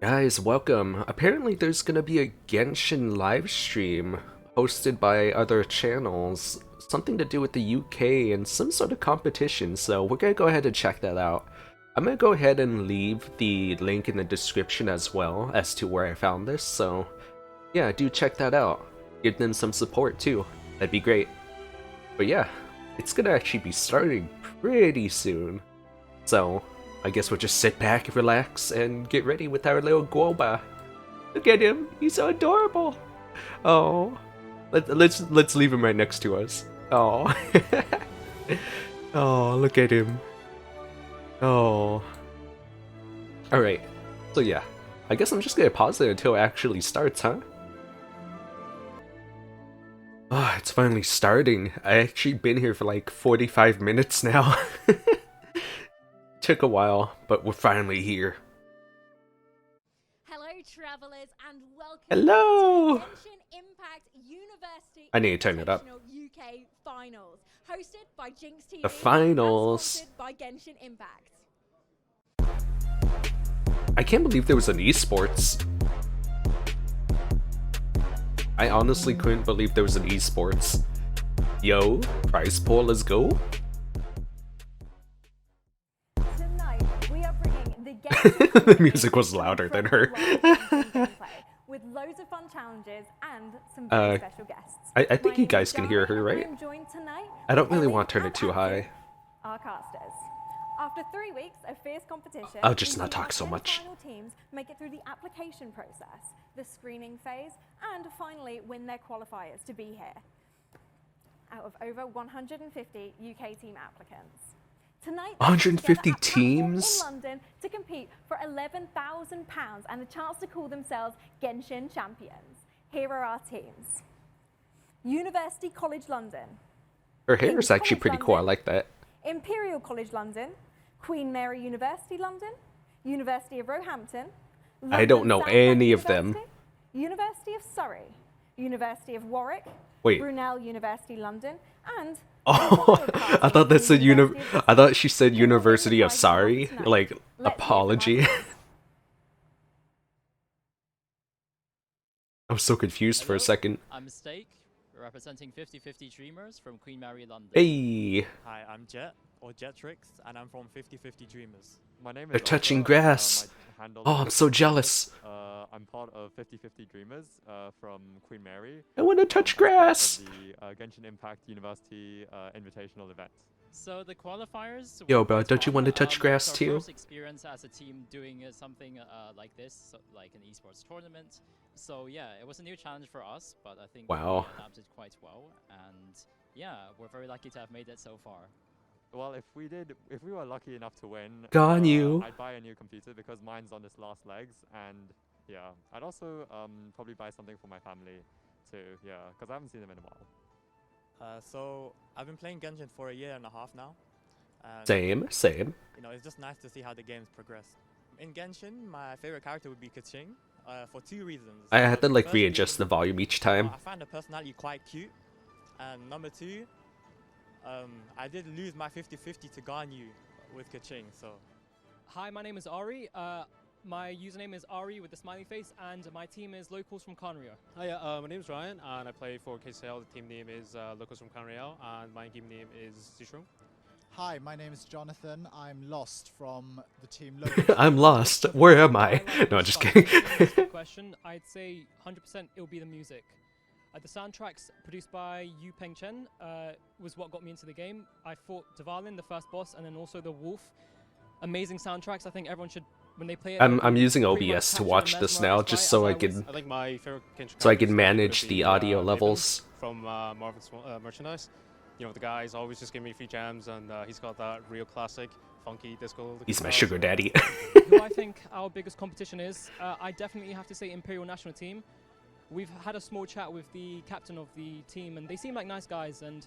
Guys, welcome. Apparently there's gonna be a Genshin live stream hosted by other channels. Something to do with the UK and some sort of competition, so we're gonna go ahead and check that out. I'm gonna go ahead and leave the link in the description as well as to where I found this, so yeah, do check that out. Give them some support too. That'd be great. But yeah, it's gonna actually be starting pretty soon. So, I guess we'll just sit back, relax, and get ready with our little Guoba. Look at him, he's so adorable. Oh, let's leave him right next to us. Oh, oh, look at him. Oh, all right. So yeah, I guess I'm just gonna pause it until it actually starts, huh? Oh, it's finally starting. I actually been here for like 45 minutes now. Took a while, but we're finally here. Hello, travelers, and welcome Hello! to Genshin Impact University I need to turn it up. Invitational UK Finals, hosted by Jinx TV The finals. and sponsored by Genshin Impact. I can't believe there was an esports. I honestly couldn't believe there was an esports. Yo, prize pool, let's go. Tonight, we are bringing the Genshin The music was louder than her. with loads of fun challenges and some very special guests. I think you guys can hear her, right? I don't really want to turn it too high. Our casters. After 3 weeks of fierce competition, I'll just not talk so much. Final teams make it through the application process, the screening phase, and finally win their qualifiers to be here. Out of over 150 UK team applicants. Tonight, 150 teams? in London to compete for £11,000 and a chance to call themselves Genshin champions. Here are our teams. University College London. Her hair is actually pretty cool, I like that. Imperial College London, Queen Mary University London, University of Roehampton, I don't know any of them. University of Surrey, University of Warwick, Wait. Brunel University London, and Oh, I thought that said I thought she said University of Sorry, like apology. I was so confused for a second. I'm Mistake, representing 50/50 Dreamers from Queen Mary, London. Hey. Hi, I'm Jet, or Jetrix, and I'm from 50/50 Dreamers. My name is They're touching grass. Oh, I'm so jealous. I'm part of 50/50 Dreamers from Queen Mary. I want to touch grass. The Genshin Impact University Invitational event. So the qualifiers. Yo, bro, don't you want to touch grass it's our too? First experience as a team doing something like this, so, like an esports tournament. So yeah, it was a new challenge for us, but I think Wow. we adapted quite well, and yeah, we're very lucky to have made it so far. Well, if we were lucky enough to win, Gone you. I'd buy a new computer because mine's on its last legs, and yeah, I'd also probably buy something for my family too, yeah, because I haven't seen them in a while. So I've been playing Genshin for 1.5 years now. And, Same. You know, it's just nice to see how the game's progressed. In Genshin, my favorite character would be Keqing, for 2 reasons. I had to like First readjust the reason, volume each time. I find her personality quite cute, and number 2, I did lose my 50/50 to Ganyu with Keqing, so. Hi, my name is Ari. My username is Ari with the smiley face, and my team is Locals from Conrio. Hi, my name is Ryan, and I play for KCL. The team name is Locals from Canreal, and my game name is Zishroom. Hi, my name is Jonathan. I'm Lost from the team Local. I'm lost. Where am I? No, I'm just kidding. Question, I'd say 100% it'll be the music. The soundtracks produced by Yu Peng Chen was what got me into the game. I fought Dvalin, the first boss, and then also the Wolf. Amazing soundtracks. I think everyone should, when they play it. I'm using OBS to watch this now, just so I can manage the audio levels. From Marvel's merchandise. You know, the guy's always just giving me free jams, and he's got that real classic, funky disco. He's my sugar daddy. Who I think our biggest competition is, I definitely have to say Imperial National Team. We've had a small chat with the captain of the team, and they seem like nice guys, and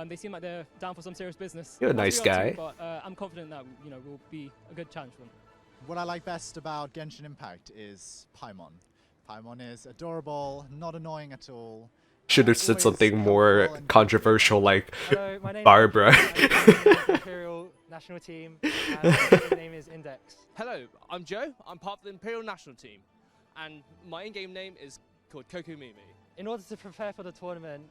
they seem like they're down for some serious business. You're a nice guy. But I'm confident that will be a good challenge for them. What I like best about Genshin Impact is Paimon. Paimon is adorable, not annoying at all. Should have said Always something more helpful and controversial like Hello, my name is Barbara. Andrew, I'm the Imperial national team, and my name is Index. Hello, I'm Joe. I'm part of the Imperial National Team, and my in-game name is called Koku Mimi. In order to prepare for the tournament,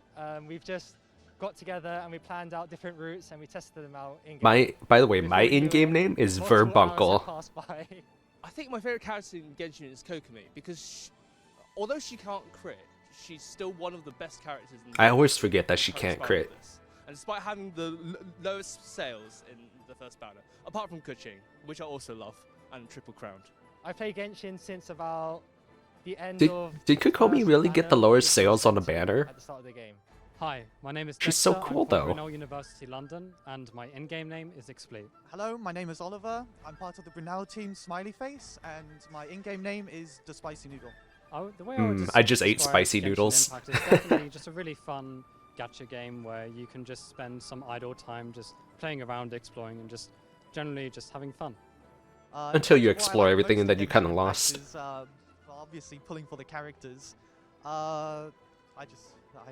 we've just got together and we planned out different routes and we tested them out in-game. By the way, Before my we knew in-game it, name is multiple hours had Verbuncle. passed by. I think my favorite character in Genshin is Kokumi because although she can't crit, she's still one of the best characters in the I game always forget that she in the can't first crit. battle of this. And despite having the lowest sales in the first banner, apart from Kuching, which I also love, and Triple Crowned. I play Genshin since about the end Did of Kokomi first really get the banner, lowest which sales was on the sent banner? at the start of the game. Hi, my name is She's so Dexter, cool, I'm from though. Brunel University London, and my in-game name is Exploit. Hello, my name is Oliver. I'm part of the Brunel team Smiley Face, and my in-game name is the Spicy Noodle. The way I would I just ate describe spicy Genshin noodles. Impact is definitely just a really fun gacha game where you can just spend some idle time just playing around, exploring, and just generally just having fun. Until you What I explore like everything most and then of you Genshin kinda Impact lost. is, obviously pulling for the characters. I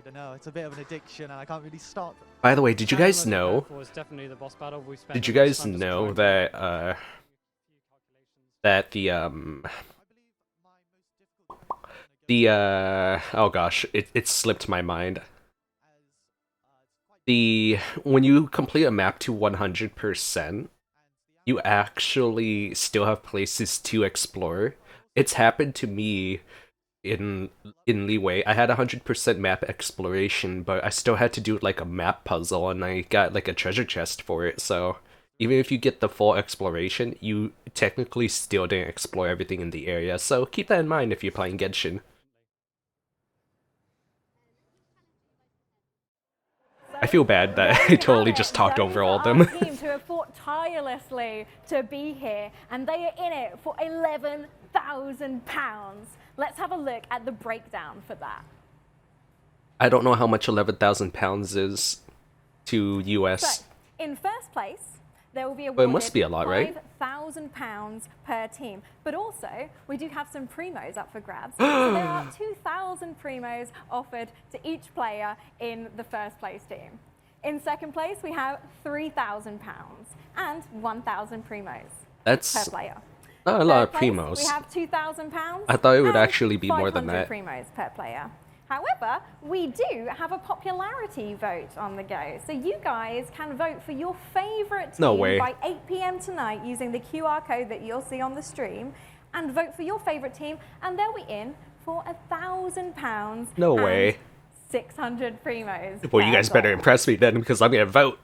don't know, it's a bit of an addiction and I can't really stop. By the way, did you And the guys most know? eventful was definitely the boss battle. We spent Did you all this guys time just know trying to- that that the oh gosh, it slipped my mind. When you complete a map to 100%, you actually still have places to explore. It's happened to me in Leeway. I had 100% map exploration, but I still had to do like a map puzzle, and I got like a treasure chest for it. So even if you get the full exploration, you technically still didn't explore everything in the area. So keep that in mind if you're playing Genshin. I feel bad that I totally just talked over all of them. Teams who have fought tirelessly to be here, and they are in it for £11,000. Let's have a look at the breakdown for that. I don't know how much £11,000 is to US. So, in first place, there will be Well, it must be a lot, right? £5,000 per team. But also, we do have some primos up for grabs. So there are 2,000 primos offered to each player in the first place team. In second place, we have £3,000 and 1,000 primos That's per player. not a lot of Third place, primos. We have £2,000. I thought it would and actually be more than 500 that. primos per player. However, we do have a popularity vote on the go. So you guys can vote for your favorite team No way. by 8 p.m. tonight using the QR code that you'll see on the stream, and vote for your favorite team, and they'll be in for £1,000. No and way. 600 primos. Well, you per guys better goal. impress me then, because I'm gonna vote.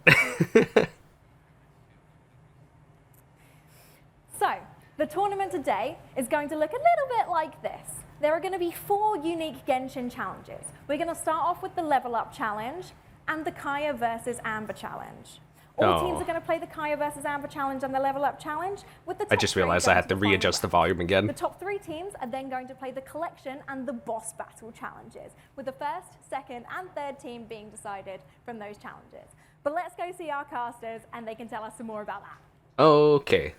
So, the tournament today is going to look a little bit like this. There are going to be 4 unique Genshin challenges. We're going to start off with the Level Up Challenge and the Kaeya versus Amber Challenge. All teams Oh. are going to play the Kaeya versus Amber Challenge and the Level Up Challenge, with the top I just 3 realized I going had to the final readjust the round. volume The again. top 3 teams are then going to play the Collection and the Boss Battle challenges, with the first, second, and third team being decided from those challenges. But let's go see our casters, and they can tell us some more about that. Okay.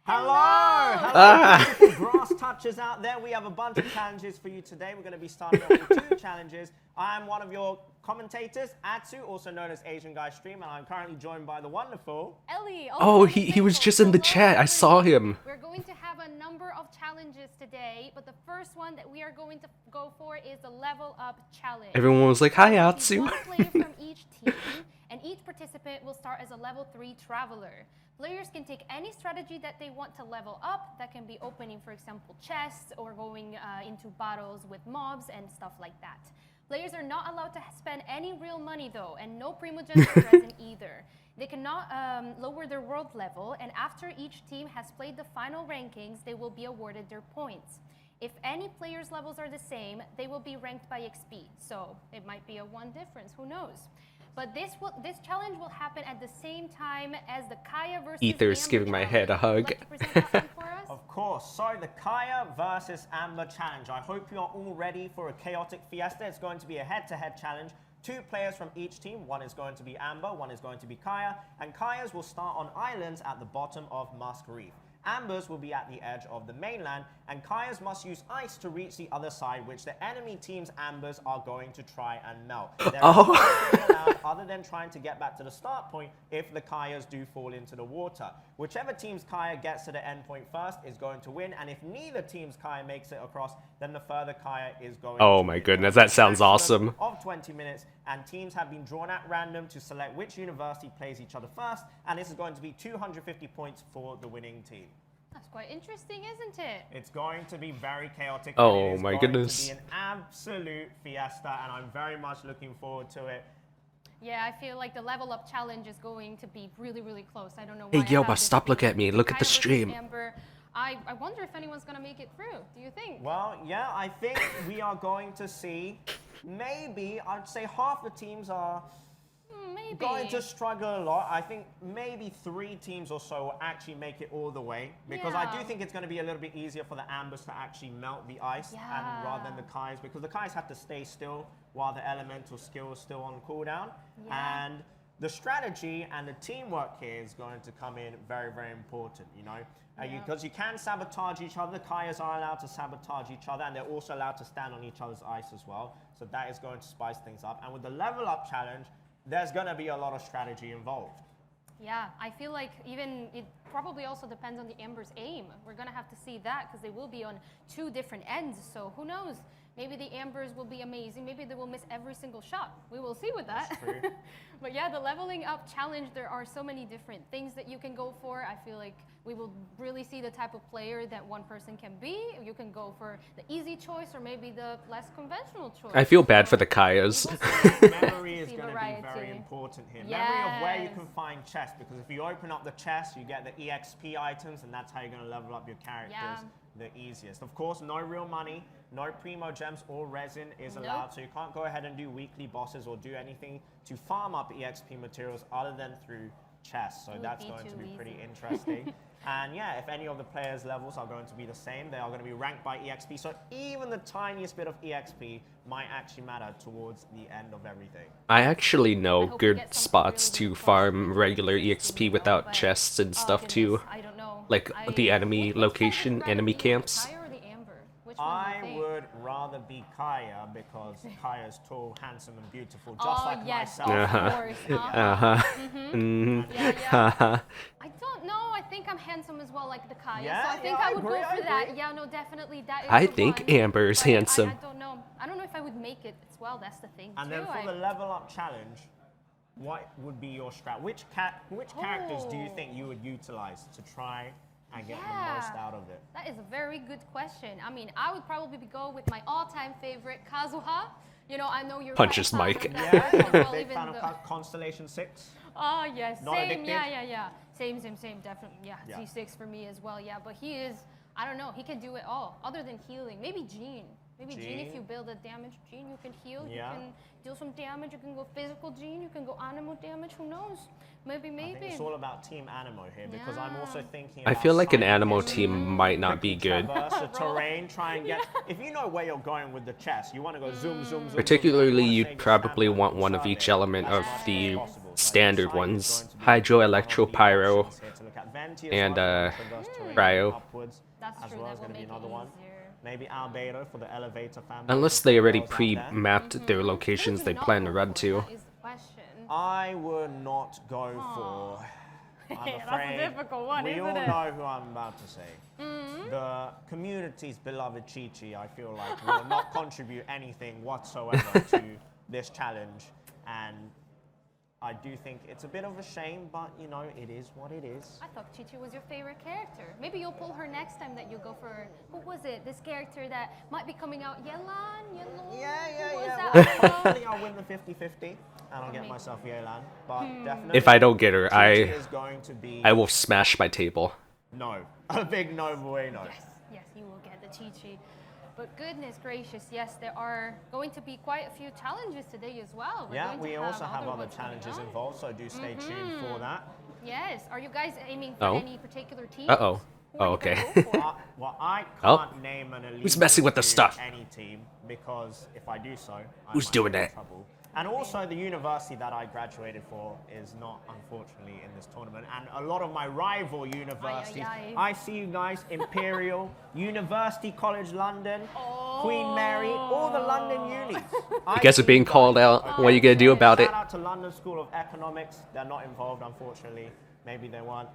Hello! Ah. Beautiful grass touchers out there. We have a bunch of challenges for you today. We're going to be starting off with 2 challenges. I'm one of your commentators, Atsu, also known as Asian Guy Stream, and I'm currently joined by the wonderful Ellie. Oh, he was just in the chat. I saw him. We're going to have a number of challenges today, but the first one that we are going to go for is the Level Up Challenge. Everyone was like, "Hi, There will be Atsu." one player from each team, and each participant will start as a level 3 traveler. Players can take any strategy that they want to level up. That can be opening, for example, chests or going into battles with mobs and stuff like that. Players are not allowed to spend any real money though, and no primogens are present either. They cannot lower their world level, and after each team has played the final rankings, they will be awarded their points. If any players' levels are the same, they will be ranked by XP, so it might be a 1 difference, who knows? But this challenge will happen at the same time as the Kaeya versus Ether's Amber giving my head a hug. Would you like to present that one for us? Of course. So the Kaeya versus Amber challenge. I hope you are all ready for a chaotic fiesta. It's going to be a head-to-head challenge. 2 players from each team. One is going to be Amber, one is going to be Kaeya. And Kaeya's will start on islands at the bottom of Musk Reef. Ambers will be at the edge of the mainland, and Kaeyas must use ice to reach the other side, which the enemy team's Ambers are going to try and melt. There is nothing allowed other than trying to get back to the start point if the Kaeyas do fall into the water. Whichever team's Kaeya gets to the end point first is going to win, and if neither team's Kaeya makes it across, then the further Kaeya is going to win. Oh my goodness, that sounds awesome. Of 20 minutes, and teams have been drawn at random to select which university plays each other first, and this is going to be 250 points for the winning team. That's quite interesting, isn't it? It's going to be very chaotic. Oh my goodness. It's going to be an absolute fiesta, and I'm very much looking forward to it. Yeah, I feel like the level up challenge is going to be really, really close. I don't know Hey, why. Yoba, stop looking at me. Look at the stream. Amber. I wonder if anyone's going to make it through. Do you think? Well, yeah, I think we are going to see maybe, I'd say half the teams are going to struggle a lot. I think maybe 3 teams or so will actually make it all the way, because I do think it's going to be a little bit easier for the Ambers to actually melt the ice and rather than the Kaeyas, because the Kaeyas have to stay still while the elemental skill is still on cooldown. And the strategy and the teamwork here is going to come in very, very important, you know, because you can sabotage each other. The Kaeyas are allowed to sabotage each other, and they're also allowed to stand on each other's ice as well. So that is going to spice things up. And with the level up challenge, there's going to be a lot of strategy involved. Yeah, I feel like even it probably also depends on the Amber's aim. We're going to have to see that because they will be on 2 different ends. So who knows? Maybe the Ambers will be amazing. Maybe they will miss every single shot. We will see with that. That's true. But yeah, the leveling up challenge, there are so many different things that you can go for. I feel like we will really see the type of player that one person can be. You can go for the easy choice or maybe the less conventional choice. I feel bad for the Kaeyas. Memory is going to be very important here. Memory of where you can find chests, because if you open up the chest, you get the EXP items, and that's how you're going to level up your characters the easiest. Of course, no real money, no primo gems or resin is allowed, so you can't go ahead and do weekly bosses or do anything to farm up EXP materials other than through chests. So that's going to be pretty interesting. And yeah, if any of the players' levels are going to be the same, they are going to be ranked by EXP. So even the tiniest bit of EXP might actually matter towards the end of everything. I actually know good spots to farm regular EXP without chests and stuff too. Like the enemy location, enemy camps. I would rather be Kaeya because Kaeya's tall, handsome, and beautiful, just like myself. Of course. I don't know. I think I'm handsome as well, like the Kaeya. So I think I would go for that. Yeah, no, definitely. That is I think Amber's handsome. I don't know. I don't know if I would make it as well. That's the thing. And then for the level up challenge, what would be your strat? Which characters do you think you would utilize to try and get the most out of it? That is a very good question. I mean, I would probably go with my all-time favorite, Kazuha. You know, I know you're Punches Mike. Yeah, big fan of Constellation 6. Oh, yes. Not same, addicted? yeah. Same, definitely. Yeah, C6 for me as well, yeah. But he is, I don't know, he can do it all, other than healing. Maybe Jean. Maybe Jean, if you build a damage Jean, you can heal, you can deal some damage, you can go physical Jean, you can go animal damage, who knows? Maybe. I think it's all about Team Animo here, because I'm also thinking about I feel like an Animo team might not be good. Traverse the terrain, try and get, if you know where you're going with the chest, you want to go zoom. Particularly, you'd probably want one of each element of the standard ones. Hydro, Electro, Pyro, and Cryo. As well as going to be another one. Maybe Albedo for the elevator family. Unless they already pre-mapped their locations they plan to run to. I would not go for. I'm afraid. That's a difficult one, we all know who I'm about to say. The community's beloved Chi-Chi, I feel like, will not contribute anything whatsoever to this challenge. And I do think it's a bit of a shame, but you know, it is what it is. I thought Chi-Chi was your favorite character. Maybe you'll pull her next time that you go for, who was it? This character that might be coming out, Yelan? Yeah. Hopefully I'll win the 50-50 and I'll get myself Yelan. But definitely, if I don't get her, Chi-Chi is going to be... I will smash my table. No. A big no way, no. Yes, you will get the Chi-Chi. But goodness gracious, yes, there are going to be quite a few challenges today as well. We also have other challenges involved, so do stay tuned for that. Yes. Are you guys aiming for any particular team? Oh, okay. Well, I can't name an elite Who's messing with the stuff? Any team, because if I do so, Who's doing that? And also the university that I graduated for is not, unfortunately, in this tournament. And a lot of my rival universities, I see you guys, Imperial, University College London, Queen Mary, all the London unis. You guys are being called out. What are you going to do about it? Shout out to London School of Economics. They're not involved, unfortunately. Maybe they weren't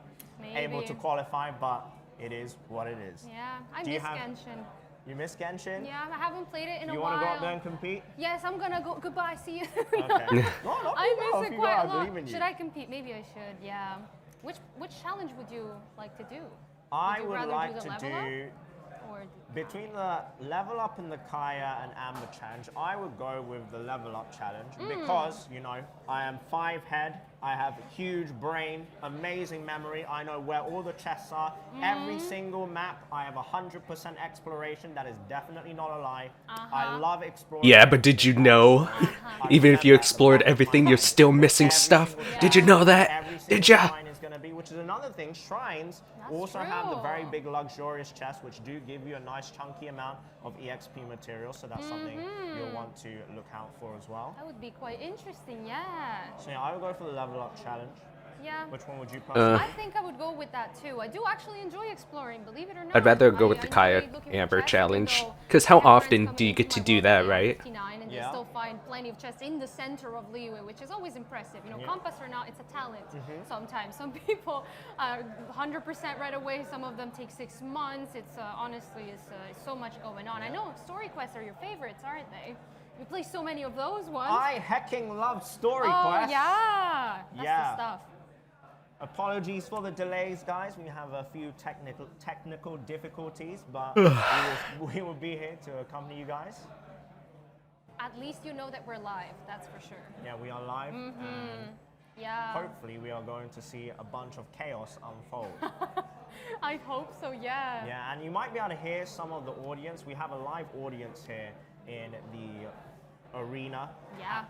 able to qualify, but it is what it is. Yeah, I miss Genshin. You miss Genshin? Yeah, I haven't played it in a while. You want to go up there and compete? Yes, I'm gonna go. Goodbye, see you. Okay. I miss it quite a lot. Should I compete? Maybe I should, yeah. Which challenge would you like to do? I would like to do, between the level up and the Kaeya and Amber challenge, I would go with the level up challenge because, you know, I am 5 head, I have a huge brain, amazing memory, I know where all the chests are, every single map, I have 100% exploration, that is definitely not a lie. I love exploring. Yeah, but did you know? Even if you explored everything, you're still missing stuff. Did you know that? Did ya? Which is another thing, shrines also have the very big luxurious chests which do give you a nice chunky amount of EXP material, so that's something you'll want to look out for as well. That would be quite interesting, yeah. So yeah, I would go for the level up challenge. Yeah. Which one would you personally? I think I would go with that too. I do actually enjoy exploring, believe it or not. I'd rather go with the Kaeya Amber challenge, because how often do you get to do that, right? And you still find plenty of chests in the center of Liyue, which is always impressive. You know, compass or not, it's a talent. Sometimes some people are 100% right away. Some of them take 6 months. It's honestly, it's so much going on. I know story quests are your favorites, aren't they? You play so many of those ones. I hecking love story quests. Oh yeah, that's the stuff. Apologies for the delays, guys. We have a few technical difficulties, but we will be here to accompany you guys. At least you know that we're live, that's for sure. Yeah, we are live. Yeah. Hopefully, we are going to see a bunch of chaos unfold. I hope so, yeah. Yeah, and you might be able to hear some of the audience. We have a live audience here in the arena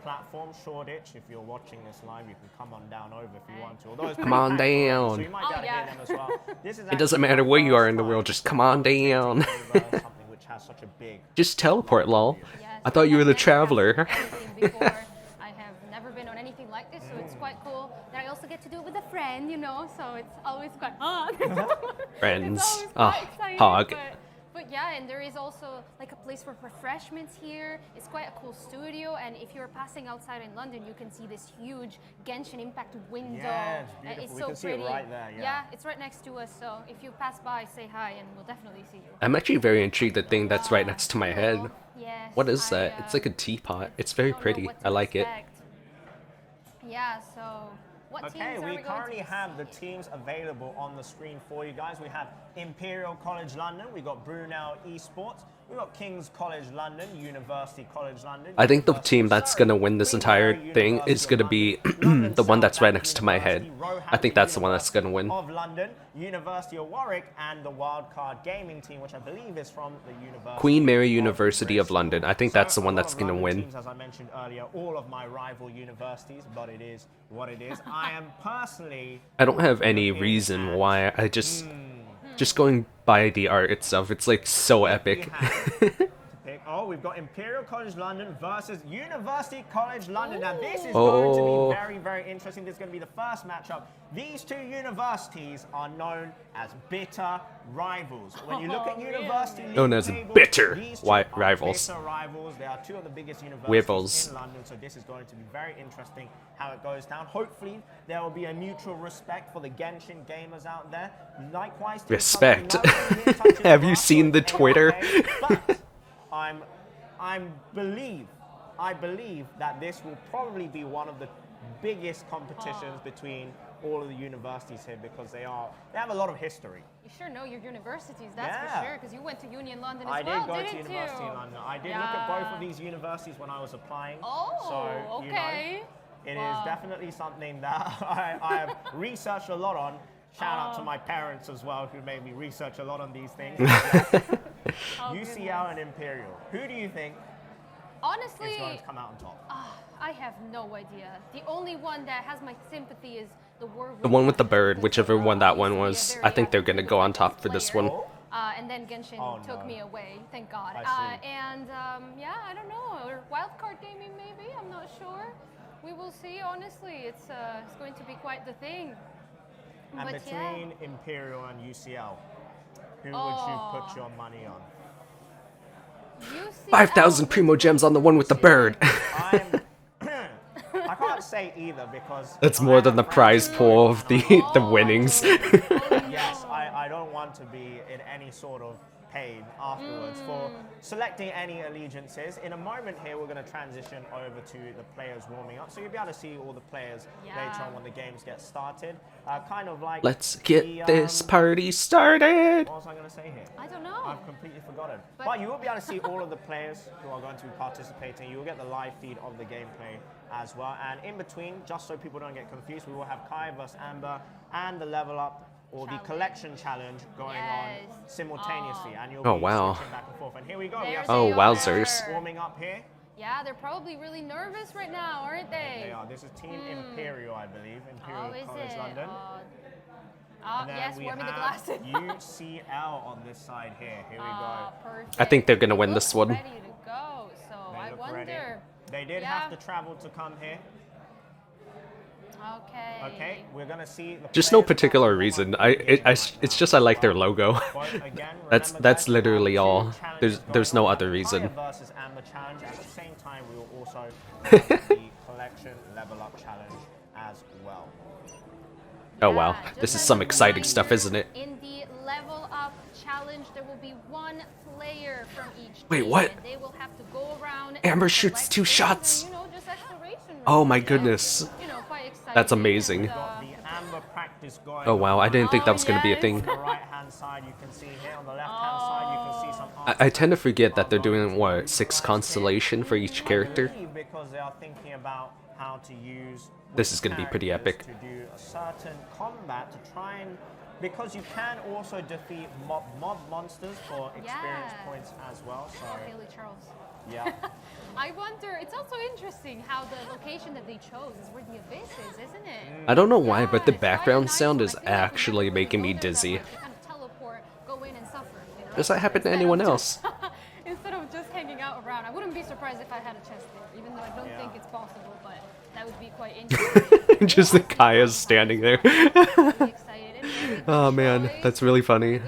platform, Shoreditch. If you're watching this live, you can come on down over if you want to. Although it's come on down. So you might be able to hear them as well. This is it doesn't matter where you are in the world, just come on down. Something which has such a big just teleport, lol. I thought you were the traveler. I have never been on anything like this, so it's quite cool that I also get to do it with a friend, you know, so it's always quite fun. Friends. Hog. But yeah, and there is also like a place for refreshments here. It's quite a cool studio, and if you're passing outside in London, you can see this huge Genshin Impact window. Yeah, it's beautiful. It's we so can pretty. See it right there. Yeah, it's right next to us. So if you pass by, say hi, and we'll definitely see you. I'm actually very intrigued. The thing that's right next to my head. Yes. What is that? It's like a teapot. It's very pretty. I like it. Yeah. So. Okay, we currently have the teams available on the screen for you guys. We have Imperial College London, we got Brunel Esports, we got King's College London, University College London. I think the team that's going to win this entire thing is going to be the one that's right next to my head. I think that's the one that's going to win. Of London, University of Warwick, and the Wildcard Gaming team, which I believe is from the University Queen Mary University of London. I think that's the one that's going to win. Teams, as I mentioned earlier, all of my rival universities, but it is what it is. I am personally... I don't have any reason why. I just going by the art itself, it's like so epic. Oh, we've got Imperial College London versus University College London. Now this is going to be very, very interesting. This is going to be the first matchup. These two universities are known as bitter rivals. When you look at university known as tables, bitter rivals. Bitter rivals. They are two of the biggest universities in London, so this is going to be very interesting how it goes down. Hopefully, there will be a mutual respect for the Genshin gamers out there. Likewise, respect. Have you seen the Twitter? But I believe that this will probably be one of the biggest competitions between all of the universities here because they have a lot of history. You sure know your universities, that's for sure, because you went to Union London as I well, did go didn't to University of London. I did look at both of these universities when I was applying. Oh, so, you know, it is definitely something that I have researched a lot on. Shout out to my parents as well, who made me research a lot on these things. UCL and Imperial. Who do you think is going to come out on top? I have no idea. The only one that has my sympathy is the one with the bird, whichever one that one was. I think they're going to go on top for this one. And then Genshin took me away, thank God. I see. Yeah, I don't know, or wildcard gaming maybe, I'm not sure. We will see, honestly, it's going to be quite the thing. And But between Imperial and UCL, who would you put your money on? 5,000 Primo Gems on the one with the bird. I can't say either because That's more than the prize pool of the winnings. Yes, I don't want to be in any sort of pain afterwards for selecting any allegiances. In a moment here, we're going to transition over to the players warming up, so you'll be able to see all the players later on when the games get started. Kind of like Let's get this party started. What was I going to say here? I don't know. I've completely forgotten. But you will be able to see all of the players who are going to be participating. You will get the live feed of the gameplay as well. And in between, just so people don't get confused, we will have Kaeya vs Amber and the level up or the collection challenge going on simultaneously. And you'll be switching back and forth. And here we go. We have wowzers. warming up here. Yeah, they're probably really nervous right now, aren't they? They are. This is Team Imperial, I believe. Imperial College it? London. And then yes, we warming the glasses. UCL on this side here. Here we go. Perfect. I think they're going to win this one. Ready to go. So I wonder. Ready. They did have to travel to come here. Okay, we're gonna see. Just no particular reason. It's just I like their logo. that's literally all. There's no other reason. Versus Amber challenge. At the same time, we will also have the collection level up challenge as well. Oh wow, this is some exciting stuff, isn't it? In the level up challenge, there will be one player from each. Wait, what? And they will have to go around. Amber shoots 2 shots. And, just exploration. Oh my goodness. Quite exciting. That's amazing. Oh wow, I didn't think that was going to be a thing. On the right-hand side, you can see here. On the left-hand side, you can see some. I tend to forget that they're doing, what, 6 constellation for each character? Because they are thinking about how to use. This is going to be pretty epic. To do a certain combat to try and. Because you can also defeat mob monsters for experience points as well. So. Haley Charles. Yeah. I wonder, it's also interesting how the location that they chose is where the abyss is, isn't it? I don't know why, but the background sound is actually making me dizzy. Does that happen to anyone else? Instead of just hanging out around. I wouldn't be surprised if I had a chest there, even though I don't think it's possible, but that would be quite interesting. Just the Kaeya's standing there. Oh man, that's really funny.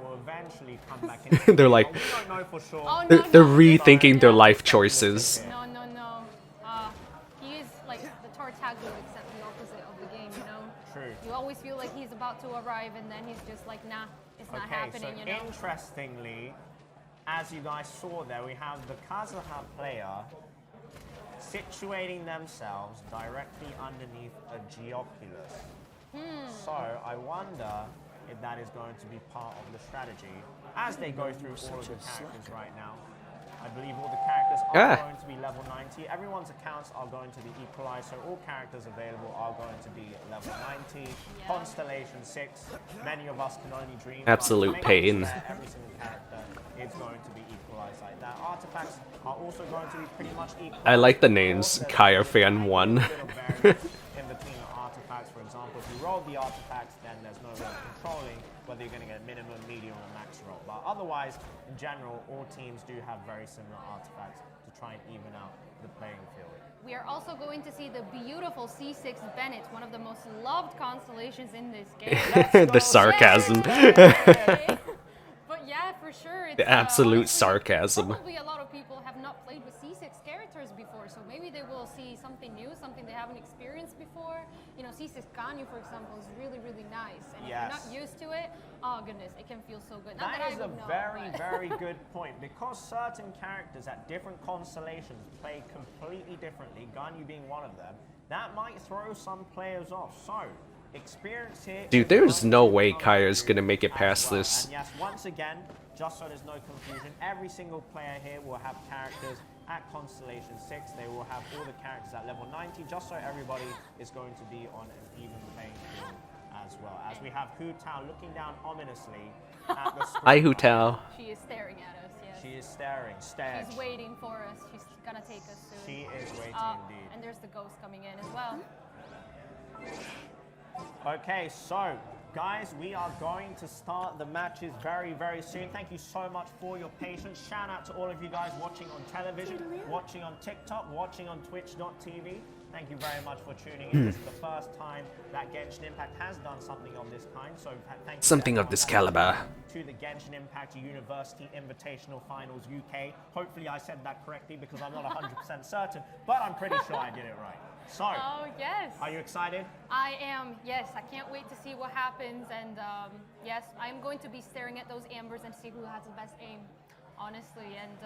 Will eventually come back in. They're like, we don't know for sure. They're rethinking their life choices. No. He is like the Tartaglia, except the opposite of the game, True. You always feel like he's about to arrive, and then he's just like, nah, it's not happening, so interestingly, as you guys saw there, we have the Kazuha player situating themselves directly underneath a Geoculus. So I wonder if that is going to be part of the strategy as they go through all of the characters right now. I believe all the characters are going to be level 90. Everyone's accounts are going to be equalized, so all characters available are going to be level 90. Constellation 6, many of us can only dream. Absolute pain. Every single character is going to be equalized like that. Artifacts are also going to be pretty much equal. I like the names Kaeya Fan 1. In between the artifacts, for example, if you roll the artifacts, then there's no way of controlling whether you're going to get a minimum, medium, or max roll. But otherwise, in general, all teams do have very similar artifacts to try and even out the playing field. We are also going to see the beautiful C6 Bennett, one of the most loved constellations in this game. The sarcasm. But yeah, for sure. It's, the absolute sarcasm. Probably a lot of people have not played with C6 characters before, so maybe they will see something new, something they haven't experienced before. C6 Ganyu, for example, is really, really nice. And if you're not used to it, oh goodness, it can feel so good. That is a very good point. Because certain characters at different constellations play completely differently, Ganyu being one of them, that might throw some players off. So, experience here. Dude, there's no way Kaeya's gonna make it past this. And yes, once again, just so there's no confusion, every single player here will have characters at Constellation 6. They will have all the characters at level 90, just so everybody is going to be on an even playing field as well. As we have Hu Tao looking down ominously at the screen. Hi, Hu Tao. She is staring at us, yes. She is staring. She's waiting for us. She's gonna take us soon. She is waiting indeed. And there's the ghost coming in as well. Okay, so guys, we are going to start the matches very, very soon. Thank you so much for your patience. Shout out to all of you guys watching on television, watching on TikTok, watching on twitch.tv. Thank you very much for tuning in. This is the first time that Genshin Impact has done something of this kind, so thank you. Something of this caliber. To the Genshin Impact University Invitational Finals UK. Hopefully I said that correctly because I'm not 100% certain, but I'm pretty sure I did it right. So, oh yes. Are you excited? I am, yes. I can't wait to see what happens, and yes, I'm going to be staring at those ambers and see who has the best aim. Honestly, and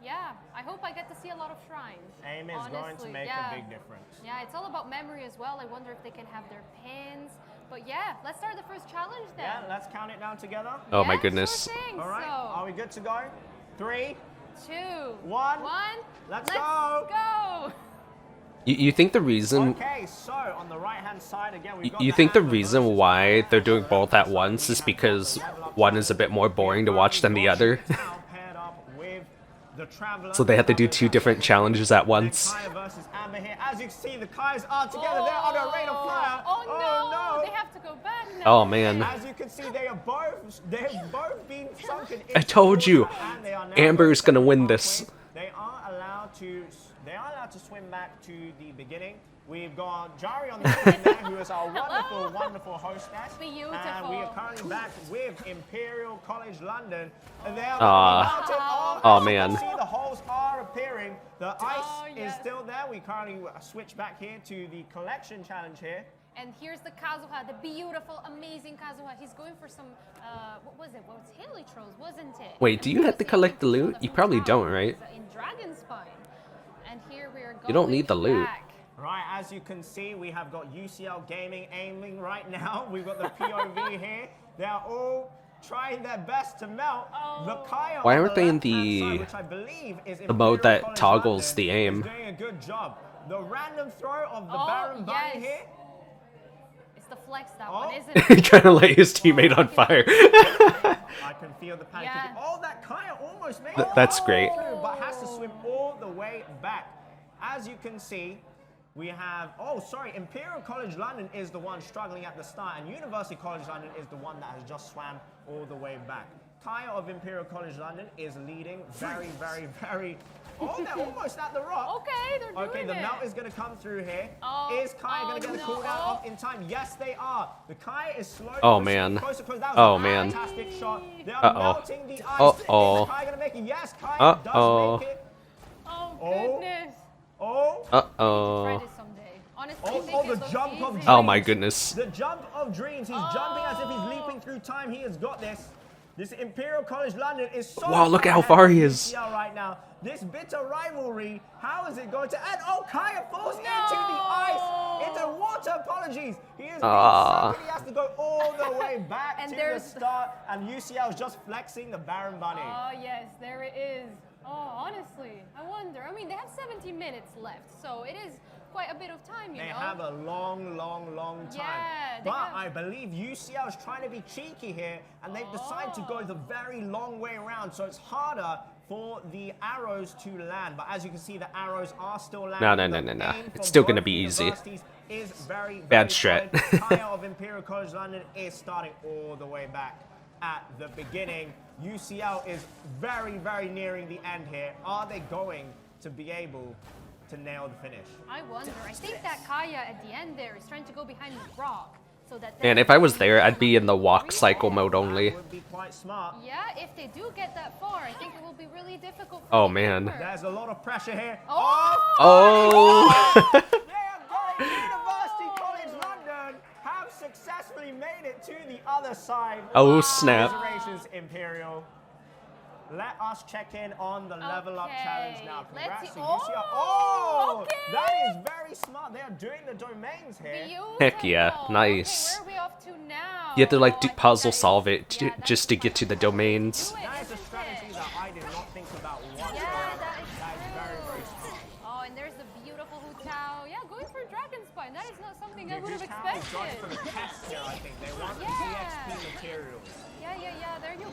yeah, I hope I get to see a lot of shrines. Aim is going to make a big difference. Yeah, it's all about memory as well. I wonder if they can have their pins. But yeah, let's start the first challenge then. Yeah, let's count it down together. Oh my goodness. Sure thing. All right, are we good to go? 3, 2, 1. Let's go. You think the reason? Okay, so on the right-hand side again, we've got you think the reason why they're doing both at once is because one is a bit more boring to watch than the other? So they have to do 2 different challenges at once. Kaeya versus Amber here. As you can see, the Kaeyas are together. They're under a rate of fire. Oh no! They have to go back now. Oh man. As you can see, they have both been sunken. I told you, Amber's gonna win this. They are allowed to swim back to the beginning. We've got Jari on the screen there, who is our wonderful, wonderful hostess. Beautiful. And we are currently back with Imperial College London. And they are oh man. You can see the holes are appearing. The ice is still there. We currently switch back here to the collection challenge here. And here's the Kazuha, the beautiful, amazing Kazuha. He's going for some, what was it? Well, it's Heliotros, wasn't it? Wait, do you have to collect the loot? You probably don't, right? In Dragon Spine. And here we are going You don't need the loot. back. Right, as you can see, we have got UCL Gaming aiming right now. We've got the POV here. They're all trying their best to melt the Kaeya. Why aren't they in the mode that toggles the aim? Doing a good job. The random throw of the Baron Bunny here. It's the flex, that one, isn't it? Trying to light his teammate on fire. I can feel the panic. Yeah. Oh, that Kaeya almost made it. That's great. But has to swim all the way back. As you can see, we have, Imperial College London is the one struggling at the start, and University College London is the one that has just swam all the way back. Kaeya of Imperial College London is leading very, very, very... Oh, they're almost at the rock. Okay, they're doing Okay, the melt is going to come through here. Is Kaeya going to get the cooldown off in time? Yes, they are. The Kaeya is slowly closer. That was a fantastic shot. They are melting the ice. Is Kaeya going to make it? Yes, Kaeya does make it. Oh, goodness. Try this someday. Honestly, the jump of dreams. Oh my goodness. The jump of dreams. He's jumping as if he's leaping through time. He has got this. This Imperial College London is so wow, look at how far he is. Right now. This bitter rivalry, how is it going to end? Oh, Kaeya falls into the ice, into water. Apologies. He is being sunken. He has to go all the way back to the start. And UCL is just flexing the Baron Bunny. Oh, yes, there it is. Oh, honestly, I wonder. I mean, they have 17 minutes left, so it is quite a bit of time, you know. They have a long, long, long time. Yeah, but I believe UCL is trying to be cheeky here, and they've decided to go the very long way around, so it's harder for the arrows to land. But as you can see, the arrows are still landing. No. It's still going to be easy. Is very, bad strat. Kaeya of Imperial College London is starting all the way back at the beginning. UCL is very, very nearing the end here. Are they going to be able to nail the finish? I wonder. I think that Kaeya at the end there is trying to go behind the rock. So that And if I was there, I'd be in the walk cycle mode only. That would be quite smart. Yeah, if they do get that far, I think it will be really difficult for Oh man. There's a lot of pressure here. Oh! University College London have successfully made it to the other side. Oh snap. Congratulations, Imperial. Let us check in on the level up challenge now. Congrats to UCL. That is very smart. They are doing the domains here. Beautiful. Heck yeah, nice. Okay, where are we off to now? You have to like puzzle solve it just to get to the domains. That is a strategy that I did not think about whatsoever. Yeah, that is very, very smart. Oh, and there's the beautiful Hu Tao. Yeah, going for Dragon Spine. That is not something I would have expected. Going for the test here, I think. They want the EXP materials. Yeah.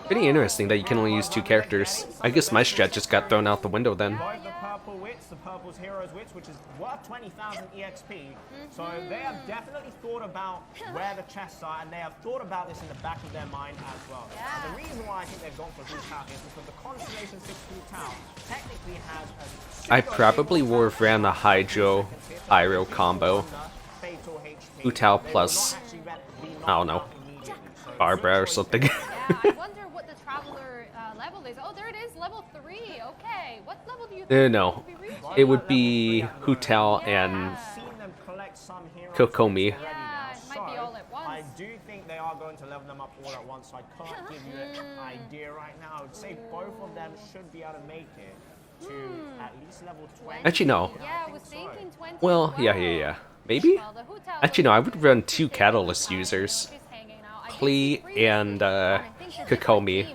Pretty interesting that you can only use 2 characters. I guess my strat just got thrown out the window then. Both the purple wits, the purple's hero's wits, which is worth 20,000 EXP. So they have definitely thought about where the chests are, and they have thought about this in the back of their mind as well. And the reason why I think they've gone for Hu Tao is because the Constellation 6 Hu Tao technically has a I probably would have ran the Hydro Pyro combo. Hu Tao plus, I don't know, Barbara or something. I wonder what the Traveler level is. Oh, there it is, level 3. Okay, what level do you think No, it would be Hu Tao and Kokomi. Yeah, it might be all at once. I do think they are going to level them up all at once, so I can't give you an idea right now. I would say both of them should be able to make it to at least level 20. Actually, no. Yeah, I was thinking 20. Well, yeah. Maybe? Actually, no, I would run 2 Catalyst users. Klee and Kokomi.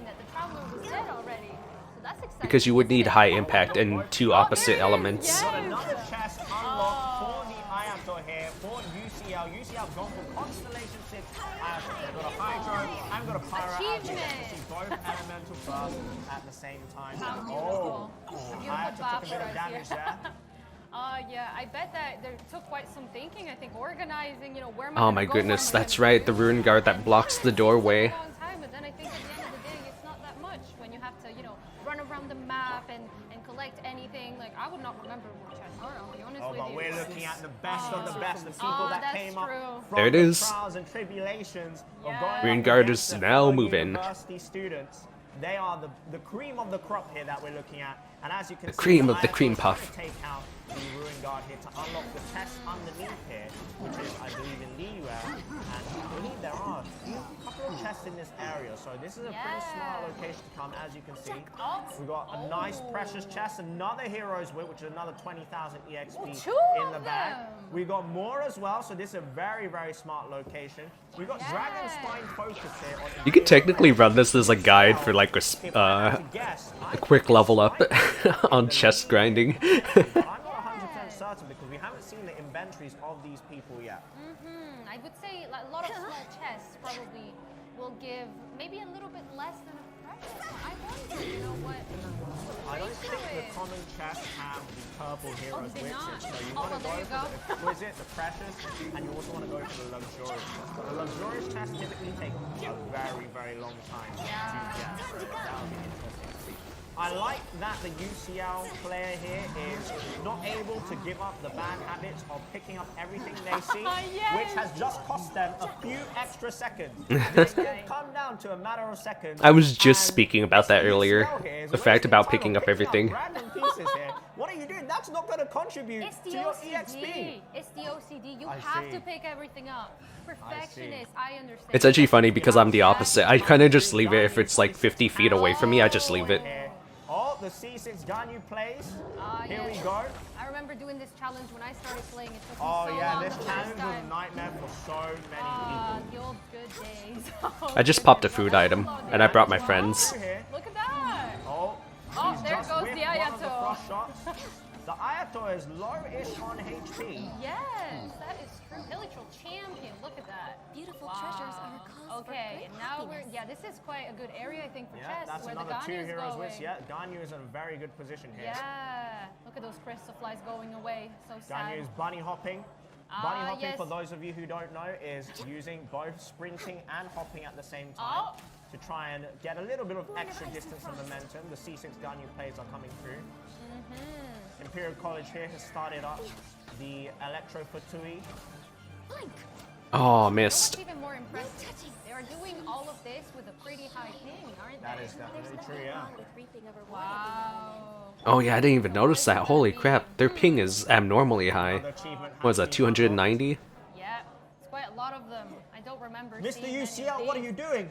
Because you would need high impact and 2 opposite elements. Got another chest unlocked for the Ayato here, for UCL. UCL gone for Constellation 6. They've got a Hydro and got a Pyro out here. See both elemental bursts at the same time. Oh, Ayato took a bit of damage there. Yeah, I bet that there took quite some thinking. I think organizing, where am I Oh my goodness, that's right, the Rune Guard that blocks the doorway. But then I think at the end of the day, it's not that much when you have to, run around the map and collect anything. Like, I would not remember what chests are, I'll be honest with you. But we're looking at the best of the best, the people that came up from There it is. the trials and tribulations of going Rune up Guard against is the now fellow moving. University students. They are the cream of the crop here that we're looking at. And as you can see, cream of the Ayato cream is trying puff. to take out the Ruin Guard here to unlock the test underneath here, which is, I believe, in Liyue. And I believe there are a couple of chests in this area. So this is a pretty smart location to come, as you can see. We've got a nice precious chest, another Hero's Wit, which is another 20,000 EXP in the bag. We've got more as well, so this is a very, very smart location. We've got Dragon Spine focus here on You could technically run this as a guide for like a quick level up on chest grinding. I'm not 100% certain because we haven't seen the inventories of these people yet. I would say a lot of small chests probably will give maybe a little bit less than a precious. I wonder, what? I don't think the common chests have the purple heroes they with not? it. So you Oh, want to well, go there you for go. the exquisite, the precious, and you also want to go for the luxurious chest. The luxurious chests typically take a very, very long time to get. So that'll be interesting to see. I like that the UCL player here is not able to give up the bad habits of picking up everything they see, which has just cost them a few extra seconds. This could come down to a matter of seconds. I was just speaking about that earlier. The fact about picking up everything. Random pieces here. What are you doing? That's not going to contribute to your EXP. It's the OCD. You have to pick everything up. Perfectionist, I understand. It's actually funny because I'm the opposite. I kind of just leave it if it's like 50 feet away from me, I just leave it. Oh, the C6 Ganyu plays. Here we go. I remember doing this challenge when I started playing. It took me so long this the challenge first was a time. nightmare for so many people. The old good days. I just popped a food item, and I brought my friends. Look at that. Oh, there goes the Ayato. The Ayato is low-ish on HP. Yes, that is true. Elytral champion. Look at that. Beautiful treasures are a cause Okay, and now this is quite a good area, I think, for chests. That's where another the 2 Ganyu is heroes going. with. Yeah, Ganyu is in a very good position here. Yeah, look at those crystal flies going away. So sad. Ganyu is bunny hopping. Bunny hopping, yes. for those of you who don't know, is using both sprinting and hopping at the same time to try and get a little bit of extra distance and momentum. The C6 Ganyu plays are coming through. Imperial College here has started up the Electro Fatui. Oh, missed. What's even more impressive, they are doing all of this with a pretty high ping, aren't they? That is definitely true, yeah. Wow. Oh yeah, I didn't even notice that. Holy crap, their ping is abnormally high. What is that, 290? Yeah, it's quite a lot of them. I don't remember Mr. seeing UCL, any what are you doing?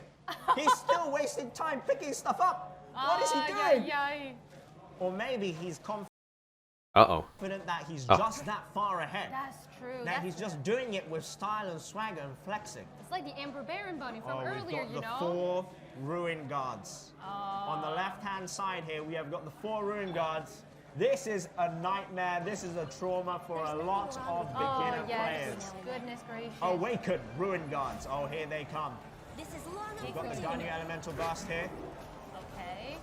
He's still wasting time picking stuff up. What is he doing? Or maybe he's confident that he's just that far ahead. That's true. That he's just doing it with style and swagger and flexing. It's like the Amber Baron bunny from earlier, We've got the 4 Ruin Guards. On the left-hand side here, we have got the 4 Ruin Guards. This is a nightmare. This is a trauma for a lot of beginner players. Goodness gracious. Awaken, Ruin Guards. Oh, here they come. We've got the Ganyu Elemental Burst here. Okay.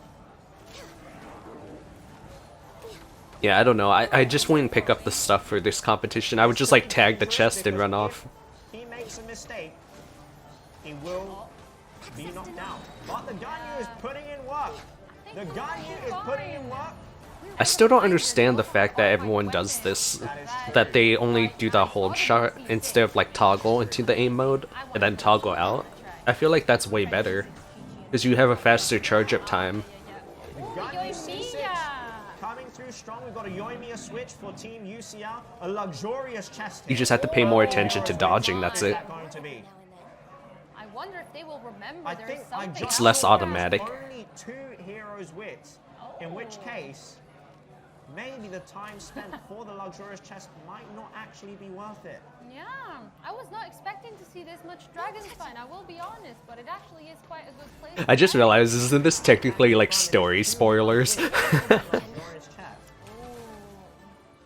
Yeah, I don't know. I just wouldn't pick up the stuff for this competition. I would just like tag the chest and run off. If he makes a mistake, he will be knocked out. But the Ganyu is putting in work. The Ganyu is putting in work. I still don't understand the fact that everyone does this, that they only do the hold shot instead of like toggle into the aim mode and then toggle out. I feel like that's way better, because you have a faster charge up time. Coming through strong, we've got a Yoimiya switch for Team UCL, a luxurious chest. You just have to pay more attention to dodging, that's it. I wonder if they will remember there is something. It's less automatic. Only 2 heroes' wits, in which case, maybe the time spent for the luxurious chest might not actually be worth it. Yeah, I was not expecting to see this much Dragonspine, I will be honest, but it actually is quite a good place. I just realized, isn't this technically like story spoilers? So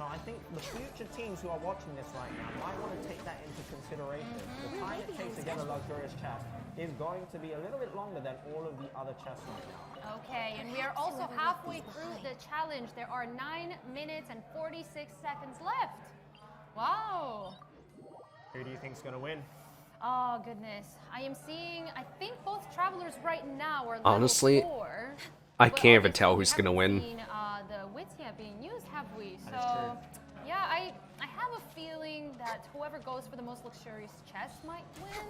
I think the future teams who are watching this right now might want to take that into consideration. The time it takes to get a luxurious chest is going to be a little bit longer than all of the other chests right now. Okay, and we are also halfway through the challenge. There are 9 minutes and 46 seconds left. Wow. Who do you think is going to win? Oh, goodness. I am seeing, I think both travelers right now are level Honestly, 4. I can't even tell who's gonna win. Seen, the wits yet being used, have we? So, yeah, I have a feeling that whoever goes for the most luxurious chest might win.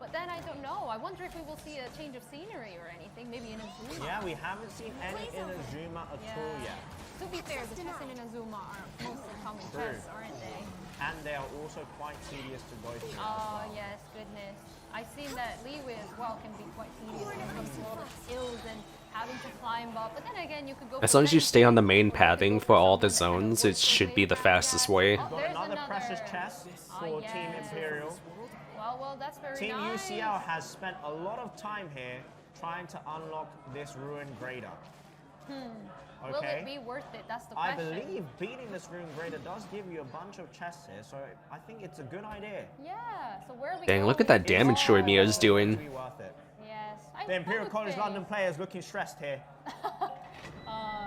But then I don't know. I wonder if we will see a change of scenery or anything. Maybe in Azuma. Yeah, we haven't seen any in Azuma at all yet. To be fair, the chests in Azuma are mostly common chests, aren't they? And they are also quite tedious to go through. Oh, yes, goodness. I've seen that Leeway as well can be quite tedious when it comes to all the skills and having to climb up. But then again, you could go. As long as you stay on the main pathing for all the zones, it should be the fastest way. We've got another precious chest for Team Imperial. Well, that's very Team nice. UCL has spent a lot of time here trying to unlock this ruined grader. Will Okay. it be worth it? That's the I question. believe beating this ruined grader does give you a bunch of chests here, so I think it's a good idea. Yeah. So where are we Dang, going? look at that damage Yoimiya is doing. Be worth it. Yes. The Imperial College London players looking stressed here.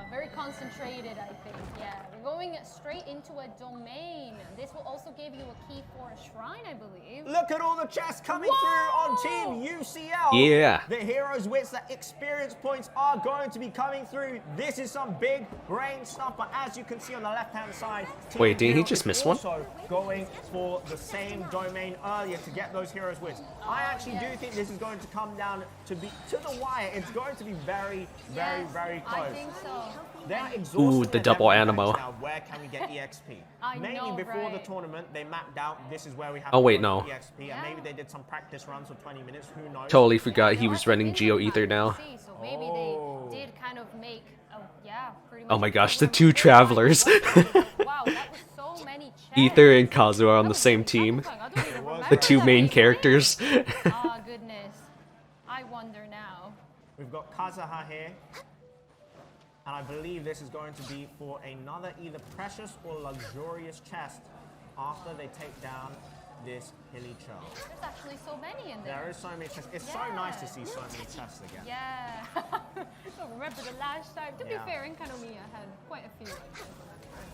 Very concentrated, I think. Yeah. We're going straight into a domain. This will also give you a key for a shrine, I believe. Look at all the chests coming through on Team UCL. Yeah. The heroes' wits, the experience points are going to be coming through. This is some big brain stuff, but as you can see on the left-hand side, Team Wait, didn't he Imperial just is miss one? also going for the same domain earlier to get those heroes' wits. I actually do think this is going to come down to the wire. It's going to be very, very, very close. I think so. They're exhausted. Ooh, the their double level animo. max now. Where can we get EXP? Maybe before the tournament, they mapped out this is where we have Oh, to wait, go no. for EXP, and maybe they did some practice runs for 20 minutes. Who knows? Totally forgot he was running Geo Ether now. So maybe they did kind of make, pretty much. Oh my gosh, the 2 travelers. Wow, that was so many chests. Ether and Kazuha are on the same team. The 2 main characters. Oh, goodness. I wonder now. We've got Kazuha here. And I believe this is going to be for another either precious or luxurious chest after they take down this hilly churl. There's actually so many in there. There is so many chests. It's so nice to see so many chests again. Yeah. I remember the last time. To be fair, in Kanomiya had quite a few,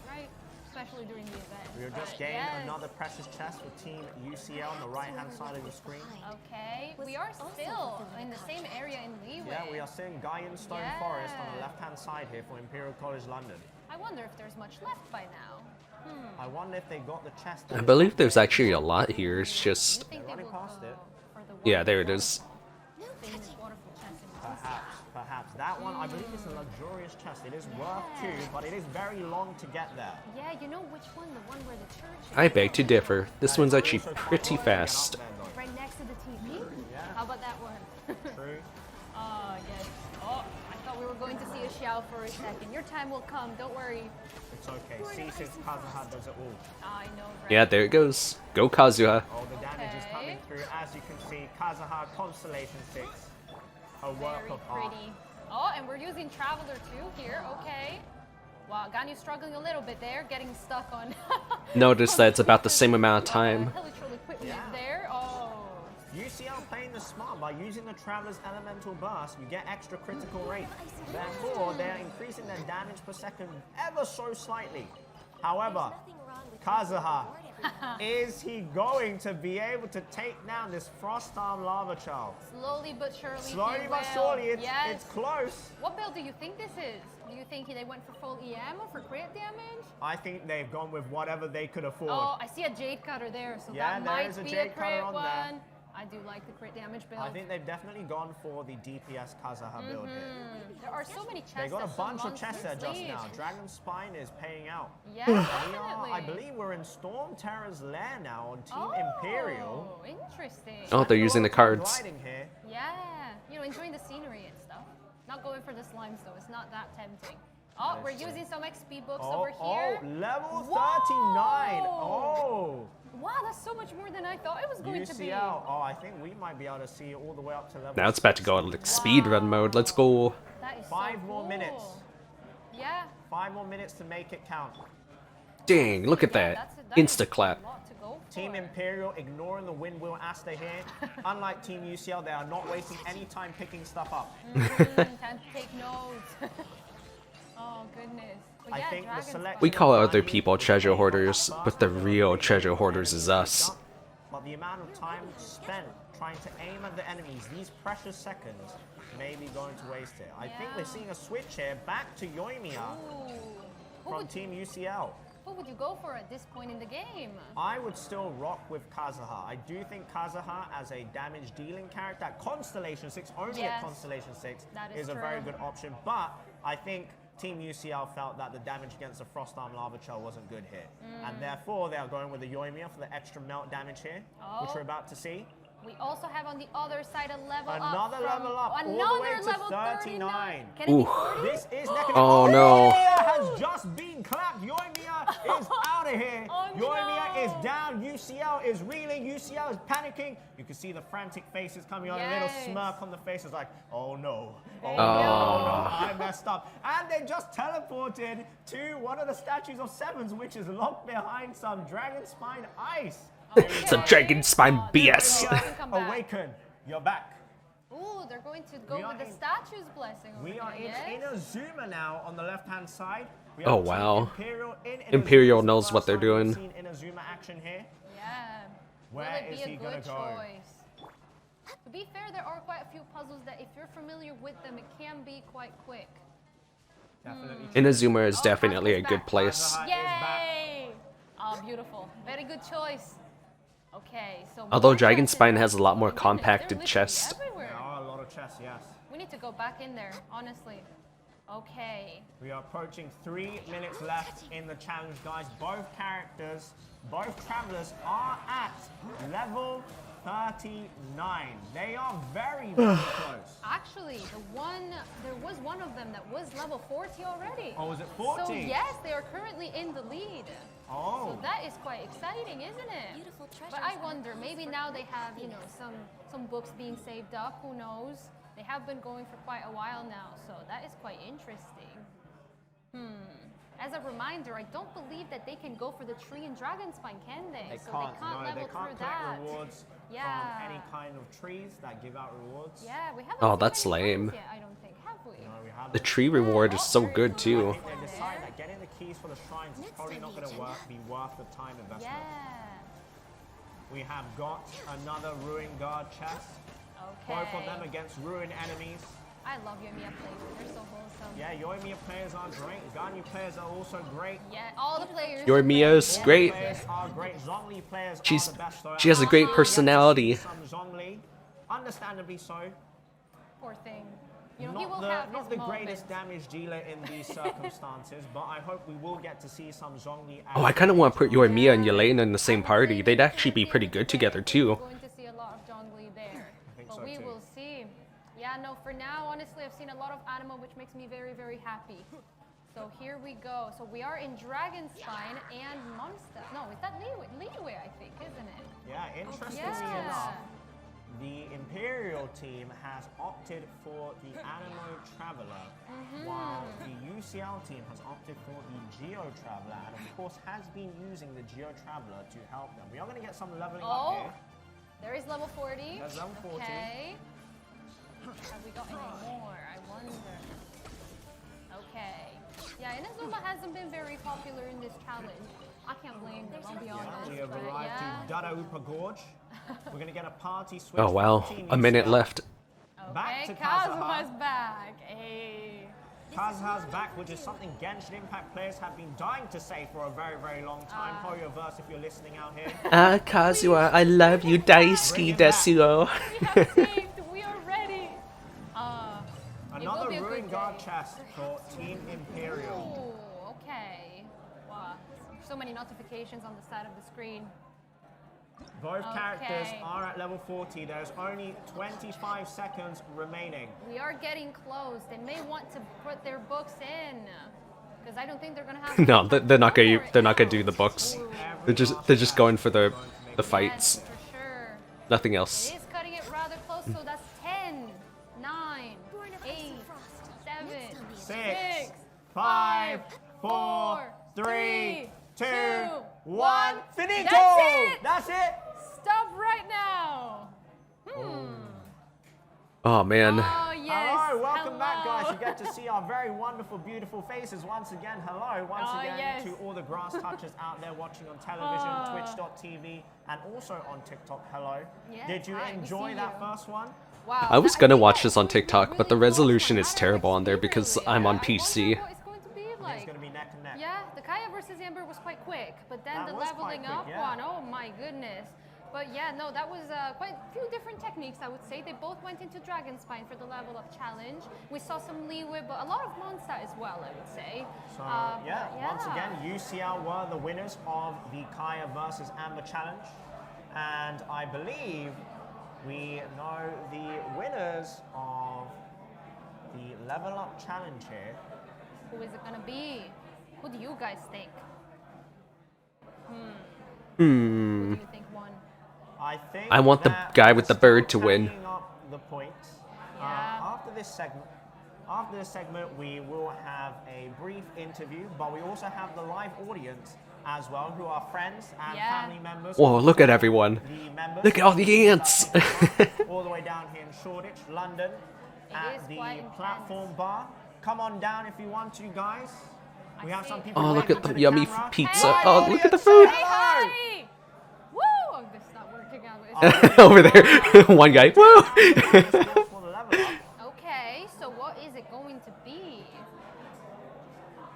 right? Especially during the event. We have just gained another precious chest for Team UCL on the right-hand side of your screen. Okay, we are still in the same area in Leeway. Yeah, we are seeing Gaian Stone Forest on the left-hand side here for Imperial College London. I wonder if there's much left by now. I wonder if they got the chest. I believe there's actually a lot here, it's just... They're running past it. Yeah, there it is. Perhaps. That one, I believe it's a luxurious chest. It is worth 2, but it is very long to get there. Yeah, you know which one? The one where the church is. I beg to differ. This one's actually pretty fast. Right next to the TV? Yeah. How about that one? True. Oh, yes. Oh, I thought we were going to see a Xiao for a second. Your time will come, don't worry. It's okay. See, since Kazuha does it all. I know, right? Yeah, there it goes. Go Kazuha. All the damage is coming through. As you can see, Kazuha Constellation 6. A work of art. Oh, and we're using Traveler too here. Okay. Wow, Ganyu's struggling a little bit there, getting stuck on. Notice that it's about the same amount of time. Equipment there. Oh, UCL playing the smart by using the Traveler's Elemental Burst. You get extra critical rate. Therefore, they're increasing their damage per second ever so slightly. However, Kazuha, is he going to be able to take down this Frost Arm Lava Child? Slowly but surely. Slowly but surely, it's close. What build do you think this is? Do you think they went for full EM or for crit damage? I think they've gone with whatever they could afford. Oh, I see a Jade Cutter there, so Yeah, that there might is a be Jade a Cutter crit on one. there. I do like the crit damage build. I think they've definitely gone for the DPS Kazuha build here. There are so many chests. They got a that bunch of some chests there monsters just now. leave. Dragon Spine is paying out. Yeah, We definitely. are, I believe we're in Storm Terror's lair now on Team Imperial. Oh, interesting. Oh, they're using the cards. Gliding here. Yeah, you know, enjoying the scenery and stuff. Not going for the slimes though, it's not that tempting. Oh, we're using some XP books over here. Oh, level 39. Whoa. Oh. Wow, that's so much more than I thought it was going to be. UCL. Oh, I think we might be able to see it all the way up to level Now it's about to go like speed run mode. Let's go. That is 5 so more cool. minutes. Yeah. 5 more minutes to make it count. Dang, look at that. Insta clap. Team Imperial ignoring the wind wheel Asta here. Unlike Team UCL, they are not wasting any time picking stuff up. Time to take notes. Oh, goodness. But I yeah, think the selection We call other people treasure hoarders, but the real treasure hoarders is us. But the amount of time spent trying to aim at the enemies, these precious seconds, may be going to waste it. I think we're seeing a switch here back to Yoimiya from Team UCL. Who would you go for at this point in the game? I would still rock with Kazuha. I do think Kazuha as a damage dealing character at Constellation 6, only at Constellation 6, is a very good option. But I think Team UCL felt that the damage against the Frost Arm Lava Child wasn't good here. And therefore, they are going with the Yoimiya for the extra melt damage here, which we're about to see. We also have on the other side a level up. Another level up, all the way to level 39. Can it be 40? This is neck and Oh, neck. no. Yoimiya has just been clapped. Yoimiya is out of here. Yoimiya is down. UCL is reeling. UCL is panicking. You can see the frantic faces coming on. A little smirk on the faces like, oh no. Oh no, I messed up. And they just teleported to one of the statues of Sevens, which is locked behind some Dragon Spine ice. Some Dragon Spine BS. Awaken, you're back. Ooh, they're going to go with the statue's blessing. We are in Inazuma now on the left-hand side. We Oh, have wow. Imperial in Inazuma. Imperial This is the knows first what they're time we've doing. seen Inazuma action here. Yeah. Where Will is it be he a gonna good go? choice? To be fair, there are quite a few puzzles that if you're familiar with them, it can be quite quick. Definitely. Inazuma is definitely a good place. Yay! Oh, beautiful. Very good choice. Okay, so Although Dragon Spine has a lot more compacted chests. everywhere. There are a lot of chests, yes. We need to go back in there, honestly. Okay. We are approaching 3 minutes left in the challenge, guys. Both characters, both travelers are at level 39. They are very, very close. Actually, there was one of them that was level 40 already. Oh, was it 40? So yes, they are currently in the lead. Oh. So that is quite exciting, isn't it? Beautiful treasures. But I wonder, maybe now they have, you know, some books being saved up, who knows? They have been going for quite a while now, so that is quite interesting. As a reminder, I don't believe that they can go for the tree and dragon spine, can they? They so can't, they can't no, level they can't through collect that. rewards from any kind of trees that give out rewards. Yeah, we haven't Oh, seen that's any lame. ones yet, I don't think, have we? No, we haven't. The tree reward is so good I too. think they decide that getting the keys for the shrines is probably not going to be worth the time investment. Yeah. We have got another Ruin Guard chest. Okay. Both of them against Ruin enemies. I love Yoimiya players. They're so wholesome. Yeah, Yoimiya players are great. Ganyu players are also great. Yeah, all the players. Yoimiya's All great. players are great. Zhongli players She's- are the best. Though. she has a great Yet to see personality. Some Zhongli, understandably so. Poor thing. You know, he will have Not his the moments. greatest damage dealer in these circumstances, but I hope we will get to see some Zhongli. Oh, I kind of want to put Yoimiya and Yelena in the same party. They'd actually be pretty good together too. We're going to see a lot of Zhongli there. think But so we too. will see. Yeah, no, for now, honestly, I've seen a lot of anima, which makes me very, very happy. So here we go. So we are in Dragon Spine and Monster. No, is that Liyue, I think, isn't it? Yeah, interestingly Yeah. enough, the Imperial team has opted for the Animo Traveler, while the UCL team has opted for the Geo Traveler, and of course has been using the Geo Traveler to help them. We are going to get some leveling up here. There is level 40. There's level 40. Okay. Have we got any more? I wonder. Okay. Yeah, Inazuma hasn't been very popular in this challenge. I can't blame them, I'll be honest. We have but arrived yeah. to Dadaupa Gorge. We're going to get a party switch. Oh wow, a minute left. Back to Okay, Kazuha. Kazuha's back. Hey. Kazuha's back, which is something Genshin Impact players have been dying to say for a very, very long time. Choreoverse, if you're listening out here. Ah, Kazuha, I love you, Daisuke Desuo. We have saved. We are ready. Another Ruin Guard chest for Team Imperial. Ooh, okay. Wow. So many notifications on the side of the screen. Both characters Okay. are at level 40. There's only 25 seconds remaining. We are getting close. They may want to put their books in, because I don't think they're gonna have. No, they're not gonna do the books. They're just going for the fights. Yes, for sure. Nothing else. It is cutting it rather close, so that's 10, 9, 8, 7, 6, 5, 4, 3, 2, 1. Finito! That's it! That's it! Stop right now! Oh man. Oh, yes. Hello, welcome back, guys. You get to see our very wonderful, beautiful faces once again. Hello, once again yes. to all the grass touchers out there watching on television, twitch.tv, and also on TikTok. Hello. Yes, Did you hi, we enjoy see that you. first one? Wow. I was gonna watch this on TikTok, but the resolution is terrible on there because I'm on PC. What it's going to be It's like. going to be neck and neck. Yeah, the Kaeya versus Amber was quite quick, but then That the was quite leveling quick, up yeah. one, oh my goodness. But yeah, no, that was quite a few different techniques, I would say. They both went into Dragon Spine for the level up challenge. We saw some leeway, but a lot of Mondstadt as well, I would say. So, But yeah, once again, UCL were the winners of the Kaeya versus Amber challenge. And I believe we know the winners of the level up challenge here. who is it going to be? Who do you guys think? Who do you think won? I think I want the that guy with the we're bird still to win. tallying up the points. Yeah. After this segment, we will have a brief interview, but we also have the live audience as well, who are friends and Yeah. family members. Whoa, look at everyone. The members. Look at all the ants. All the way down here in Shoreditch, London, It at is the quite intense. platform bar. Come on down if you want to, guys. We have some see. people. Oh, look waving at to the the yummy camera. pizza. Live Oh, look at the audience, food. say Hi! hello. Woo! Oh, this is not working out. Over there, one guy. Woo! For the level up. Okay, so what is it going to be?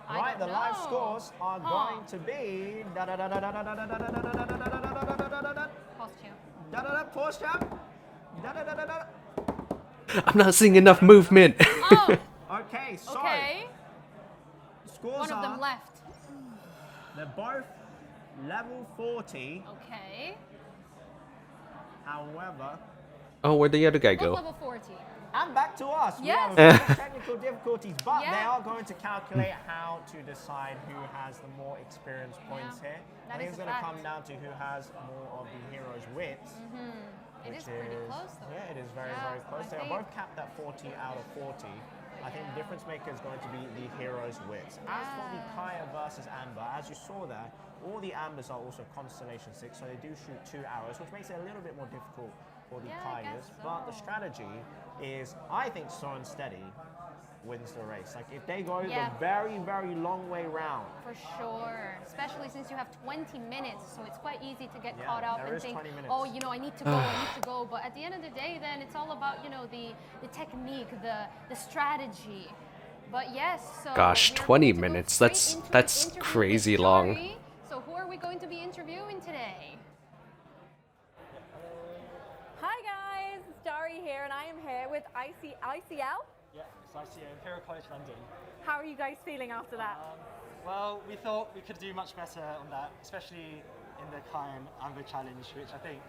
I Right, the don't live know. scores are going to be pause champ. I'm not seeing enough movement. Oh, Okay, so okay. scores One of them are left. they're both level 40. Okay. However, Oh, where'd the other guy Both go? level 40. and back to us. Yes. We have a few technical difficulties, but Yeah. they are going to calculate how to decide who has the more experience points Yeah, here. that I think is it's a going to fact. come down to who has more of the hero's wits. It which is pretty close though. Yeah, it is very, Yeah, very close. I They are think- both capped at 40 out of 40. I think the difference maker is going to be the hero's wits. As for the Kaeya versus Amber, as you saw there, all the Ambers are also Constellation 6, so they do shoot 2 arrows, which makes it a little bit more difficult for the Yeah, I Kaeyas. guess But the so. strategy is, I think, slow and steady wins the race. Like, if they go Yeah. the very, very long way round, For sure, especially since you have 20 minutes, so it's quite easy to get Yeah, caught up there and is think, 20 minutes. oh, you know, I need to go, I need to go. But at the end of the day, then it's all about, you know, the technique, the strategy. But yes, so Gosh, we are 20 going to go minutes. straight That's- into an that's interview with crazy long. Dari. So who are we going to be interviewing today? Hi guys, it's Dari here and I am here with ICL. Yeah, it's ICO, Imperial College London. How are you guys feeling after that? Well, we thought we could do much better on that, especially in the Kaeya Amber challenge, which I think,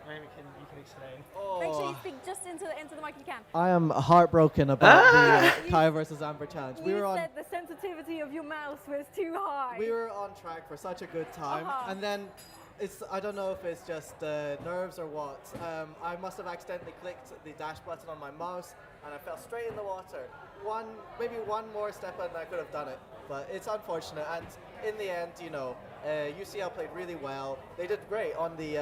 maybe you can explain. Make sure you speak just into the mic if you can. I am heartbroken about the Kaeya versus Amber challenge. We You were on said the sensitivity of your mouse was too high. we were on track for such a good time, and then I don't know if it's just nerves or what. I must have accidentally clicked the dash button on my mouse, and I fell straight in the water. Maybe one more step and I could have done it, but it's unfortunate. And in the end, you know, UCL played really well. They did great on the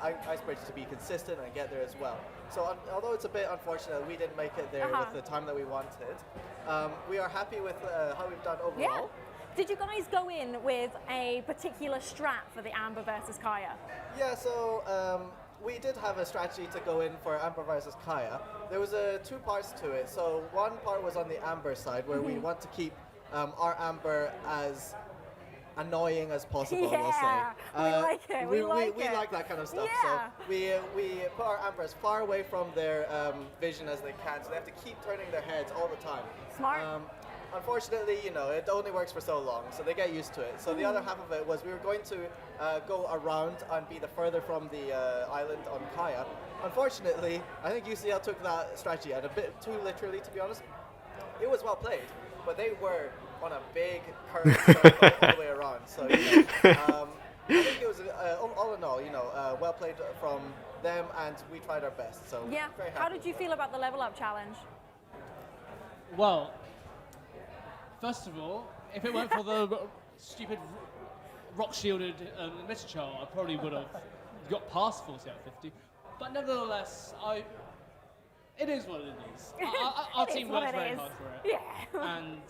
ice bridge to be consistent and get there as well. So although it's a bit unfortunate that we didn't make it there with the time that we wanted, we are happy with how we've done overall. Yeah. Did you guys go in with a particular strat for the Amber versus Kaeya? Yeah, so we did have a strategy to go in for Amber versus Kaeya. There was two parts to it. So one part was on the Amber side, where we want to keep our Amber as annoying as possible, we'll say. We like it. We like that kind of stuff. Yeah. So we put our Amber as far away from their vision as they can, so they have to keep turning their heads all the time. Smart. Unfortunately, you know, it only works for so long, so they get used to it. So the other half of it was we were going to go around and be the further from the island on Kaeya. Unfortunately, I think UCL took that strategy and a bit too literally, to be honest. It was well played, but they were on a big curve circle all the way around. So you know, I think it was all in all, you know, well played from them, and we tried our best. So yeah. very happy How did you feel about the level up challenge? Well, first of all, if it weren't for the stupid rock shielded literature, I probably would have got past 40 out of 50. But nevertheless, it is what it is. Our team works very hard for it. Yeah. And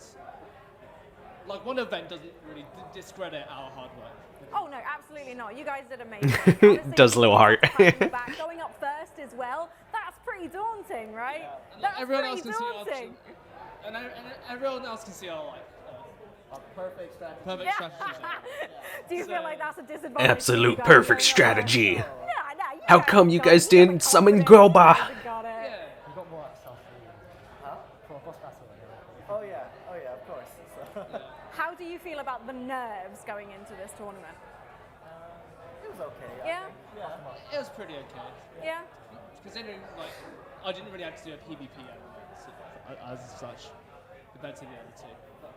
like one event doesn't really discredit our hard work. Oh no, absolutely not. You guys did amazing. Does a little heart. Going up first as well, that's pretty daunting, right? Yeah. That's everyone pretty else can daunting. see and everyone else can see our perfect strategy. Perfect strategy. Do you feel like that's a disadvantage? Absolute perfect strategy. Yeah, How come you guys didn't summon Groba? Got it. You got more stuff for a boss battle. Oh yeah, of course. So. How do you feel about the nerves going into this tournament? It was okay. Yeah? It was pretty okay. Yeah? Considering, like, I didn't really have to do a PvP as such compared to the other two.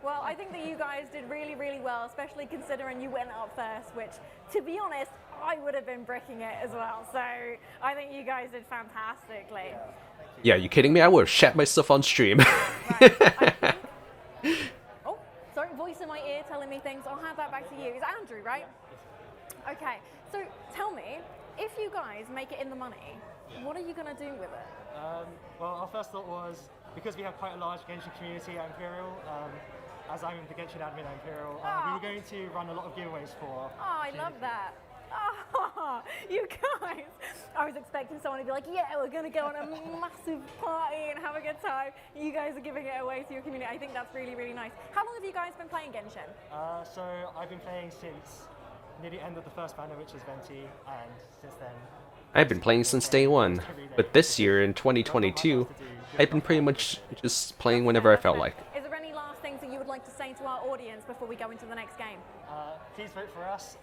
Well, I think that you guys did really, really well, especially considering you went up first, which, to be honest, I would have been bricking it as well. So I think you guys did fantastically. Yeah, you kidding me? I would have shat myself on stream. Oh, sorry, voice in my ear telling me things. I'll hand that back to you. It's Andrew, right? Okay, so tell me, if you guys make it in the money, what are you going to do with it? Well, our first thought was, because we have quite a large Genshin community at Imperial, as I'm the Genshin admin at Imperial, we were going to run a lot of giveaways for. Oh, I love that. Oh, you guys. I was expecting someone to be like, yeah, we're going to go on a massive party and have a good time. You guys are giving it away to your community. I think that's really, really nice. How long have you guys been playing Genshin? So I've been playing since near the end of the first banner, which is Venti, and since then. I've been playing since day one, but this year, in 2022, I've been pretty much just playing whenever I felt like. Is there any last things that you would like to say to our audience before we go into the next game? Please vote for us.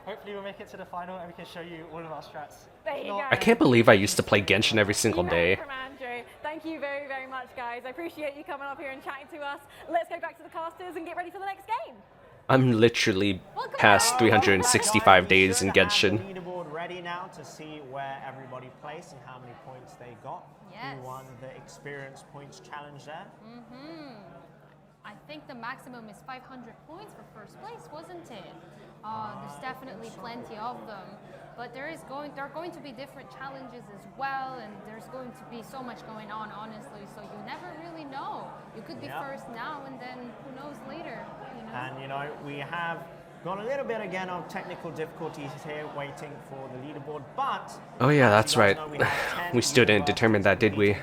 Hopefully we'll make it to the final and we can show you all of our strats. There you go. I can't believe I used to play Genshin every single day. From Andrew. Thank you very, very much, guys. I appreciate you coming up here and chatting to us. Let's go back to the casters and get ready for the next game. I'm literally past 365 days in Genshin. Leaderboard ready now to see where everybody placed and how many points they got. Yes. Who won the experience points challenge there? I think the maximum is 500 points for first place, wasn't it? There's definitely plenty of them, but there are going to be different challenges as well, and there's going to be so much going on, honestly. So you never really know. You could be first now, and then who knows later. You know? And you know, we have got a little bit again of technical difficulties here, waiting for the leaderboard. But oh yeah, that's right. We, we still didn't determine that, did we?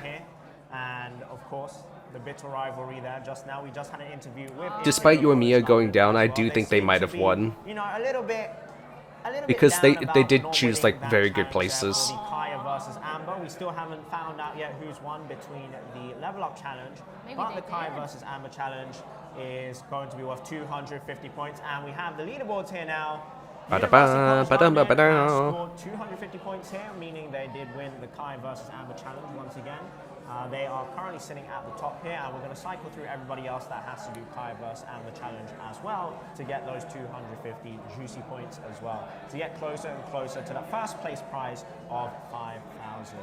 And of course, the bitter rivalry there. Just now, we just had an interview with. Despite Yoimiya going down, I do think they might have won. You know, a little bit. Because they did choose like very good places. Kaeya versus Amber. We still haven't found out yet who's won between the level up challenge. But the Kaeya versus Amber challenge is going to be worth 250 points, and we have the leaderboards here now. Scored 250 points here, meaning they did win the Kaeya versus Amber challenge once again. They are currently sitting at the top here, and we're going to cycle through everybody else that has to do Kaeya versus Amber challenge as well to get those 250 juicy points as well, to get closer and closer to that first place prize of 5,000.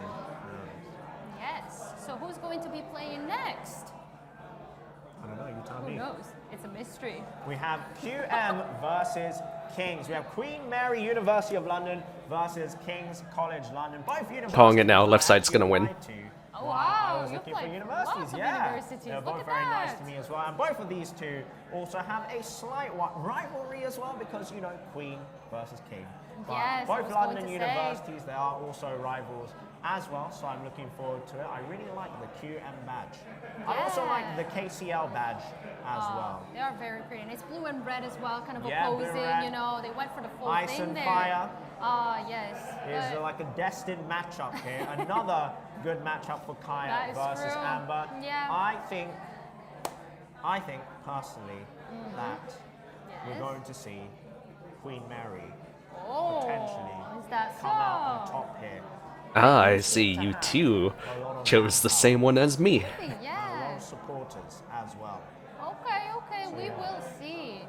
Yes. So who's going to be playing next? don't know. You tell Who me. knows? It's a mystery. We have QM versus Kings. We have Queen Mary University of London versus King's College London. Both universities. Calling it now. Left side's gonna win. Oh, I wow. was You've looking for like universities, lots of yeah. universities. They're Look both at very nice that. to me as well. And both of these two also have a slight rivalry as well because, you know, Queen versus King. But Yes, I both was going London to say. universities, they are also rivals as well, so I'm looking forward to it. I really like the QM badge. I also like the KCL badge as well. They are very pretty. And it's blue and red as well, kind of Yeah, blue and opposing, red. you know. They went for the full Ice thing and there. Fire. Yes. Is but- like a destined matchup here. Another good matchup for That Kaeya is versus true. Amber. Yeah. I think personally that we're Yes. going to see Queen Mary Oh, potentially is that come out on so? top here. Ah, I see. You too chose the same one as me. A lot Yeah. of supporters as well. Okay, we will see.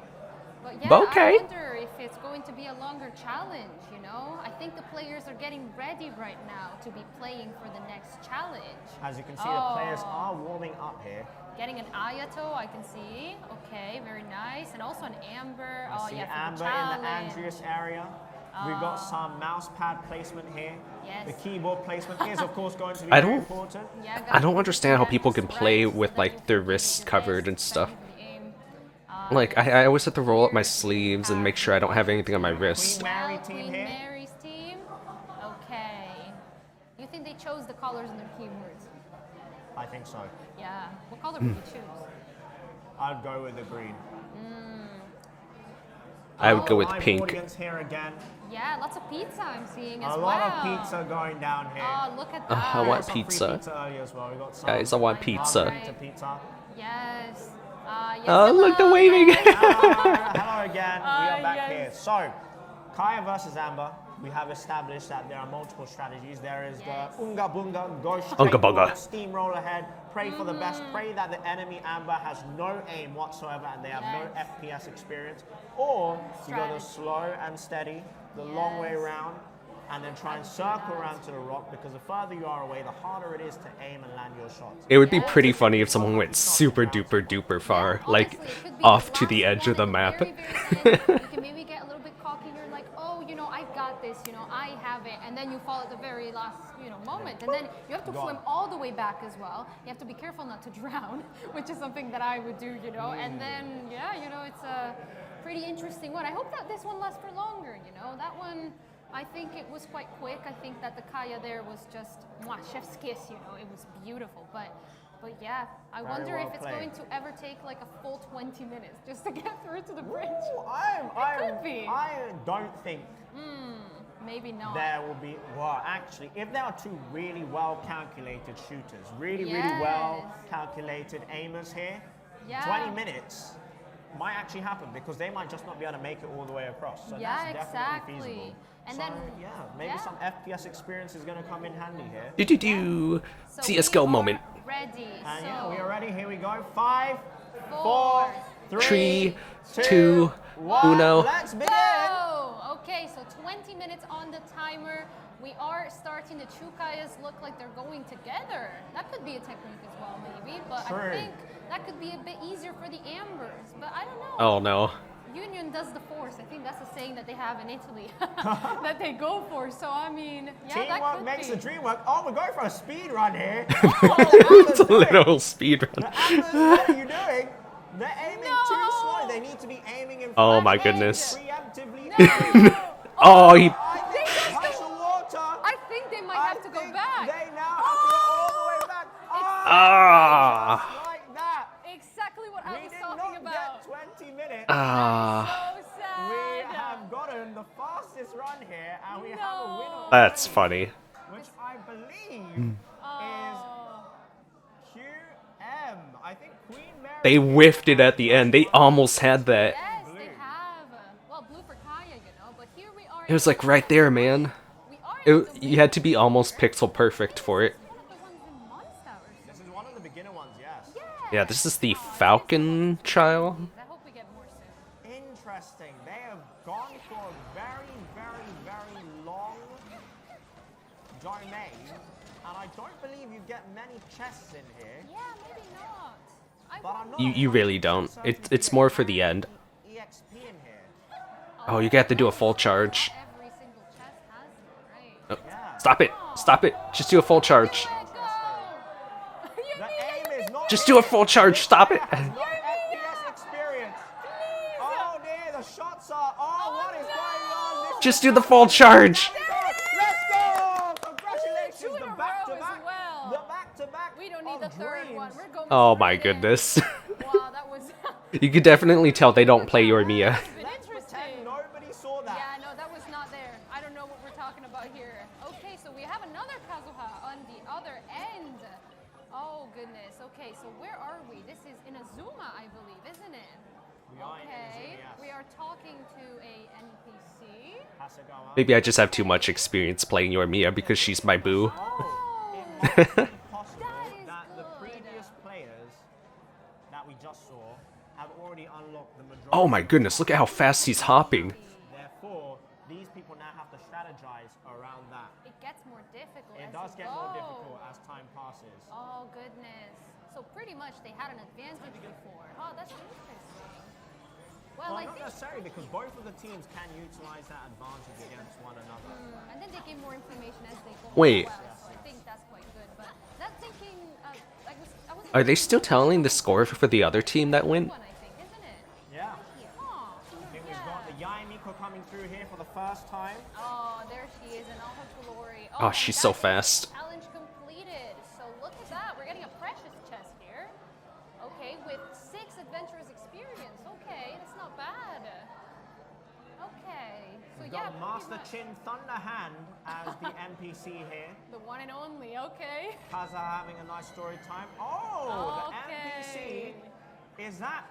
But yeah, But okay. I wonder if it's going to be a longer challenge, you know? I think the players are getting ready right now to be playing for the next challenge. As you can see, the players are warming up here. Getting an Ayato, I can see. Okay, very nice. And also an Amber. I see yeah, for Amber the in challenge. the Andreas area. We've got some mouse pad placement here. Yes. The keyboard placement is, of course, going to be I very don't- important. Yeah, I don't understand how people can play with like their wrists covered and stuff. Like I always have to roll up my sleeves and make sure I don't have anything on my wrist. Mary team Queen here. Mary's team. Okay. You think they chose the colors in their keywords? I think so. Yeah. What color would you choose? I'd go with the green. I would go with Live pink. audience here again. Yeah, lots of pizza I'm seeing as A well. lot of pizza going down here. Oh, look at I that. want Some free pizza. pizza earlier as well. We got some Guys, I want pizza. margarita pizza. Yes. Yes. Oh, look, the hello, waving. yes. Hello again. We are back yes. here. So, Kaeya versus Amber. We have established that there are multiple strategies. There is the Unga Bunga, go straight Unga bunga. forward, steamroll ahead, pray for the best, pray that the enemy Amber has no aim whatsoever and they have no FPS experience. Or you go the slow and steady, the long way around, and then try and circle around to the rock because the further you are away, the harder it is to aim and land your shots. It would be pretty funny if someone went super duper duper far, like off to the edge of the map. You can maybe get a little bit cocky. You're like, oh, you know, I've got this. You know, I have it, and then you fall at the very last, you know, moment, and then you have to swim all the way back as well. You have to be careful not to drown, which is something that I would do, you know. And then, yeah, you know, it's a pretty interesting one. I hope that this one lasts for longer. You know, that one. I think it was quite quick. I think that the Kaeya there was just mwah, chef's kiss, you know, it was beautiful. But yeah, I Very wonder well if it's played. going to ever take like a full 20 minutes just to get through to the bridge. I don't think Maybe not. there will be, well, actually, if there are two really well calculated shooters, really Yes. well calculated aimers here, Yeah. 20 minutes might actually happen because they might just not be able to make it all the way across. So Yeah, that's definitely exactly. feasible. And so, then- yeah, maybe some FPS experience is going to come in handy here. Do So CS:GO we are moment. Ready. And so yeah, we are ready. Here we go. 5, 4, Four, 3, 2, 2, 1. uno. Let's begin. Go! Okay, so 20 minutes on the timer. We are starting. The two Kaeyas look like they're going together. That could be a technique as well, maybe. But True. I think that could be a bit easier for the Ambers. But I don't know. Oh no. Union does the force. I think that's a saying that they have in Italy that they go for. So I mean, yeah, that Teamwork could makes be. the dream work. Oh, we're going for a speed run here. It's a little speed run. Atlas, what are you doing? They're aiming too slow. They need to be aiming in Oh front my and goodness. preemptively. Oh, he. Touch the water. I think they might have to go back. They now have to go all the way back. Ah. Like that. Exactly what I We was did talking not about. get 20 minutes. Ah. So sad. We have gotten the fastest run here, and we have a winner. That's funny. Which I believe is QM. I think Queen Mary. They whiffed it at the end. They almost had that. Yes, they have. Well, blue for Kaeya, you know, but here we are. It was like right there, man. You had to be almost pixel perfect for it. This is one of the beginner ones, yes. Yeah, this is the Falcon Child. I hope we get more soon. Interesting. They have gone for a very, very, very long domain, and I don't believe you get many chests in here. Yeah, maybe not. But I'm not You really don't. It's more for the end. EXP in here. Oh, you have to do a full charge. Oh, stop it! Stop it! Just do a full charge. The aim is not Just do a full charge. Stop it! not FPS experience. Oh dear, the shots are. Oh, what is going on? This Just do the full charge. Let's go! Congratulations, the back-to-back. Well. The back-to-back. We don't need the third one. We're going Oh my goodness. Wow, that was You can definitely tell they don't play your Mia. interesting. Nobody saw that. Yeah, no, that was not there. I don't know what we're talking about here. Okay, so we have another Kazuha on the other end. Oh goodness. Okay, so where are we? This is in Azuma, I believe, isn't it? We are in Okay, Azuma, yes. we are talking to a NPC. Hasegawa. Maybe I just have too much experience playing your Mia because she's my boo. Possible that the previous players that we just saw have already unlocked the majority. Oh my goodness, look at how fast he's hopping. Therefore, these people now have to strategize around that. It gets more difficult. It as does you get more go. difficult as time passes. Oh goodness. So pretty much they had an advantage before. Oh, that's interesting. Well, I not think. necessarily, because both of the teams can utilize that advantage against one another. And then they gain more information as they go. Wait. As well, so I think that's quite good. But that thinking, I was. Are they still telling the score for the other team that win? Yeah. I think we've got the Yaimiko coming through here for the first time. Oh, there she is in all her glory. Oh, she's so fast. Challenge completed. So look at that. We're getting a precious chest here. Okay, with 6 adventurers experience. Okay, that's not bad. Okay. So We've yeah, got Master Chin Thunderhand as the NPC here. the one and only. Okay. Kaza having a nice story time. Oh, Okay. the NPC is that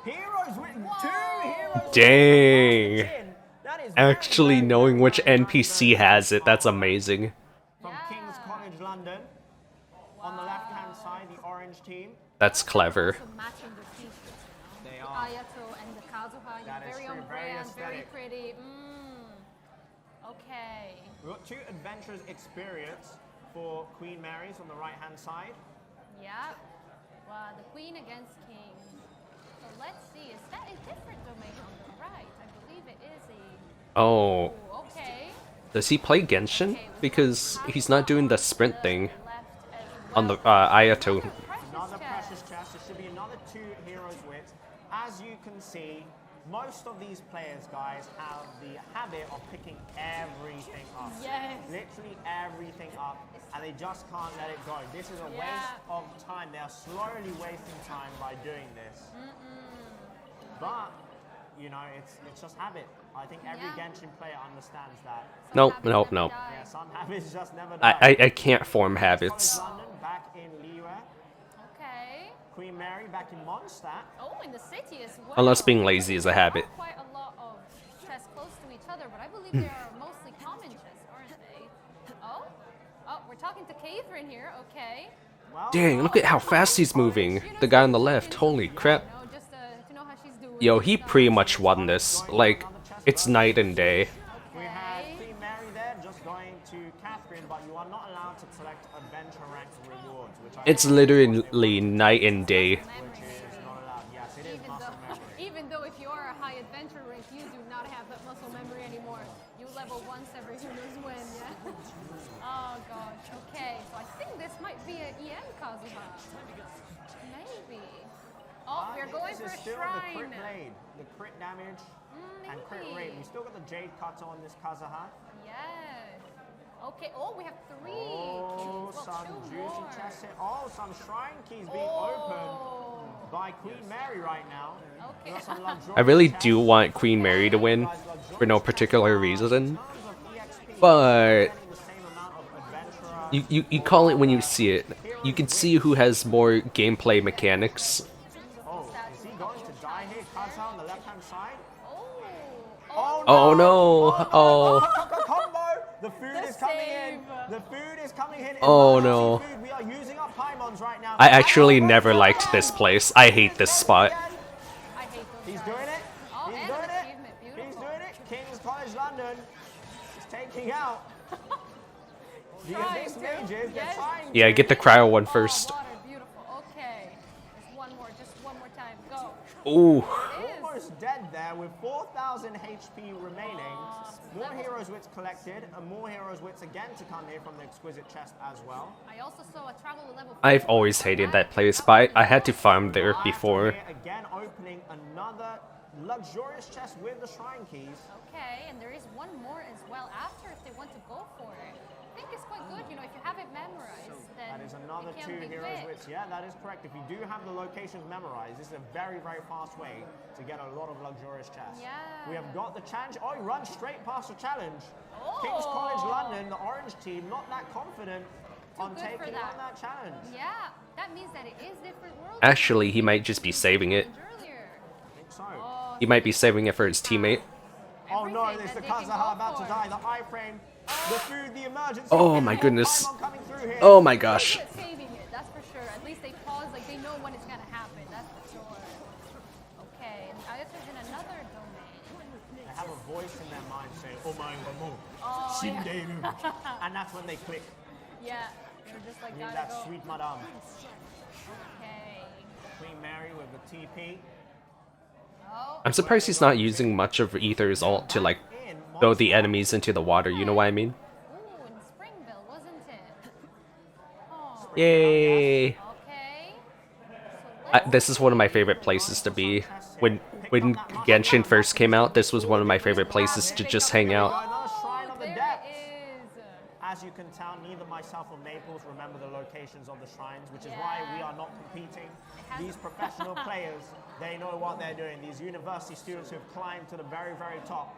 Heroes with 2 heroes. Dang. That is Actually knowing which NPC has it, that's amazing. from King's College London. On the left-hand side, the orange team. That's clever. Also matching the t-shirts. They The are. Ayato and the Kazuha. That is Very true, on very brand, very aesthetic. pretty. Okay. We've got 2 adventurers experience for Queen Mary's on the right-hand side. Yeah. Wow, the queen against king. So let's see. Is that a different domain on the right? I believe it is a. Oh. Okay. Does he play Genshin? Because he's not doing the sprint thing on the Ayato. Another precious chest. There should be another 2 heroes with. As you can see, most of these players, guys, have the habit of picking everything up. Yes. Literally everything up, and they just can't let it go. This is a waste of time. They are slowly wasting time by doing this. But, you know, it's just habit. I think every Genshin player understands that. Nope. Yeah, some habits just never die. I can't form habits. London back in Liyue. Okay. Queen Mary back in Mondstadt. Oh, in the city as well. Unless being lazy is a habit. Quite a lot of chests close to each other, but I believe they are mostly common chests, aren't they? Oh, we're talking to Catherine here. Okay. Dang, look at how fast he's moving. The guy on the left, holy crap. Just to know how she's doing. Yo, he pretty much won this. Like, it's night and day. We had Queen Mary there, just going to Catherine, but you are not allowed to select adventure rank rewards, which I It's literally night and day. which is not allowed. Yes, it is muscle memory. Even though if you are a high adventure rank, you do not have that muscle memory anymore. You level once every who's win, yeah? Oh gosh, okay. So I think this might be an EM Kazuha. Maybe. Oh, we're going for a still shrine. the crit blade, the crit damage, and crit rate. We still got the Jade Cutter on this Kazuha. Yes. Okay, oh, we have 3 Oh, keys. Well, some 2 juicy more. chests here. Oh, some shrine keys being opened by Queen Mary right now. We got some I really do want Queen Mary to win, for no particular reason. But you call it when you see it. You can see who has more gameplay mechanics. Oh, is he going to die here? Kaza on the left-hand side? Oh no! Oh. Combo! The food is coming in. The food is coming in. Oh no. Food. We are using up Paimons right now. I actually never liked this place. I hate this spot. He's doing it. He's doing it. He's doing it. King's College London is taking out the Abyss Mages. They're trying Yeah, get the cryo one first. Beautiful. Okay. There's one more just Ooh. Almost dead there with 4,000 HP remaining. More heroes wits collected, and more heroes wits again to come here from the exquisite chest as well. I also saw a travel level. I've always hated that place, but I had to farm there before. Again, opening another luxurious chest with the shrine keys. Okay, and there is one more as well after if they want to go for it. I think it's quite good, you know, if you have it memorized, then that is another it 2 can be heroes quick. wits. Yeah, that is correct. If you do have the locations memorized, this is a very, very fast way to get a lot of luxurious chests. Yeah. We have got the challenge. Oh, he runs straight past the challenge. King's College London, the orange team, not that confident on taking on that challenge. Yeah, that means that it is different worlds. Actually, he might just be saving it. I think so. He might be saving it for his teamate. Oh no, there's the Kazaha about to die. The iframe, the food, the emergency. Oh my goodness. Oh my gosh. Saving it, that's for sure. At least they pause, like they know when it's gonna happen. That's for sure. Okay, and Aya's in another domain. They have a voice in their mind saying, "Oh my God, Oh, yeah. And that's when they click. Yeah, they're just like Need gotta that go. sweet madame. Okay. Queen Mary with the TP. I'm surprised he's not using much of Aether's ult to like throw the enemies into the water, you know what I mean? Ooh, in Springville, wasn't it? Yay! This is one of my favorite places to be. When Genshin first came out, this was one of my favorite places to just hang out. Shrine of the Depths. As you can tell, neither myself or Maples remember the locations of the shrines, which is why we are not competing. These professional players, they know what they're doing. These university students who have climbed to the very, very top.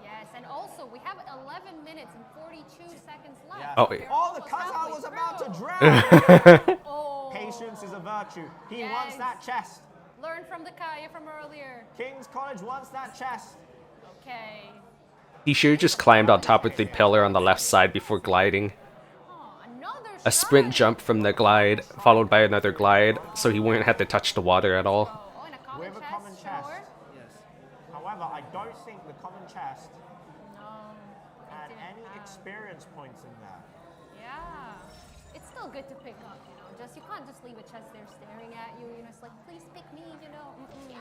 Yes, and also we have 11 minutes and 42 seconds left. Yeah. Oh, Oh, the Kaza was about to drown. Patience is a virtue. He wants that chest. Learn from the Kaeya from earlier. King's College wants that chest. Okay. He should have just climbed on top of the pillar on the left side before gliding. A sprint jump from the glide, followed by another glide, so he wouldn't have to touch the water at all. With a common chest. Yes. However, I don't think the common chest had any experience points in there. Yeah. It's still good to pick up, you know. Just you can't just leave a chest there staring at you. You know, it's like, please pick me, you know.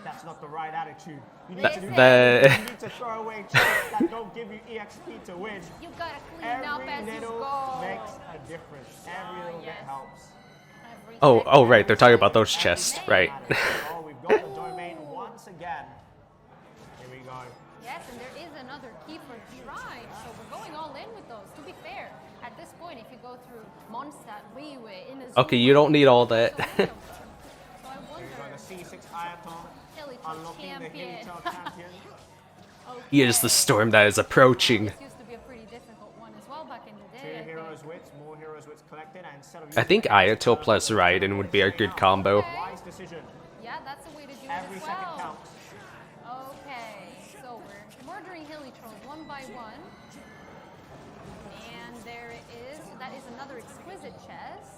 That's not the right attitude. You need That- to do that- you need to throw away chests that don't give you EXP to win. You gotta clean up as Every you little go. makes a difference. Every little bit helps. Oh, right, they're talking about those chests, right. Oh, we've got the domain once again. Here we go. Yes, and there is another key for shrine, so we're going all in with those. To be fair, at this point, if you go through Mondstadt, Weiwei, Inazuma, Okay, you don't need all that. Here we go, the C6 Ayaton. Unlocking the Hilichar champion. He is the storm that is approaching. This used to be a pretty difficult one as well back in the day. 2 heroes wits, more heroes wits collected, and instead of I think Ayato plus Raiden would be a good combo. wise decision. Yeah, that's the way to do Every it as second well. counts. Okay, so we're murdering hilly trolls one by one. And there it is. That is another exquisite chest.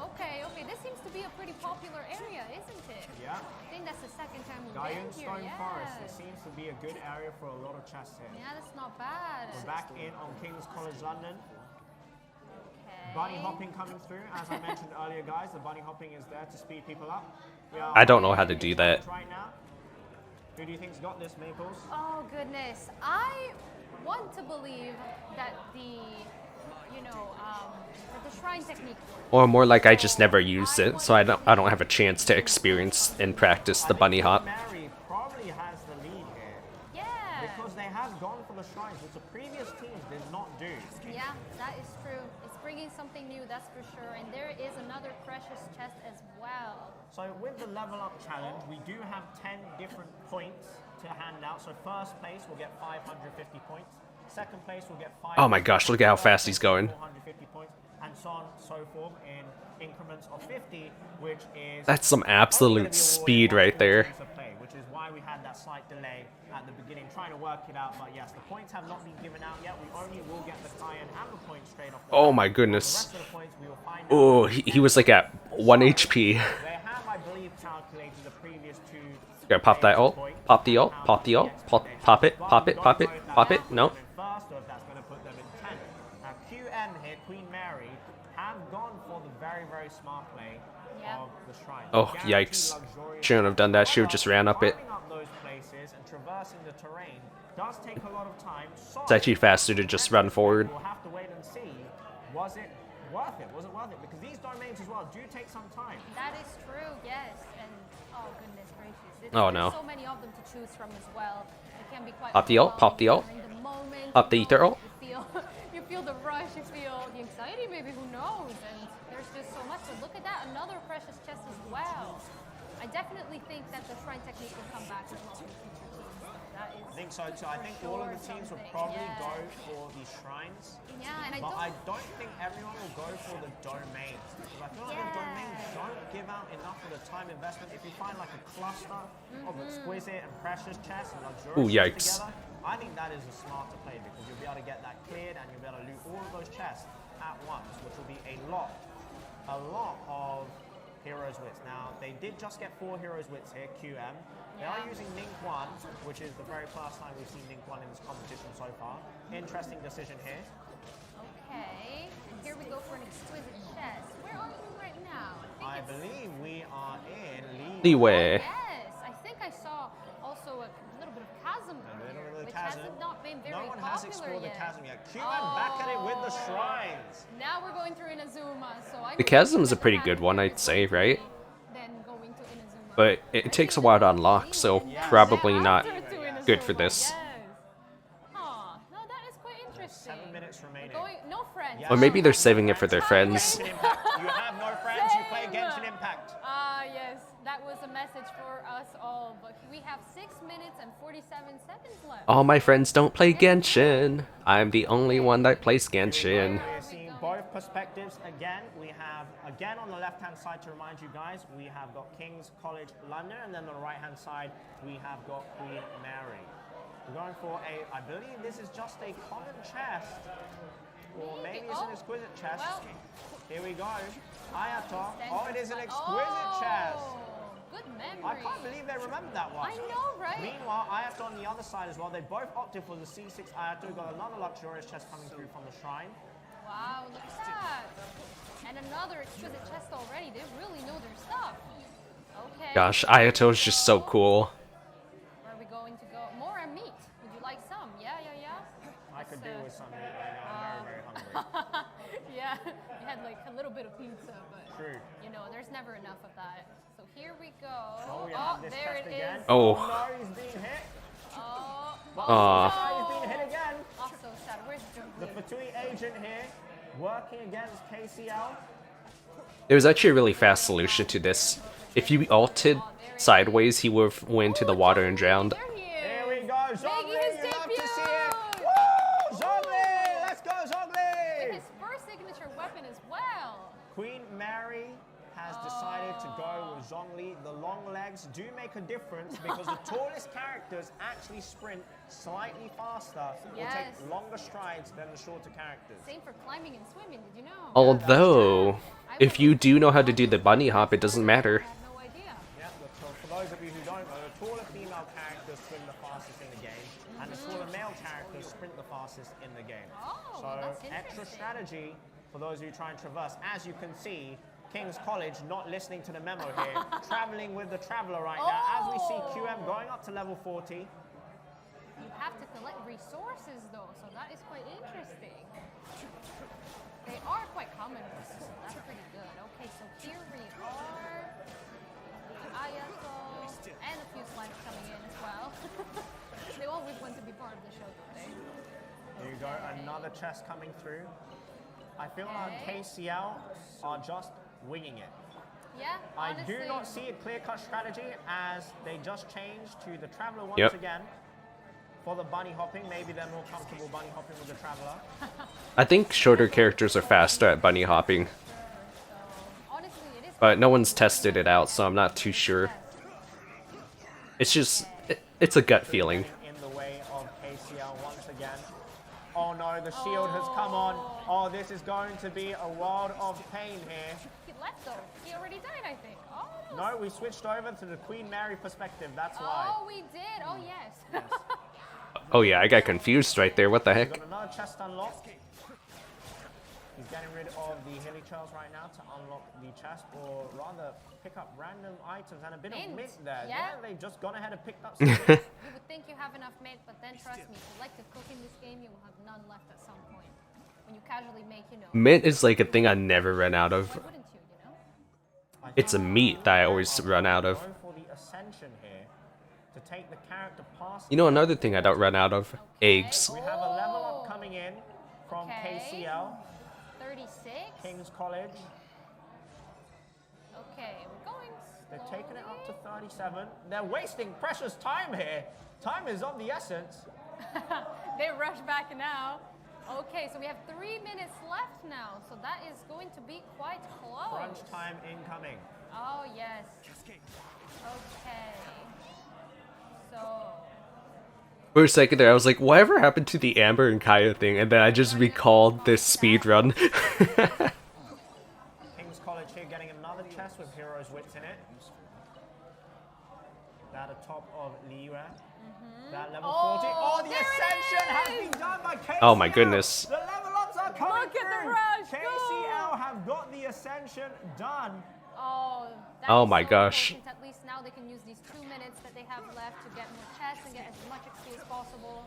Okay, this seems to be a pretty popular area, isn't it? Yeah. I think that's the second time we've Gaian been here. Stone Yeah. Forest. It seems to be a good area for a lot of chests here. Yeah, that's not bad. We're back in on King's College London. Okay. Bunny hopping coming through. As I mentioned earlier, guys, the bunny hopping is there to speed people up. We are I don't know how to do that. right now. Who do you think's got this, Maples? Oh goodness, I want to believe that the shrine technique. Or more like I just never used it, so I don't have a chance to experience and practice the bunny hop. Mary probably has the lead here. Yeah. Because they have gone for the shrines, which the previous teams did not do. Yeah, that is true. It's bringing something new, that's for sure. And there is another precious chest as well. So with the level up challenge, we do have 10 different points to hand out. So first place will get 550 points. Second place will get 500. Oh my gosh, look at how fast he's going. 450 points, and so on and so forth in increments of 50, which is That's some absolute speed right there. play, which is why we had that slight delay at the beginning, trying to work it out. But yes, the points have not been given out yet. We only will get the Kaeya and the points straight off the Oh bat. my The goodness. rest of the points we will find out. Oh, he was like at 1 HP. They have, I believe, calculated the previous 2. Gotta pop that ult. Pop the ult. Pop the ult. Pop it. Pop it. Pop it. Pop it. No. First, or if that's going to put them in 10. Now, QM here, Queen Mary, have gone for the very, very, very smart play of the shrine. Oh, Guaranteed yikes. luxurious Shouldn't have done that. Should have just ran up it. climbing up those places and traversing the terrain does take a lot of time. So It's actually faster to just run forward. we'll have to wait and see. Was it worth it? Was it worth it? Because these domains as well do take some time. That is true, yes. And oh goodness gracious. Oh, There's no. so many of them to choose from as well. It can be quite Pop the ult, pop the ult. overwhelming in the moment, Up the you know, ether ult. you feel the rush, you feel the anxiety, maybe, who knows? And there's just so much. So look at that, another precious chest as well. I definitely think that the shrine technique will come back as well in future teams. That is I think so too. I think all of the teams will probably go for the shrines. Yeah, and but I don't think everyone will go for the domains. Because I feel like the domains don't give out enough of the time investment. If you find like a cluster of exquisite and precious chests and luxurious Ooh, chests yikes. together, I think that is a smarter play because you'll be able to get that cleared and you'll be able to loot all of those chests at once, which will be a lot of Heroes Wits. Now, they did just get 4 Heroes Wits here, QM. They are using Nink 1, which is the very first time we've seen Nink 1 in this competition so far. Interesting decision here. okay. And here we go for an exquisite chest. Where are we right now? I believe we are in Leeway. Yes, I think I saw also a little bit of chasm here, which hasn't not been very No one popular has explored the yet. chasm yet. QM back at it with the shrines. Now we're going through Inazuma, so I'm The chasm's a pretty good one, I'd say, right? then going to Inazuma. But it takes a while to unlock, so probably not good for this. Aw, no, that is quite interesting. 7 minutes remaining. No friends. Or maybe they're saving it for their friends. You have no friends, you play Genshin Impact. Ah, yes, that was a message for us all. But we have 6 minutes and 47 seconds left. All my friends don't play Genshin. I'm the only one that plays Genshin. We're seeing both perspectives again. We have, again on the left-hand side, to remind you guys, we have got King's College London, and then on the right-hand side, we have got Queen Mary. We're going for a, I believe this is just a common chest, or maybe it's an exquisite chest. Here we go. Ayato. Oh, it is an exquisite chest. Good memory. I can't believe they remembered that one. I know, right? Meanwhile, Ayato on the other side as well. They both opted for the C6 Ayato. We've got another luxurious chest coming through from the shrine. Wow, look at that. And another exquisite chest already. They really know their stuff. Okay. Gosh, Ayato's just so cool. Where are we going to go? More meat. Would you like some? Yeah. I could do with some meat right now. I'm very, very hungry. Yeah, we had like a little bit of pizza, but True. you know, there's never enough of that. So here we go. Oh, we have this there chest it again. is. Oh. No, he's being hit. Oh, He's being hit again. oh, so sad. Where's The Fatui agent here, working against KCL. There's actually a really fast solution to this. If you ulted sideways, he would have went to the water and drowned. Here we go, Zogli. You love to see it. Woo! Zogli! Let's go, Zogli! With his first signature weapon as well. Queen Mary has decided to go with Zhongli. The long legs do make a difference because the tallest characters actually sprint slightly faster or take longer strides than the shorter characters. Same for climbing and swimming, did you know? Although, if you do know how to do the bunny hop, it doesn't matter. Yeah, so for those of you who don't know, the taller female characters swim the fastest in the game, and the taller male characters sprint the fastest in the game. Oh, so that's extra strategy for those of you trying to traverse. As you can see, King's College not listening to the memo here, traveling with the Traveler right now. As we see QM going up to level 40. You have to collect resources though, so that is quite interesting. They are quite common, so that's pretty good. Okay, so here we are. Ayato, and a few slimes coming in as well. They always want to be part of the show, don't they? Here you go, another chest coming through. I feel like KCL are just winging it. Yeah, I honestly. do not see a clear-cut strategy as they just changed to the Traveler once Yep. again. For the bunny hopping, maybe they're more comfortable bunny hopping with the Traveler. I think shorter characters are faster at bunny hopping. But no one's tested it out, so I'm not too sure. It's just, it's a gut feeling. In the way of KCL once again. Oh no, the shield has come on. Oh, this is going to be a world of pain here. He left though. He already died, I think. Oh, No, we switched over to the Queen Mary perspective, that's why. oh, we did. Oh, yes. Oh yeah, I got confused right there, what the heck? Got another chest unlocked. He's getting rid of the hilly trails right now to unlock the chest, or rather pick up random items, and a bit of mint there. Yeah. They've just gone ahead and picked up some mint. You would think you have enough mint, but then trust me, if you like to cook in this game, you will have none left at some point. When you casually make, you know. Mint is like a thing I never run out of. Why wouldn't you, you know? It's a meat that I always run out of. Go for the ascension here to take the character past. You know another thing I don't run out of? Eggs. We have a level up coming in from KCL. 36. King's College. Okay, we're going They're taking it up to 37. They're wasting precious time here. Time is of the essence. They rush back now. Okay, so we have 3 minutes left now, so that is going to be quite close. Crunch time incoming. Oh, yes. Okay. So... For a second there, I was like, whatever happened to the Amber and Kaeya thing? And then I just recalled this speed run. King's College here getting another chest with Hero's Wits in it. That atop of Liura. That level 40. Oh, the ascension has been done by KCL. Oh my goodness. The level ups are coming Look at the through. rush, KCL have got the ascension done. Oh, that Oh is my so gosh. important. At least now they can use these 2 minutes that they have left to get more chests and get as much XP as possible.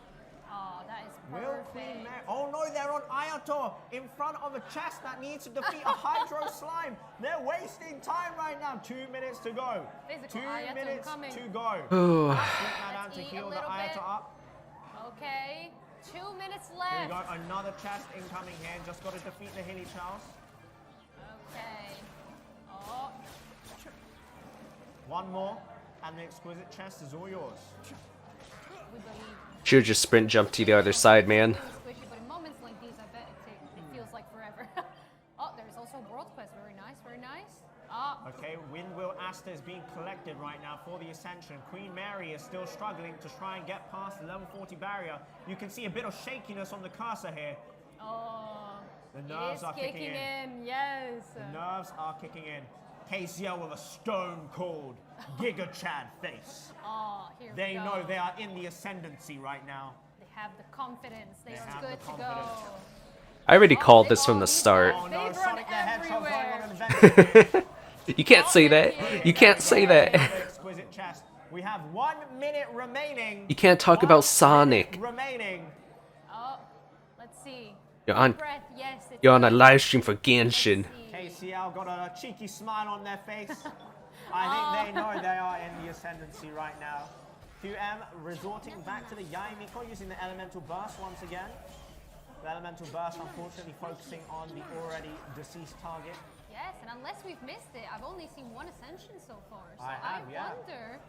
Oh, that is perfect. Oh no, they're on Ayato in front of a chest that needs to defeat a Hydro Slime. They're wasting time right now. 2 minutes to go. Physical 2 Ayato minutes coming. to go. Ooh. Let's to heal the Ayato up. Okay, 2 minutes Here left. we go, another chest incoming here. Just got to defeat the Hilly Charles. Okay. Oh. One more, and the exquisite chest is all yours. We believe. Should've just sprint jumped to the other side, man. Squishy, but in moments like these, I bet it feels like forever. Oh, there's also World Quest. Very nice, very nice. Oh. Okay, Windwheel Asta is being collected right now for the Ascension. Queen Mary is still struggling to try and get past the level 40 barrier. You can see a bit of shakiness on the cursor here. Oh. The nerves are kicking in. Yes. The nerves are kicking in. KCL with a stone-cold Giga Chad face. Oh, here They we go. know they are in the ascendancy right now. They have the confidence. They are have good the to go. confidence. I already called this from the start. Oh no, Sonic the Hedgehog going on an adventure. You can't say that. You can't say that. Exquisite chest. We have 1 minute remaining. You can't talk about Sonic. Remaining. Oh, let's see. You're on. Breath, yes, it's You're on a live stream for Genshin. KCL got a cheeky smile on their face. I think they know they are in the ascendancy right now. QM resorting back to the Yaimiko using the Elemental Burst once again. The Elemental Burst unfortunately focusing on the already deceased target. Yes, and unless we've missed it, I've only seen one ascension so far. So I wonder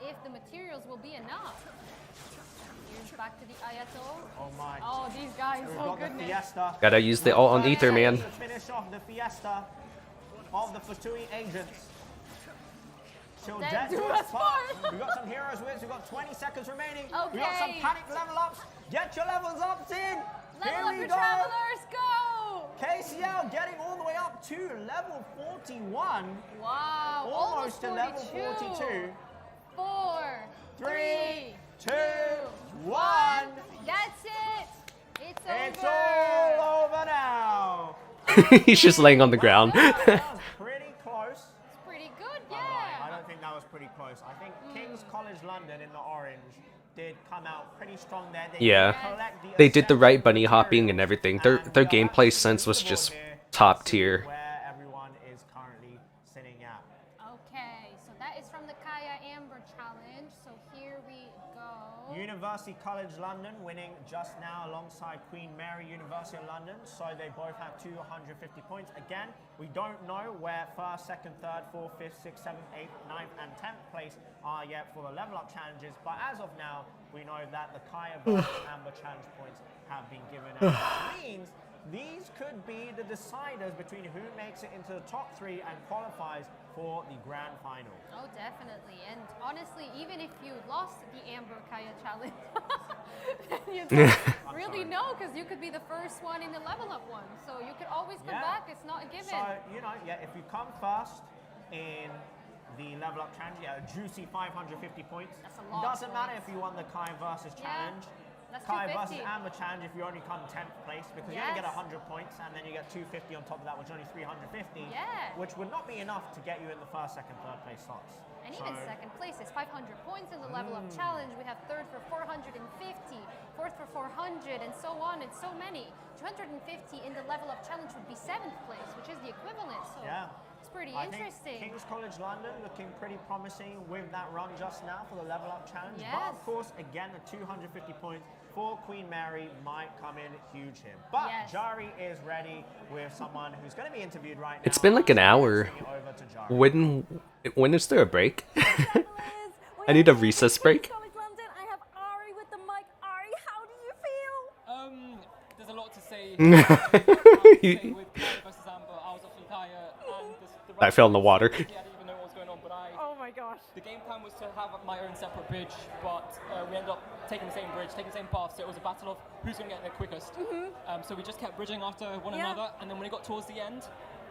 if the materials will be enough. Here's back to the Ayato. Oh my. Oh, these guys, We've oh got goodness. the Fiesta. Gotta use the ult on Ether, man. To finish off the Fiesta of the Fatui agents. Till Then death do do us us part. part. We've got some heroes wins. We've got 20 seconds remaining. Okay. We've got some panic level ups. Get your levels up, team. Level Here up we your go. travelers, go! KCL getting all the way up to level 41. Wow, Almost to 42. level 42. 4, 3, 2, 1. That's it. It's all over now. He's just laying on the ground. That was pretty close. It's pretty good, yeah. I don't think that was pretty close. I think King's College London in the orange did come out pretty strong there. They Yeah. did collect the They did the ascension right bunny hopping and everything. Their gameplay sense was just top tier. where everyone is currently sitting at. Okay, so that is from the Kaeya Amber Challenge. So here we go. University College London winning just now alongside Queen Mary University of London. So they both have 250 points. Again, we don't know where 1st, 2nd, 3rd, 4th, 5th, 6th, 7th, 8th, 9th and 10th place are yet for the level up challenges. But as of now, we know that the Kaeya versus Amber challenge points have been given out. Which means these could be the deciders between who makes it into the top 3 and qualifies for the grand final. Oh, definitely. And honestly, even if you lost the Amber Kaeya Challenge, then you don't really know, because you could be the first one in the level up one. So you could always come back. It's not a given. So, you know, yeah, if you come first in the level up challenge, a juicy 550 points. That's a lot. Doesn't matter if you won the Kaeya versus challenge. That's Kaeya versus 250. Amber challenge if you only come 10th place, because you only get 100 points and then you get 250 on top of that, which is only 350. Yeah. Which would not be enough to get you in the first, second, third place slots. And even second place is 500 points in the level up challenge. We have third for 450, fourth for 400, and so on, and so many. 250 in the level up challenge would be 7th place, which is the equivalent. So it's pretty interesting. King's College London looking pretty promising with that run just now for the level up challenge. Yes. But of course, again, the 250 points for Queen Mary might come in huge here. But Jari is ready with someone who's going to be interviewed right now. It's been like an hour. When is there a break? I need a recess break. I have Ari with the mic. Ari, how do you feel? There's a lot to say. With Kaeya versus Amber, I was off Kaeya, and I fell in the water. I didn't even know what was going on, but oh my gosh. The game plan was to have my own separate bridge, but we ended up taking the same bridge, taking the same path, so it was a battle of who's going to get there quickest. So we just kept bridging after one another, and then when it got towards the end,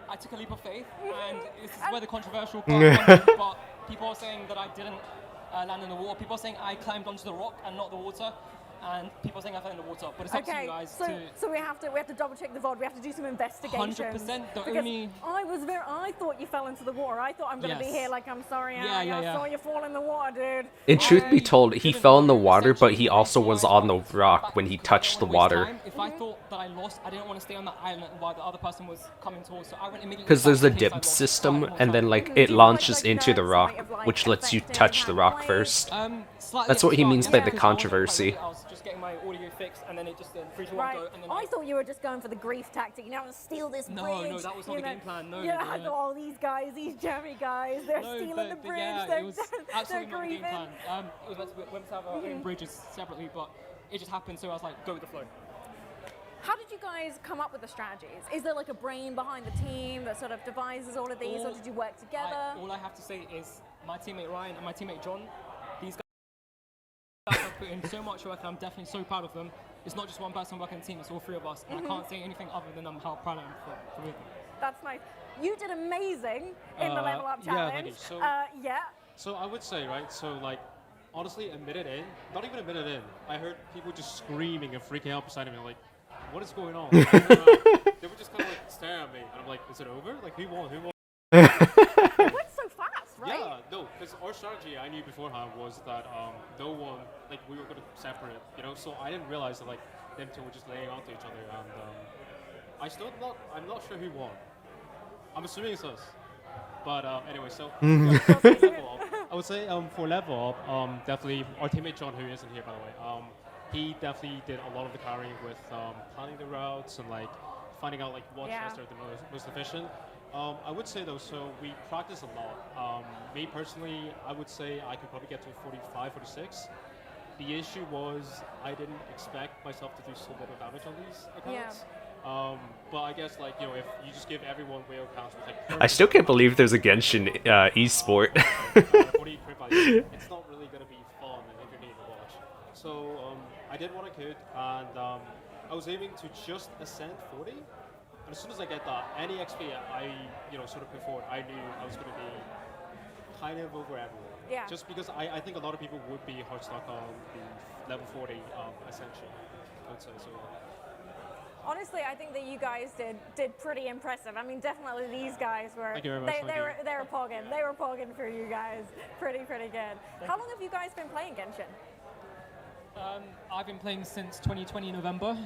I took a leap of faith, and this is where the controversial part comes in, but people are saying that I didn't land in the water. People are saying I climbed onto the rock and not the water. And people saying I fell in the water, but it's up to you guys. So we have to double check the VOD. We have to do some investigation. 100%. I thought you fell into the water. I thought I'm going to be here like I'm sorry. I saw you fall in the water, dude. In truth be told, he fell in the water, but he also was on the rock when he touched the water. If I thought that I lost, I didn't want to stay on that island while the other person was coming towards. So I went immediately. Because there's a dip system, and then like it launches into the rock, which lets you touch the rock first. That's what he means by the controversy. I was just getting my audio fixed, and then it just 3, 2, 1 go. And then I thought you were just going for the grief tactic. You know, steal this bridge. No, that was not the game plan. No. Yeah, I thought all these guys, these jammy guys, they're stealing the bridge. It was absolutely not the game grieving. plan. It was meant to have our own bridges separately, but it just happened. So I was like, go with the flow. How did you guys come up with the strategies? Is there like a brain behind the team that sort of devises all of these, or did you work together? All I have to say is my teammate Ryan and my teammate John, these guys have put in so much work, and I'm definitely so proud of them. It's not just one person working the team, it's all 3 of us, and I can't say anything other than how proud I am for them. That's nice. You did amazing in the level up challenge. So I would say, right, so like, honestly, a minute in, not even a minute in, I heard people just screaming and freaking out beside me, like, what is going on? They were just kind of like staring at me, and I'm like, is it over? Like, who won? It went so fast, right? Yeah, no, because our strategy, I knew beforehand, was that no one, like, we were going to separate, you know, so I didn't realize that, like, them two were just laying onto each other, and I'm not sure who won. I'm assuming it's us. But anyway, so level up, I would say for level up, definitely our teammate John, who isn't here by the way, he definitely did a lot of the carrying with planning the routes and like finding out like what chests are the most efficient. I would say though, so we practice a lot. Me personally, I would say I could probably get to 45, 46. The issue was I didn't expect myself to do so little damage on these accounts. But I guess like, you know, if you just give everyone whale counts with like I still can't believe there's a Genshin esport. It's not really going to be fun and entertaining to watch. So I did what I could, and I was aiming to just ascend 40. And as soon as I get that, any XP I sort of put forward, I knew I was going to be kind of over everyone. Yeah. Just because I think a lot of people would be hard stuck on the level 40 ascension, I would say. So. Honestly, I think that you guys did pretty impressive. I mean, definitely these guys were. Thank you very much. They were pogging. They were pogging for you guys. Pretty good. How long have you guys been playing Genshin? I've been playing since 2020 November,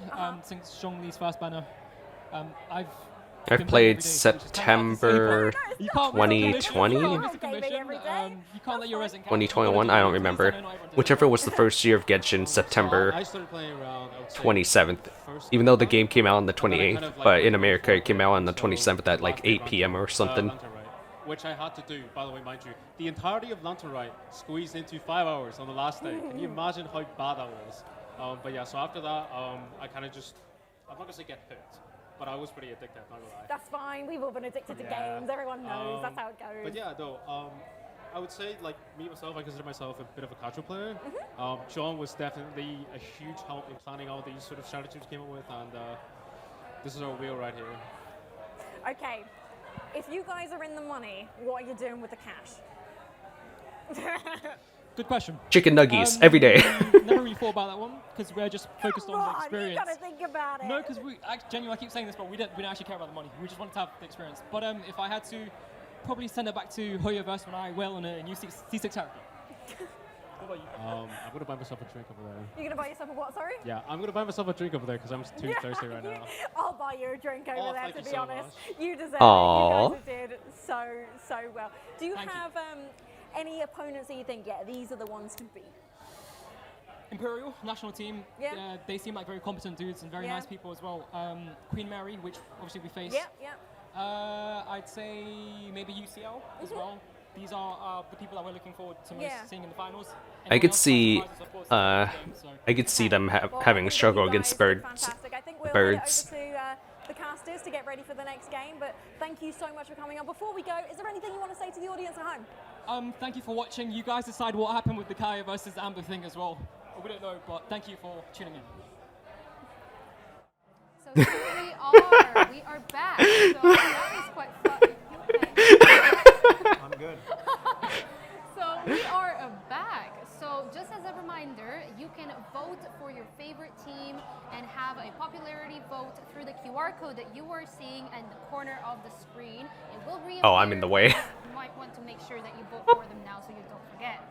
since Zhongli's first banner. I've played September 2020, 2021, I don't remember. Whichever was the first year of Genshin, September 27th. Even though the game came out on the 28th, but in America it came out on the 27th at like 8 p.m. or something. Which I had to do, by the way, mind you. The entirety of Lanternite squeezed into 5 hours on the last day. Can you imagine how bad that was? But yeah, so after that, I kind of just, I'm not going to say get hooked, but I was pretty addicted, not gonna lie. That's fine, we've all been addicted to games, everyone knows, that's how it goes. But yeah, though, I would say, like, me, myself, I consider myself a bit of a casual player. John was definitely a huge help in planning all these sort of strategies we came up with, and this is our wheel right here. Okay, if you guys are in the money, what are you doing with the cash? Good question. Chicken nuggies every day. Never really thought about that one because we're just focused on the experience. You gotta think about it. No, because genuinely, I keep saying this, but we don't actually care about the money. We just wanted to have the experience. But if I had to, probably send it back to Hoyoverse when I will on a new C6 character. What about you? I'm gonna buy myself a drink over there. You're gonna buy yourself a what? Sorry. Yeah, I'm gonna buy myself a drink over there because I'm too thirsty right now. I'll buy you a drink over there. Thank To you be so honest, much. you deserve Aww. it. You guys did so well. Do you have any opponents that you think, yeah, these are the ones to beat? Imperial national team. Yeah. They seem like very competent dudes and very nice people as well. Queen Mary, which obviously we face. Yeah. I'd say maybe UCL as well. These are the people that we're looking forward to most seeing in the finals. I could see, I could see them having a struggle against birds. Fantastic. I think we'll Birds. head over to the casters to get ready for the next game. But thank you so much for coming on. Before we go, is there anything you want to say to the audience at home? Thank you for watching. You guys decide what happened with the Kaeya versus Amber thing as well. We don't know, but thank you for tuning in. So here we are back. So that was quite fun. Okay. I'm good. So we are back. So just as a reminder, you can vote for your favorite team and have a popularity vote through the QR code that you are seeing in the corner of the screen. It will reappear. Oh, I'm in the way. You might want to make sure that you vote for them now so you don't forget.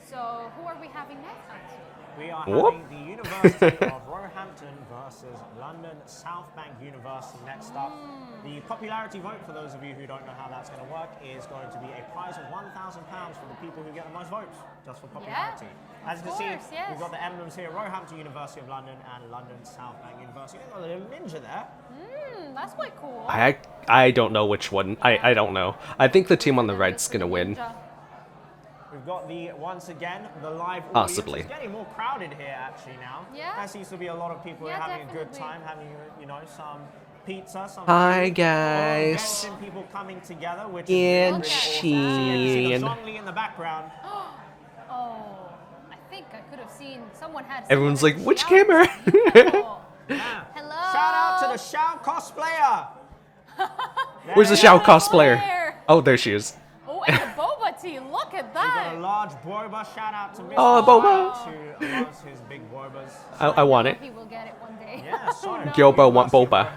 So who are we having next, Anthony? We are having the University of Roehampton versus London South Bank University next up. The popularity vote, for those of you who don't know how that's going to work, is going to be a prize of £1,000 for the people who get the most votes, just for popularity. As you can see, we've got the emblems here, Roehampton University of London and London South Bank University. They've got a little ninja there. That's quite cool. I don't know which one. I don't know. I think the team on the right's gonna win. We've got once again, the live audience. Possibly. It's getting more crowded here actually now. Yeah. There seems to be a lot of people having a good time, having, some pizza, some Hi, food. guys. Genshin people coming together, which Genshin. is really awesome. Zhongli in the background. Oh, I think I could have seen someone had. Everyone's like, which camera? Hello. Shout out to the Shao cosplayer. Where's the Shao cosplayer? Oh, there she is. Oh, and the boba tea, look at that. We've got a large boba. Shout out to Mr. Boba. Who loves his big bobas. I want it. He will get it one day. Yeah, sorry. Gyoba want boba.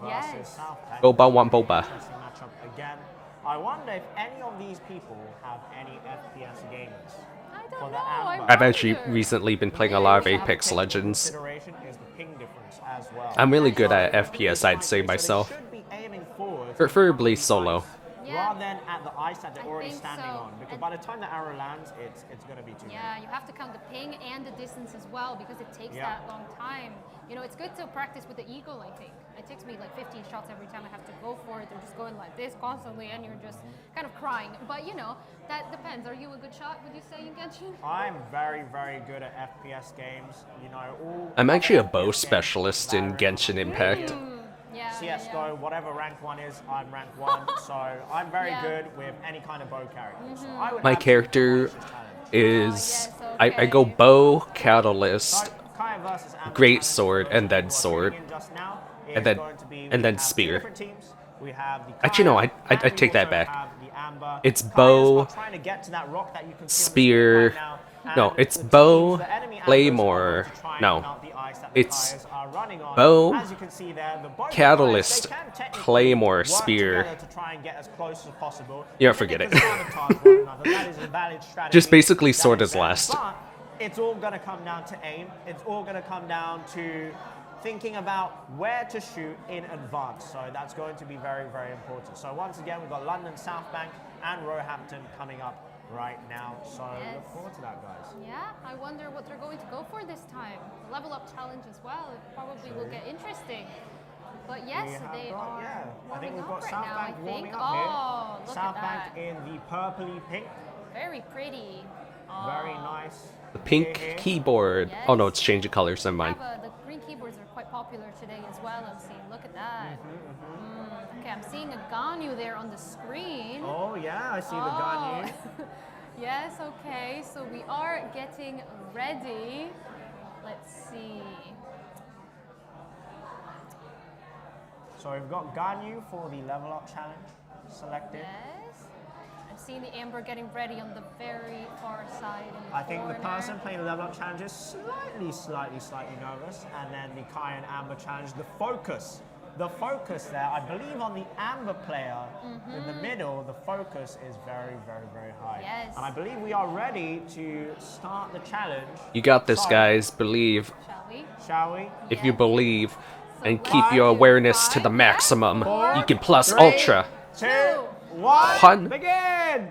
Yes. Boba want boba. Interesting matchup again. I wonder if any of these people have any FPS gamers. I don't for know. the Amber. I've actually recently been playing a lot of Apex Legends. Consideration is the ping difference as well. I'm really good at FPS, I'd say myself. So they should be aiming forward, Preferably solo. rather than at the ice that they're already standing on. Because by the time the arrow lands, it's going to be too Yeah, you have to count the ping and the distance as well because it takes Yeah. that long time. You know, it's good to practice with the eagle, I think. It takes me like 15 shots every time I have to go for it. I'm just going like this constantly and you're just kind of crying. But you know, that depends. Are you a good shot, would you say, in Genshin? I'm very, very good at FPS games. You know, all I'm actually a bow specialist in Genshin Impact. CSGO, whatever rank 1 is, I'm rank 1. So I'm very good with any kind of bow character. So I would My character is... I go bow, catalyst, great sword, and then sword. And then spear. Actually, no, I take that back. It's bow, spear. No, it's bow, claymore. No, it's bow, catalyst, claymore, spear. Yeah, forget it. Just basically sword is last. But it's all going to come down to aim. It's all going to come down to thinking about where to shoot in advance. So that's going to be very, very important. So once again, we've got London South Bank and Roehampton coming up right now. So look forward to that, guys. Yeah, I wonder what they're going to go for this time. The level up challenge as well. It probably will get interesting. But yes, they are I think we've got right South now, Bank I warming think. up here. Oh, look South at Bank that. in the purpley pink. Very pretty. Very nice. The pink keyboard. Oh no, it's changing colors. Never mind. The green keyboards are quite popular today as well, I'm seeing. Look at that. Okay, I'm seeing a Ganyu there on the screen. Oh yeah, I see the Ganyu. Yes, okay, so we are getting ready. Let's see. So we've got Ganyu for the level up challenge selected. Yes. I'm seen the Amber getting ready on the very far side. In the I think the corner. person playing the level up challenge is slightly nervous. And then the Kaeya and Amber challenge, the focus there, I believe on the Amber player in the middle, the focus is very high. Yes. And I believe we are ready to start the challenge. You got this, guys. Believe. Shall we? Shall we? If you believe and keep your awareness to the maximum, you can plus ultra. 2, 1, Hun. begin!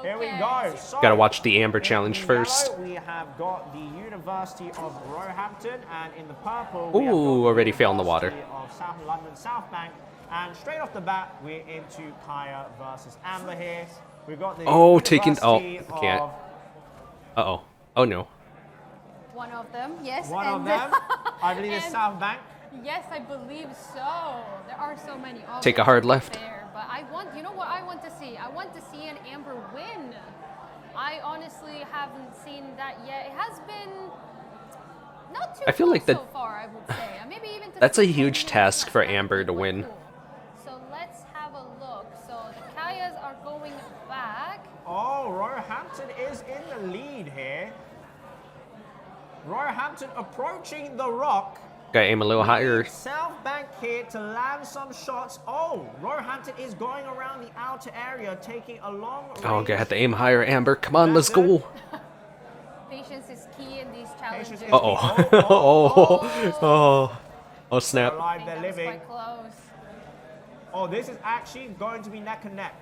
Here we go. So, Gotta watch the Amber challenge in first. yellow, we have got the University of Roehampton, and in the purple, Ooh, we have got already the fell in the water. University of South London South Bank. And straight off the bat, we're into Kaeya versus Amber here. We've got the University can't. of- Uh-oh. Oh, no. One of them, yes. One of them, I believe it's and- South Bank. Yes, I believe so. There are so many. Take a hard left. There, but you know what I want to see? I want to see an Amber win. I honestly haven't seen that yet. It has been not too I feel like close that- so far, I would say. Maybe even to That's a see huge some task wins. for That Amber would to be win. cool. So let's have a look. So the Kaeyas are going back. Oh, Roehampton is in the lead here. Roehampton approaching the rock. Gotta aim a little higher. South Bank here to land some shots. Oh, Roehampton is going around the outer area, taking a long Oh, range. gotta have to aim higher, Amber. Come on, let's go. Patience is key in these challenges. Uh-oh. Oh, snap. Alive, they're living. Quite close. Oh, this is actually going to be neck and neck.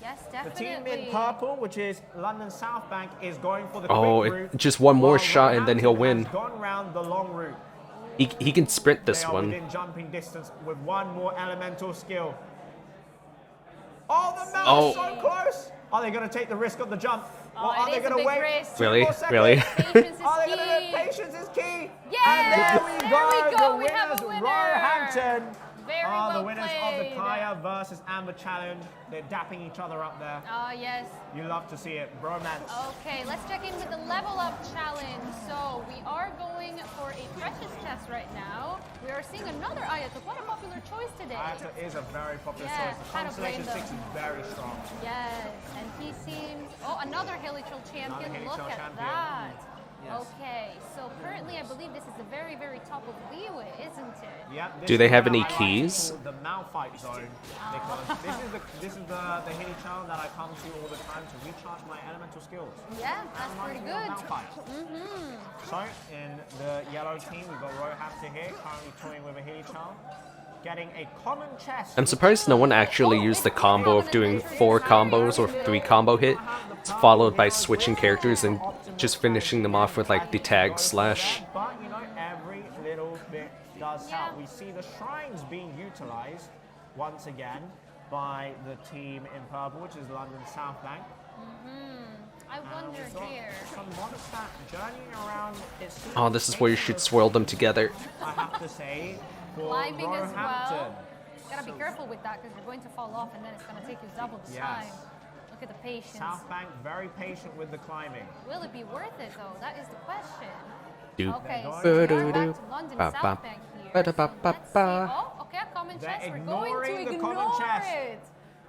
Yes, The definitely. team in purple, which is London South Bank, is going for the Oh, quick route. just one more while shot and then he'll Roehampton win. has gone round the long route. He can sprint this They are one. within jumping distance with one more elemental skill. Oh, the mouse Oh. is so close! Are they going to take the risk of the jump? Oh, Or are it they is a going to big wait? risk. 2 Really? more seconds? Really? Patience is Are they key. going to? Patience is key. Yes! And there we go. The We have a winners, winner. Roehampton. Very are well the winners played. of the Kaeya versus Amber challenge. They're dapping each other up there. Yes. You love to see it. Bromance. Okay, let's check in with the level up challenge. So we are going for a precious test right now. We are seeing another Ayata, quite a popular choice today. Ayata is a very popular Yeah, choice. The kind of Constellation blame 6 them. is very strong. Yes, and he seems, another Hilichurl champion. Another Look Hilichurl at champion. that. Yes. Okay, so currently I believe this is the very, very top of Liyue, isn't it? Yep, Do they have is any what I like to keys? call the Malphite zone. Because this is the hitty channel that I come to all the time to recharge my elemental skills. Yeah, that's And pretty reminds me of good. Malphite. So in the yellow team, we've got Roehampton here, currently toying with a hitty channel, getting a common chest. I'm surprised no one actually used the combo of doing 4 combos or 3 combo hits, followed by switching characters and just finishing them off with like the tag slash. But you know, every little bit does help. We see the shrines being utilized once again by the team in purple, which is London South Bank. I wonder We've got here. some Monostat journeying around. It seems Oh, this is where you should swirl them together. I have to say, for Climbing as Roehampton. well. Gotta be careful with that because you're going to fall off and then it's gonna take you double the Yes. time. Look at the patience. South Bank very patient with the climbing. Will it be worth it though? That is the question. Doop. Okay, so we are back to London Ba, South ba, Bank here. ba, da, ba, ba, ba. Oh, okay, a common They're chest. We're ignoring going to the ignore common chest. it.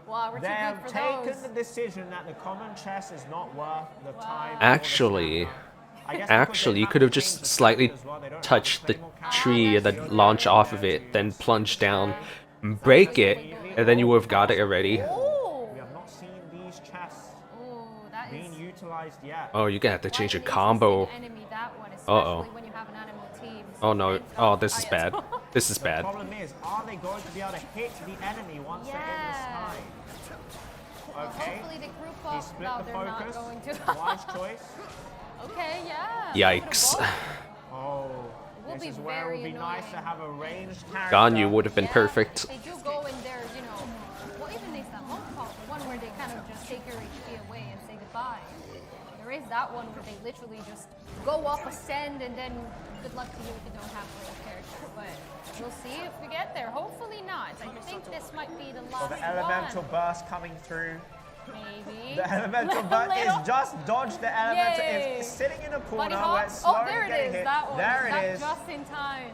Wow, we're too They good have for taken those. the decision that the common chest is not worth the time. or the Actually, stamina. I guess because actually, they you have could have to just change the slightly characters as well. They don't have touched to the play more characters. tree and then launch off of it, then plunge down, break it, and then you would have got it already. Oh, We have not seen these chests ooh, that is being utilized yet. Oh, you're gonna have to change your quite an combo. interesting enemy, that one, especially Uh-oh. when you have an animal team. Oh no, And- oh this is Ayat. bad. This is The bad. problem is, are they going to be able to hit the enemy once they're in the Yeah. sky? Well, Okay. hopefully they group He up. split No, the they're not focus. going to. Wise choice. Okay, yeah. Yikes. Oh, Will this be is where it very would be nice to annoying. have a ranged character. Ganyu would have been Yeah, perfect. They do go in there, you know. Well, even there's that one call, the one where they kind of just take your HP away and say goodbye. There is that one where they literally just go up, ascend, and then good luck to you if you don't have a real character. But we'll see if we get there. Hopefully not. I think this might be the Or last the elemental one. burst coming through. Maybe. The elemental burst is just dodged the elemental. Yay. It's sitting in a Bunny corner hop. where it's slowly Oh, there it getting is. hit. That one. There it That is. just in time.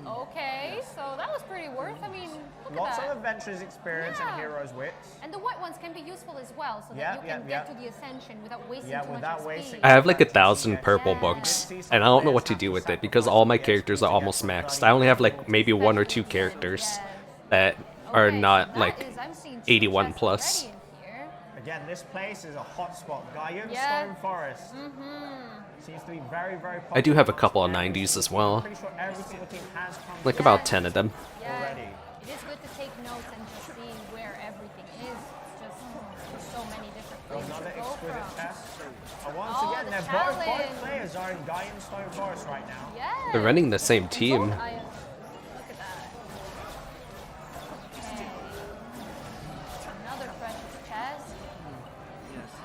Okay, so that was pretty worth. I mean, look Lots at that. of adventurous experience and heroes' wits. And the white ones can be useful as well, so that you can get to the ascension without wasting too much XP. I have like 1,000 purple books, and I don't know what to do with it because all my characters are almost maxed. I only have like maybe 1 or 2 characters that are not like 81 plus. Again, this place is a hotspot. Gaian Stone Forest. Seems to be very, very popular. I do have a couple of 90s as well. Pretty sure every single team has come Like about 10 of them. already. It is good to take notes and just see where everything is. It's just so many different places Another to go exquisite from. test. And once Oh, again, the they're both players are in Gaian Stone Forest right now. Yeah. They're running the same team. Look at that. Okay. Another precious chest.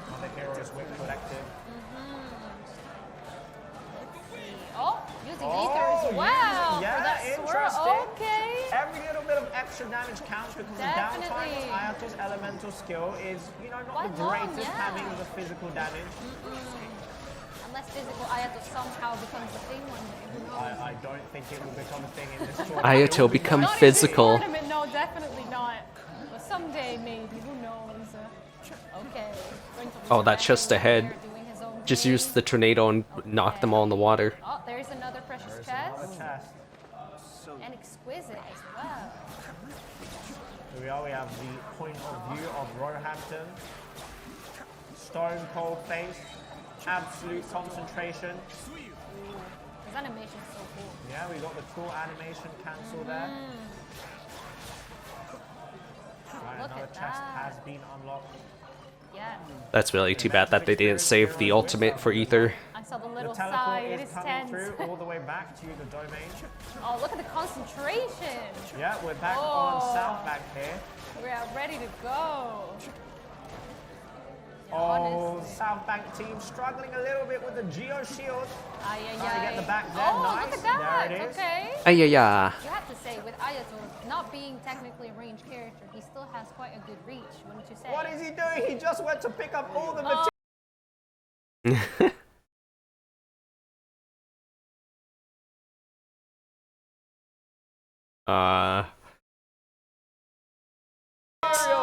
Another hero's whip collected. Oh, using ether as well for that swirl. Interesting. Okay. Every little bit of extra damage counts because the downtime of Ayato's elemental skill is, you know, not Quite the long, greatest having the physical damage. Unless physical Ayato somehow becomes a thing one day. Who knows? I don't think it will become a thing in this tournament. Ayato become Not in this physical. tournament, no, definitely not. But someday, maybe. Who knows? Okay. Oh, that chest ahead. Just use the tornado and knock them all in the water. Oh, there's another precious chest. And exquisite as well. Here we are, we have the point of view of Roehampton. Stone cold face, absolute concentration. His animation's so cool. Yeah, we got the cool animation cancel there. Right, Look another at chest that. has been unlocked. Yeah. That's really too bad that they didn't save the ultimate for Ether. I saw the The little teleport sigh. It is is coming tense. through all the way back to the domain. Oh, look at the concentration. Yeah, we're back Oh. on South Bank here. We are ready to go. Oh, South Bank team struggling a little bit with the Geo Shield. Ay, Trying to get the back there. Oh, Nice. look at that. There it is. Okay. Ay-ya-ya. You have to say, with Ayato not being technically a ranged character, he still has quite a good reach, wouldn't you say? What is he doing? He just went to pick up all the Oh. materials.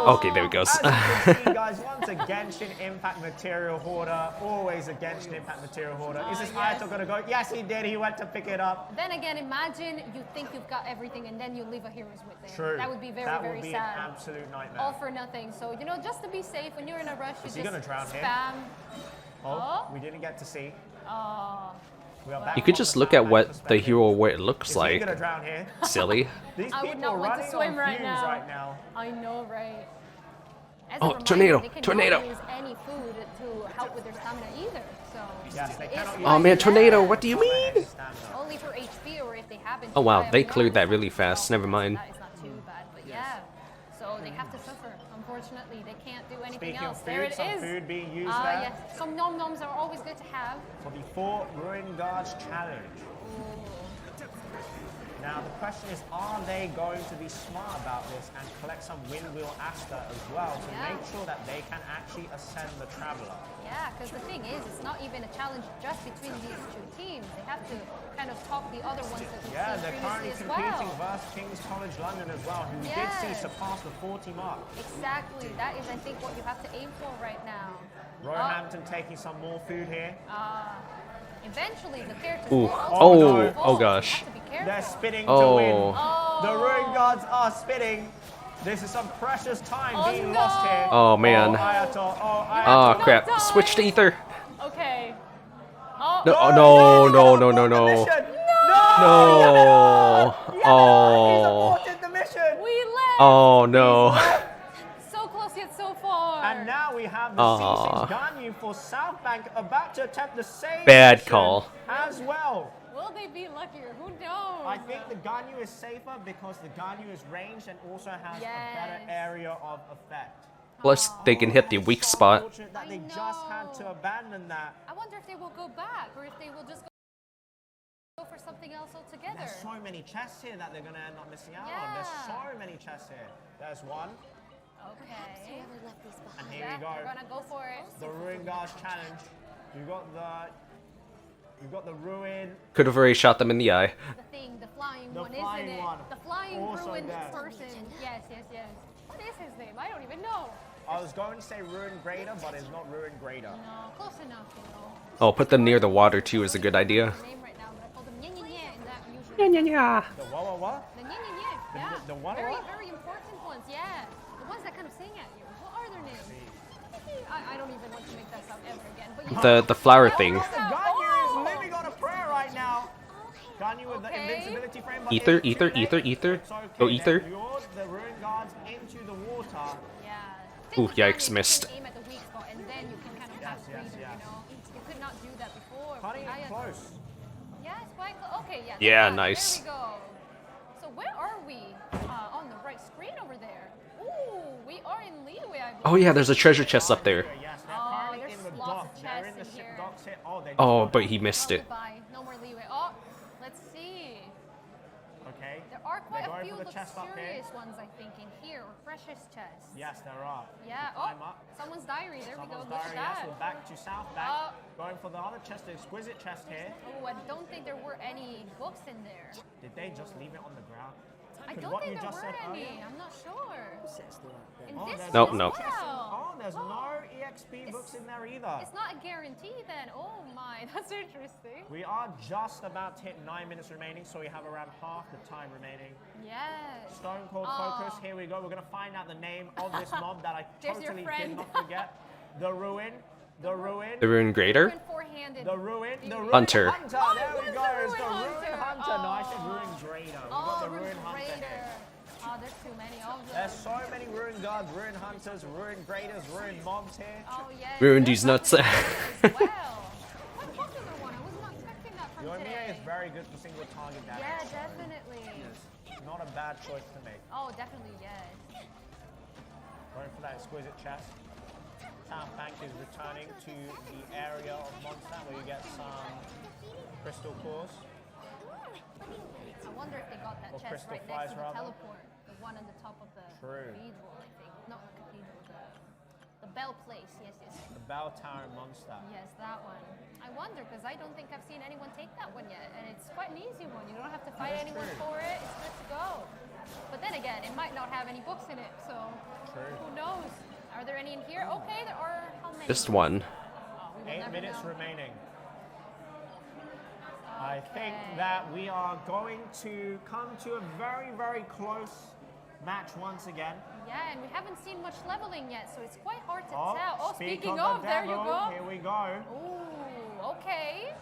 Okay, there he goes. As you can see, guys, once a Genshin Impact material hoarder, always a Genshin Impact material hoarder. Is this yes. Ayato gonna go? Yes, he did. He went to pick it up. Then again, imagine you think you've got everything and then you leave a hero's wit there. True. That would be very, that very would be sad. an absolute nightmare. All for nothing. So, you know, just to be safe, when you're in a rush, you Is he just gonna drown here? spam. Oh, we didn't get to see. Oh. We are back You could on just the look South at Bank what the perspective. hero what it looks Is like. he gonna drown here? Silly. These I would people not are want running to swim on right fumes now. right now. I know, right? As Oh, a reminder, tornado, they cannot tornado. use any food to help with their stamina either. So Yes, they it cannot is use Oh man, quite tornado, bad. what do you mean? Only for HP or if they happen to Oh wow, die they of cleared that drowning. really fast. Never mind. That is not too bad, but yeah. So they have to suffer. Unfortunately, they can't do anything Speaking else. of there food, it some is. food being used there. Yes. Some nom-noms are always good to have. For the 4 Ruin Guards challenge. Now the question is, are they going to be smart about this and collect some Windwheel Asta as well to make sure that they can actually ascend the Traveler? Yeah, because the thing is, it's not even a challenge just between these two teams. They have to kind of top the other ones that we've Yeah, seen they're previously currently as competing well. versus King's College London as well, who we did see surpass the 40 mark. Exactly. That is, I think, what you have to aim for right now. Roehampton taking some more food here. Eventually, the characters Ooh. will also Oh, oh gosh. They're spinning to Oh. win. The Ruin Guards are spinning. This is some precious time being lost here. Oh man. Oh, Ayato. Oh, Oh Ayato. crap. Switch to Ether. Okay. Oh. No, oh, no, no, no, no, no. No. Oh. The mission. We left. Oh no. So close yet so far. And now we have the Aw. C6 Ganyu for South Bank about to attempt the same Bad mission call. as well. Will they be luckier? Who knows? I think the Ganyu is safer because the Ganyu is ranged and also has a better area of effect. Plus, they can hit the weak spot. Unfortunate that they just had to abandon that. I wonder if they will go back or if they will just go for something else altogether. There's so many chests here that they're going to end up missing out on. There's so many chests here. There's one. Okay. And here we go. We're gonna go for it. The Ruin Guards challenge. You've got the Ruin. Could have already shot them in the eye. The thing, the flying The one, flying isn't it? one. The flying Also ruined there. person. Yes, yes, yes. What is his name? I don't even know. I was going to say Ruin Grader, but it's not Ruin Grader. No, close enough, you know. Oh, put them near the water too is a good idea. Name right now, but I call them Nya Nya Nya in that usually. Nya Nya Nya. The what? The Nya Nya Nya. The- Yeah. the what, Very, what? very important ones. Yeah. The ones that kind of sing at you. What are their names? I don't even want to make that sound ever again. But The flower thing. Ganyu is living on a prayer right now. Ganyu with the invincibility frame. But Ether, it's ether, too late. ether, ether. It's okay, Go they ether. lured the Ruin Guards into the water. Yeah. Ooh, yikes, missed. Aim at the weak spot, and then you can kind of have freedom. You know, you could not do that before. Cutting it close. Yeah, it's quite close. Okay, yeah. Yeah, there nice. we go. So where are we? On the right screen over there. Ooh, we are in leeway, I believe. Oh yeah, there's a treasure chest up there. Yes, they're Oh, currently there's in the lots dock. of They're in chests the in ship here. docks here. Oh, they Oh, but he missed it. Goodbye. No more leeway. Oh, let's see. Okay. There are quite They're a going few for the chest up here. luxurious ones, I think, in here, or precious chests. Yes, there are. Yeah. You climb Oh, up. someone's diary. There we Someone's go. Look diary, at yes, that. we're back to South Bank. Going for the other chest, the exquisite chest here. Oh, I don't think there were any books in there. Did they just leave it on the ground? I 'Cause don't what think you there just were said any. earlier- I'm not sure. In Oh, this there's Nope, one no. as well. Oh, there's no EXP books in there either. It's not a guarantee then. Oh my, that's interesting. We are just about to hit 9 minutes remaining, so we have around half the time remaining. Yes. Stone Cold Focus, here we go. We're going to find out the name of this mob that I There's your totally did friend. not forget. The Ruin. The Ruin. The Rune Greater? Four-handed. The Ruin. The Ruin Hunter. Hunter. Oh, There we it was go. the It's the Ruin Ruin Hunter. Hunter. No, I said Ruin Grader. We got the Ruin Hunter here. Raider. Oh, there's too many of them. There's so many Ruin Guards, Ruin Hunters, Ruin Graders, Ruin Mobs here. Oh, yes. Ruined these nuts. Well, quite popular one. I was not expecting that from Your Mia today. is very good for single target damage. Yeah, definitely. Not a bad choice to make. Oh, definitely, yes. Going for that exquisite chest. South Bank is returning to the area of Mondstadt where you get some crystal cores. I wonder if they got that Or chest crystal right next flies, to the rather. teleport. The one on the top of the True. cathedral, I think. Not the cathedral, the bell place. Yes, yes. The Bell Tower in Mondstadt. Yes, that one. I wonder, because I don't think I've seen anyone take that one yet. And it's quite an easy one. You don't have to fight That's anyone true. for it. It's good to go. But then again, it might not have any books in it, so True. who knows? Are there any in here? Okay, there are. How many? Just one. Oh, we will 8 never minutes know. remaining. I think that we are going to come to a very, very close match once again. Yeah, and we haven't seen much leveling yet, so it's quite hard to Oh, tell. Oh, speak speaking of of, the there you devil, go. Here we go. Ooh, okay.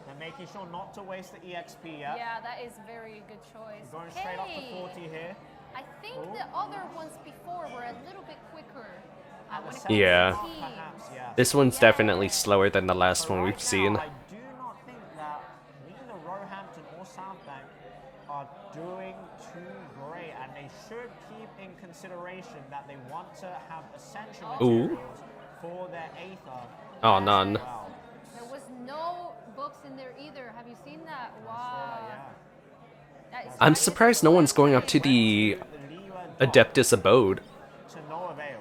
And making sure not to waste the EXP yet. Yeah, that is a very good choice. Going straight up to Okay. 40 here. I think Ooh. the other ones before were a little bit quicker. When it comes Yeah. to team. Perhaps, yes. This one's definitely slower than the last one we've seen. I do not think that neither Roehampton or South Bank are doing too great, and they should keep in consideration that they want to have essential Ooh. materials for their Aether. Oh, as none. well. There was no books in there either. Have you seen that? Wow. That is I'm quite surprised no one's going up to the Adeptus Abode. To no avail.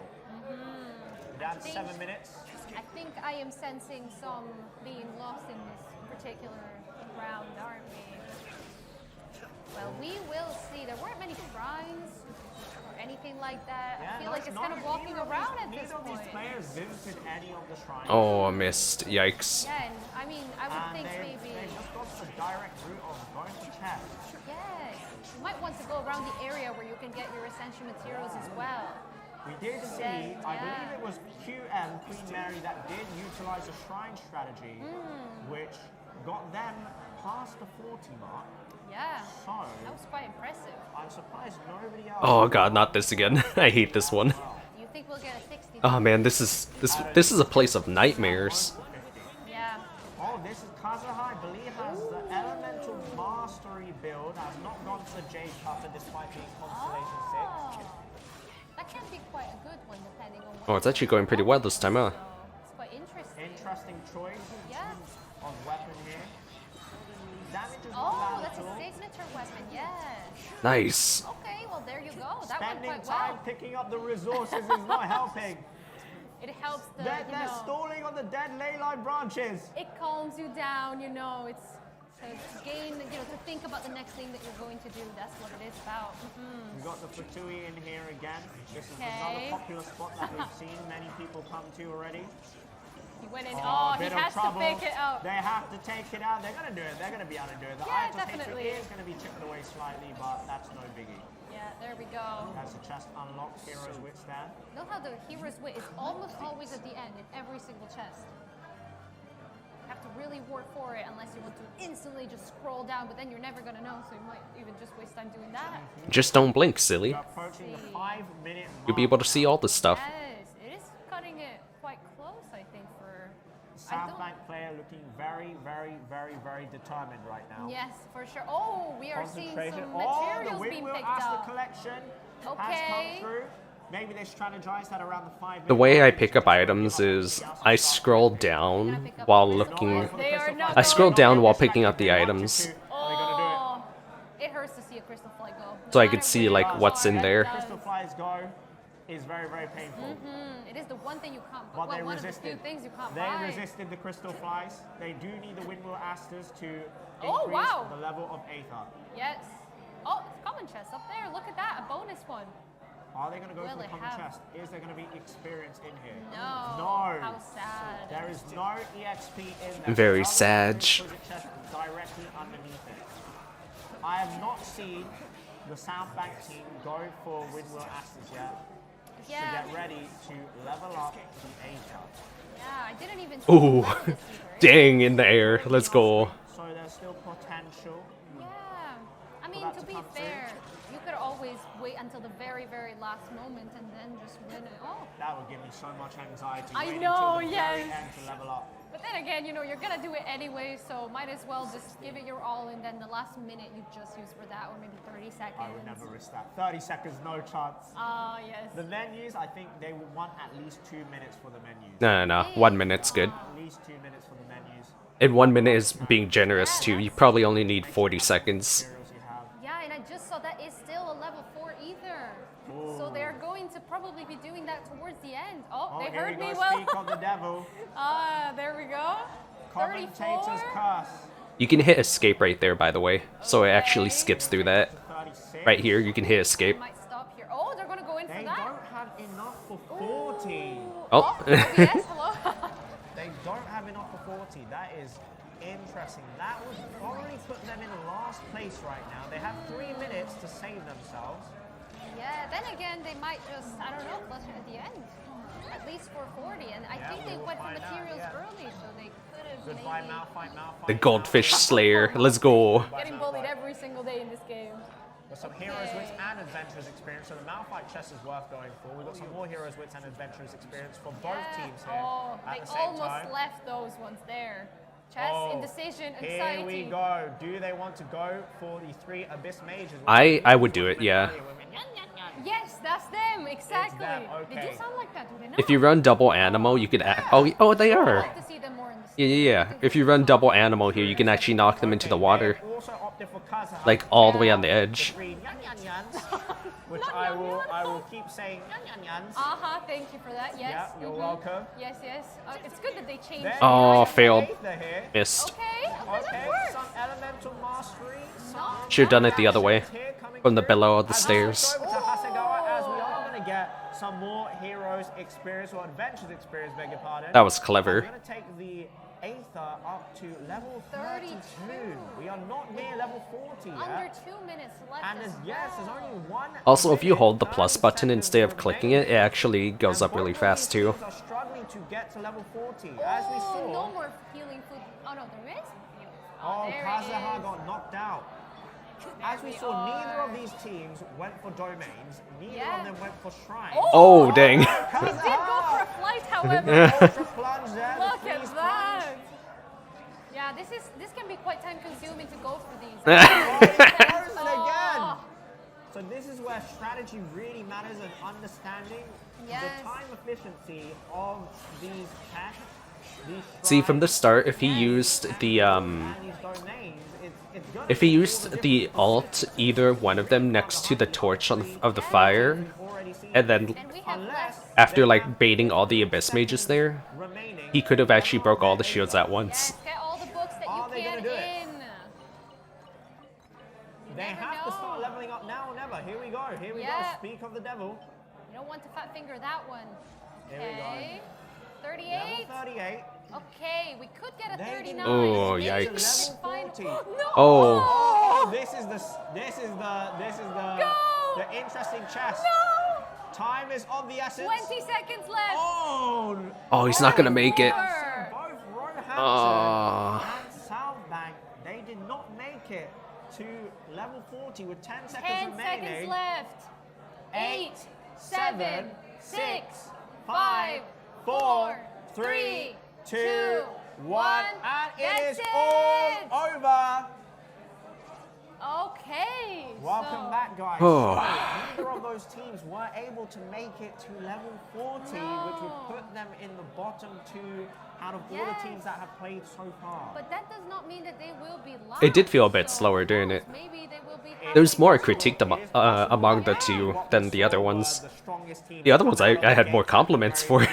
Down to 7 minutes. I think I am sensing some being lost in this particular round, aren't we? Well, we will see. There weren't many shrines or anything like that. I feel like it's kind of walking around at this Neither of these point. players visited any of the shrines. Oh, I missed. Yikes. Yeah, and I mean, I would And think they've maybe. just got the direct route of going to chest. Yes, you might want to go around the area where you can get your essential materials as well. We did see, Then, I yeah. believe it was QM, Queen Mary, that did utilize a shrine strategy, which got them past the 40 mark. Yeah, So, that was quite impressive. I'm surprised nobody else. Oh god, not this again. I hate this one. Do you think we'll get a 60? Oh man, this is a place of nightmares. Yeah. Oh, this is Kazuha, I believe, has the Elemental Mastery build, has not gone to the Jade Cutter despite being Constellation 6. That can be quite a good one depending on what Oh, it's actually going pretty well this time, huh? it's quite interesting. Interesting choice Yeah. of weapon here. Damage is not Oh, bad that's at a all. signature weapon, yes. Nice. Okay, well there you go. That Spending went quite time well. picking up the resources is not helping. It helps the, They're you know, stalling on the dead ley line branches. it calms you down, you know, it's to gain, to think about the next thing that you're going to do. That's what it is about. We've got the Fatui in here again. This is another popular spot that we've seen many people come to already. He went in. Oh, he has to pick it out. They have to take it out. They're going to do it. They're going to be able to do it. The Yeah, item definitely. is going to be chipped away slightly, but that's no biggie. Yeah, there we go. That's a chest unlocked. Hero's Wits there. Note how the hero's wit is almost always at the end in every single chest. You have to really work for it unless you want to instantly just scroll down, but then you're never going to know, so you might even just waste time doing that. Just don't blink, silly. Approaching the 5-minute mark. You'll be able to see all the stuff. Yes, it is cutting it quite close, I think, for... South Bank player looking very, very, very, very determined right now. Yes, for sure. Oh, we are seeing some The materials being Windwheel picked Asta up. collection has Okay. come through. Maybe they strategized that around the 5-minute The way I mark. pick up items is I scroll down while looking. They are not I scroll going down in. while picking up the items, Oh, it hurts to see a crystal fly go. so I could see like what's in there. Crystal flies go is very, very painful. It is the one thing you can't. But well, they one of the resisted. few things you can't They buy. resisted the crystal flies. They do need the Windwheel Asters to Oh, increase wow. the level of Aether. Yes. Oh, it's common chest up there. Look at that, a bonus one. Are they going to go Will for the it common have- chest? Is there going to be experience in here? No. No. How sad. There is no EXP in there. Very The other sad. deposit chest directly underneath it. I have not seen the South Bank team go for Windwheel Asters yet to Yeah. get ready to level up the Aether. Yeah, I didn't even. see Ooh, the rest of this either. dang in the air. Let's go. So there's still potential. Yeah. I mean, that to to be come through. fair, you could always wait until the very, very last moment and then just win it. Oh. That would give me so much anxiety. I waiting know, till the very end to level up. But then again, you're gonna do it anyway, so might as well just give it your all, and then the last minute you just use for that, or maybe 30 seconds. I would never risk that. 30 seconds, no chance. Ah, yes. The menus, I think they would want at least 2 minutes for the menus. No. 1 minute's good. At least 2 minutes for the menus. And 1 minute is being generous too. You probably only need 40 seconds. Yeah, and I just saw that is still a level 4 ether. So they're going to probably be doing that towards the end. Oh, they here heard we me go, well. Speak of the devil. There we go. 34. Commentator's curse. You can hit escape right there, by the way, so it actually skips through that. 36. Right here, you can hit escape. Might stop here. Oh, they're gonna go in for They that. don't have enough for 40. Oh. Yes, hello. They don't have enough for 40. That is interesting. That would already put them in last place right now. They have 3 minutes to save themselves. Yeah, then again, they might just, I don't know, clutch it at the end. At least for 40. And I think they we'll went for find out, materials yeah. early, so they could have Goodbye, maybe Malphite. The Goldfish Slayer. Let's go. getting bullied every single day in this game. With some Heroes Wits and Adventurers experience, so the Malphite chest is worth going for. We've got some more Heroes Wits and Adventurers experience for both teams here Oh, at they the same almost time. left those ones there. Chess, indecision, anxiety. Here we go. Do they want to go for the 3 Abyss Mages? I would do it, yeah. Yes, that's them, exactly. them, They do okay. sound like that, do they not? If you run double animal, you could. Oh, they I are. like to see them more in the Yeah. If you run double animal here, you can actually knock them into the water, Also opted for Kaza, like all the way on the edge. the 3 Yan, which I will keep saying Yan. Thank you for that, yes. Yeah, you're welcome. Yes, yes. It's good that they changed. There Oh, you go. failed. Aether here. Missed. Okay, Okay, some elemental mastery. Should have done it the other way, from the below of the stairs. Over to Hasegawa, as we are going to get some more heroes experience or adventures experience, beg your pardon. That was clever. We're going to take the Aether up to level 32. We are not near level 40 yet. Under 2 minutes left. And there's only one. Also, if you hold the plus button instead of clicking it, it actually goes up really fast too. Teams are struggling to get to level 40, as we saw. No more healing food. Oh no, there is healing food. Oh, there it Kazaha is. got knocked out. As we saw, neither of these teams went for domains. Neither of them went for shrines. Oh, dang. They did go for a flight, however. Ultra plunge there. the Look freeze at that. Yeah, this can be quite time consuming to go for these. Frozen again. So this is where strategy really matters and understanding Yes. the time efficiency of these packs. See, from the start, if he used the if he used the alt, either one of them next to the torch of the fire, and then after like baiting all the Abyss Mages there, he could have actually broke all the shields at once. Get all the books that you can in. They have to start leveling up now or never. Here we go. Here we go. Speak of the devil. You don't want to fat finger that one. Here we Okay. go. 38. Level 38. Okay, we could get a 39. Oh, Maybe yikes. level 40. No. Oh. This is the interesting chest. No. Time is of the essence. 20 seconds left. Oh, he's not gonna make it. Both Roehampton and Southbank, they did not make it to level 40 with 10 seconds 10 remaining. seconds left. 8, 7, 6, 5, 4, 3, 2, 1, and it is all over. Okay. Welcome back, guys. Oh. So, neither of those teams were able to make it to level 40, which would put them in the bottom 2 out of all the teams that have played so far. But that does not mean that they will be lost. It did feel a bit slower, didn't it? Maybe they will be There's more critique among the two than the other ones. The other ones I had more compliments for. We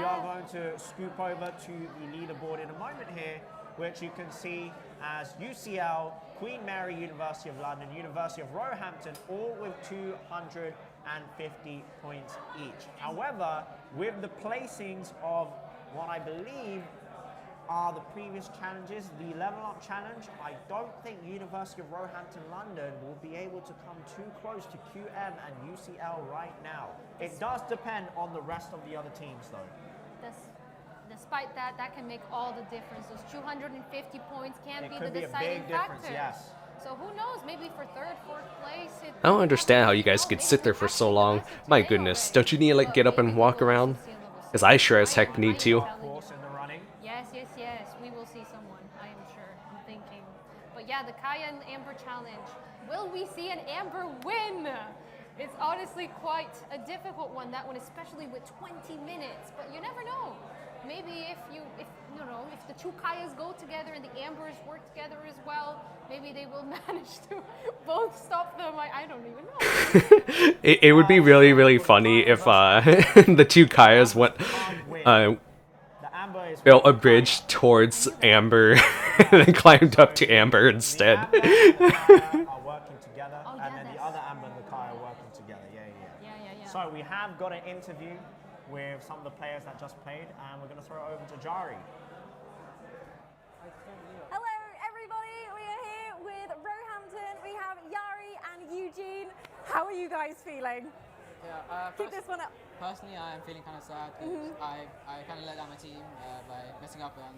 are going to scoop over to the leaderboard in a moment here, which you can see as UCL, Queen Mary University of London, University of Roehampton, all with 250 points each. However, with the placings of what I believe are the previous challenges, the level up challenge, I don't think University of Roehampton London will be able to come too close to QM and UCL right now. It does depend on the rest of the other teams though. Despite that, that can make all the difference. Those 250 points can be the could be a deciding big difference, factor. yes. So who knows, maybe for third, fourth place. I don't understand how you guys could sit there for so long. My goodness, don't you need to like get up and walk around? Because I sure as heck need to. Yes, yes, yes. We will see someone, I am sure. I'm thinking. But yeah, the Kaeya and Amber challenge. Will we see an Amber win? It's honestly quite a difficult one, that one, especially with 20 minutes. But you never know. Maybe if the two Kaeyas go together and the Ambers work together as well, maybe they will manage to both stop them. I don't even know. It would be really, really funny if the two Kaeyas went built a bridge towards Amber and then climbed up to Amber instead. Are working together, and then the other Amber and the Kaeya are working together. Yeah. So we have got an interview with some of the players that just played, and we're going to throw it over to Jari. Hello everybody, we are here with Roehampton. We have Yari and Eugene. How are you guys feeling? Yeah, Keep this one up. Personally, I am feeling kind of sad because I kind of let down my team by messing up on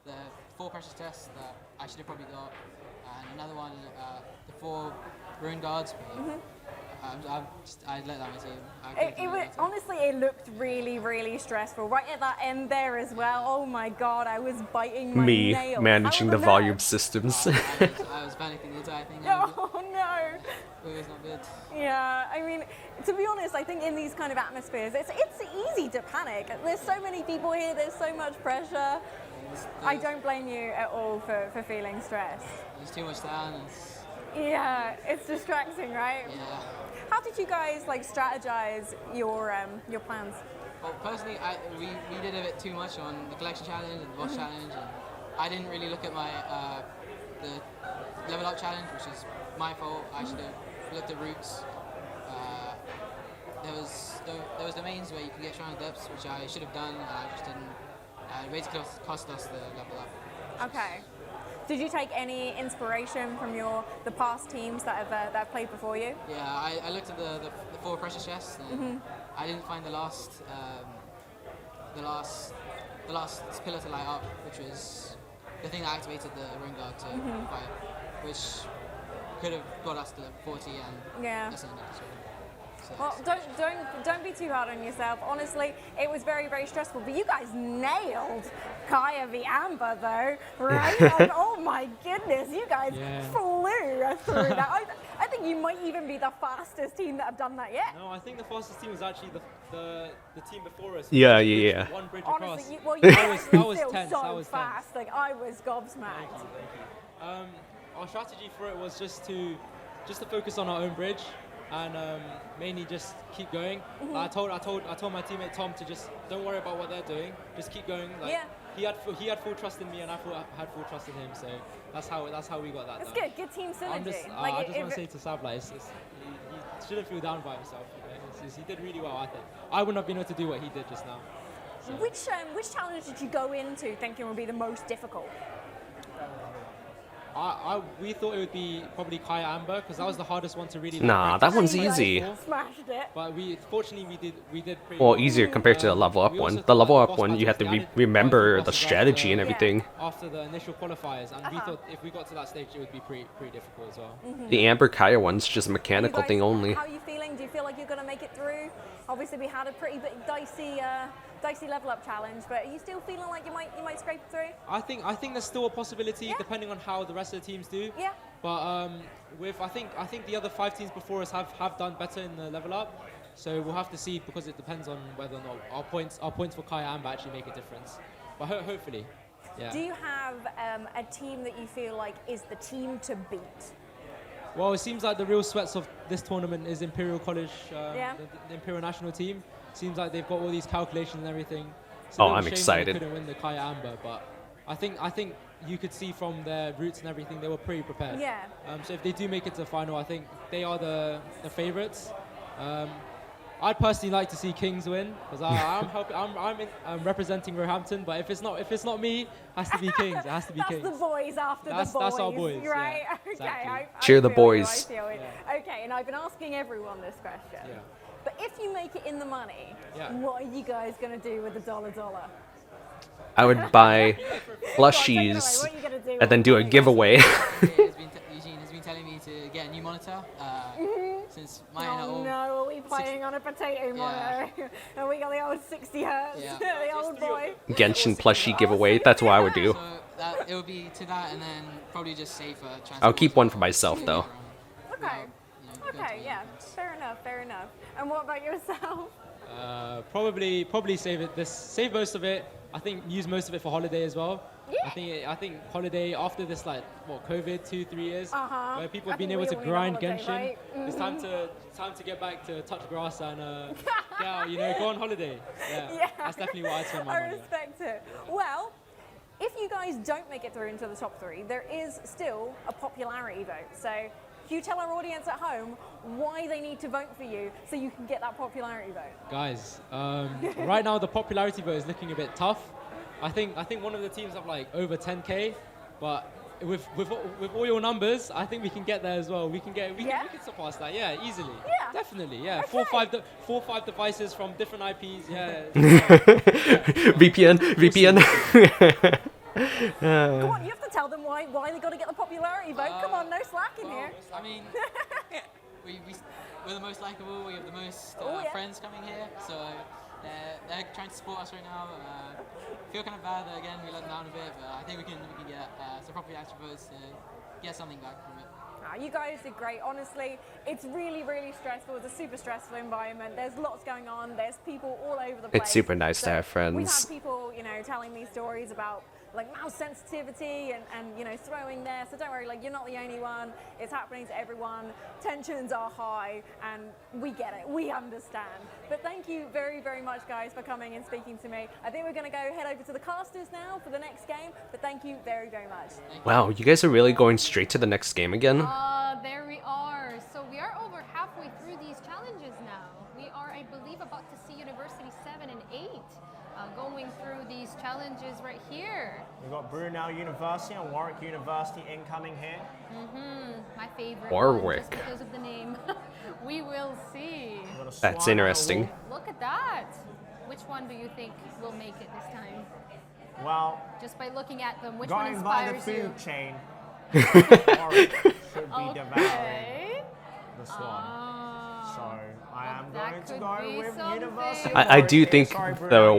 the 4 pressure tests that I should have probably got, and another one, the 4 rune guards. I let down my team. Honestly, it looked really, really stressful. Right at that end there as well. Oh my god, I was biting my nails. Me managing the volume systems. I was panicking the entire thing. Oh no. It was not good. Yeah, I mean, to be honest, I think in these kind of atmospheres, it's easy to panic. There's so many people here, there's so much pressure. I don't blame you at all for feeling stressed. There's too much down. Yeah, it's distracting, right? Yeah. How did you guys strategize your plans? Well, personally, we did a bit too much on the collection challenge and the boss challenge, and I didn't really look at my the level up challenge, which is my fault. I should have looked at routes. There was domains where you can get shrine depths, which I should have done, and I just didn't. It basically cost us the level up. Okay. Did you take any inspiration from the past teams that have played before you? Yeah, I looked at the 4 pressure chests, and I didn't find the last pillar to light up, which was the thing that activated the ring guard to fight, which could have got us to 40 and ascended. Well, don't be too hard on yourself. Honestly, it was very, very stressful. But you guys nailed Kaeya v Amber, though, right? Oh my goodness, you guys flew through that. I think you might even be the fastest team that have done that yet. No, I think the fastest team was actually the team before us. Yeah. One bridge Honestly, across. you guys that was still tense. so That was fast. tense. I was gobsmacked. Thank you. Our strategy for it was just to focus on our own bridge. And mainly just keep going. I told my teammate Tom to just don't worry about what they're doing. Just keep going. he had full trust in me, and I had full trust in him. So that's how we got that. It's done. good. Good team synergy. I just want to say to Sab, like, he shouldn't feel down by himself. You know? He did really well. I think I wouldn't have been able to do what he did just now. So. Which challenge did you go into thinking would be the most difficult? We thought it would be probably Kaeya Amber because that was the hardest one to really. Nah, that one's easy. Smashed it. But fortunately we did pretty well. Easier compared to the level up one. The level up one, you have to remember the strategy and everything. After the initial qualifiers, and we thought if we got to that stage, it would be pretty difficult as well. The Amber Kaeya one's just a mechanical thing only. How are you feeling? Do you feel like you're going to make it through? Obviously, we had a pretty dicey level up challenge, but are you still feeling like you might scrape through? I think there's still a possibility depending on how the rest of the teams do. Yeah. But I think the other 5 teams before us have done better in the level up. So we'll have to see because it depends on whether or not our points for Kaeya Amber actually make a difference. But hopefully, yeah. Do you have a team that you feel like is the team to beat? Well, it seems like the real sweats of this tournament is Imperial College, the Imperial national team. Seems like they've got all these calculations and everything. So I'm excited. They couldn't win the Kaeya Amber, but I think you could see from their routes and everything they were pretty prepared. Yeah. So if they do make it to the final, I think they are the favourites. I'd personally like to see Kings win because I'm representing Roehampton, but if it's not me, it has to be Kings. It has to be Kings. That's the boys after the boys. That's our boys, right? Yeah, Okay. exactly. Cheer the boys. Okay, and I've been asking everyone this question. Yeah. But if you make it in the money, yeah. What are you guys going to do with the dollar? I would buy plushies and then do a giveaway. Eugene has been telling me to get a new monitor since mine are all... No, are we playing on a potato monitor? And we got the old 60 hertz, the old boy. Genshin plushie giveaway, that's what I would do. So it would be to that and then probably just save for transport. I'll keep one for myself though. Okay. Okay, yeah, fair enough. And what about yourself? Probably save most of it. I think use most of it for holiday as well. Yeah. I think holiday after this COVID 2-3 years where people have been able to all grind need a Genshin. holiday, right? It's time to get back to touch grass and get out, go on holiday. Yeah, that's definitely what I'd spend my money on. I respect it. Well, if you guys don't make it through into the top 3, there is still a popularity vote. So can you tell our audience at home why they need to vote for you so you can get that popularity vote? Guys, right now the popularity vote is looking a bit tough. I think one of the teams have over 10k, but with all your numbers, I think we can get there as well. We can surpass that. Yeah, easily. Yeah, definitely. Yeah, okay. 4-5 devices from different IPs. Yeah. VPN. Come on, you have to tell them why they got to get the popularity vote. Come on, no slack in here. I mean, we're the most likable. We have the most friends coming here, so they're trying to support us right now. Feel kind of bad that again we let them down a bit, but I think we can get some popularity votes to get something back from it. You guys did great. Honestly, it's really, really stressful. It's a super stressful environment. There's lots going on. There's people all over the place. It's super nice to have friends. We've had people, telling me stories about mouse sensitivity and throwing there. So don't worry, you're not the only one. It's happening to everyone. Tensions are high, and we get it. We understand. But thank you very, very much, guys, for coming and speaking to me. I think we're going to go head over to the casters now for the next game. But thank you very, very much. Wow, you guys are really going straight to the next game again? There we are. So we are over halfway through these challenges now. We are, I believe, about to see University 7 and 8 going through these challenges right here. We've got Brunel University and Warwick University incoming here. My favorite Warwick. one, just because of the name. We will see. That's interesting. Look at that. Which one do you think will make it this time? Well, just by looking at them, which one going by the inspires food you? chain, Warwick should be devouring this one. So I am going to go with University. I do think the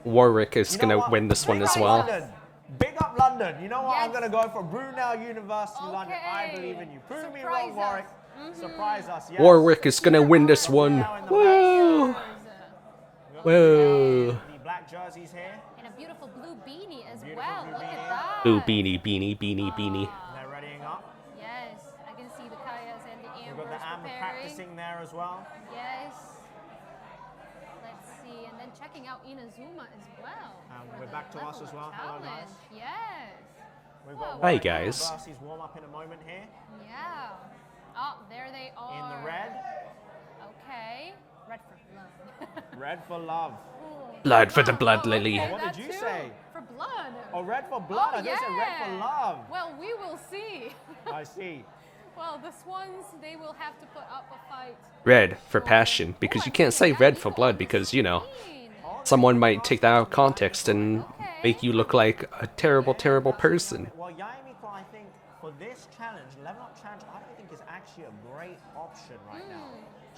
Warwick is going to win this one as well. London. Big up London. You know what? I'm going to go for Brunel University London. I believe in you. Prove me wrong, Warwick. Surprise us. Yes. Warwick is going to win this one. Whoa! Whoa! The black jerseys here. And a beautiful blue beanie as well. Look at that. Ooh, beanie. They're readying up. Yes, I can see the Kaeyas and the Ambers. We've got the Amber practicing there as well. Yes. Let's see, and then check checking out Inazuma as well. for We're the back to us level as up well. Hello, guys. challenge. Yes. We've got Hi, Warwick guys. Versus warm up in a moment here. Yeah. Oh, there they are. In the red. Okay. Red for blood. Red for love. Blood for the blood lily. Oh, what did you say? For blood. Oh, red for blood. Oh, I thought you said red for love. Well, we will see. I see. Well, the Swans, they will have to put up a fight. Red for passion, because you can't say red for blood because, you know, someone might take that out of context and make you look like a terrible, terrible person. Well, Yaemiko, I think, for this challenge, level up challenge, I don't think is actually a great option right now.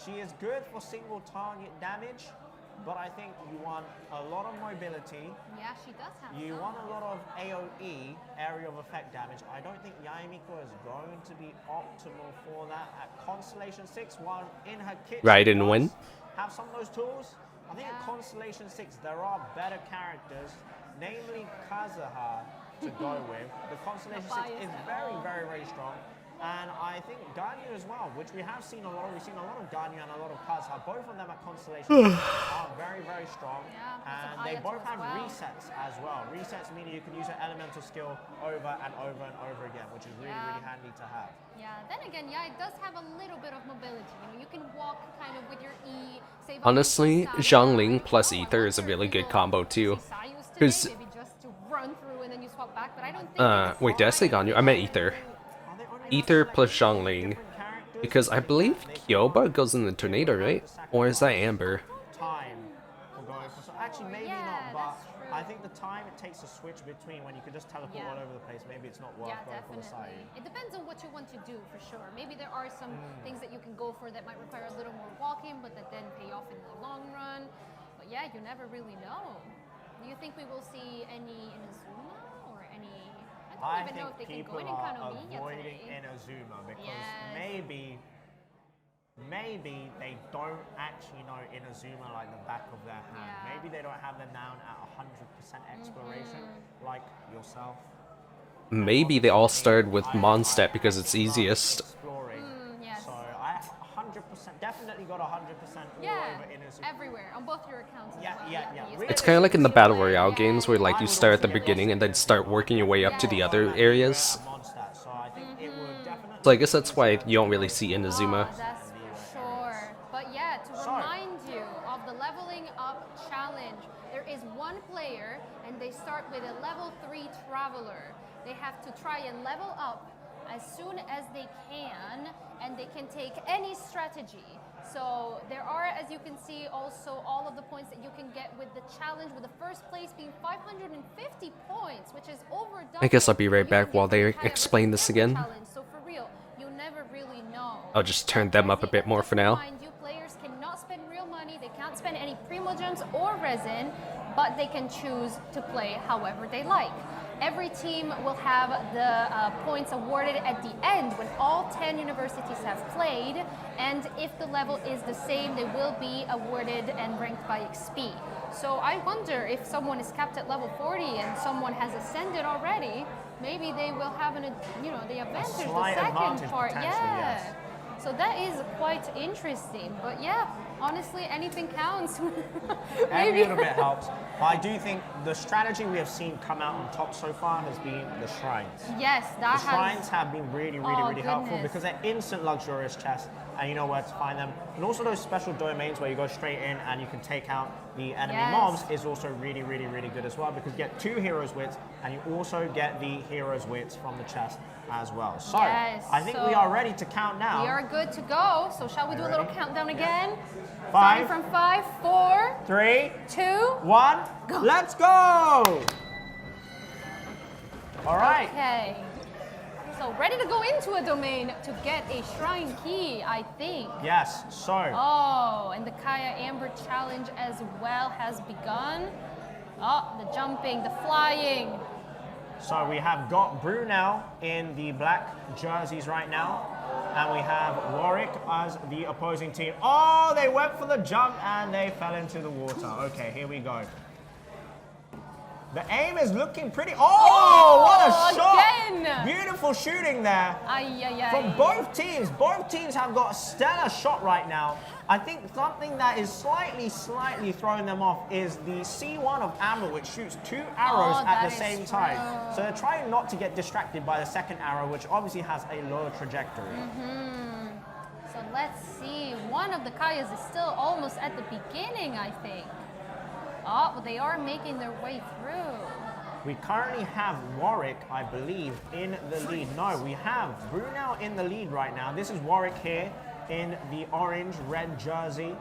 She is good for single target damage, but I think you want a lot of mobility. Yeah, she does have You some. want a lot of AoE, area of effect damage. I don't think Yaemiko is going to be optimal for that at Constellation 6, while in her kit Right she and does win. have some of those tools. I think at Constellation 6 there are better characters, namely Kazuha, to go with. The Constellation 6 is very, very, very strong. And I think Ganyu as well, which we have seen a lot of. We've seen a lot of Ganyu and a lot of Kazuha. Both of them at Constellation are very, very strong. And they both have resets as well. Resets meaning you can use an elemental skill over and over and over again, which is really, really handy to have. Yeah, then again, yeah, it does have a little bit of mobility. You know, you can walk kind of with your E, save up Honestly, your Zhongling plus Ether is a really good combo too. Because, maybe just to run through and then you swap back, but I don't think wait, did I say Ganyu? I meant Ether. Ether plus Zhongling. Because I believe Kyoba goes in the tornado, right? Or is that Amber? Time will go for. So actually, maybe not, but I think the time it takes to switch between when you can just teleport all over the place, maybe it's not worth going for the side. It depends on what you want to do, for sure. Maybe there are some things that you can go for that might require a little more walking, but that then pay off in the long run. But yeah, you never really know. Do you think we will see any Inazuma or any? I don't even know if they can go in Kanomiya avoiding today. Inazuma because maybe they don't actually know Inazuma like the back of their hand. Maybe they don't have them down at 100% exploration like yourself. Maybe they all started with Mondstadt because it's easiest. Exploring. So I 100% definitely got 100% all over Inazuma. Everywhere on both your accounts. Yeah. It's kind of like in the Battle Royale games where like you start at the beginning and then start working your way up to the other areas. So I think it would definitely. So I guess that's why you don't really see Inazuma. That's for sure. But yeah, to remind you of the leveling up challenge, there is one player and they start with a level 3 traveler. They have to try and level up as soon as they can, and they can take any strategy. So there are, as you can see, also all of the points that you can get with the challenge, with the first place being 550 points, which is over double. I guess I'll be right back while they explain this again. So for real, you never really know. I'll just turn them up a bit more for now. Mind you, players cannot spend real money, they can't spend any primogems or resin, but they can choose to play however they like. Every team will have the points awarded at the end when all 10 universities have played, and if the level is the same, they will be awarded and ranked by XP. So I wonder if someone is capped at level 40 and someone has ascended already, maybe they will have the advantage, the second part. Yes. So that is quite interesting. But yeah, honestly, anything counts. Every little bit helps. But I do think the strategy we have seen come out on top so far has been the shrines. Yes, the shrines have been really helpful because they're instant luxurious chests and you know where to find them. And also those special domains where you go straight in and you can take out the enemy mobs is also really good as well because you get 2 heroes wits and you also get the heroes wits from the chest as well. So I think we are ready to count now. We are good to go. So shall we do a little countdown again? 5, starting from 5, 4, 3, 2, 1, go. Let's go! All right. Okay. So ready to go into a domain to get a shrine key, I think. Yes, so. Oh, and the Kaeya Amber challenge as well has begun. Oh, the jumping, the flying. So we have got Brunel in the black jerseys right now. And we have Warwick as the opposing team. Oh, they went for the jump and they fell into the water. Okay, here we go. The aim is looking pretty. Oh, what a shot! Again. Beautiful shooting there. Ay. From both teams. Both teams have got a stellar shot right now. I think something that is slightly throwing them off is the C1 of Amber, which shoots 2 arrows at the same time. So they're trying not to get distracted by the second arrow, which obviously has a lower trajectory. So let's see. One of the Kaeyas is still almost at the beginning, I think. Oh, but they are making their way through. We currently have Warwick, I believe, in the lead. No, we have Brunel in the lead right now. This is Warwick here in the orange-red jersey.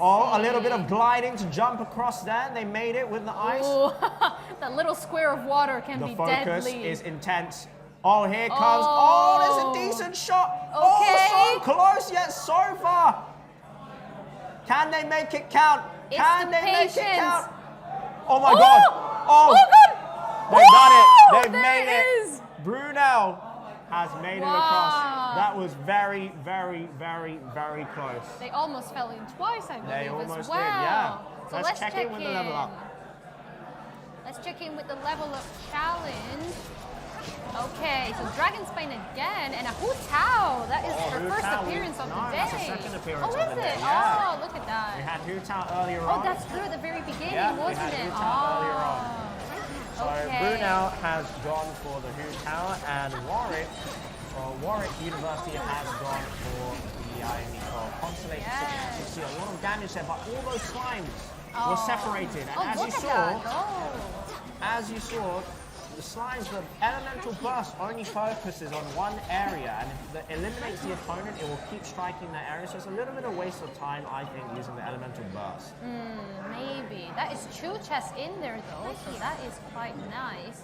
A little bit of gliding to jump across there. They made it with the ice. Ooh, that little square of water can be deadly. The focus is intense. Oh, here comes. Oh, there's a decent shot. Okay. Oh, so close yet so far. Can they make it count? Can they make it count? Oh my God. Oh, God. They've done it. They've made it. Brunel has made it across. That was very close. They almost fell in twice, I believe, They almost as well. did, yeah. So let's check in with the level up. Let's check in with the level up challenge. Okay, so Dragonspine again, and a Hu Tao. That is her first appearance of the day. That's her second appearance of the day. Yeah. Oh, look at that. We had Hu Tao earlier on. Oh, that's true, at the very beginning, wasn't we had it? Hu Tao earlier on. So Okay. Brunel has gone for the Hu Tao, and Warwick University has gone for the Constellation 6. You see a lot of damage there, but all those slimes were separated. And as you saw, the slimes, the elemental burst only focuses on one area, and if it eliminates the opponent, it will keep striking that area. So it's a little bit of waste of time, I think, using the elemental burst. Maybe. That is 2 chests in there, though, so that is quite nice.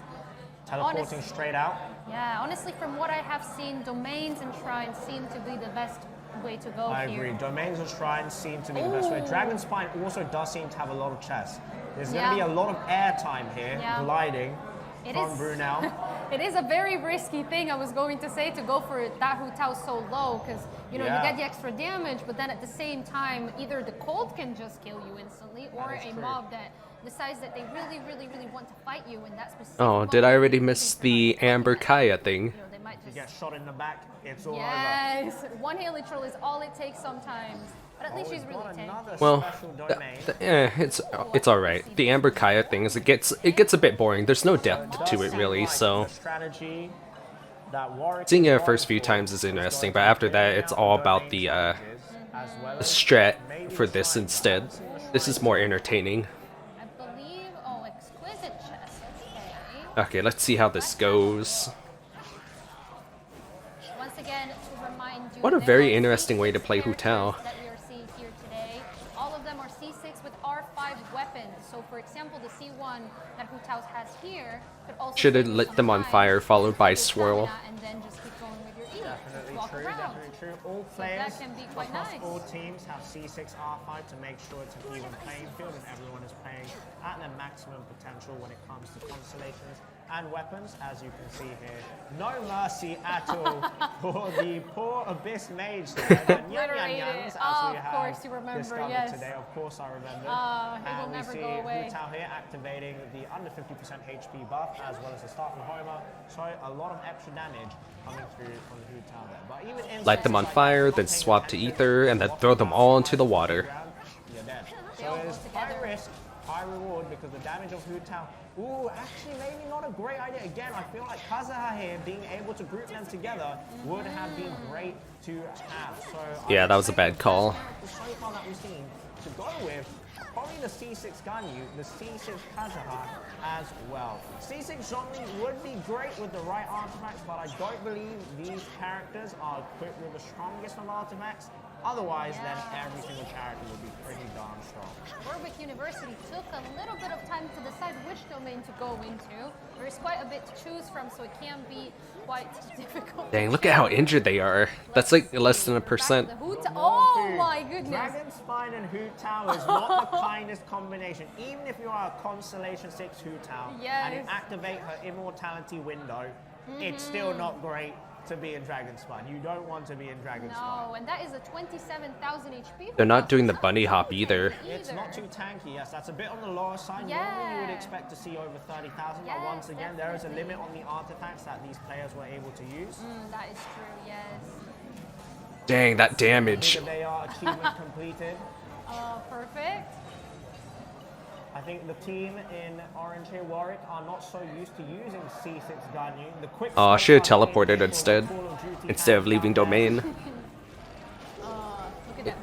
Teleporting straight out. Yeah, honestly, from what I have seen, domains and shrines seem to be the best way to go I here. agree. Domains and shrines seem to be the best way. Dragonspine also does seem to have a lot of chests. There's going to be a lot of air time here, gliding from Brunel. It is a very risky thing, I was going to say, to go for that Hu Tao so low, because you get the extra damage, but then at the same time, either the cold can just kill you instantly, or a mob that decides that they really want to fight you in that specific Oh, did I already miss the Amber Kaeya thing? they might just... You get shot in the back, it's all over. Yes, one hit literal is all it takes sometimes. But at least she's really tanky. Well, it's all right. The Amber Kaeya thing is it gets a bit boring. There's no depth to it really, so seeing it the first few times is interesting, but after that, it's all about the strat for this instead. This is more entertaining. I believe. Oh, exquisite chest. Okay, let's see how this goes. Once again, to remind you, What a very interesting way to play Hu Tao. that we are seeing here today. All of them are C6 with R5 weapons. So, for example, the C1 that Hu Tao has here could also Should have lit them on fire, followed by swirl. and then just keep going with your E. Definitely walk true, around. definitely true. All players that can be quite across nice. all teams have C6 R5 to make sure it's an even playing field and everyone is playing at their maximum potential when it comes to constellations and weapons, as you can see here. No mercy at all for the poor Abyss Mage there. The Nyan-Nyan-Yans, as we have discovered today. Of course I remember. He will And we never see go away. Hu Tao here activating the under 50% HP buff, as well as the start from Homer. So a lot of extra damage coming through from the Hu Tao there. But even Light them on fire, then swap to ether, and then throw them all into the water. you're dead. So it is high risk, high reward, because the damage of Hu Tao. Ooh, actually maybe not a great idea. Again, I feel like Kazuha here being able to group them together would have been great to have. So Yeah, that was a bad call. so far that we've seen to go with probably the C6 Ganyu, the C6 Kazuha as well. C6 Zhongli would be great with the right artifacts, but I don't believe these characters are equipped with the strongest of artifacts. Otherwise, then every single character would be pretty darn strong. Warwick University took a little bit of time to decide which domain to go into. There is quite a bit to choose from, so it can be quite difficult. Dang, look at how injured they are. That's like less than 1%. Oh my goodness! Dragonspine and Hu Tao is not the kindest combination. Even if you are a Constellation 6 Hu Tao and you activate her immortality window, it's still not great. to be in Dragon Spawn. You don't want to be in Dragon Spawn. No, and that is a 27,000 HP. They're not doing the bunny hop either. It's not too tanky, yes. That's a bit on the lower side. Yeah. Normally you would expect to see over 30,000, but once again, there is a limit on the artifacts that these players were able to use. That is true, yes. Dang, that damage. They are achievement completed. Perfect. I think the team in Orange here, Warwick, are not so used to using C6 Ganyu. The quick Oh, I should have teleported instead of leaving domain.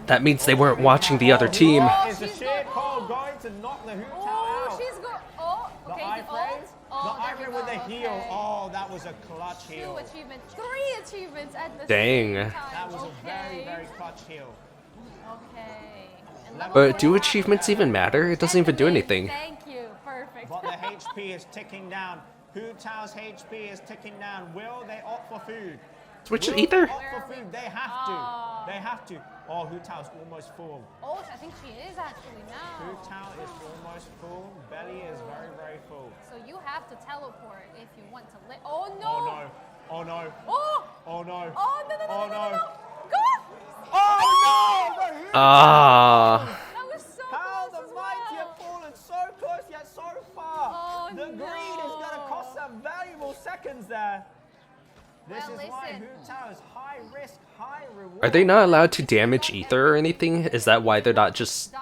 That means they weren't watching the other team. Is the sheer call going to knock the Hu Tao out? She's got. Oh, okay, the ult. The iframe with the heal. Oh, that was a clutch heal. 2 achievements, 3 achievements at the Dang. same time. That was a very, very clutch heal. Okay. But do achievements even matter? It doesn't even do anything. Thank you. Perfect. But the HP is ticking down. Hu Tao's HP is ticking down. Will they opt for food? Switch to ether. Opt for food. They have to. They have to. Oh, Hu Tao's almost full. Oh, I think she is actually now. Hu Tao is almost full. Belly is very, very full. So you have to teleport if you want to live. Oh no! Oh no! Oh no! Oh! Oh no! Oh no! No! No! Oh No! No! no! No! Go! Oh no! Ah. That was so How close the as mighty well. have fallen so close yet so far. Oh, the greed is going to cost them valuable seconds there. This Well, is why listen. Hu Tao is high risk, high reward. Are they not allowed to damage ether or anything? Is that why they're not just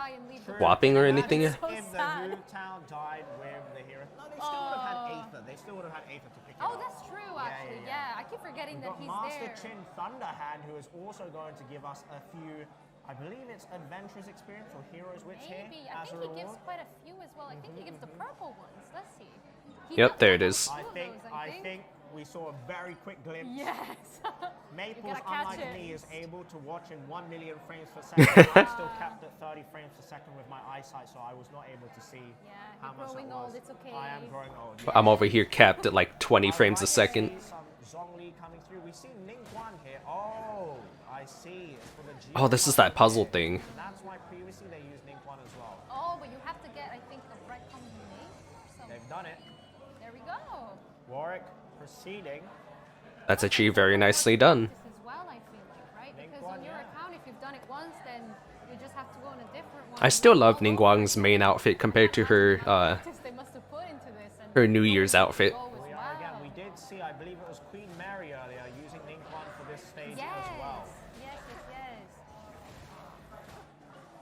swapping or anything? If the Hu Tao died with the hero, no, they still would have had Aether. They still would have had Aether to pick it Oh, up. that's true, actually. Yeah, I keep forgetting that We've he's got Master there. Chin Thunderhand, who is also going to give us a few, I believe it's Adventurous Experience or Hero's Wits here. Maybe. I as think a he gives reward. quite a few as well. I think he gives the purple ones. Let's see. He Yep, there it is. I think we saw a very quick glimpse. Yes. Maples, gotta catch unlike it. me, is able to watch in 1 million frames per second. I'm still capped at 30 frames per second with my eyesight, so I was not able to see how much growing it was. old, it's okay. I am growing old. I'm over here capped at like 20 frames a second. Some Zhongli coming through. We see Ningguang here. Oh, I see. It's for the G. Oh, this is that puzzle thing. That's why previously they used Ningguang as well. Oh, but you have to get, I think, the right combination. They've done it. There we go. Warwick proceeding. That's actually very nicely done. As well, I feel like, right? Because on your account, if you've done it once, then you just have to go on a different one. I still love Ningguang's main outfit compared to her They must have put into this. And her New Year's outfit. We are again. We did see, I believe it was Queen Mary earlier, using Ningguang for this stage as well. Yes.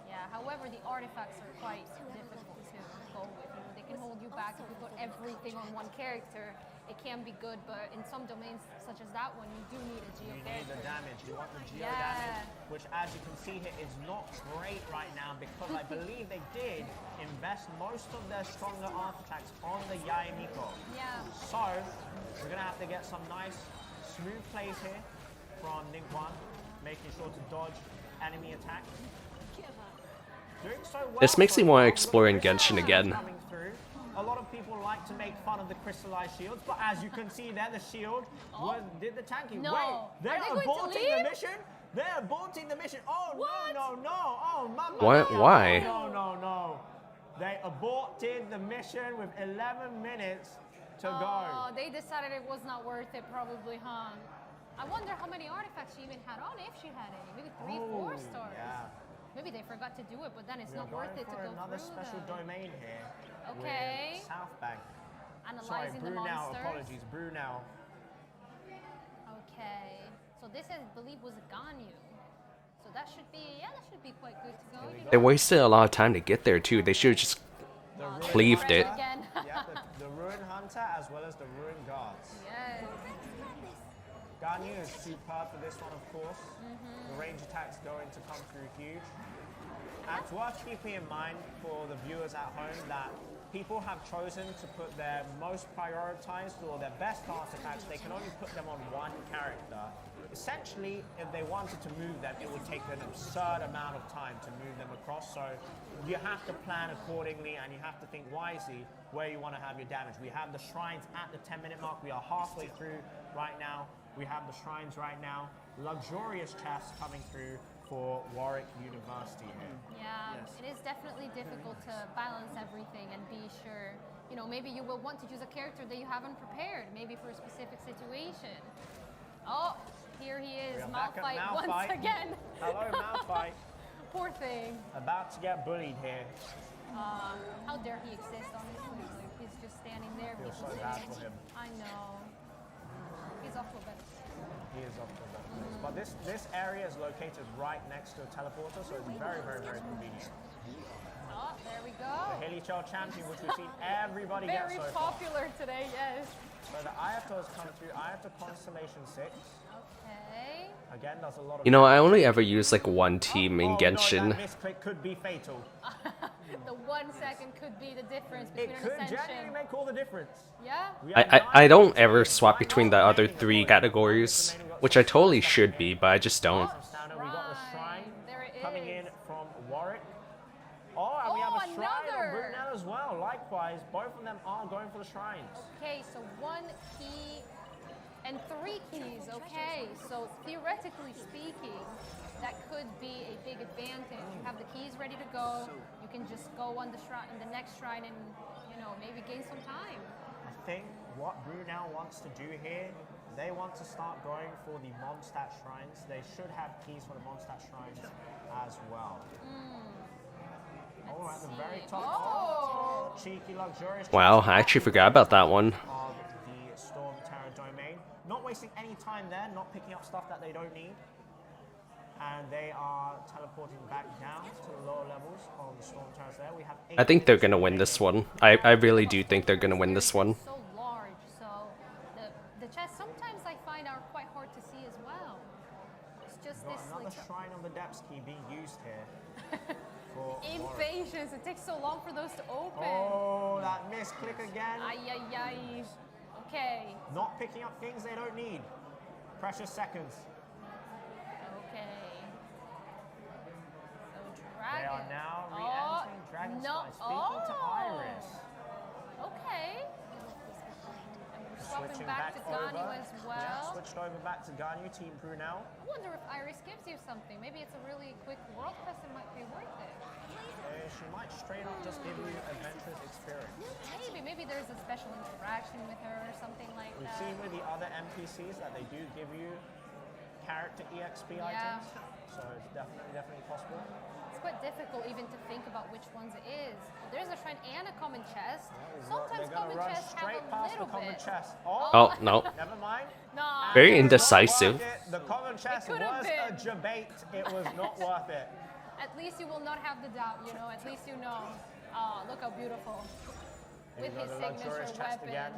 Yeah, however, the artifacts are quite difficult to go with. You know, they can hold you back if you put everything on one character. It can be good, but in some domains, such as that one, you do need a geo You need character. the damage. You want the geo Yeah. damage, which, as you can see here, is not great right now because I believe they did invest most of their stronger artifacts on the Yae Miko. Yeah. So we're gonna have to get some nice, smooth plays here from Ningguang, making sure to dodge enemy attacks. Doing so well. This makes me want to explore in Genshin again. Coming through. A lot of people like to make fun of the crystallized shields, but as you can see there, the shield did the tanking. No. Wait, they're Are they going to aborting the leave? mission? They're aborting the mission. Oh, no. Oh, mama. What? Why? No. They aborted the mission with 11 minutes to go. Oh, they decided it was not worth it, probably, huh? I wonder how many artifacts she even had on, if she had any. Maybe 3, 4 stars. Yeah. Maybe they forgot to do it, but then it's We're not worth going it to for go another through special them. domain here. Okay. With South Bank. Analyzing the Brunel, monsters. apologies, Brunel. Okay. So this, I believe, was a Ganyu. So that should be, that should be quite good to go. They wasted a lot of time to get there too. They should have just cleaved it. Yeah, the Ruin Hunter as well as the Ruin Guards. Yes. Ganyu is superb for this one, of course. The range attacks going to come through huge. And it's worth keeping in mind for the viewers at home that people have chosen to put their most prioritized or their best artifacts, they can only put them on one character. Essentially, if they wanted to move them, it would take an absurd amount of time to move them across. So you have to plan accordingly and you have to think wisely where you want to have your damage. We have the shrines at the 10-minute mark. We are halfway through right now. We have the shrines right now. Luxurious chests coming through for Warwick University here. Yeah, it is definitely difficult to balance everything and be sure. You know, maybe you will want to use a character that you haven't prepared, maybe for a specific situation. Oh, here he is, We are back at Malphite once Malphite. again. Hello, Malphite. Poor thing. About to get bullied here. How dare he exist, honestly? Like, he's just standing there. Feel so people bad say, for him. I know. He's off to a better start. He is off to a better place. But this area is located right next to a teleporter, so it's very, very, very convenient. Oh, there we go. The Hilly Chell champion, which we've seen everybody get Very so far. popular today, yes. So the Ayato has come through. Ayato Constellation 6. Okay. Again, does a lot of... You know, I only ever use like one team in Genshin. No, that misclick could be fatal. The 1 second could be the difference between It could an ascension. genuinely make all the difference. Yeah? I don't ever swap between the other 3 categories, which I totally should be, but I just don't. We got the shrine coming in from Warwick. Oh, and we have a shrine on Brunel as well. Likewise, both of them are going for the shrines. Okay, so 1 key and 3 keys. Okay, so theoretically speaking, that could be a big advantage. You have the keys ready to go. You can just go on the shrine, the next shrine, and maybe gain some time. I think what Brunel wants to do here, they want to start going for the Mondstadt shrines. They should have keys for the Mondstadt shrines as well. Oh, at the very top. Oh, cheeky, luxurious. Wow, I actually forgot about that one. Of the Storm Terror domain. Not wasting any time there, not picking up stuff that they don't need. And they are teleporting back down to the lower levels on the Storm Terrors there. We have 8 I think they're gonna win this one. I really do think they're gonna win this one. So large, so the chests sometimes I find are quite hard to see as well. It's just Got this another like shrine of the depths key being used here. For impatience. It takes so long for those to open. Oh, that misclick again. Ay, ay, ay. Okay. Not picking up things they don't need. Precious seconds. Okay. So They dragon. are now re-entering Dragon Spy, speaking to Iris. Okay. And we're swapping Switching back to Ganyu over. as Yeah, well. switched over back to Ganyu, Team Brunel. I wonder if Iris gives you something. Maybe it's a really quick world quest that might be worth it. She might straight up just give you adventurous experience. Maybe there's a special interaction with her or something like We've that. seen with the other NPCs that they do give you character EXP items, so it's definitely possible. It's quite difficult even to think about which ones it is. There's a shrine and a common chest. Sometimes They're gonna common run chests have straight a past little the common bit. chest. Oh, no. Never mind. No. Very indecisive. The common chest was a debate. It was not worth it. At least you will not have the doubt, At least you know. Oh, look how beautiful. With his the signature luxurious chest weapon. again.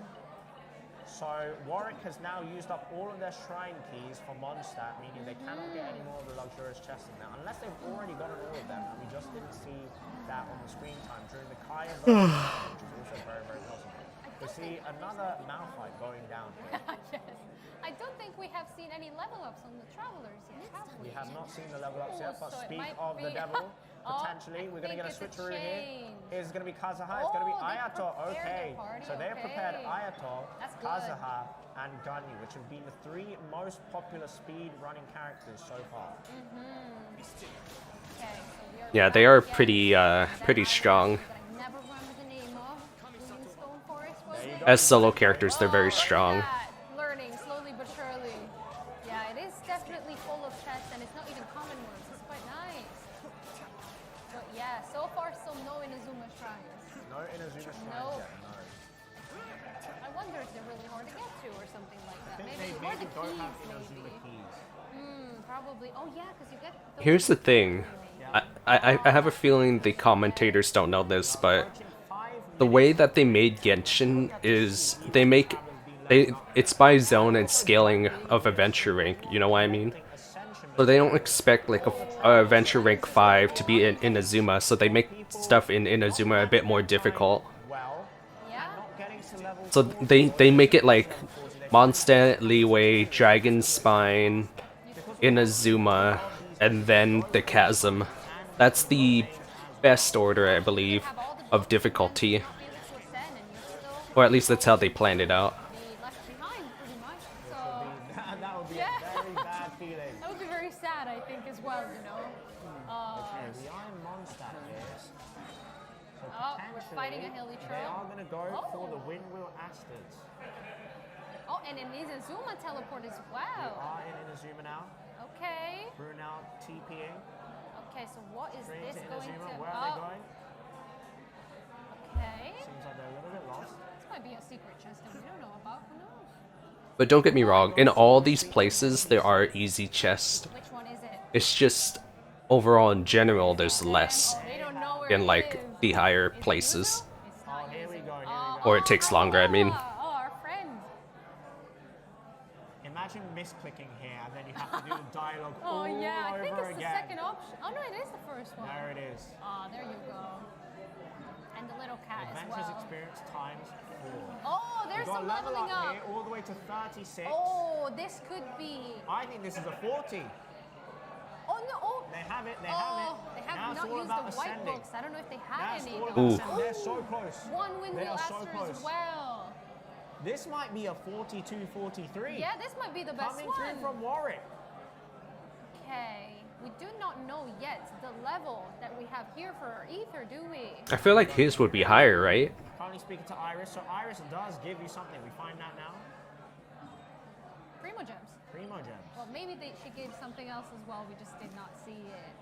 So Warwick has now used up all of their shrine keys for Mondstadt, meaning they cannot get any more of the luxurious chests in there, unless they've already gotten all of them, and we just didn't see that on the screen time during the Kaeya version, which is also very, very possible. We see another Malphite going down here. Yes. I don't think we have seen any level ups on the travelers yet, have we? We have not seen the level ups yet, but So it speak might of the be- devil, Oh, potentially, we're going to get a think it's a switcheroo here. change. It's going to be Kazuha, it's going to be Oh, they Ayato, prepared okay. the party, So they've prepared okay. Ayato, That's good. Kazuha, and Ganyu, which have been the 3 most popular speed running characters so far. Okay, so we are Yeah, they are pretty strong. I never remember the name of. Stone Forest, was it? As solo characters, they're very strong. Learning slowly but surely. Yeah, it is definitely full of chests, and it's not even common ones. It's quite nice. But yeah, so far still no Inazuma shrines. No Inazuma shrines No. yet, no. I wonder if they're really hard to get to or something like that. I think Maybe they or maybe the don't have keys, Inazuma maybe. keys. Probably. Oh yeah, because you get. Those Here's the thing. I have a feeling the commentators don't know this, but the way that they made Genshin is it's by zone and scaling of adventure rank, you know what I mean? So they don't expect like a adventure rank 5 to be in Inazuma, so they make stuff in Inazuma a bit more difficult. So they make it like Mondstadt, Leeway, Dragon Spine, Inazuma, and then the Chasm. That's the best order, I believe, of difficulty. Or at least that's how they planned it out. That would be a very bad feeling. That would be very sad, I think, as well. Okay, we are in Mondstadt here. So We're fighting a hilly they troll. are going to go for the Windwheel Asters. Oh, and an Inazuma teleport as We well. are in Inazuma now. Okay. Brunel TPing. Okay, so what is Straight this to going Inazuma. to... Where are they going? Okay. Seems like they're a little bit lost. This might be a secret chest that we don't know about. Who knows? But don't get me wrong, in all these places there are easy chests. Which one is it? It's just overall in general there's less They don't know where in it like is. the higher places. Oh, here we go. Or it takes longer, I mean. Oh, our friend. Imagine misclicking here, and then you have to do the dialogue Oh all yeah, I over think it's again. the second option. Oh no, it is the first one. There it is. Oh, there you go. And the little cat as Adventures well. experience times 4. Oh, there's We've got some level leveling up. here, all the way to 36. Oh, this could be. I think this is a 40. Oh no! Oh. They have it. They have it. They have Now it's not all used about the white ascending. books. I don't know if they have That's any. all though. about ascending. They're so close. One wind They wheel are so Aster close. as well. This might be a 42-43. Yeah, this might be the best Coming one. through from Warwick. Okay, we do not know yet the level that we have here for our ether, do we? I feel like his would be higher, right? Currently speaking to Iris. So Iris does give you something. We find that now. Primo gems. Primo gems. Well, maybe she gave something else as well. We just did not see it.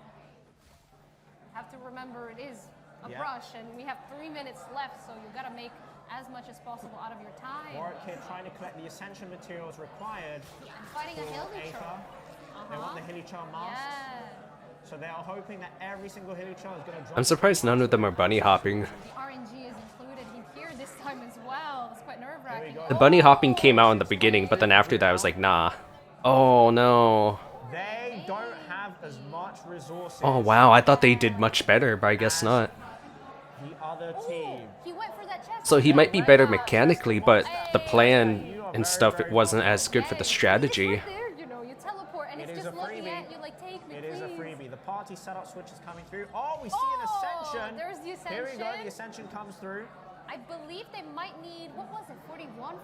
Have to remember it is a Yeah. brush, and we have 3 minutes left, so you gotta make as much as possible out of your time. Warwick here trying to collect the essential materials required And fighting a for hilly Aether. troll. They want the hilly troll mask. Yeah. So they are hoping that every single hilly troll is going to drop. I'm surprised none of them are bunny hopping. The RNG is included in here this time as well. It's quite nerve-wracking. The bunny hopping came out in the beginning, but then after that I was like, nah. Oh no. They don't have as much resources. Oh wow, I thought they did much better, but I guess not. The other team. He went for that chest. So he might be better mechanically, but the plan and stuff, it wasn't as good for the strategy. There, you know, you teleport, and It it's is just a looking freebie. at you like, take me, It please. is a freebie. The party setup switch is coming through. Oh, we see an ascension. There's the ascension. Here we go. The ascension comes through. I believe they might need, what was it, 41,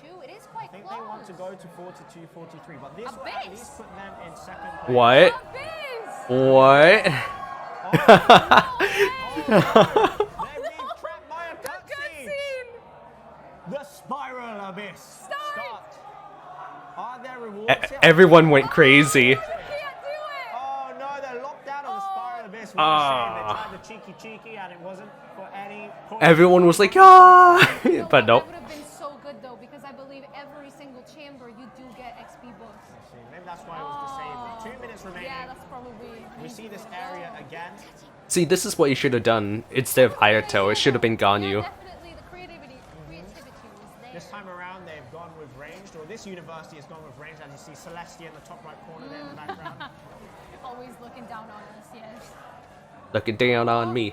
42? It is quite I think close. they want to go to 42, 43, but this will at Abyss. least put them in second place. What? What? The spiral abyss. Start. Are there rewards here? Everyone went crazy. Oh no, they're locked down on the spiral abyss. What a shame. They Ah. tried the cheeky and it wasn't for any point. Everyone was like, ah! But nope. That would have been so good though, because I believe every single chamber you do get XP boosts. Maybe that's why it was disabled. 2 minutes remaining. Yeah, that's probably. We see this area again. See, this is what you should have done instead of Ayato. It should have been Ganyu. Definitely the creativity was there. This time around, they've gone with ranged, or this university has gone with ranged, as you see Celestia in the top right corner there in the background. Always looking down on us, yes. Looking down on me.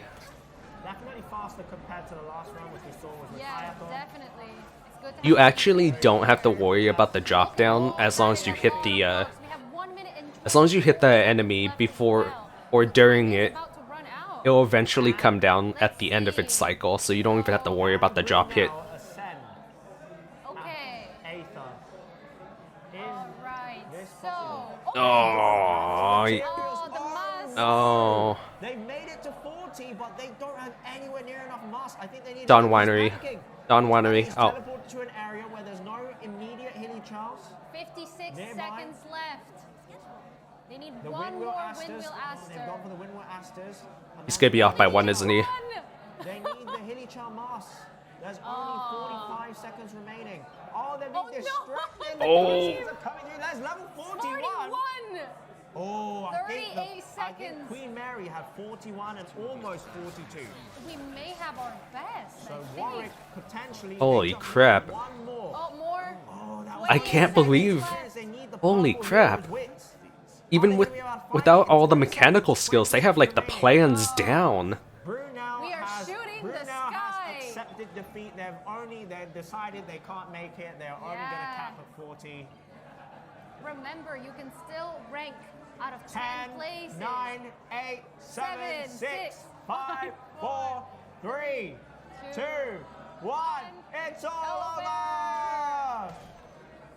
Definitely faster compared to the last round, which we saw was with Yeah, Hayato. definitely. It's good to You have actually don't have to worry about the drop down as long as you hit the as long as you hit the enemy before or during it. It'll eventually come down at the end of its cycle, so you don't even have to worry about the drop hit. Okay. Aether. Alright, so. Oh. Oh. They made it to 40, but they don't have anywhere near enough mass. I think they need Don Winery. Don Winery. Oh. Teleport to an area where there's no immediate hilly Charles. 56 Nearby. seconds left. They need The one Windwheel more Asters. Windwheel They've Aster. gone for the Windwheel Asters. He's gonna be off by one, isn't he? They need the hilly Charm mass. There's only 45 seconds remaining. Oh, they're being distracted. The Oh. Queens are coming in. That's level 41. 41. Oh, I think 38 I think seconds. Queen Mary had 41 and almost 42. We may have our best. So I think. Warwick potentially. Holy crap. One more. Oh, more. I can't believe. Holy crap. Even without all the mechanical skills, they have like the plans down. We are shooting the sky. Accepted defeat. They've decided they can't make it. They're only going to cap at 40. Remember, you can still rank out of 10 places. 9, 8, 7, 6, 5, 4, 3, 2, 1. It's all over!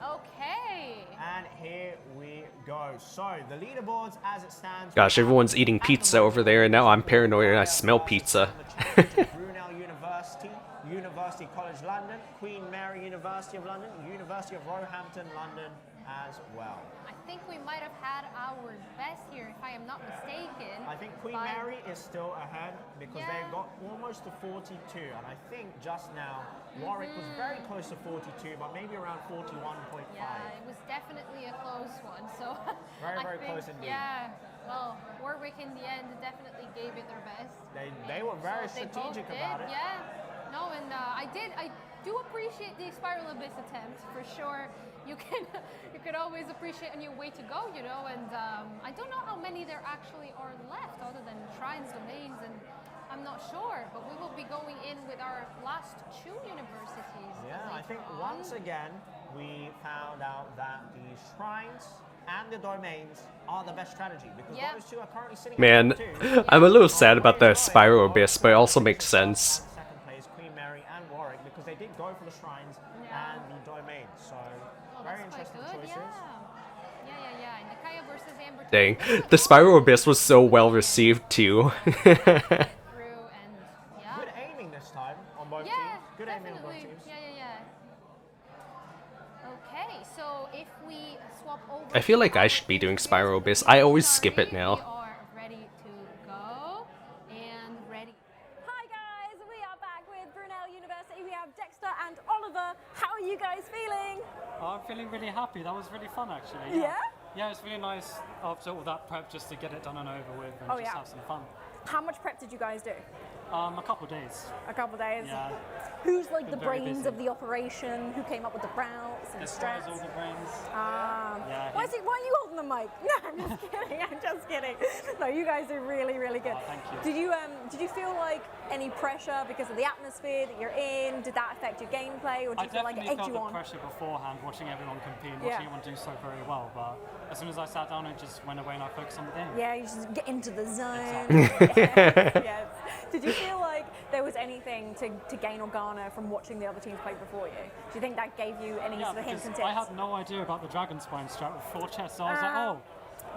Okay. And here we go. So, the leaderboards as it stands. Gosh, everyone's eating pizza over there, and now I'm paranoid and I smell pizza. Brunel University. UCST, University College London, Queen Mary University of London, University of Roehampton, London as well. I think we might have had our best here, if I am not mistaken. I think Queen Mary is still ahead because they got almost to 42, and I think just now Warwick was very close to 42, but maybe around 41.5. Yeah, it was definitely a close one. So very, I very think, close indeed. Yeah. Well, Warwick in the end definitely gave it their best. They were very So they strategic both about did, it. Yeah. No, and I do appreciate the Spiral Abyss attempt for sure. You could always appreciate a new way to go, you know. And I don't know how many there actually are left, other than shrines, domains, and I'm not sure. But we will be going in with our last 2 universities. Yeah, I think on. once again we found out that the shrines and the domains are the best strategy because those two are currently sitting Man, at 2. I'm a little sad about the Spiral Abyss, but it also makes sense. Second place, Queen Mary and Warwick, because they did go for the shrines and the domains. So very interesting choices. Yeah. And the Kaeya versus Amber. Dang, the Spiral Abyss was so well received too. Good aiming this time on both teams. Good aiming on both teams. Yeah. Okay, so if we swap over. I feel like I should be doing Spiral Abyss. I always skip it now. We are ready to go and ready. Hi guys, we are back with Brunel University. We have Dexter and Oliver. How are you guys feeling? I'm feeling really happy. That was really fun, actually. Yeah? Yeah, it's really nice after all that prep just to get it done and over with and just have some fun. How much prep did you guys do? A couple of days. A couple of days? Yeah. Who's like Been the very brains busy. of the operation? Who came up with the routes and This guy's strats? all the brains. Yeah, why are you holding the mic? No, I'm just kidding. I'm just kidding. No, you guys are really, really good. Thank you. Did you feel like any pressure because of the atmosphere that you're in? Did that affect your gameplay, or did you feel like it egged you on? I definitely felt the pressure beforehand, watching everyone compete, and watching everyone do so very well. But as soon as I sat down, it just went away, and I focused on the game. Yeah, you just get into the zone. Exactly. Yes. Did you feel like there was anything to gain or garner from watching the other teams play before you? Do you think that gave you any sort of hints and tips? I had no idea about the Dragon Spine strat with 4 chests, so I was like, oh,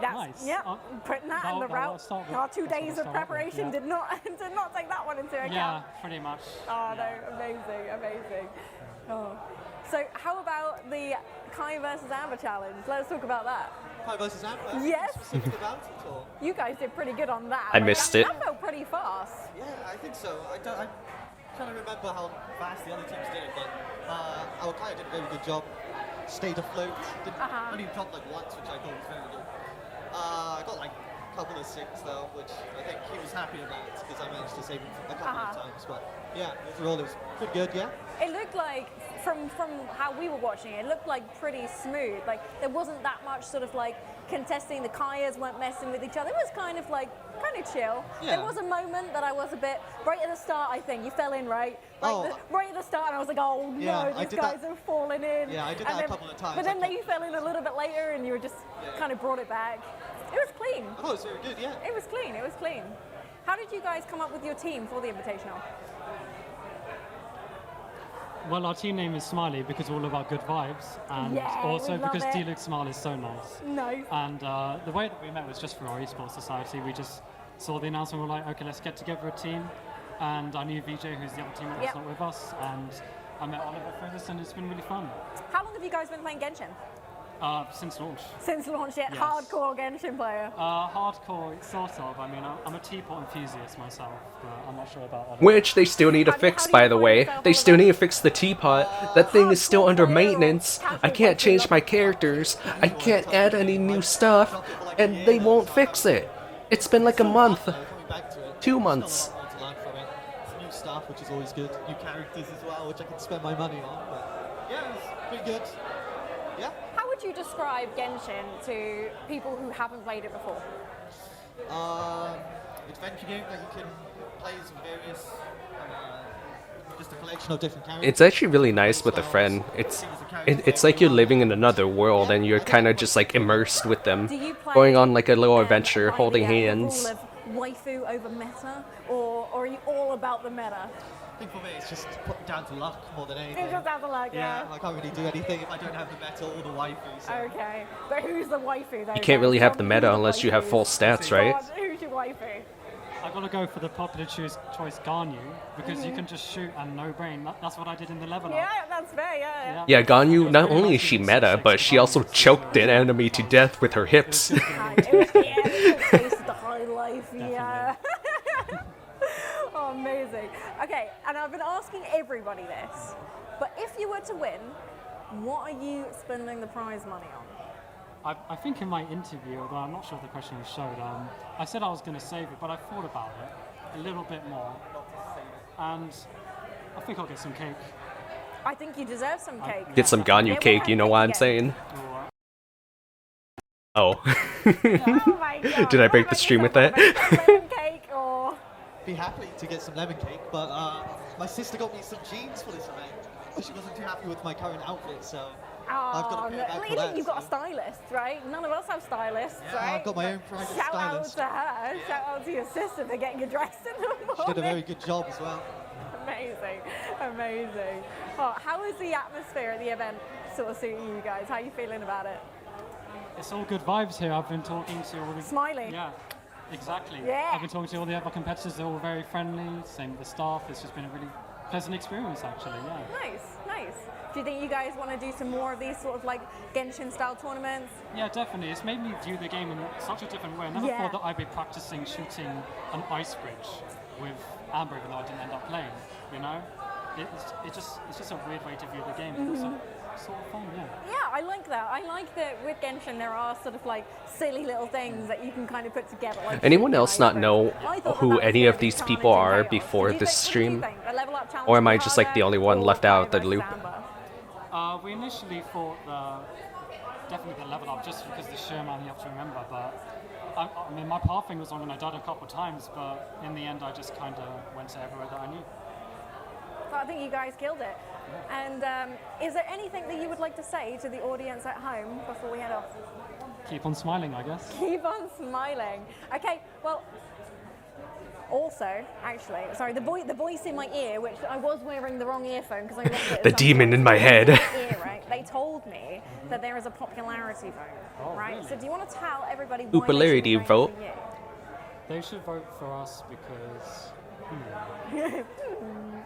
that's, nice. Yeah, putting that in the route. Our 2 days of preparation did not take that one into account. Yeah, pretty much. Oh no, amazing. Oh. So how about the Kaeya versus Amber challenge? Let's talk about that. Kaeya versus Amber? Yes. Specific about it, or? You guys did pretty good on that. I missed it. That felt pretty fast. Yeah, I think so. I'm trying to remember how fast the other teams did it, but our Kaeya did a very good job. Stayed afloat. Only dropped like once, which I thought was very good. I got like a couple of 6 though, which I think he was happy about because I managed to save him a couple of times. But yeah, overall it was pretty good. Yeah. It looked like, from how we were watching it, looked like pretty smooth. Like there wasn't that much sort of like contesting. The Kaeyas weren't messing with each other. It was kind of chill. Yeah. There was a moment that I was a bit, right at the start I think, you fell in, right? Right at the start, and I was like, oh no, these guys are falling in. Yeah, I did that a couple of times. But then you fell in a little bit later and you were just kind of brought it back. It was clean. Oh, it was very good, yeah. It was clean. How did you guys come up with your team for the Invitational? Well, our team name is Smiley because all of our good vibes, and also because D-Luke Smile is so nice. Nice. And the way that we met was just through our esports society. We just saw the announcement, we were like, okay, let's get together a team. And I knew VJ, who's the other team that's not with us, and I met Oliver through this, and it's been really fun. How long have you guys been playing Genshin? Since launch. Since launch, yeah. Yes. Hardcore Genshin player. Hardcore, sort of. I mean, I'm a teapot enthusiast myself, but I'm not sure about others. Which they still need to fix, by the way. They still need to fix the teapot. That thing is still under maintenance. I can't change my characters. I can't add any new stuff. And they won't fix it. It's been like a month. 2 months. New stuff, which is always good. New characters as well, which I can spend my money on. But yeah, it's pretty good. Yeah. How would you describe Genshin to people who haven't played it before? Adventure game that you can play as various, just a collection of different characters. It's actually really nice with a friend. It's like you're living in another world and you're kind of just like immersed with them, going on like a little adventure, holding hands. Rule of waifu over meta, or are you all about the meta? I think for me it's just put down to luck more than anything. It's just down to luck, yeah. I can't really do anything if I don't have the meta or the waifu. So. Okay, but who's the waifu though? You can't really have the meta unless you have full stats, right? Who's your waifu? I gotta go for the popular choice Ganyu because you can just shoot and no brain. That's what I did in the level up. Yeah, that's fair, yeah. Yeah, Ganyu, not only is she meta, but she also choked an enemy to death with her hips. It was taste of the high life, yeah. Oh, amazing. Okay, and I've been asking everybody this, but if you were to win, what are you spending the prize money on? I think in my interview, although I'm not sure if the question was showed, I said I was going to save it, but I thought about it a little bit more, and I think I'll get some cake. I think you deserve some cake. Get some Ganyu cake, you know what I'm saying? Oh. Oh my God. Did I break the stream with that? Lemon cake or... Be happy to get some lemon cake, but my sister got me some jeans for this event. She wasn't too happy with my current outfit, so I've got to pay her back for that. You've got a stylist, right? None of us have stylists, right? I've got my own private Shout stylist. out to her. Shout out to your sister for getting you dressed in the morning. She did a very good job as well. Amazing, amazing. Oh, how is the atmosphere at the event sort of suiting you guys? How are you feeling about it? It's all good vibes here. I've been talking to all the... Smiley. Yeah, exactly. Yeah. I've been talking to all the other competitors. They're all very friendly. Same with the staff. It's just been a really pleasant experience, actually, yeah. Nice, nice. Do you think you guys want to do some more of these sort of like Genshin-style tournaments? Yeah, definitely. It's made me view the game in such a different way. I never thought that I'd be practicing shooting an ice bridge with Amber, even though I didn't end up playing, you know? It's just a weird way to view the game. It's sort of fun, yeah. Yeah, I like that. I like that with Genshin there are sort of like silly little things that you can kind of put together. Like Anyone else not know who any of these people are before this stream? Or am I just like the only one left out of the loop? We initially thought definitely the level up just because the sheer amount you have to remember, but I mean my pathing was on and I died a couple of times, but in the end I just kind of went to everywhere that I knew. So I think you guys killed it. And is there anything that you would like to say to the audience at home before we head off? Keep on smiling, I guess. Keep on smiling. Okay, well, also, actually, sorry, the voice in my ear, which I was wearing the wrong earphone because I left it. The demon in my head. Ear, right? They told me that there is a popularity vote, right? Really? So do you want to tell everybody why Popularity vote? They should vote for us because...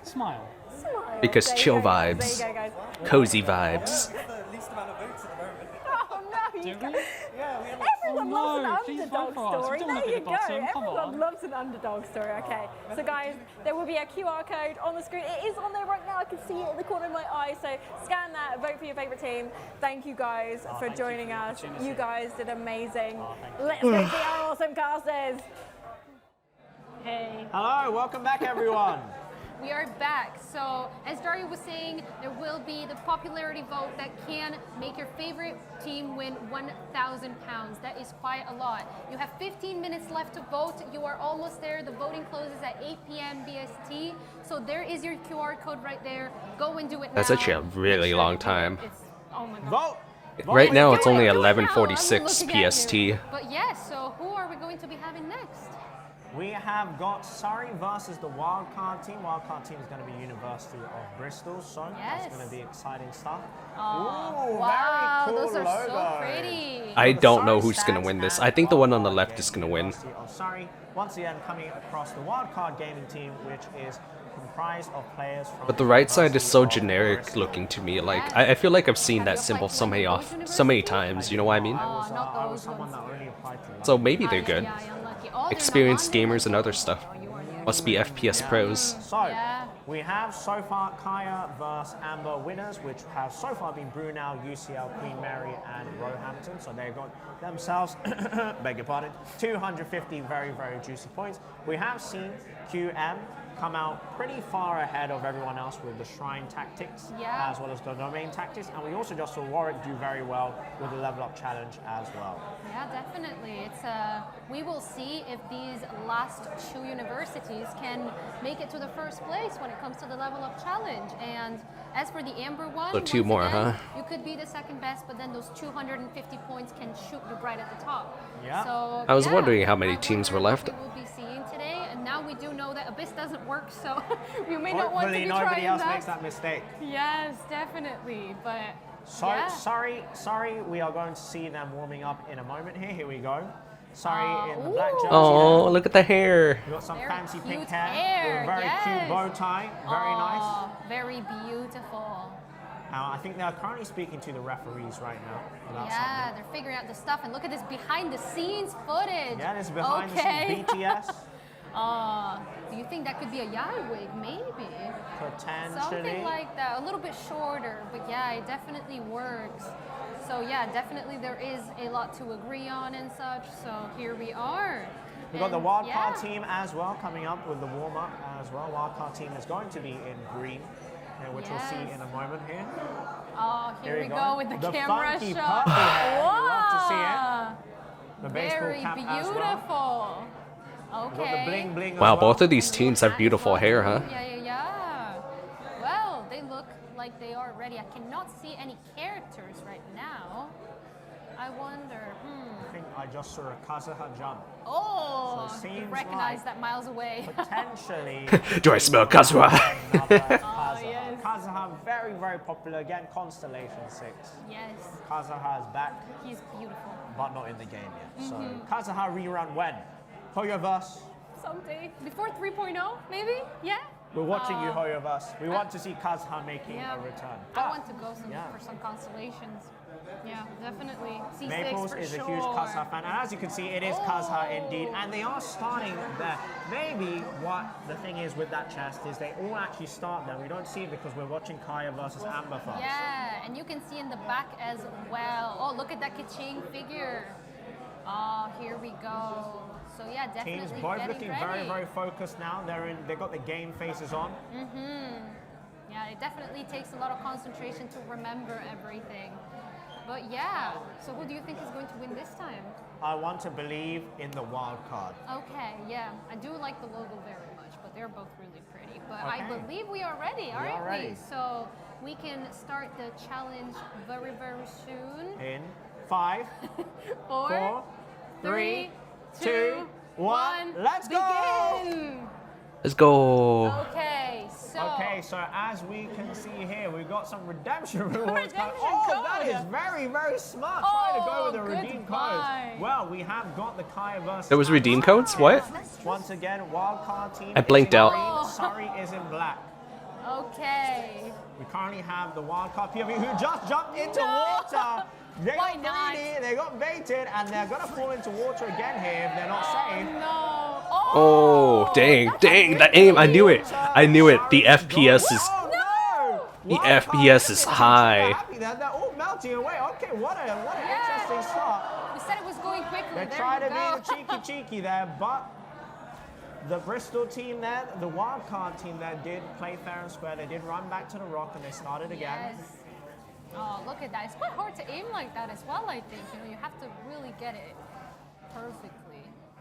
Smile. Smile. Because chill vibes. There you go, guys. Cozy vibes. The least amount of votes at the moment. Oh no, you guys. Yeah, we have Everyone loves an underdog story. There you go. Everyone loves an underdog story. Okay. So guys, there will be a QR code on the screen. It is on there right now. I can see it in the corner of my eye. So scan that, vote for your favorite team. Thank you guys for joining us. You guys did amazing. Let's go see our awesome casters. Hey. Hello, welcome back everyone. We are back. So, as Dario was saying, there will be the popularity vote that can make your favorite team win £1,000. That is quite a lot. You have 15 minutes left to vote. You are almost there. The voting closes at 8 p.m. BST. So there is your QR code right there. Go and do it now. That's actually a really long time. Oh my God. Vote! Right now it's only 11:46 PST. But yes, so who are we going to be having next? We have got Surrey versus the Wildcard team. Wildcard team is going to be University of Bristol, so that's going to be exciting stuff. Oh, ooh, wow, very cool those are logo. so pretty. I don't know who's going to win this. I think the one on the left is going to win. Of Surrey, once again coming across the Wildcard gaming team, which is comprised of players from... But the right side is so generic looking to me. Like I feel like I've seen that symbol so many times. You know what I mean? I was someone that only applied to So maybe they're good. Experienced gamers and other stuff. Must be FPS pros. So, we have so far Kaeya versus Amber winners, which have so far been Brunel, UCL, Queen Mary, and Roehampton. So they got themselves, beg your pardon, 250 very, very juicy points. We have seen QM come out pretty far ahead of everyone else with the Shrine tactics, as well as the Domain tactics. And we also just saw Warwick do very well with the Level Up Challenge as well. Yeah, definitely. It's we will see if these last two universities can make it to the first place when it comes to the Level Up Challenge. And as for the Amber one, so two more, again, huh? You could be the second best, but then those 250 points can shoot you right at the top. Yeah. So, I was wondering how many teams were left. We will be seeing today, and now we do know that Abyss doesn't work, so we may not want to be nobody trying else that. makes that mistake. Yes, definitely, but so sorry, we are going to see them warming up in a moment here. Here we go. Sorry, in the black jersey. Oh, look at the hair. We've got some Very fancy pink cute hair. hair, With a very cute bow tie. Very nice. Very beautiful. I think they're currently speaking to the referees right now. About Yeah, they're figuring out the stuff. And look at this behind the scenes footage. Yeah, this is behind the scenes BTS. Do you think that could be a Yai wig? Maybe. Potentially. Something like that. A little bit shorter, but yeah, it definitely works. So yeah, definitely there is a lot to agree on and such. So here we are. We've got the wildcard team as well coming up with the warm-up as well. Wildcard team is going to be in green, which we'll see in a moment here. Oh, here we go with the camera funky shot. purple hair. Wow. You love to see it. The baseball Very cap as well. beautiful. We've got the bling bling as Wow, well. both of these teams have beautiful hair, huh? Yeah. Well, they look like they are ready. I cannot see any characters right now. I wonder, I think I just saw a Kazuha jump. Oh, So it you seems recognize like that miles away. Potentially. Do I smell Kazuha? Kazuha. yes. Kazuha, very, very popular. Again, Constellation 6. Yes. Kazuha is back, He's beautiful. but not in the game yet. So Mhm. Kazuha rerun when? Hoyoverse. Someday. Before 3.0, maybe? Yeah? We're watching you, Hoyoverse. We want to see Kazuha making Yeah. a return. I want to go yeah. for some constellations. Yeah, definitely. C6 Maples for is sure. a huge Kazuha fan, and as you can see, it is Kazuha indeed, and they are starting there. Maybe what the thing is with that chest is they all actually start there. We don't see it because we're watching Kaeya versus Amber first. Yeah, and you can see in the back as well. Oh, look at that Kaching figure. Oh, here we go. So yeah, definitely Teams both getting looking ready. very, very focused now. They've got the game faces on. Yeah, it definitely takes a lot of concentration to remember everything. But yeah, so who do you think is going to win this time? I want to believe in the wild card. Okay, yeah, I do like the logo very much, but they're both really pretty. But I Okay. believe we are ready, We aren't are ready. So we can start the challenge very, very soon. In 5, 4, 3, 2, 1. Let's go! Begin! Let's go. Okay, so. Okay, so as we can see here, we've got some redemption rewards. Redemption Oh, that code. is very, very smart. Trying to go with the redeem goodbye. codes. Well, we have got the Kaeya versus. There was redeem codes? What? Once again, wildcard team. I blinked is in out. green, Surrey is in black. Okay. We currently have the wildcard POV who just jumped into No. water. They Why got not? greedy, they got baited, and they're gonna fall into water again here if they're not safe. No. Oh, dang, that aim, I knew it. I knew it. The FPS is Oh no! the FPS is high. Happy that they're all melting away. Okay, what an interesting start. We said it was going quickly. They There tried you to go. be cheeky there, but the Bristol team there, the wildcard team there did play fair and square. They did run back to the rock and they started again. Yes. Oh, look at that. It's quite hard to aim like that as well, I think. You know, you have to really get it perfectly.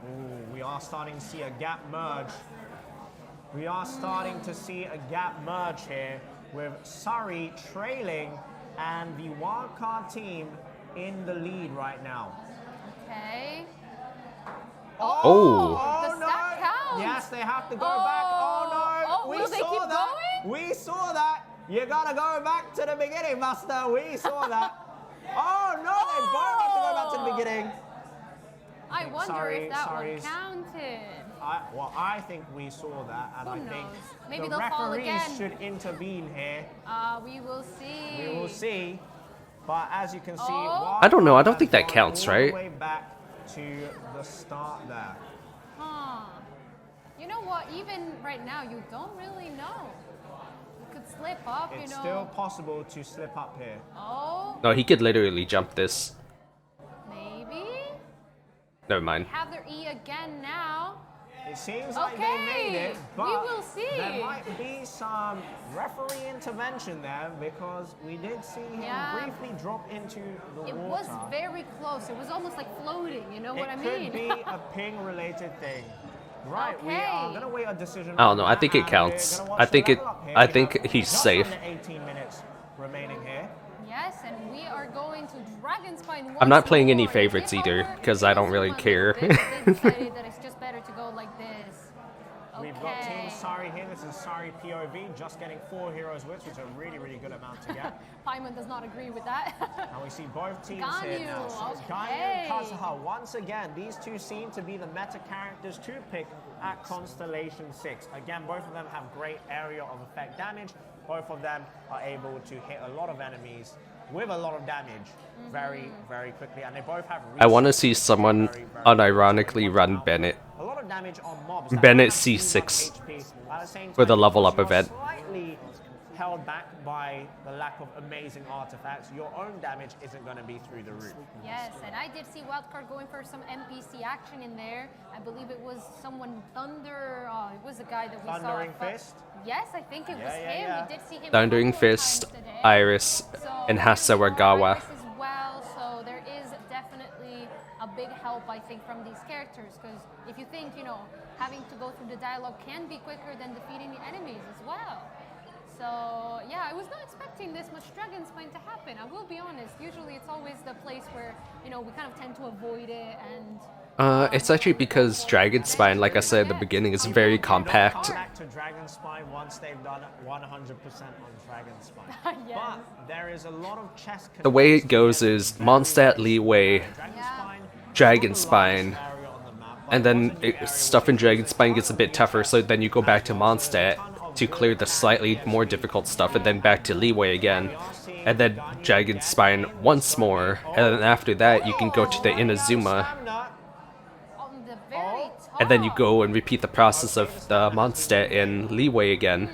Ooh, we are starting to see a gap merge. We are starting to see a gap merge here with Surrey trailing and the wildcard team in the lead right now. Okay. Oh. Does that count? Yes, they have to go back. Oh no! Oh, will they keep that. going? We saw that. You gotta go back to the beginning, Master. We saw that. Oh no! They both have to go back to the beginning. I wonder Sorry, if that sorry. one counted. I think we saw that, and Who I think knows? Maybe the they'll fall referees again. should intervene here. We will see. We will see. But as you can see, I don't know, I don't think that counts, all right? the way back to the start there. Huh. You know what? Even right now, you don't really know. You could slip up, It's you know. still possible to slip up here. Oh, No, he could literally jump this. maybe. Never mind. Have their E again now. It seems like they made it, but we will see. there might be some referee intervention there because we did see him Yeah. briefly drop into the It water. was very close. It was almost like floating. You know what I It mean? could be a ping-related thing. Right, we are gonna wait a decision. I don't know, on I that, think it and we're counts. gonna watch I the think it level up here. I We think have he's just safe. under 18 minutes remaining here. Yes, and we are going to Dragon Spine. I'm not once playing any more. favorites If either our because I don't really previous care. one, they decided that it's just better to go like this. We've got Team Sari here. This is Sari POV. POV, just getting 4 heroes whips, which is a really, really good amount to get. Paimon does not agree with that. And we see both teams here Ganyu, now. So it's Ganyu and Kazuha. Once again, these two seem to be the meta characters to pick at Constellation 6. Again, both of them have great area of effect damage. Both of them are able to hit a lot of enemies with a lot of damage very, very quickly. And they both have... I want to see someone unironically run Bennett. A lot of damage on mobs. Bennett C6 for the level up event. Slightly held back by the lack of amazing artifacts. Your own damage isn't going to be through the roof. Yes, and I did see Wildcard going for some NPC action in there. I believe it was someone Thunder. It was a guy that we saw. Thundering Fist? Yes, I think it was him. We did see him. Thundering Fist, Iris, and Hasawagawa. As well, so there is definitely a big help, I think, from these characters. Because if you think, you know, having to go through the dialogue can be quicker than defeating the enemies as well. So yeah, I was not expecting this much Dragon Spine to happen. I will be honest. Usually it's always the place where, you know, we kind of tend to avoid it and... It's actually because Dragon Spine, like I said at the beginning, is very compact. Back to Dragon Spine once they've done 100% on Dragon Spine. Yes. But there is a lot of chess... The way it goes is Mondstadt, Leeway, Dragon Spine, and then stuff in Dragon Spine gets a bit tougher, so then you go back to Mondstadt to clear the slightly more difficult stuff, and then back to Leeway again, and then Dragon Spine once more, and then after that you can go to the Inazuma, and then you go and repeat the process of the Mondstadt and Leeway again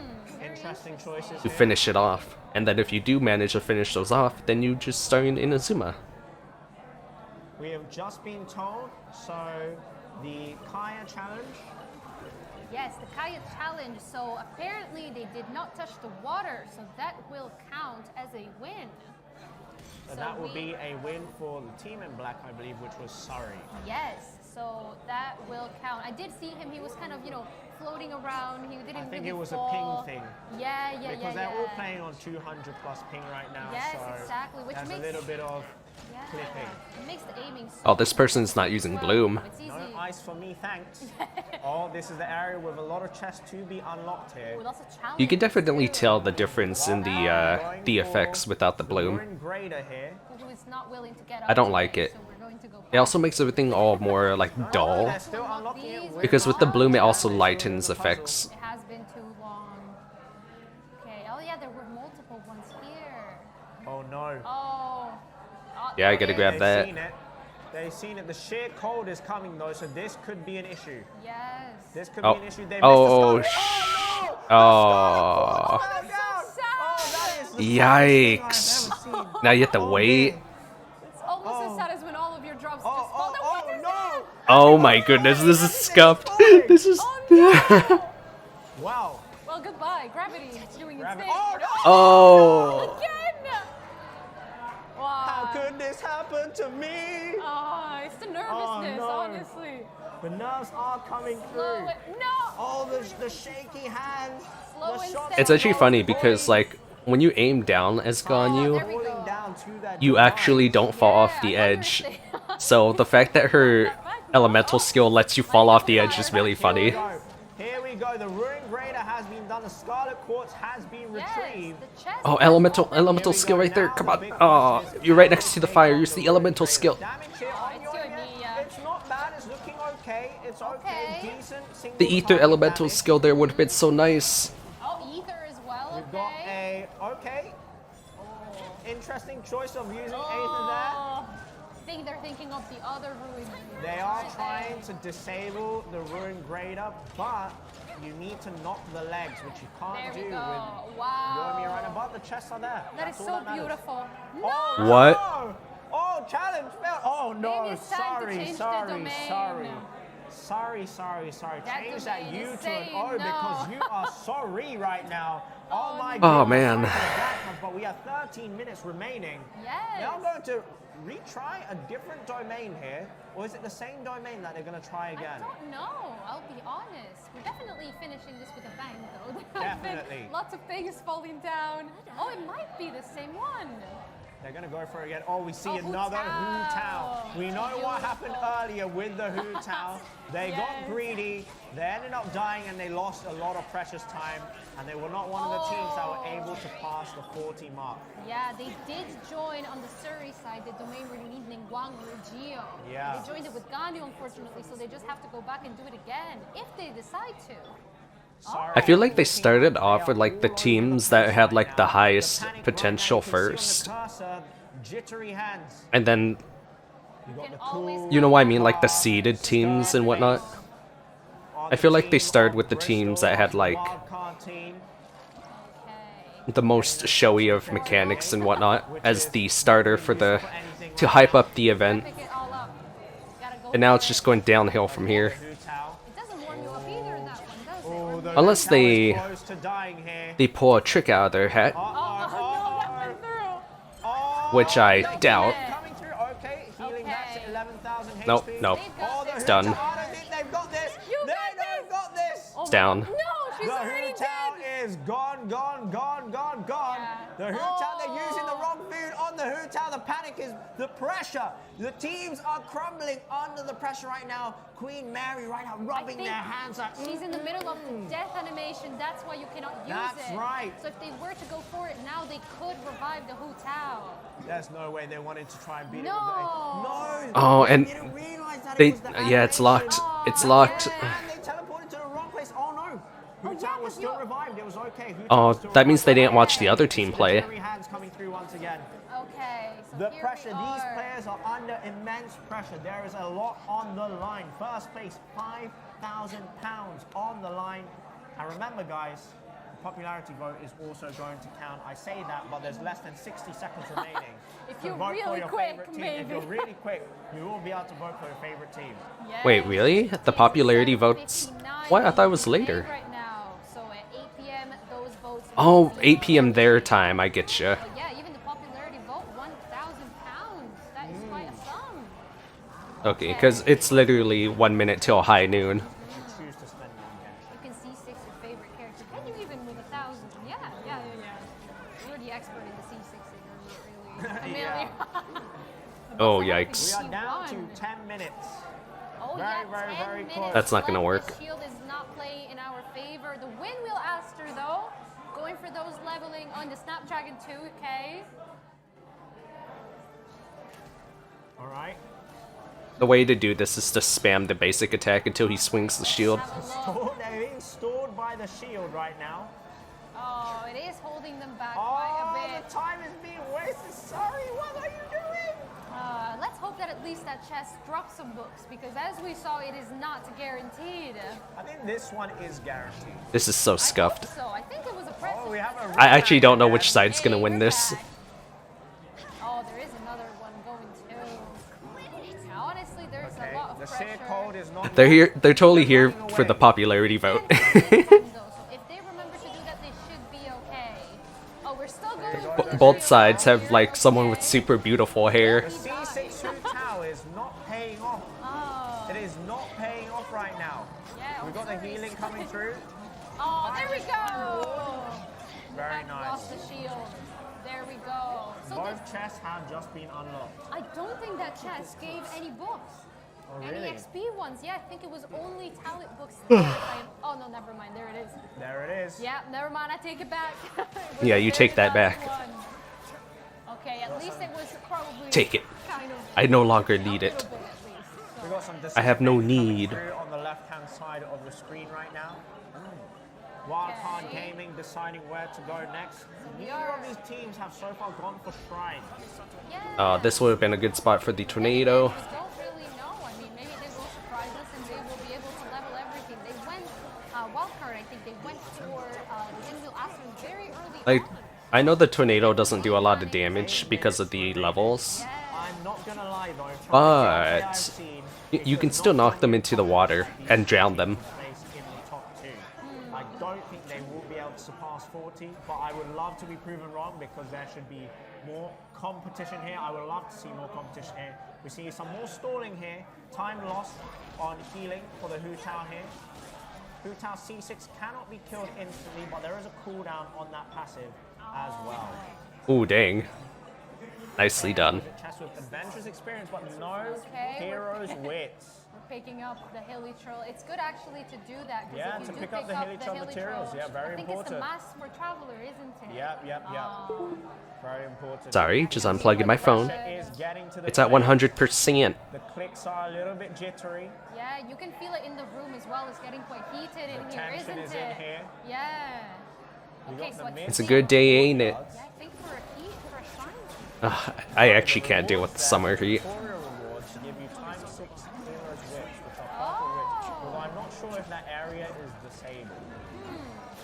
to finish it off. And then if you do manage to finish those off, then you just start in Inazuma. We have just been told, so the Kaeya challenge. Yes, the Kaeya challenge. So apparently they did not touch the water, so that will count as a win. So that will be a win for the team in black, I believe, which was Surrey. Yes, so that will count. I did see him. He was kind of, you know, floating around. He didn't I think really it was fall. a ping thing. Yeah, Because they're all playing on 200 plus ping right now. Yes, so exactly. Which there's makes a little bit of clipping. It makes the aiming so Oh, this person's not using Bloom. No ice for me, thanks. Oh, this is the area with a lot of chests to be unlocked here. You can definitely tell the difference in the effects without the Bloom. I don't like it. It also makes everything all more like dull, because with the Bloom it also lightens effects. It has been too long. Okay, oh yeah, there were multiple ones here. Oh no. Oh. Yeah, I gotta grab that. Seen it. They've seen it. The sheer cold is coming though, so this could be an issue. Yes. This could Oh. be an issue. They Oh, oh, yikes. Now you have to wait. It's almost as sad as when all of your drops just fall. No! Oh my goodness, this is scuffed. This is... Wow. Well, goodbye. Gravity is doing its thing. Oh. Again! Wow. How could this happen to me? Oh, it's the nervousness, honestly. The nerves are coming through. Oh, the shaky hands. It's actually funny because, like, when you aim down as Ganyu, you actually don't fall off the edge. So the fact that her elemental skill lets you fall off the edge is really funny. Here we go. The Ruin Grader has been done. The Scarlet Quartz has been retrieved. Oh, elemental skill right there. Come on. Oh, you're right next to the fire. Use the elemental skill. It's not bad. It's looking okay. It's okay. Decent. The ether elemental skill there would have been so nice. Oh, ether as well. We've got a interesting choice of using ether there. I think they're thinking of the other ruin. They are trying to disable the Ruin Grader, but you need to knock the legs, which you can't do with Yomi Runner, but the chests are there. That is so beautiful. No! What? Oh, challenge failed. Oh no, Maybe it's time to change the domain. Sorry. That Change that domain U is to an saying O no. because you are sorry right now. Oh my Oh, God. man. But we have 13 minutes remaining. Yes. Now I'm going to retry a different domain here, or is it the same domain that they're going to try again? I don't know. I'll be honest. We're definitely finishing this with a bang, though. Definitely. Lots of things falling down. Oh, it might be the same one. They're going to go for it again. Oh, we see Oh, another Hu Hu Tao. Tao. We know what happened earlier with the Hu Tao. They got greedy. They ended up dying and they lost a lot of precious time. And they were not one of the teams that were able to pass the 40 mark. Yeah, they did join on the Surrey side, the domain reading Wang Rugio. Yeah. They joined it with Ganyu, unfortunately, so they just have to go back and do it again, if they decide to. I feel like they started off with like the teams that had like the highest potential first. Jittery hands. And then, you know what I mean, like the seeded teams and whatnot. I feel like they started with the teams that had like the most showy of mechanics and whatnot as the starter for the to hype up the event. And now it's just going downhill from here. Unless they pull a trick out of their hat, which I doubt. Nope, nope. It's done. It's down. The Hu Tao is gone. The Hu Tao, they're using the wrong food on the Hu Tao. The panic is the pressure. The teams are crumbling under the pressure right now. Queen Mary right now rubbing their hands like, She's in the middle of the death animation, that's why you cannot use it. That's right. So if they were to go for it now, they could revive the Hu Tao. There's no way they wanted to try and beat it. No. Oh, and they, yeah, it's locked. It's locked. And they teleported to the wrong place. Oh no. Hu Tao was still revived. It was okay. Oh, that means they didn't watch the other team play. Hands coming through once again. Okay. So the pressure, these players are under immense pressure. There is a lot on the line. First place, £5,000 on the line. And remember, guys, the popularity vote is also going to count. I say that, but there's less than 60 seconds remaining. If to you're vote for really your quick, favorite team. maybe. If you're really quick, you will be able to vote for your favorite team. Wait, really? The popularity votes? What? I thought it was later. Right now. So at 8 p.m., those votes. Oh, 8 p.m. their time. I get you. Yeah, even the popularity vote, £1,000. That is quite a sum. Okay, because it's literally 1 minute till high noon. You can C6 your favorite character. Can you even with 1,000? Yeah. You're the expert in the C6 really. Amelia. Oh, yikes. We are down to 10 minutes. Oh, very close. That's not gonna work. The shield is not playing in our favor. The Windwheel Aster, though, going for those leveling on the Snapdragon 2, okay? All right. The way to do this is to spam the basic attack until he swings the shield. They're being stalled by the shield right now. Oh, it is holding them back quite a bit. The time is being wasted. Sorry, what are you doing? Let's hope that at least that chest drops some books, because as we saw, it is not guaranteed. I think this one is guaranteed. This is so scuffed. So I think it was a press. Oh, we have a I actually don't know which side's gonna win this. Oh, there is another one going too. Now, honestly, there's a lot of the pressure. Seer code is not. They're here. They're totally here for the popularity vote. So if they remember to do that, they should be okay. Oh, we're still going for the Both sides have like someone with super beautiful hair. The C6 Hu Tao is not paying off. It is not paying off right now. Yeah, We've got the healing coming through. Oh, there we go. Very nice. Lost the shield. There we go. So both chests have just been unlocked. I don't think that chest gave any books. Oh, really? Any XP ones. Yeah, I think it was only talent books. Oh, no, never mind. There it is. There it is. Yeah, never mind. I take it back. Yeah, you take that back. Okay, at least it was probably Take it. kind of I no longer need it. We got some I have no decision-making coming need. through on the left-hand side of the screen right now. Wildcard Gaming deciding where to go next. Neither of these teams have so far gone for Shrine. This would have been a good spot for the tornado. don't really know. I mean, maybe they will surprise us and they will be able to level everything. They went, Wildcard, I think they went for the Windmill Aspen very early Like, I know the tornado doesn't do a lot of damage because of the levels, I'm not gonna lie though, but you can still knock them into the water and drown them. in the top two. I don't think they will be able to surpass 40, but I would love to be proven wrong because there should be more competition here. I would love to see more competition here. We see some more stalling here. Time lost on healing for the Hu Tao here. Hu Tao C6 cannot be killed instantly, but there is a cooldown on that passive as well. Ooh, dang. Nicely done. Chest with adventurous experience, but no hero's wits. We're picking up the hilly troll. It's good actually to do that. Yeah, if you to do pick up the hilly troll materials. Yeah, very I think important. it's the mask for traveler, isn't it? Yep. Very important. Sorry, just unplugging my phone. Is getting to the It's at play. 100%. The clicks are a little bit jittery. Yeah, you can feel it in the room as well. It's getting quite heated in The here, tension isn't is it? in here. Yeah. Okay, so It's a good day, ain't it? yeah, I think for a heat, for a shine. I actually can't deal with the summer heat. Rewards to give you times 6 heroes wits, which are purple wits. Although I'm not sure if that area is disabled.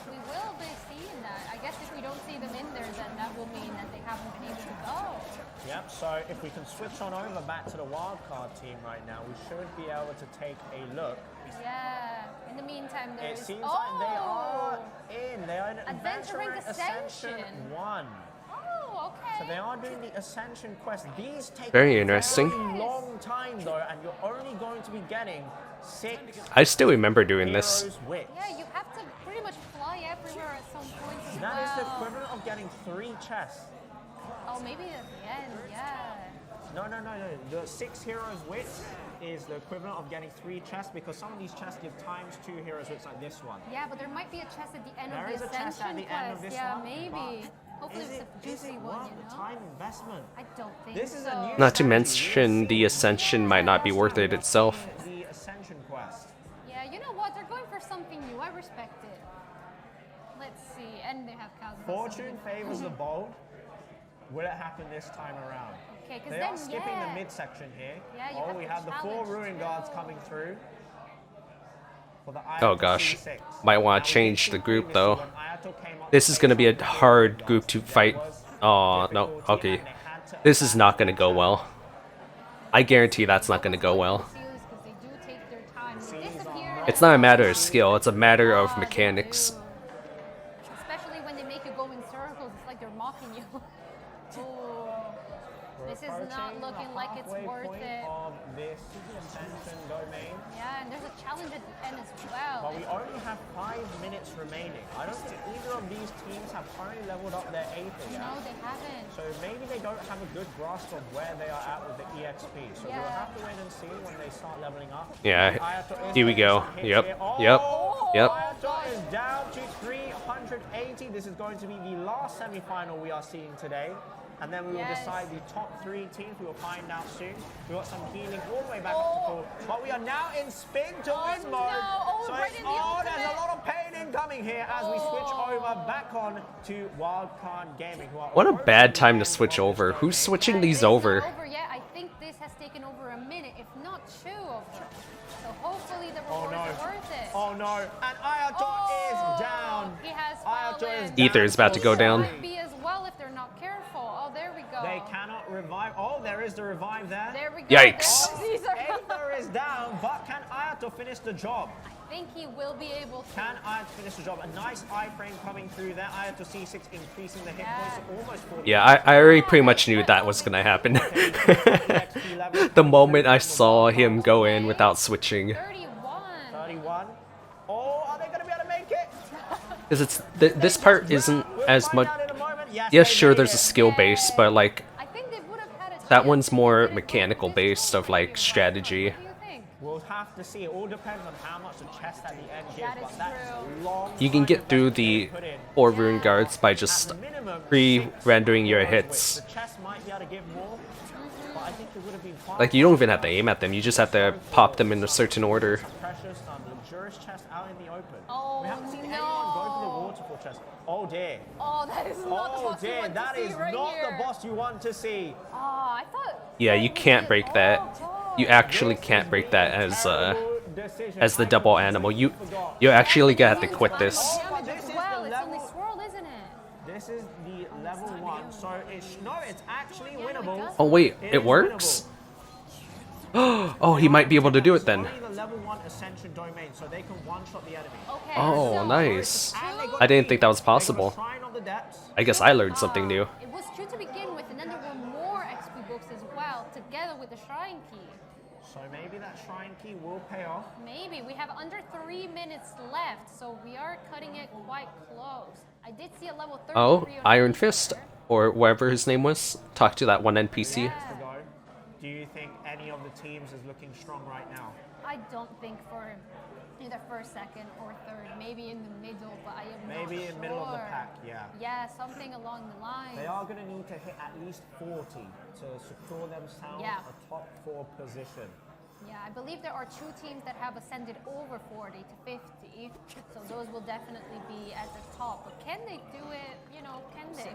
We will be seeing that. I guess if we don't see them in there, then that will mean that they haven't been able to go. Yep, so if we can switch on over back to the wildcard team right now, we should be able to take a look. Yeah. In the meantime, there It is... seems like they are in. They are in Adventuring Ascension 1. Oh, okay. So they are doing the Ascension quest. These take Very a interesting. very long time though, and you're only going to be getting 6 I still remember doing this. heroes wits. Yeah, you have to pretty much fly everywhere at some point as That is the well. equivalent of getting 3 chests. Oh, maybe at the end, yeah. No. The 6 heroes wits is the equivalent of getting 3 chests because some of these chests give times 2 heroes wits like this one. Yeah, but there might be a chest at the end There of is the a chest at Ascension the end of quest. this Yeah, one, maybe. but Hopefully is it's it a juicy one, worth you the know? time investment? I don't think This is so. a new Not to mention the Ascension might not be worth it itself. The Ascension quest. Yeah, you know what? They're going for something new. I respect it. Let's see. And they have Kazuha. Fortune favors the bold. Will it happen this time around? Okay, because They then, are skipping yeah. the midsection here. Yeah, you oh, have we to have the 4 challenge ruin guards coming through. For the Oh Ayato gosh, C6. might want to change the group though. This is going to be a hard group to fight. Oh, no, okay. This is not going to go well. I guarantee that's not going to go well. It's not a matter of skill, it's a matter of mechanics. Especially when they make you go in circles, it's like they're mocking you. This is not looking like it's worth it. Of this Ascension domain. Yeah, and there's a challenge at the end as well. But we only have 5 minutes remaining. I don't think either of these teams have currently leveled up their Aether yet. No, they haven't. So maybe they don't have a good grasp of where they are at with the EXP. So we'll have to wait and see when they start leveling up. Yeah, here we go. Yep. Yep. Ayato is down to 380. This is going to be the last semi-final we are seeing today. And then we will decide the top 3 teams. We will find out soon. We've got some healing all the way back up to full. But we are now in spin to win mode. So there's a lot of pain incoming here as we switch over back on to Wildcard Gaming. Who are What a bad time to switch over. Who's switching these over? Yeah, I think this has taken over a minute, if not 2 of them. So hopefully the rewards are worth it. Oh no, and Ayato is down. He has Ayato is down. Ether is about to go down. Might be as well if they're not careful. Oh, there we go. They cannot revive. Oh, there is the revive there. There we go. Yikes. Aether is down, but can Ayato finish the job? I think he will be able to. Can Ayato finish the job? A nice iframe coming through there. Ayato C6 increasing the hit points to almost 40. Yeah, I already pretty much knew that was gonna happen. The moment I saw him go in without switching. 31. Oh, are they going to be able to make it? Because it's this part isn't as much. Yes, sure, there's a skill base, but like that one's more mechanical based of like strategy. We'll have to see. It all depends on how much the chest at the end gives, but that's long. You can get through the 4 rune guards by just re-rendering your hits. The chest might be able to give more, but I think it would have been fine. Like you don't even have to aim at them, you just have to pop them in a certain order. Precious, luxurious chest out in the open. We haven't seen anyone go for the waterfall chest. Oh dear. Oh, that is not the boss you want to see right not here. the boss you want to see. Oh, I thought. Yeah, you can't break that. You actually can't break that as the double animal. You actually got to quit this. Well, it's only swirl, isn't it? This is the level 1, so it's actually winnable. Oh wait, it works? Oh, he might be able to do it then. Only the level 1 Ascension domain, so they can one-shot the enemy. Okay, Oh, nice. I didn't think that was possible. I guess I learned something new. It was 2 to begin with, and then there were more XP books as well, together with the Shrine Key. So maybe that Shrine Key will pay off. Maybe. We have under 3 minutes left, so we are cutting it quite close. I did see a level 33 Oh, on Iron Fist. or whatever his name was, talk to that one NPC. Yeah. Do you think any of the teams is looking strong right now? I don't think for either first, second, or third. Maybe in the middle, but I am not Maybe in middle of the sure. pack, yeah. Yeah, something along the lines. They are going to need to hit at least 40 to secure themselves a top 4 position. Yeah, I believe there are 2 teams that have ascended over 40 to 50, so those will definitely be at the top. But can they do it? You know, can they?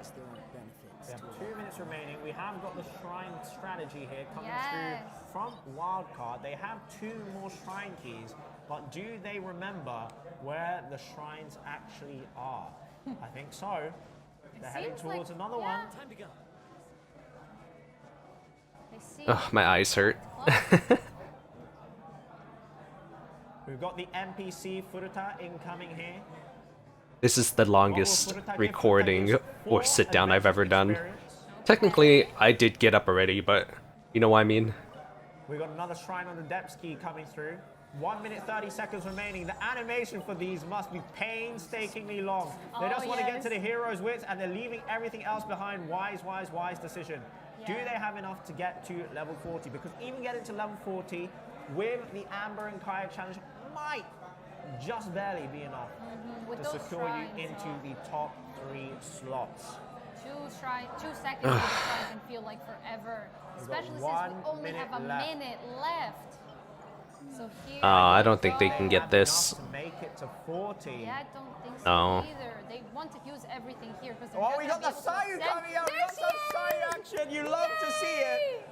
We have 2 minutes remaining. We have got the shrine strategy here coming Yes. through from Wildcard. They have 2 more shrine keys, but do they remember where the shrines actually are? I think so. They're heading towards another one. Time to go. Ugh, my eyes hurt. We've got the NPC Furuta incoming here. This is the longest recording or sit down I've ever done. Technically, I did get up already, but you know what I mean. We've got another shrine on the depths key coming through. 1 minute 30 seconds remaining. The animation for these must be painstakingly long. They just want to get to the hero's wits and they're leaving everything else behind. Wise decision. Do they have enough to get to level 40? Because even getting to level 40 with the Amber and Kaeya challenge might just barely be enough to secure you into the top 3 slots. 2 seconds with the shrine can feel like forever, especially since we only have a minute left. So here I don't think they can get this. To make it to 40. Yeah, I don't think so No. either. They want to use everything here because Oh, we got the Sayu coming out. We got some Sayu action. You love to see it.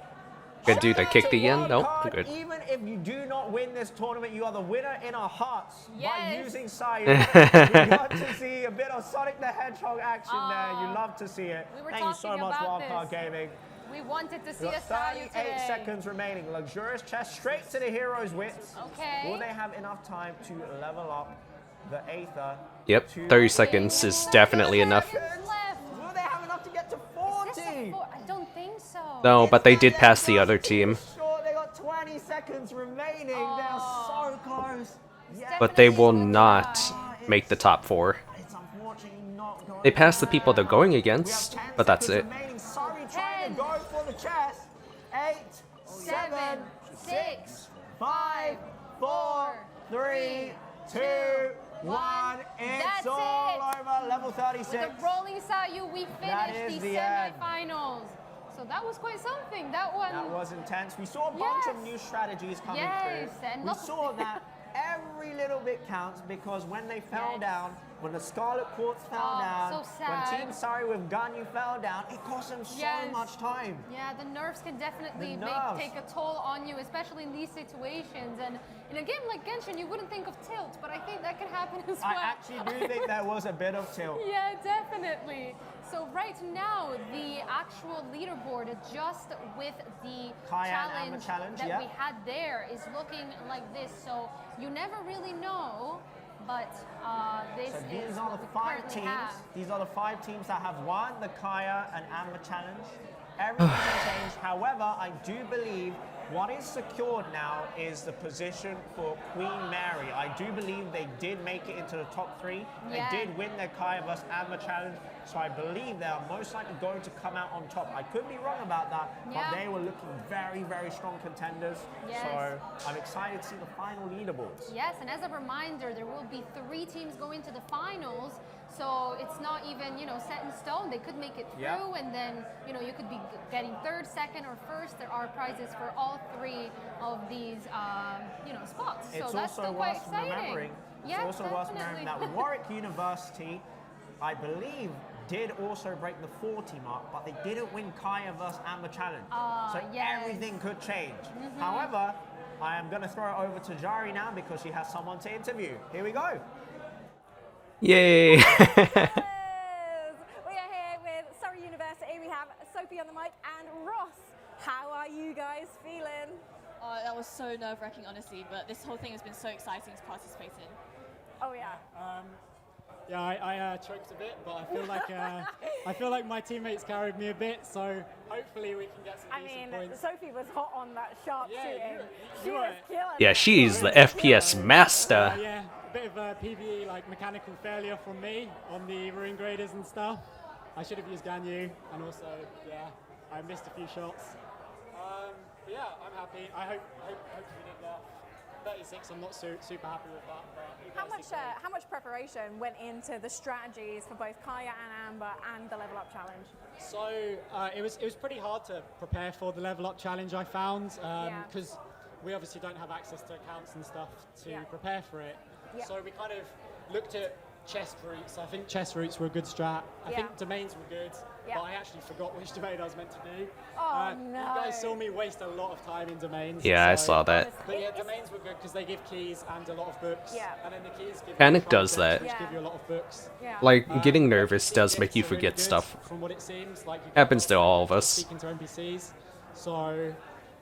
Good dude, I kicked again? Nope, Wildcard, good. Even if you do not win this tournament, you are the winner in our hearts by using Sayu. We got to see a bit of Sonic the Hedgehog action there. You love to see it. We were Thank you so talking much, about Wildcard this. Gaming. We wanted to see We've a got Sayu 38 today. seconds remaining. Luxurious chest straight to the hero's wits. Okay. Will they have enough time to level up the Aether? Yep, 30 seconds is definitely enough. Will they have enough to get to 40? I don't think so. No, but they did pass the other team. Short, they got 20 seconds remaining. They're so close. But they will not make the top 4. It's unfortunately not going. They passed the people they're going against, but that's it. Sorry, trying to go for the chest. 8, 7, 6, 5, 4, 3, 2, 1. It's That's all it. over. Level 36. With the rolling Sayu, we That finished is the the end. semifinals. So that was quite something. That one. That was intense. We saw a bunch of new strategies coming through. And We saw that every little bit counts because when they fell down, when the Scarlet Quartz fell down, so sad. when Team Sari with Ganyu fell down, it cost them so much time. Yeah, the nerfs can definitely The nerfs. take a toll on you, especially in these situations. And in a game like Genshin, you wouldn't think of tilt, but I think that can happen as well. I actually do think there was a bit of tilt. Yeah, definitely. So right now, the actual leaderboard, just with the Kaeya and Amber challenge, that yeah. we had there, is looking like this. So you never really know, but this So is these are what the we 5 currently teams. have. These are the 5 teams that have won the Kaeya and Amber challenge. Everything can change. However, I do believe what is secured now is the position for Queen Mary. I do believe they did make it into the top 3. They did win their Kaeya vs Amber challenge, so I believe they are most likely going to come out on top. I could be wrong about that, but they were looking very, very strong contenders. Yes. So I'm excited to see the final leaderboards. Yes, and as a reminder, there will be 3 teams going to the finals. So it's not even, set in stone. They could make it through, and then, you could be getting 3rd, 2nd, or 1st. There are prizes for all 3 of these, spots. So It's that's also still quite worth exciting. remembering. Yeah, It's also worth remembering that Warwick University, I believe, did also break the 40 mark, but they didn't win Kaeya vs Amber challenge. So everything could change. However, I am going to throw it over to Jari now because she has someone to interview. Here we go. Yay! We are here with Surrey University. We have Sophie on the mic and Ross. How are you guys feeling? That was so nerve-wracking, honestly, but this whole thing has been so exciting to participate in. Oh yeah. Yeah, I choked a bit, but I feel like my teammates carried me a bit, so hopefully we can get some decent points. Sophie was hot on that sharp shooting. She was killing Yeah, she's the FPS master. Yeah, a bit of a PvE, like mechanical failure from me on the ruin graders and stuff. I should have used Ganyu, and also, yeah, I missed a few shots. But yeah, I'm happy. I hope we did well. 36, I'm not super happy with that. But you guys did great. How much preparation went into the strategies for both Kaeya and Amber and the Level Up Challenge? So it was pretty hard to prepare for the Level Up Challenge, I found, because we obviously don't have access to accounts and stuff to prepare for it. Yeah. So we kind of looked at chest routes. I think chest routes were a good strat. I think domains were good, but I actually forgot which domain I was meant to do. Oh no! You guys saw me waste a lot of time in domains. Yeah, I saw that. But yeah, domains were good because they give keys and a lot of books. Yeah. And then the keys give Panic you does that. which give you a lot of books. Yeah. Like, getting nervous does make you forget good stuff. From what it seems, like you Happens to all of us. speaking to NPCs. So,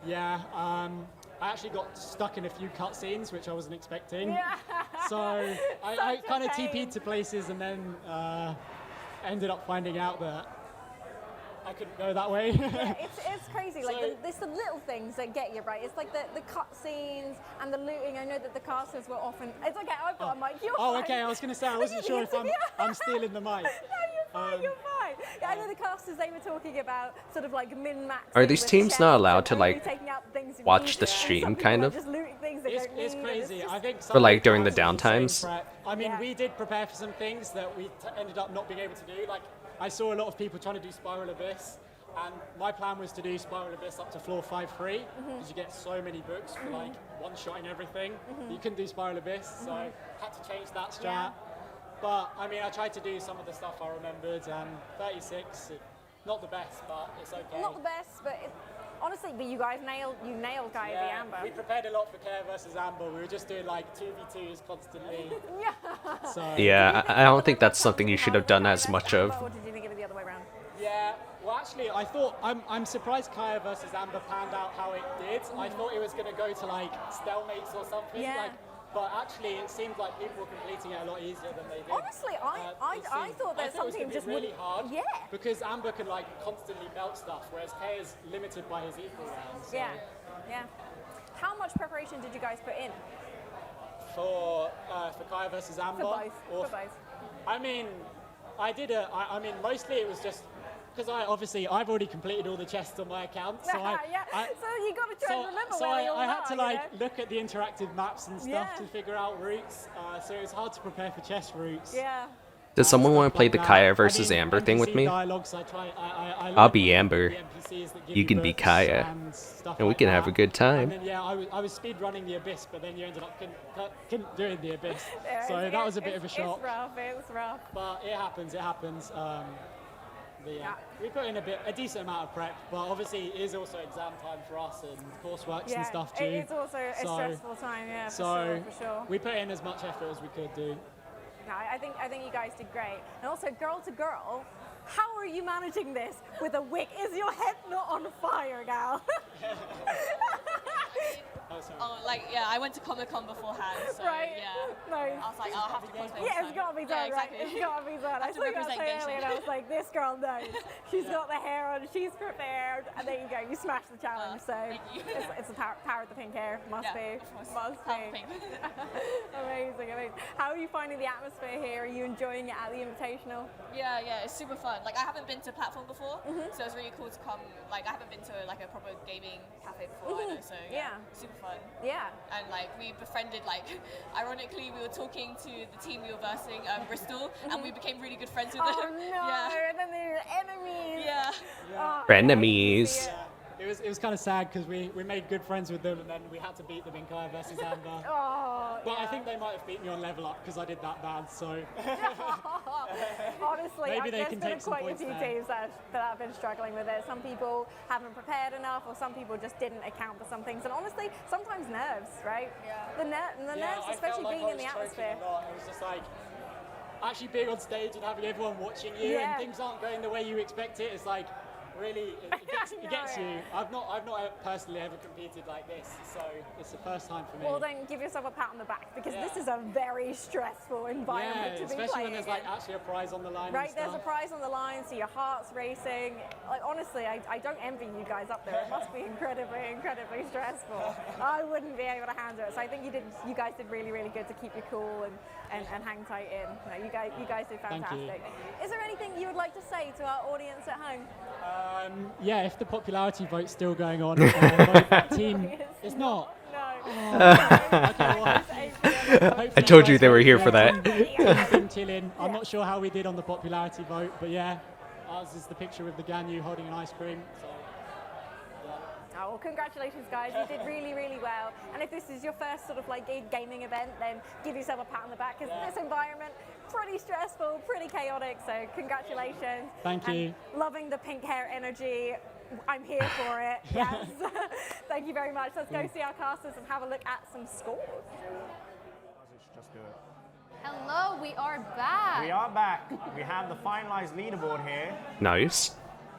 yeah, I actually got stuck in a few cutscenes, which I wasn't expecting. Yeah. So I kind of TP'd to places and then ended up finding out that I couldn't go that way. Yeah, it's crazy. Like there's some little things that get you right. It's like the cutscenes and the looting. I know that the casters were often. It's okay. I've got a mic. You're fine. Okay. I was going to say I wasn't sure if I'm stealing the mic. No, you're fine. You're fine. Yeah, I know the casters. They were talking about sort of like min-max. Are these teams not allowed to like watch the stream, kind of? Just looting things they don't It's need, crazy. I think For like during the some downtimes. I mean, we did prepare for some things that we ended up not being able to do. Like, I saw a lot of people trying to do Spiral Abyss, and my plan was to do Spiral Abyss up to floor 5 free, because you get so many books for like one shot in everything. You couldn't do Spiral Abyss, so I had to change that strat. Yeah. But I mean, I tried to do some of the stuff I remembered, and 36, not the best, but it's okay. Not the best, but honestly, but you guys nailed Kaeya the Amber. We prepared a lot for Kaeya versus Amber. We were just doing like 2v2s constantly. Yeah. So. Yeah, I don't think that's something you should have done as much of. Or did you think it was the other way around? Yeah. Well, actually, I thought I'm surprised Kaeya versus Amber panned out how it did. I thought it was going to go to like stalemates or something. Yeah. But actually, it seemed like people were completing it a lot easier than they did. Honestly, I thought that something just really hard. Yeah. Because Amber can like constantly melt stuff, whereas Kaeya's limited by his equal rounds. So. Yeah. Yeah. How much preparation did you guys put in? For Kaeya versus Amber? For both. I mean, I mean, mostly it was just because I've already completed all the chests on my account. So so you got to try and remember where they all I had to are, look at the interactive maps and stuff to figure out routes. So it was hard to prepare for chess routes. Yeah. Does someone want to play the Kaeya versus Amber thing with me? I'll be Amber. You can be Kaeya. And we can have a good time. And then, I was speed running the Abyss, but then you ended up couldn't do the Abyss. So that was a bit of a shock. It's rough. But it happens. Yeah, we put in a decent amount of prep, but obviously it is also exam time for us and courseworks and stuff too. It's also a stressful time, for sure. We put in as much effort as we could do. No, I think you guys did great. And also, girl to girl, how are you managing this with a wick? Is your head not on fire, gal? I went to Comic-Con beforehand, so Nice. I was like, I'll have to cosplay. Yeah, it's got to be done, right? It's got to be done. I saw you guys earlier and I was like, this girl knows. She's got the hair on, she's prepared, and there you go, you smashed the challenge. So it's the power of the pink hair, must be. Amazing. How are you finding the atmosphere here? Are you enjoying it at the Invitational? Yeah, it's super fun. Like, I haven't been to Platform before, so it's really cool to come. Like, I haven't been to like a proper gaming cafe before, either, so super fun. Yeah. And like, we befriended, like, ironically, we were talking to the team we were versing, Bristol, and we became really good friends with them. Oh no, and then they're enemies. Yeah. Frenemies. It was kind of sad because we made good friends with them and then we had to beat them in Kaeya versus Amber. But I think they might have beat me on level up because I did that bad, so. Honestly, maybe they there's can been take some quite a points few there. teams that have been struggling with it. Some people haven't prepared enough, or some people just didn't account for some things. And honestly, sometimes nerves, right? Yeah. The nerves, especially being in the atmosphere. It was just like, actually being on stage and having everyone watching you and things aren't going the way you expect it. It's like, really, it gets you. I've not personally ever competed like this, so it's the first time for me. Well, then give yourself a pat on the back, because this is a very stressful environment to be playing. Especially when there's like actually a prize on the line. Right, there's a prize on the line, so your heart's racing. Like honestly, I don't envy you guys up there. It must be incredibly, incredibly stressful. I wouldn't be able to handle it. So I think you guys did really, really good to keep you cool and hang tight in. No, you guys did fantastic. Is there anything you would like to say to our audience at home? Yeah, if the popularity vote's still going on, vote team. It's not. I told you they were here for that. Chilling. I'm not sure how we did on the popularity vote, but yeah, ours is the picture with the Ganyu holding an ice cream. So, yeah. Oh, well, congratulations, guys. You did really, really well. And if this is your first sort of like gaming event, then give yourself a pat on the back, because this environment, pretty stressful, pretty chaotic. So congratulations. Thank you. Loving the pink hair energy. I'm here for it. Yes. Thank you very much. Let's go see our casters and have a look at some scores. Just do it. Hello, we are back. We are back. We have the finalized leaderboard here. Nice.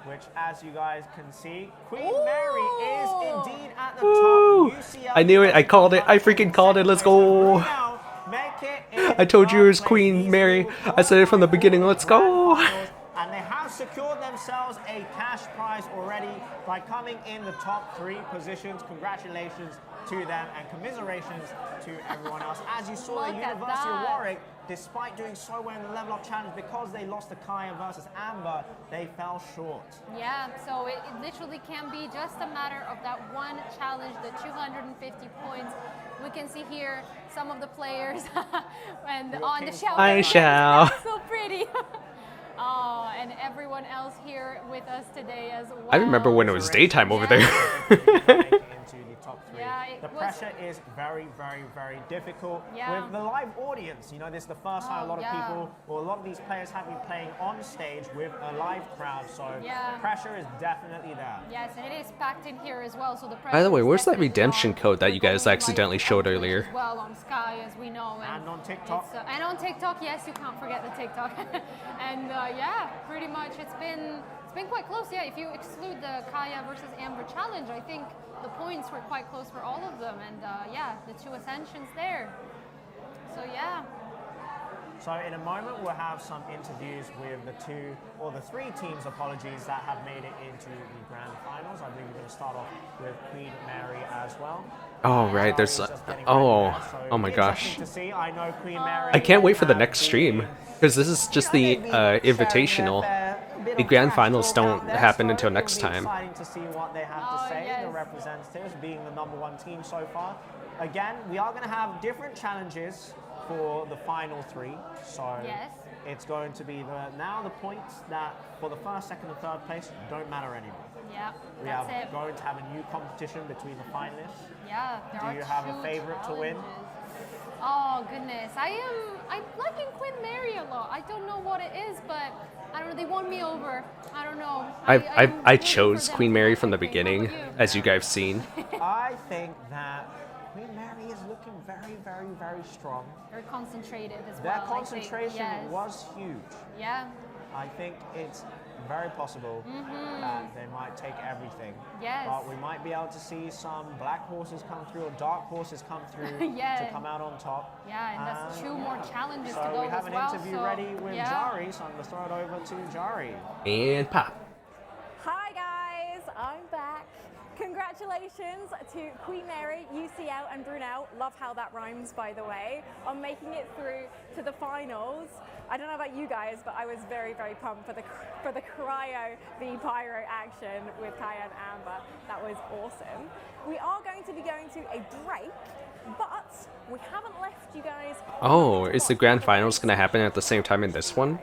Which, as you guys can see, Queen Mary is indeed at the Woo! top. UCL I knew it. I called it. I freaking called it. Let's go. I told you it was Queen Mary. I said it from the beginning. Let's go. And they have secured themselves a cash prize already by coming in the top 3 positions. Congratulations to them and commiserations to everyone else. As you saw, the University of Warwick, despite doing so well in the level up challenge, because they lost to Kaeya versus Amber, they fell short. Yeah, so it literally can be just a matter of that one challenge, the 250 points. We can see here some of the players and on the show. I shall. So pretty. Oh, and everyone else here with us today as well. I remember when it was daytime over there. Yeah, the pressure is very, very, very difficult with the live audience. You know, this is the first time a lot of people, or a lot of these players have been playing on stage with a live crowd, so pressure is definitely there. Yes, and it is packed in here as well, so the pressure. By the way, where's that redemption code that you guys accidentally showed earlier? Well, on Sky, as we know, and on TikTok. And on TikTok, yes, you can't forget the TikTok. And yeah, pretty much it's been quite close. Yeah, if you exclude the Kaeya versus Amber challenge, I think the points were quite close for all of them, and yeah, the 2 ascensions there. So yeah. So in a moment we'll have some interviews with the 3 teams, apologies, that have made it into the grand finals. I believe we're going to start off with Queen Mary as well. Oh right, there's oh my gosh. To see. I know Queen Mary. I can't wait for the next stream, because this is just the invitational. The grand finals don't happen until next time. Exciting to see what they have to say. The representatives being the #1 team so far. Again, we are going to have different challenges for the final 3. So it's going to be the points that for the 1st, 2nd, and 3rd place don't matter anymore. Yeah, we are going to have a new competition between the finalists. Yeah, do you have a favorite to win? Oh goodness, I'm liking Queen Mary a lot. I don't know what it is, but I don't know. They won me over. I don't know. I chose Queen Mary from the beginning, as you guys have seen. I think that Queen Mary is looking very, very, very strong. Very concentrated as well. Their concentration was huge. Yeah. I think it's very possible that they might take everything. Yes. But we might be able to see some black horses come through or dark horses come through to come out on top. Yeah, and that's 2 more challenges to go as well. So we have an interview ready with Jari, so I'm going to throw it over to Jari. And pop. Hi guys, I'm back. Congratulations to Queen Mary, UCL and Brunel, love how that rhymes by the way, on making it through to the finals. I don't know about you guys, but I was very, very pumped for the Cryo v Pyro action with Kaeya and Amber. That was awesome. We are going to be going to a break, but we haven't left you guys. Oh, is the grand finals going to happen at the same time in this one?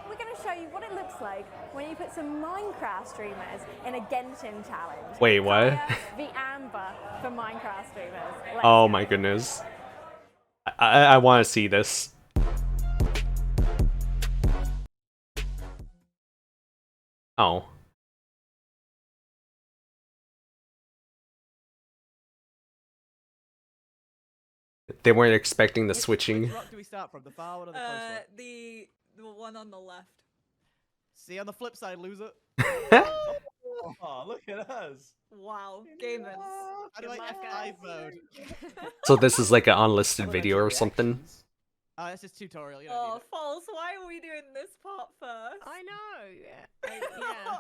We're going to show you what it looks like when you put some Minecraft streamers in a Genshin challenge. Wait, what? Kaeya v Amber for Minecraft streamers. Oh my goodness. I want to see this. Oh. They weren't expecting the switching. Which rock do we start from? The far one or the close one? The one on the left. See you on the flip side, loser. Oh, look at us. Wow, gamers. How do I F5 mode? So this is like an unlisted video or something. This is tutorial. You Oh, false. Why are we doing this part first? I know. Yeah.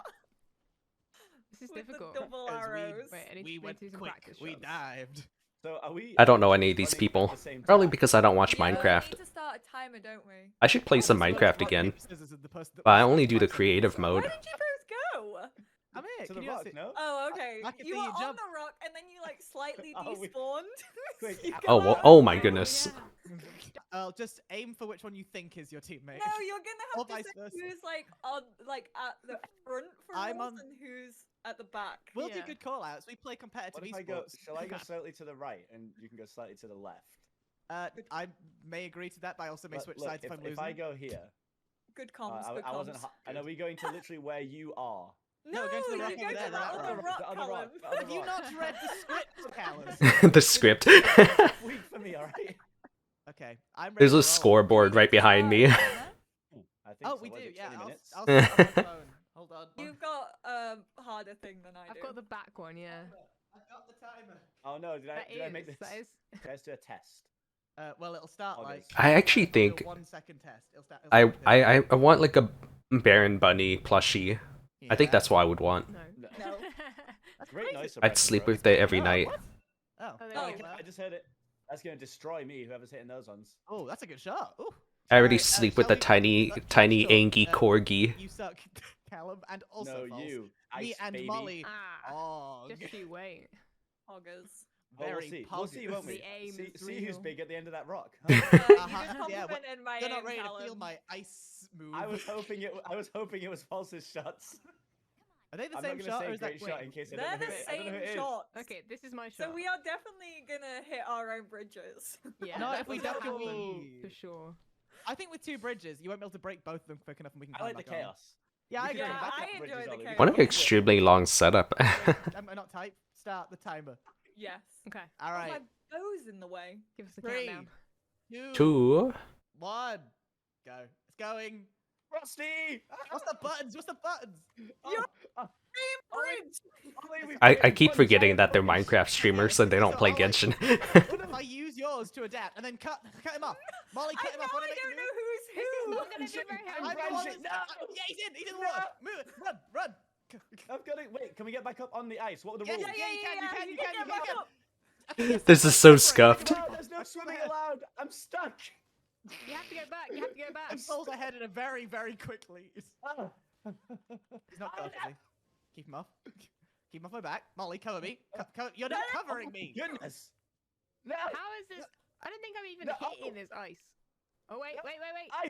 This is difficult. The double arrows. Wait, I need We to went do some quick. practice We shots. dived. So are we? I don't know any of these people. Probably because I don't watch We Minecraft. need to start a timer, don't we? I should play some Minecraft again. But I only do the creative mode. Where did you both go? I'm here. To Can the you rock, see? no? Oh, okay. I can You see were you on jump. the rock and then you like slightly Oh, we- despawned. You Oh, come well, out oh of my the goodness. Just aim for which one you think is your teammate. No, you're gonna Or have to vice say versa. who's like on at the front for I'm us on- and who's at the back. We'll do good call outs. We play competitive What if I go? esports. Shall I go slightly to the right and you can go slightly to the left? I may agree to that, but I also may switch Look, sides if I'm losing. If I go here, Good comms, good I wasn't. comms. And are we going to literally where you are? No, go to the rock you over go there, to that that other rock. rock, The other Callum. rock, the other Have you rock. not read the script, Callum? The script. Weak for me, alright. Okay, I'm ready There's to a roll. scoreboard right behind me. I think Oh, so. we What do. is it, Yeah, 20 minutes? I'll set up my phone. Hold on. You've got a harder thing than I do. I've got the back one, yeah. I've got the timer. Oh no! Did I make this? That is. Let's do a test. Well, it'll start Oh, like. I actually think 1 second test. It'll start. I want like a Baron Bunny plushie. I think that's what I would want. No. No. That's Great crazy. noise I'd suppression, sleep bro. with it every Oh, night. what? Oh. Oh, there Oh, you okay, go. I just heard it. That's gonna destroy me. Whoever's hitting those ones. Oh, that's a good shot. Ooh. I already Alright, sleep with shall a we- tiny, tiny sure, angy corgi. You suck, Callum, and also No, false. you. Me Ice and baby. Molly. Ah, Oh, just you wait. Hoggers. Well, very we'll see. positive. We'll see, won't we? The aim See, is see who's real. big at the end of that rock. You just Yeah, complimented my You're not aim, ready to feel Callum. my ice move. I was hoping it was False's shots. Are they the I'm same not gonna shot say or is that great shot in case I They're don't know the who it is. I don't know who it same is. shots. Okay, this is my So shot. we are definitely gonna hit our own bridges. Yeah, No, that's if we what's don't gonna do happen, we- for sure. I think with 2 bridges, you won't be able to break both of them quick enough, and we can. I like the climb back on. chaos. Yeah, I We agree. can Yeah, back I up bridges, enjoy the Ollie. We chaos. can What an back up extremely long setup. Am I not type? Start the timer. Yes. Okay, All right. My bow's in the way. give us the 3, countdown. 2, 2. 1, go. It's going. Rusty! What's the buttons? What's the buttons? You're oh, bridge. I keep forgetting that they're Minecraft streamers and they don't play Genshin. What if I use yours to adapt and then cut him off? Molly, cut him off. I don't know who's This is who. not gonna be very I'm helpful. the one Genshin, that's- no! Yeah, he's in. He's in the water. Move it. Run. I've got it. Wait, can we get back up on the ice? What were the Yeah, rules? you can. get back up. This is so scuffed. No, there's no swimming allowed. I'm stuck. You have to go back. You have to go back. And falls ahead in a very, very quickly. He's not perfectly. Keep him off. Keep him off my back. Molly, cover me. You're not covering me. Goodness. No. How is this? I don't think I'm even hitting this ice. Oh wait.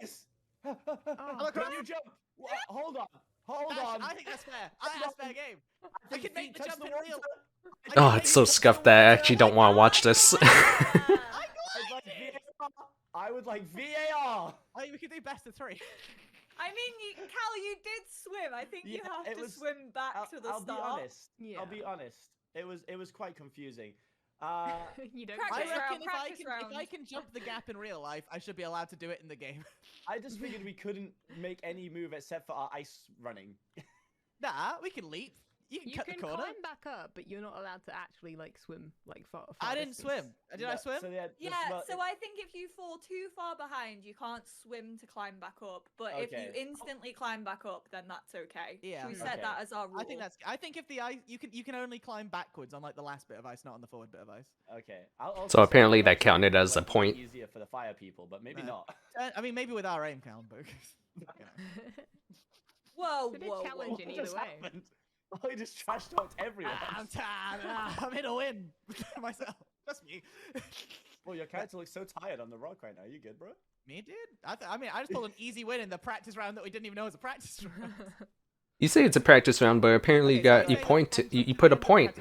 Ice. Oh. Look, can you jump? Hold on. I think that's fair. I think that's fair game. I can make the jump in real. Oh, it's so scuffed that I actually don't want to watch this. I would like VAR. I think we could do best of 3. I mean, Cal, you did swim. I think you have to swim back to the I'll start. be honest. Yeah. I'll be honest. It was quite confusing. You don't. I Practice reckon round, if I can jump the gap in real life, I should be allowed to do it in the game. I just figured we couldn't make any move except for our ice running. Nah, we can leap. You can cut the corner. climb back up, but you're not allowed to actually like swim like far. I didn't swim. Did I swim? So Yeah, so I think if you fall too far behind, you can't swim to climb back up. But if you Okay. instantly climb back up, then that's okay. Yeah. Should we set that as our rule? I think if the ice, you can only climb backwards on like the last bit of ice, not on the forward bit of ice. Okay. I'll also So say apparently I'd that like to counted make it, as a like, point. Easier for the fire people, but maybe not. I mean, maybe with our aim count, but. Whoa, It's a bit whoa, challenging What either just way. happened? I just trash talked everyone. I'm tired. I'm in a win myself. That's me. Well, your character looks so tired on the rock right now. You good, bro? Me, dude. I mean, I just pulled an easy win in the practice round that we didn't even know was a practice round. You say it's a practice round, but apparently you put a point.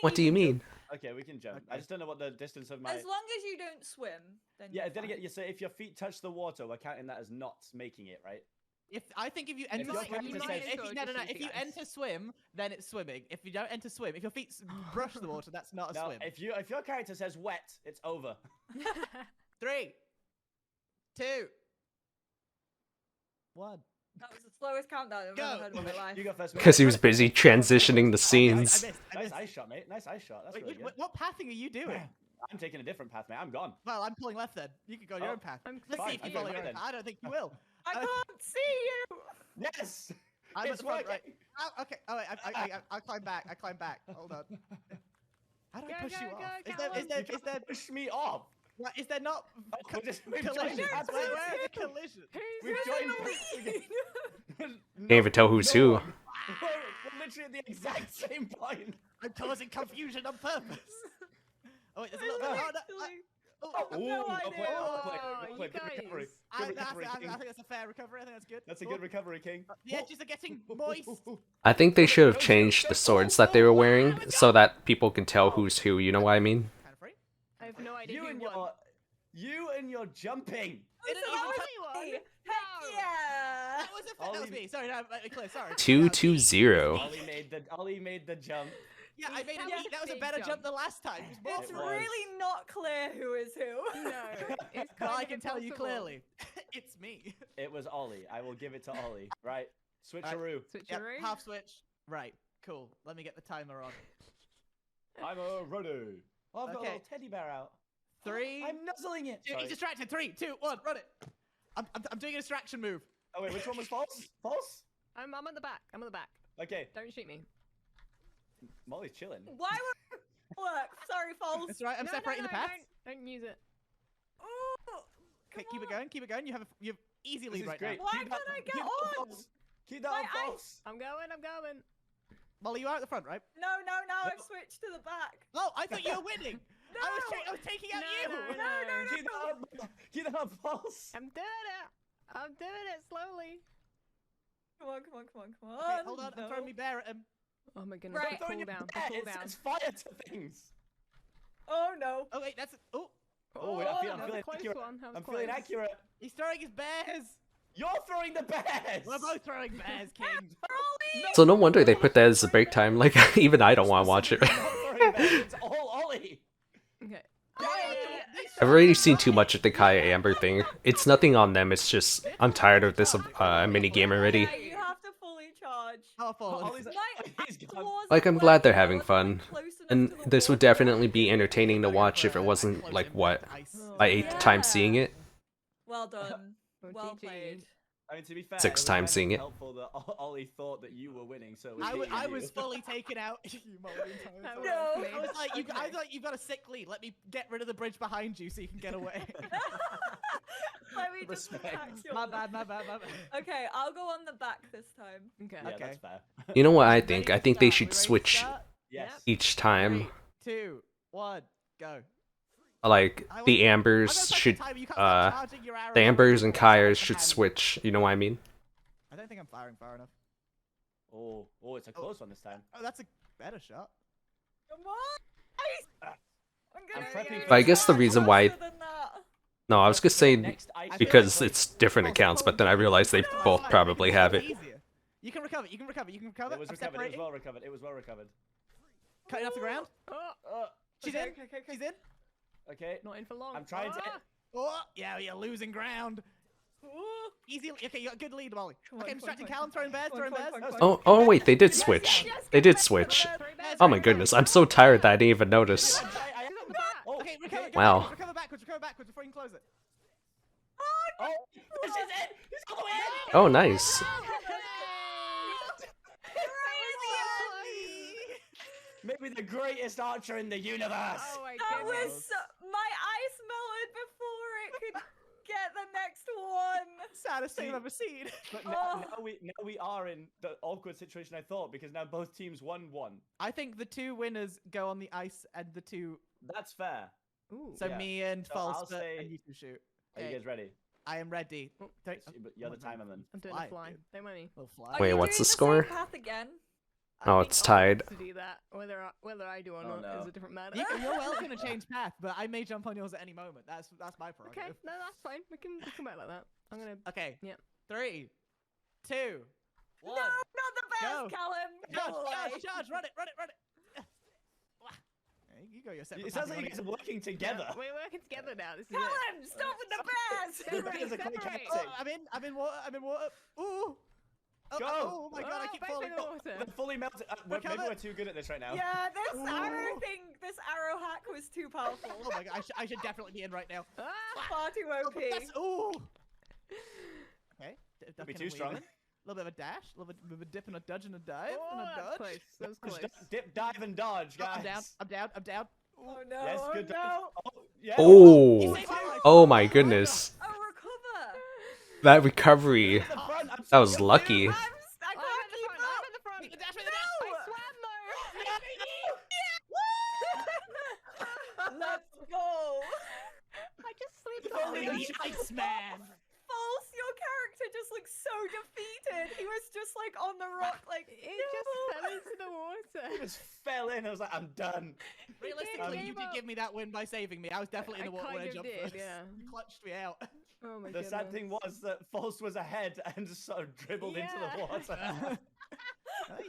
What do you mean? Okay, we can jump. I just don't know what the distance of my. As long as you don't swim, then Yeah, you're then fine. again, you say if your feet touch the water, we're counting that as not making it, right? I think if you enter, your if character you, says- if you enter swim, then it's swimming. If you don't enter swim, if your feet brush the water, that's not a No, swim. if your character says wet, it's over. 3, 2, 1. That was the slowest countdown I've ever heard in my life. You go first. Because he was busy transitioning the scenes. Nice ice shot, mate. Nice ice shot. That's really good. What pathing are you doing? I'm taking a different path, mate. I'm gone. Well, I'm pulling left then. You can go your own path. Let's see if you I'm follow going your own right path. I don't think you will. I can't see you. Yes. I'm at It's the front, working. right? Oh, okay. Oh, wait, I climb back. I climb back. Hold on. How do I push you off? Is there push me off? What, is there not we've collision? joined paths. Where are the collision? We've joined. Can't even tell who's who. We're literally at the exact same point. I'm causing confusion on purpose. Oh, wait, there's a little bit harder. Recovery. I think that's a fair recovery. I think that's good. That's a good recovery, King. The edges are getting moist. I think they should have changed the swords that they were wearing so that people can tell who's who, you know what I mean? I have no idea You and your jumping. Heck yeah! That was me. Sorry, no, clear. Sorry. 2-2-0. Ollie made the jump. Yeah, I made it. That was a better jump than last time. It's really not clear who is who. No, it's But kind I of can tell you impossible. clearly. It's me. It was Ollie. I will give it to Ollie. Right. Switcheroo. Yep, half switch. Right. Cool. Let me get the timer on. I'm ready. Oh, I've got a little teddy bear out. 3. I'm nuzzling it. He's distracted. 3, 2, 1. Run it. I'm doing a distraction move. Oh wait, which one was false? False? I'm at the back. I'm at the back. Okay. Don't shoot me. Molly's chilling. Why would it work? Sorry, false. That's right. I'm separating the paths. Don't use it. Okay, keep it going. Keep it going. You have easy lead right great. now. Why can't I get on? Keep that on false. I'm going. Molly, you are at the front, right? No, I've switched to the back. Oh, I thought you were winning. No. I was taking out you. No. Keep that on false. I'm doing it. I'm doing it slowly. Come on. Okay, hold on. I'm throwing me bear at him. Oh my goodness. Right. Cool down. It says fire to things. Oh no. Oh wait, that's Oh wait, I'm feeling accurate. I'm feeling accurate. He's throwing his bears. You're throwing the bears. We're both throwing bears, King. So no wonder they put that as the break time. Like, even I don't want to watch it. It's all Ollie. Okay. I've already seen too much of the Kaeya Amber thing. It's nothing on them, it's just, I'm tired of this mini game already. Yeah, you have to fully charge. Like, I'm glad they're having fun. And this would definitely be entertaining to watch if it wasn't, like, what, my 8th time seeing it? Well done. Well played. I mean, to be fair, 6 times seeing it. helpful that Ollie thought that you were winning, so I was fully taken out. You Molly, entire time. No. I was like, I thought you've got a sick lead. Let me get rid of the bridge behind you so you can get away. Let me just attack you. My bad. Okay, I'll go on the back this time. Okay. Yeah, that's fair. You know what I think? I think they should switch Yes. each time. 3, 2, 1, go. Like, the Ambers should, the Ambers and Kaeyas should switch, you know what I mean? I don't think I'm firing far enough. Oh, it's a close one this time. Oh, that's a better shot. Come on! I'm prepping. But I guess the reason why... No, I was gonna say because it's different accounts, but then I realized they both probably have it. You can recover. It was recovered. It was well recovered. It was well recovered. Cutting off the ground. She's in. She's in. Okay. Not in for long. I'm trying to. Oh, yeah, you're losing ground. Easy. Okay, you got a good lead, Molly. Okay, distracting Callum, throwing bears. Oh wait, they did switch. They did switch. Oh my goodness, I'm so tired that I didn't even notice. Okay, recover. Wow. Recover backwards before you can close it. Oh, this is it. He's all the way in. Oh, nice. Maybe the greatest archer in the universe. Oh my That goodness. was my ice melted before it could get the next one. Saddest thing I've ever seen. But now we are in the awkward situation I thought, because now both teams won. I think the 2 winners go on the ice and the 2. That's fair. Ooh. So Yeah. me and So I'll Falster say- and you 2 shoot. Are you guys ready? I am ready. But you're the timer then. I'm doing Fly, a fly. dude. Don't mind me. We'll fly. Wait, what's the score? Path again. Oh, it's tied. To do that, whether I do or not no. is a different matter. You're welcome to change path, but I may jump on yours at any moment. That's my prerogative. Okay, no, that's fine. We can come back like that. I'm gonna. Okay. Yeah. 3, 2, 1. No, not the best, Go. Callum. Charge! Run it! Okay, you go your separate It sounds path like you if guys are wanna working together. We're working together now. This is Callum, stop with the bears! Separate, It's quite separate. chaotic. Oh, I'm in water. I'm in water. Ooh. Oh, Go! oh my god, I keep both falling. in the Oh, water. We're fully melted. Maybe Recover. we're too good at this right now. Yeah, this Ooh. arrow thing, this arrow hack was too powerful. Oh my god, I should definitely be in right now. Far too OP. Ooh. Okay. Don't be too strong. A little bit of a dash, a little bit of a dip and a dodge and a dive and a That's dodge. close. That was close. Dip, dive, and dodge, guys. I'm down. I'm down. I'm down. Oh no, Yes, oh good no. dodge. Oh, yeah. Oh, saved my life. oh my goodness. A recover. That recovery. The front, I'm That was lucky. I can't keep up. I'm at the front. The dash, the No! I swam though. Let's go. I just slipped Holy on. Iceman. False, your character just looks so defeated. He was just like on the rock, like It just fell into the water. I just fell in. I was like, I'm done. Realistically, you did give me that win by saving me. I was definitely in the water when I kind of jumped did, first. yeah. You clutched me out. Oh my The goodness. sad thing was that False was ahead and just sort of dribbled into the water.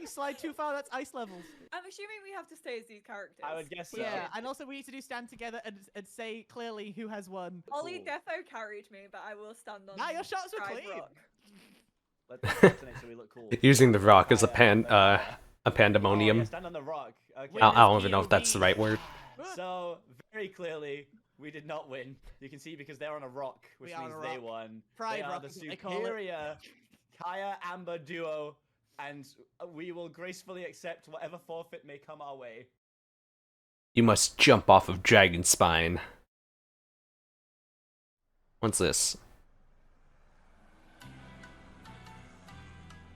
You slide too far, that's ice levels. I'm assuming we have to stay as these characters. I would guess so. Yeah, and also we need to do stand together and say clearly who has won. Ollie Defo carried me, but I will stand on. Nah, your shots were Drive clean. Rock. Let's alternate so we look cool. Using the rock as a pandemonium. Oh, yeah, stand on the rock. Okay. I don't even know if that's the right word. So, very clearly, we did not win. You can see because they're on a rock, which We are means on a they rock. won. Pride they are rock the is what they call it. superior Kaeya Amber duo, and we will gracefully accept whatever forfeit may come our way. You must jump off of Dragon Spine. What's this?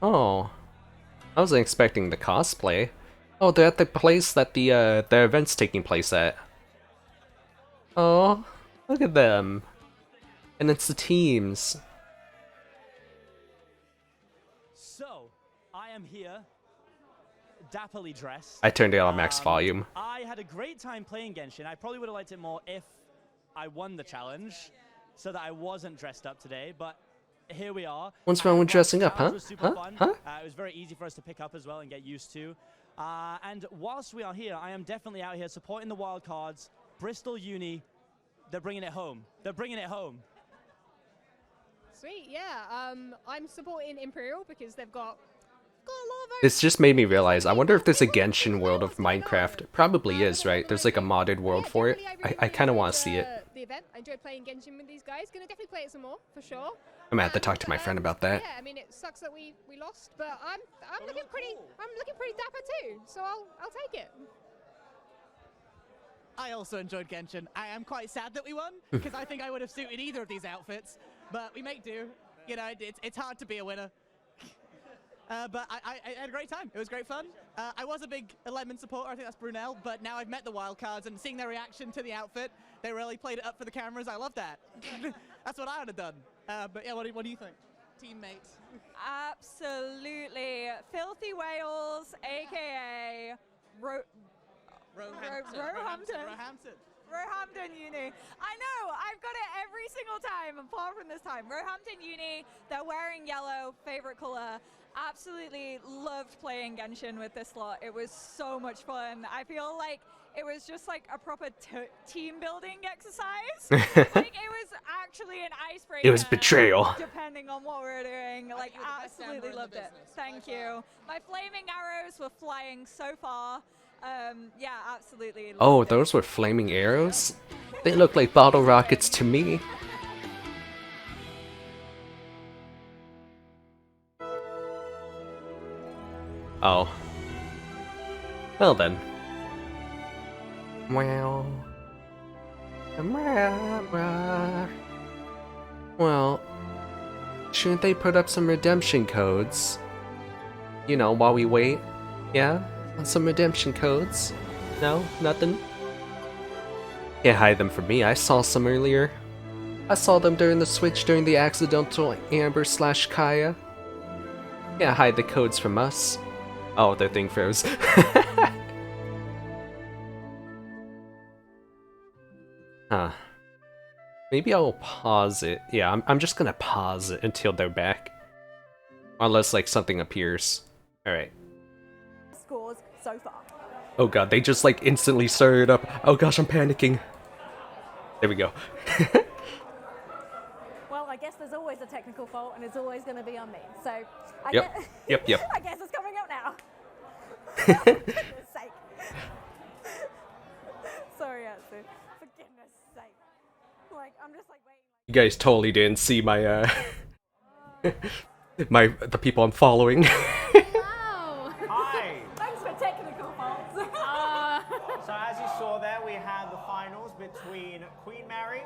Oh. I wasn't expecting the cosplay. Oh, they're at the place that the event's taking place at. Oh, look at them. And it's the teams. So, I am here, dapperly dressed. I turned it on max volume. I had a great time playing Genshin. I probably would have liked it more if I won the challenge, so that I wasn't dressed up today, but here we are. What's wrong with dressing up, huh? Was super fun. Huh? It was very easy for us to pick up as well and get used to. And whilst we are here, I am definitely out here supporting the wildcards. Bristol Uni, they're bringing it home. They're bringing it home. Sweet, yeah. I'm supporting Imperial because they've got a lot of This just made me realize, I wonder if there's a Genshin world of Minecraft. Probably is, right? There's like a modded world for it. I kind of want to see it. the event. I enjoyed playing Genshin with these guys. Gonna definitely play it some more for sure. I'm gonna have to talk to my friend about that. Yeah, I mean it sucks that we lost, but I'm looking pretty dapper too. So I'll take it. I also enjoyed Genshin. I am quite sad that we won because I think I would have suited either of these outfits, but we make do. You know, it's hard to be a winner. But I had a great time. It was great fun. I was a big Lemon supporter. I think that's Brunel. But now I've met the wildcards and seeing their reaction to the outfit, they really played it up for the cameras. I love that. That's what I would have done. But yeah, what do you think? Teammates. Absolutely. Filthy Wales, aka Roehampton Uni. I know, I've got it every single time, apart from this time. Roehampton Uni, they're wearing yellow, favorite color. Absolutely loved playing Genshin with this lot. It was so much fun. I feel like it was just like a proper team building exercise. Like it was actually an icebreaker. It was betrayal. Depending on what we were doing. Like absolutely loved it. Thank you. My flaming arrows were flying so far. Yeah, absolutely. Oh, those were flaming arrows? They look like bottle rockets to me. Oh. Well then. Well, shouldn't they put up some redemption codes? You know, while we wait? Yeah? Some redemption codes? No? Nothing? Can't hide them from me, I saw some earlier. I saw them during the switch during the accidental Amber / Kaeya. Can't hide the codes from us. Oh, their thing froze. Huh. Maybe I'll pause it. Yeah, I'm just gonna pause it until they're back. Unless, like, something appears. Alright. Scores so far. Oh god, they just like instantly started up. Oh gosh, I'm panicking. There we go. Well, I guess there's always a technical fault, and it's always going to be on me. So, Yep. Yep. I guess it's coming up now. For goodness sake. Sorry, Atsu. For goodness sake. Like, I'm just like waiting. You guys totally didn't see my the people I'm following. Hi. Thanks for technical faults. So as you saw there, we had the finals between Queen Mary,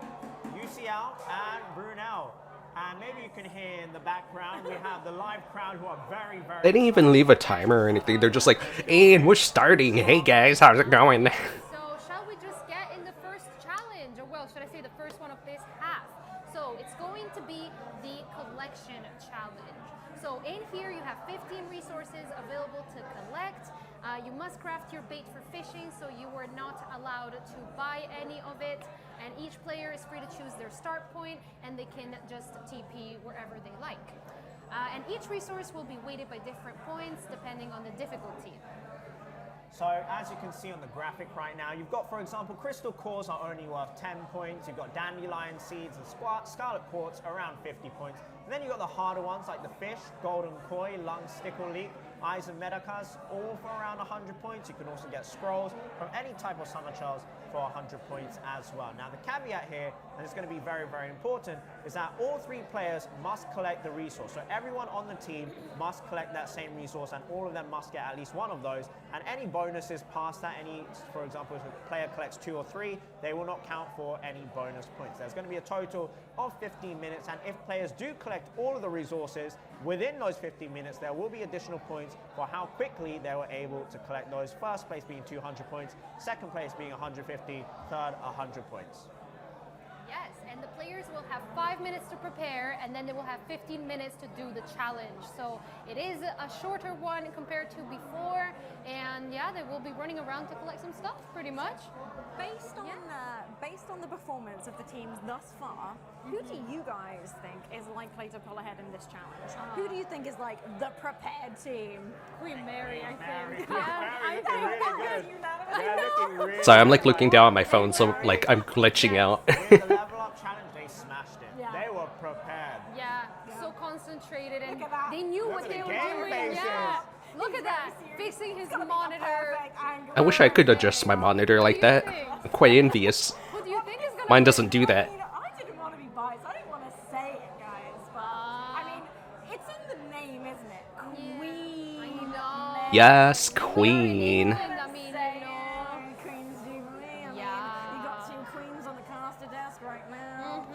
UCL, and Brunel. And maybe you can hear in the background, we have the live crowd who are very, very... They didn't even leave a timer or anything. They're just like, and we're starting. Hey guys, how's it going? So shall we just get in the first challenge, or well, should I say the first one of this half? So it's going to be the collection challenge. So in here you have 15 resources available to collect. You must craft your bait for fishing, so you are not allowed to buy any of it. And each player is free to choose their start point, and they can just TP wherever they like. And each resource will be weighted by different points depending on the difficulty. So as you can see on the graphic right now, you've got, for example, crystal cores are only worth 10 points. You've got dandelion seeds and scarlet quartz around 50 points. And then you've got the harder ones like the fish, golden koi, lung, stickle leek, eyes and metakas, all for around 100 points. You can also get scrolls from any type of summer shells for 100 points as well. Now the caveat here, and it's going to be very, very important, is that all three players must collect the resource. So everyone on the team must collect that same resource, and all of them must get at least one of those. And any bonuses past that, for example, if a player collects 2 or 3, they will not count for any bonus points. There's going to be a total of 15 minutes, and if players do collect all of the resources within those 15 minutes, there will be additional points for how quickly they were able to collect those. First place being 200 points, second place being 150, third 100 points. Yes, and the players will have 5 minutes to prepare, and then they will have 15 minutes to do the challenge. So it is a shorter one compared to before, and yeah, they will be running around to collect some stuff, pretty much. Based on the performance of the teams thus far, who do you guys think is likely to pull ahead in this challenge? Who do you think is like the prepared team? Queen Mary, I think. Sorry, I'm like looking down at my phone, so like I'm glitching out. With the level up challenge, they smashed it. Yeah. They were prepared. Yeah, so concentrated, and they knew what they were game doing. faces. Yeah, look at that, fixing his monitor. I wish I could adjust my monitor like that. I'm quite envious. What do you think is gonna Mine doesn't do that. I didn't want to be biased. I didn't want to say it, guys, but I mean, it's in the name, isn't it? Queen. Yes, Queen. I mean, you know, Queen's Jubilee. I mean, you got 2 queens on the caster desk right now.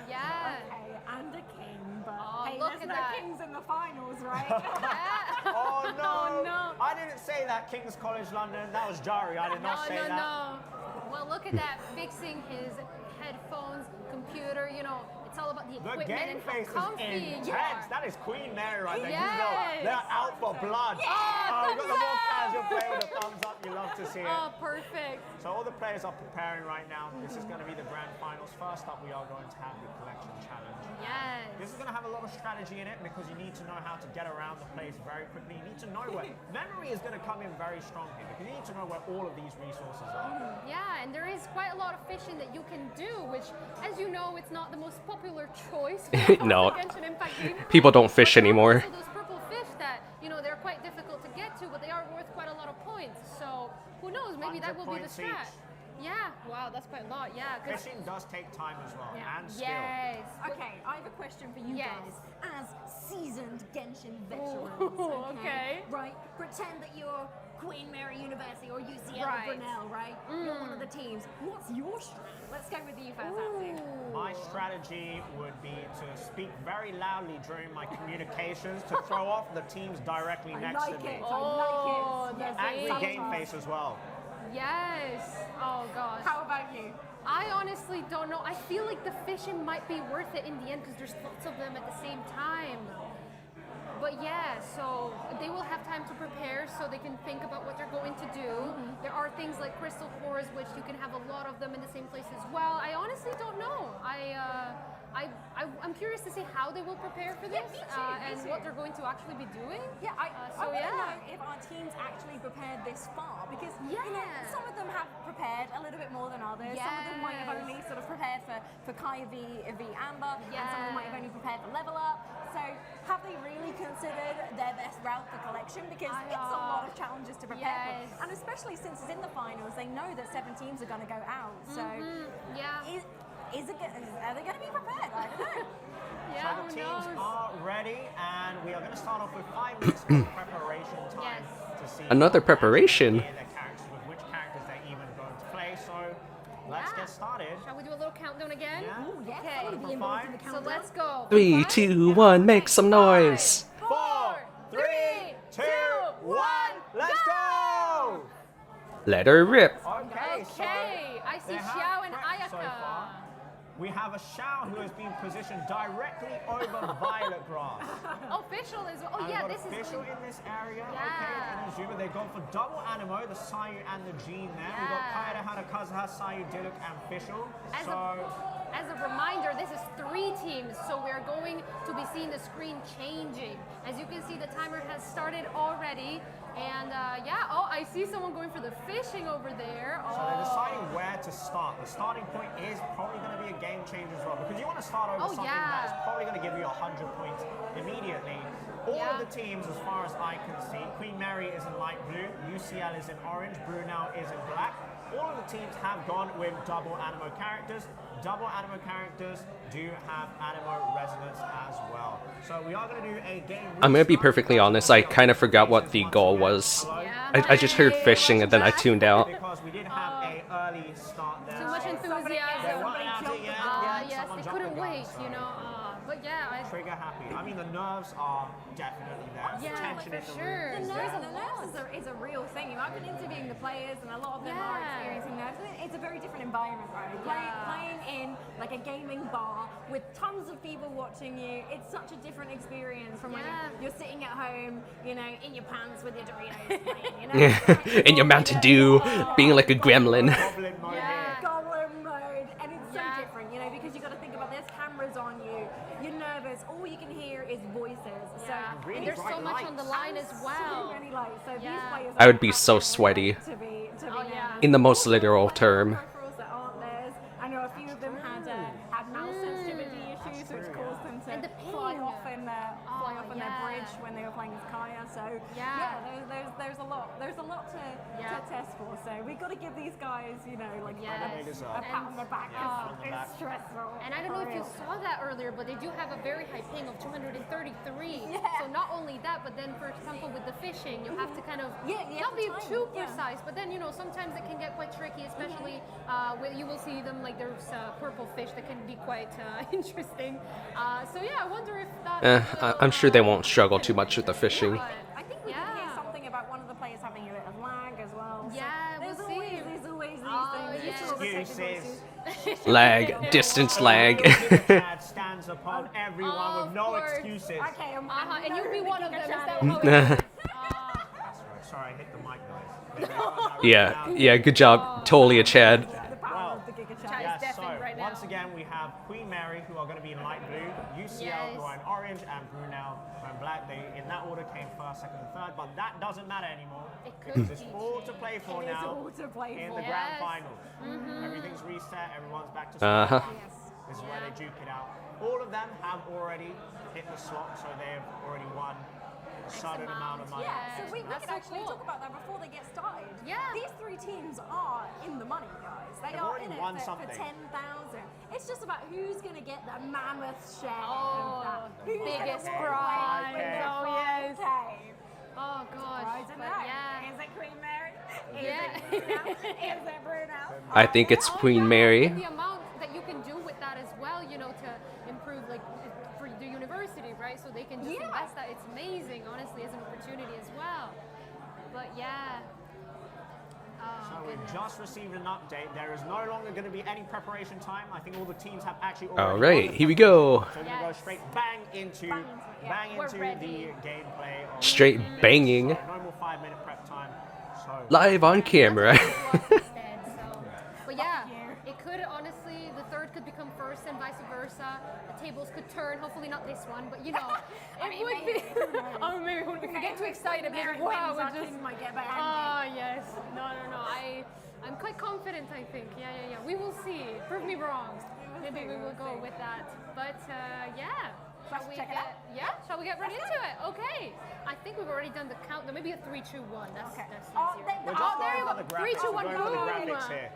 Yeah. Okay, and a king, but hey, look there's at no that. kings in the finals, right? Oh no. Oh, no. I didn't say that, King's College London. That was Jari. I did not say that. No. Well, look at that, fixing his headphones, computer, you know, it's all about the The equipment game and how face is comfy intense. you are. That is Queen Mary right there. You Yes. know, they're out for blood. Yes, Oh, we got the more yes. casual player with a thumbs up. You love to see it. Oh, perfect. So all the players are preparing right now. This is going to be the grand finals. First up, we are going to have the collection challenge. Yes. This is going to have a lot of strategy in it because you need to know how to get around the place very quickly. You need to know where memory is going to come in very strong here because you need to know where all of these resources are. Yeah, and there is quite a lot of fishing that you can do, which, as you know, it's not the most popular choice. No. for Genshin Impact game. People don't fish anymore. So those purple fish that, you know, they're quite difficult to get to, but they are worth quite a lot of points. So who knows, maybe that will be the 100 points strat. each. Yeah, wow, that's quite a lot, yeah. Fishing does take time as well, and skill. Yes. Okay, I have a question for you Yes. guys. As seasoned Genshin veterans, Ooh, okay. Right? Pretend that you're Queen Mary University or UCL Right. or Brunel, right? You're one of the teams. What's your strat? Let's go with you first, Atsu. My strategy would be to speak very loudly during my communications to throw off the teams directly next to me. I like it. Angry game face as well. Yes. Oh gosh. How about you? I honestly don't know. I feel like the fishing might be worth it in the end because there's lots of them at the same time. But yeah, so they will have time to prepare so they can think about what they're going to do. There are things like crystal cores, which you can have a lot of them in the same place as well. I honestly don't know. I'm curious to see how they will prepare for this and what they're going to actually be doing. Yeah, I want to know if our teams actually prepared this far, because you know, some of them have prepared a little bit more than others. Some of them might have only sort of prepared for Kaeya v Amber, and some of them might have only prepared for Level Up. So have they really considered their best route for collection? Because it's a lot of challenges to prepare for. And especially since it's in the finals, they know that 7 teams are going to go out. So are they going to be prepared? I don't know. So the teams are ready, and we are going to start off with 5 minutes of preparation time to see Another preparation. which characters they're even going to play. So let's get started. Shall we do a little countdown again? Yeah. Ooh, yes. I wanna be involved in the So let's go. 3, 2, 1, make some noise. 4, 3, 2, 1, let's go! Let her rip. Okay, so I see they have Xiao and prepped so Ayaka. far. We have a Xiao who has been positioned directly over Violet Grass. Official as well. Oh, And yeah, we've this got is. official in this area. Okay, and Azuma, they've gone for double Animo, the Sayu and the Jean there. We've got Kaeya, Hanakazuha, Sayu, Diluc, and Fischl. As a reminder, this is 3 teams, so we're going to be seeing the screen changing. As you can see, the timer has started already. And I see someone going for the fishing over there. So they're deciding where to start. The starting point is probably going to be a game changer as well, because you want to start over something that's probably going to give you 100 points immediately. All of the teams, as far as I can see, Queen Mary is in light blue, UCL is in orange, Brunel is in black. All of the teams have gone with double Animo characters. Double Animo characters do have Animo resonance as well. So we are going to do a game. I'm gonna be perfectly honest, I kind of forgot what the goal was. I just heard fishing and then I tuned out. Because we did have a early start there. Too much enthusiasm. Yes, they couldn't wait, you know. But yeah, trigger happy. I mean, the nerves are definitely there. Yeah, Tension for in the sure. room. The nerves is a real thing. You know, I've been interviewing the players, and a lot of them are experiencing nerves. It's a very different environment, right? Playing in like a gaming bar with tons of people watching you. It's such a different experience from when you're sitting at home, you know, in your pants with your Doritos playing, you know. In your Mountain Dew, being like a gremlin. Goblin mode, and it's so different, you know, because you got to think about there's cameras on you. You're nervous. All you can hear is voices. So and there's so much on the line as well. So many lights. So these players I would be so sweaty. to be In the most literal term. peripherals that aren't theirs. I know a few of them had mouse sensitivity issues, which caused them to fly off in their bridge when they were playing as Kaeya. So there's a lot. There's a lot to test for. So we've got to give these guys, you know, like a pat on the back. It's stressful. And I don't know if you saw that earlier, but they do have a very high ping of 233. So not only that, but then for example with the fishing, you have to kind of not be too precise, but then you know sometimes it can get quite tricky, especially when you will see them like there's purple fish that can be quite interesting. So I wonder if that. I'm sure they won't struggle too much with the fishing. I think we did hear something about one of the players having a bit of lag as well. Yeah, so there's always these things. Excuses. Lag, distance lag. Chad stands upon everyone with no excuses. Okay, and you'll be one of them. Is that Yeah. how it is? Sorry, I hit the mic, guys. Yeah, good job. Totally a Chad. Once again, we have Queen Mary, who are going to be in light blue, UCL, who are in orange, and Brunel, who are in black. They, in that order, came first, second, and third, but that doesn't matter anymore. Because it's all to play for now in the grand finals. Everything's reset, everyone's back to square one. This is where they duke it out. All of them have already hit the slot, so they have already won a certain amount of money. Yeah, so we could actually talk about that before they get started. Yeah. These 3 teams are in the money, guys. They are in it for 10,000. It's just about who's going to get the mammoth share of that. Who's biggest gonna prize. walk away with the 5K? Oh gosh. I don't know. Is it Queen Mary? Is it Brunel? I think it's Queen Mary. The amount that you can do with that as well, you know, to improve like for the university, right? So they can just invest that. It's amazing, honestly, as an opportunity as well. But So we've just received an update. There is no longer going to be any preparation time. I think all the teams have actually already. All right, here we go. So we're going to go straight bang into the gameplay. Straight banging. No more 5-minute prep time. So Live on camera. But yeah, it could honestly, the third could become first. reversed and vice versa. The tables could turn. Hopefully not this one, but you know, it would be. Oh, maybe if we get too excited, maybe wow, we just might get better. Ah, yes. No. I'm quite confident. I think. Yeah. We will see. Prove me wrong. Maybe we will go with that. But yeah. Shall we get right into it? Okay. I think we've already done the count. There may be a 3, 2, 1. That's easier. We're just there you going go. for the 3, 2, 1, graphics. We're going for the graphics here.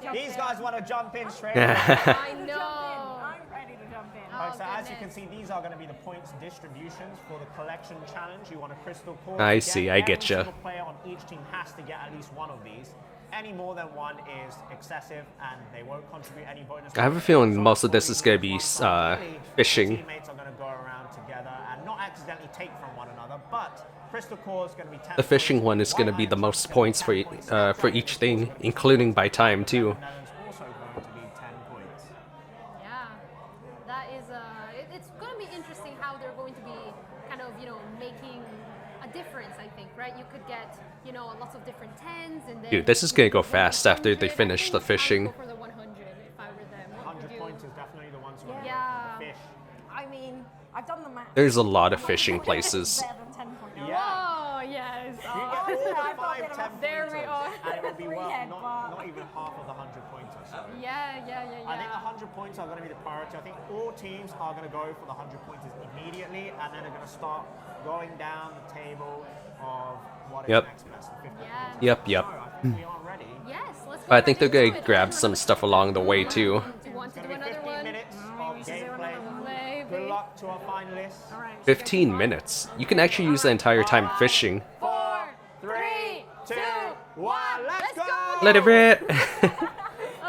Yes. These guys want to jump in straight I away. know. I'm ready to jump in. So as you can see, these are going to be the points distributions for the collection challenge. You want a crystal core. I see, I get ya. Every single player on each team has to get at least one of these. Any more than one is excessive, and they won't contribute any bonus. I have a feeling most of this is going to be fishing. Teammates are going to go around together and not accidentally take from one another, but crystal core is going to be 10 The fishing one is going to be the most points for each thing, including by time too. also going to be 10 points. Yeah, that is. It's going to be interesting how they're going to be kind of, making a difference. I think, right? You could get, lots of different 10s, and then. Dude, this is going to go fast after they finish the fishing. I would go for the 100 if I were them. 100 points is definitely the ones who are Yeah. the fish. I mean, I've done the math. There's a lot of fishing places. Better than 10 points. Oh, yes. You get 4 to 5 10 There we are. and it will be worth not even half of the 100 pointers. So. Yeah. I think the 100 points are going to be the priority. I think all teams are going to go for the 100 pointers immediately, and then they're going to start going down the table of what is next best. The 50 pointers. Yep. So I think we are ready. Yes, let's But I think they're going to grab some stuff along the way too. Do you want to do It's going to be another 15 one? minutes of gameplay. Good luck to our finalists. 15 minutes. You can actually use the entire time fishing. 4, 3, 2, 1, let's go! Let it rip!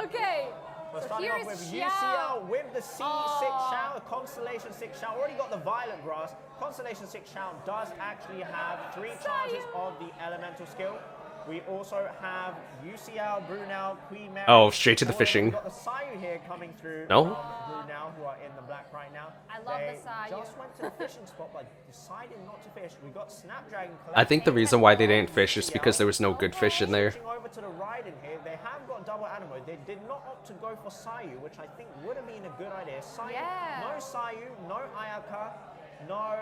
Okay. We're So starting here off with is UCL with the C6 Shao, Constellation 6 Shao. Already got the Violet Grass. Constellation 6 Shao does actually have 3 charges of the Elemental skill. We also have UCL, Brunel, Queen Mary. Oh, straight to the fishing. We've got the Sayu here coming through. No? Brunel, who are in the black right now. I love they the Sayu. just went to the fishing spot, but decided not to fish. We got Snapdragon. I think the reason why they didn't fish is because there was no good fish in there. Switching over to the Raiden here, they have got double animo. They did not opt to go for Sayu, which I think would have been a good idea. Sayu, no Sayu, no Ayaka, no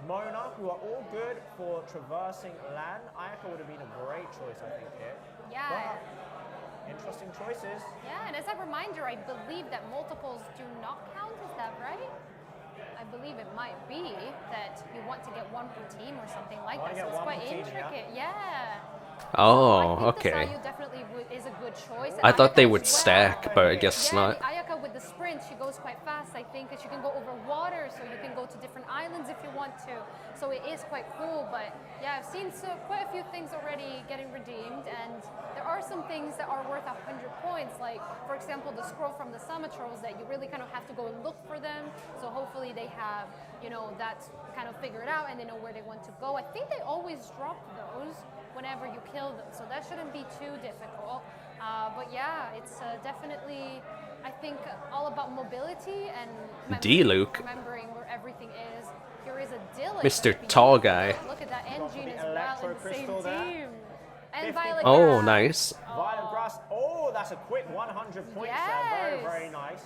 Mona, who are all good for traversing land. Ayaka would have been a great choice, I think, here. Yeah. But interesting choices. Yeah, and as a reminder, I believe that multiples do not count. Is that right? I believe it might be that you want to get 1 per team or something like that. So it's quite intricate. Yeah. Oh, I think okay. the Sayu definitely is a good choice. I thought they Ayaka would as well. stack, but I guess not. Ayaka with the sprint, she goes quite fast, I think, and she can go over water, so you can go to different islands if you want to. So it is quite cool, but yeah, I've seen quite a few things already getting redeemed, and there are some things that are worth 100 points, like, for example, the scroll from the Summer Trolls that you really kind of have to go and look for them, so hopefully they have, that kind of figured out and they know where they want to go. I think they always drop those whenever you kill them, so that shouldn't be too difficult. But yeah, it's definitely, I think, all about mobility and remembering where everything is. Here is a Dylan. Mr. Tall Guy. Look at that engine as well in the same team. And Violet Oh, Grass. nice. Violet Grass. Oh, that's a quick 100 points there. Very, very nice.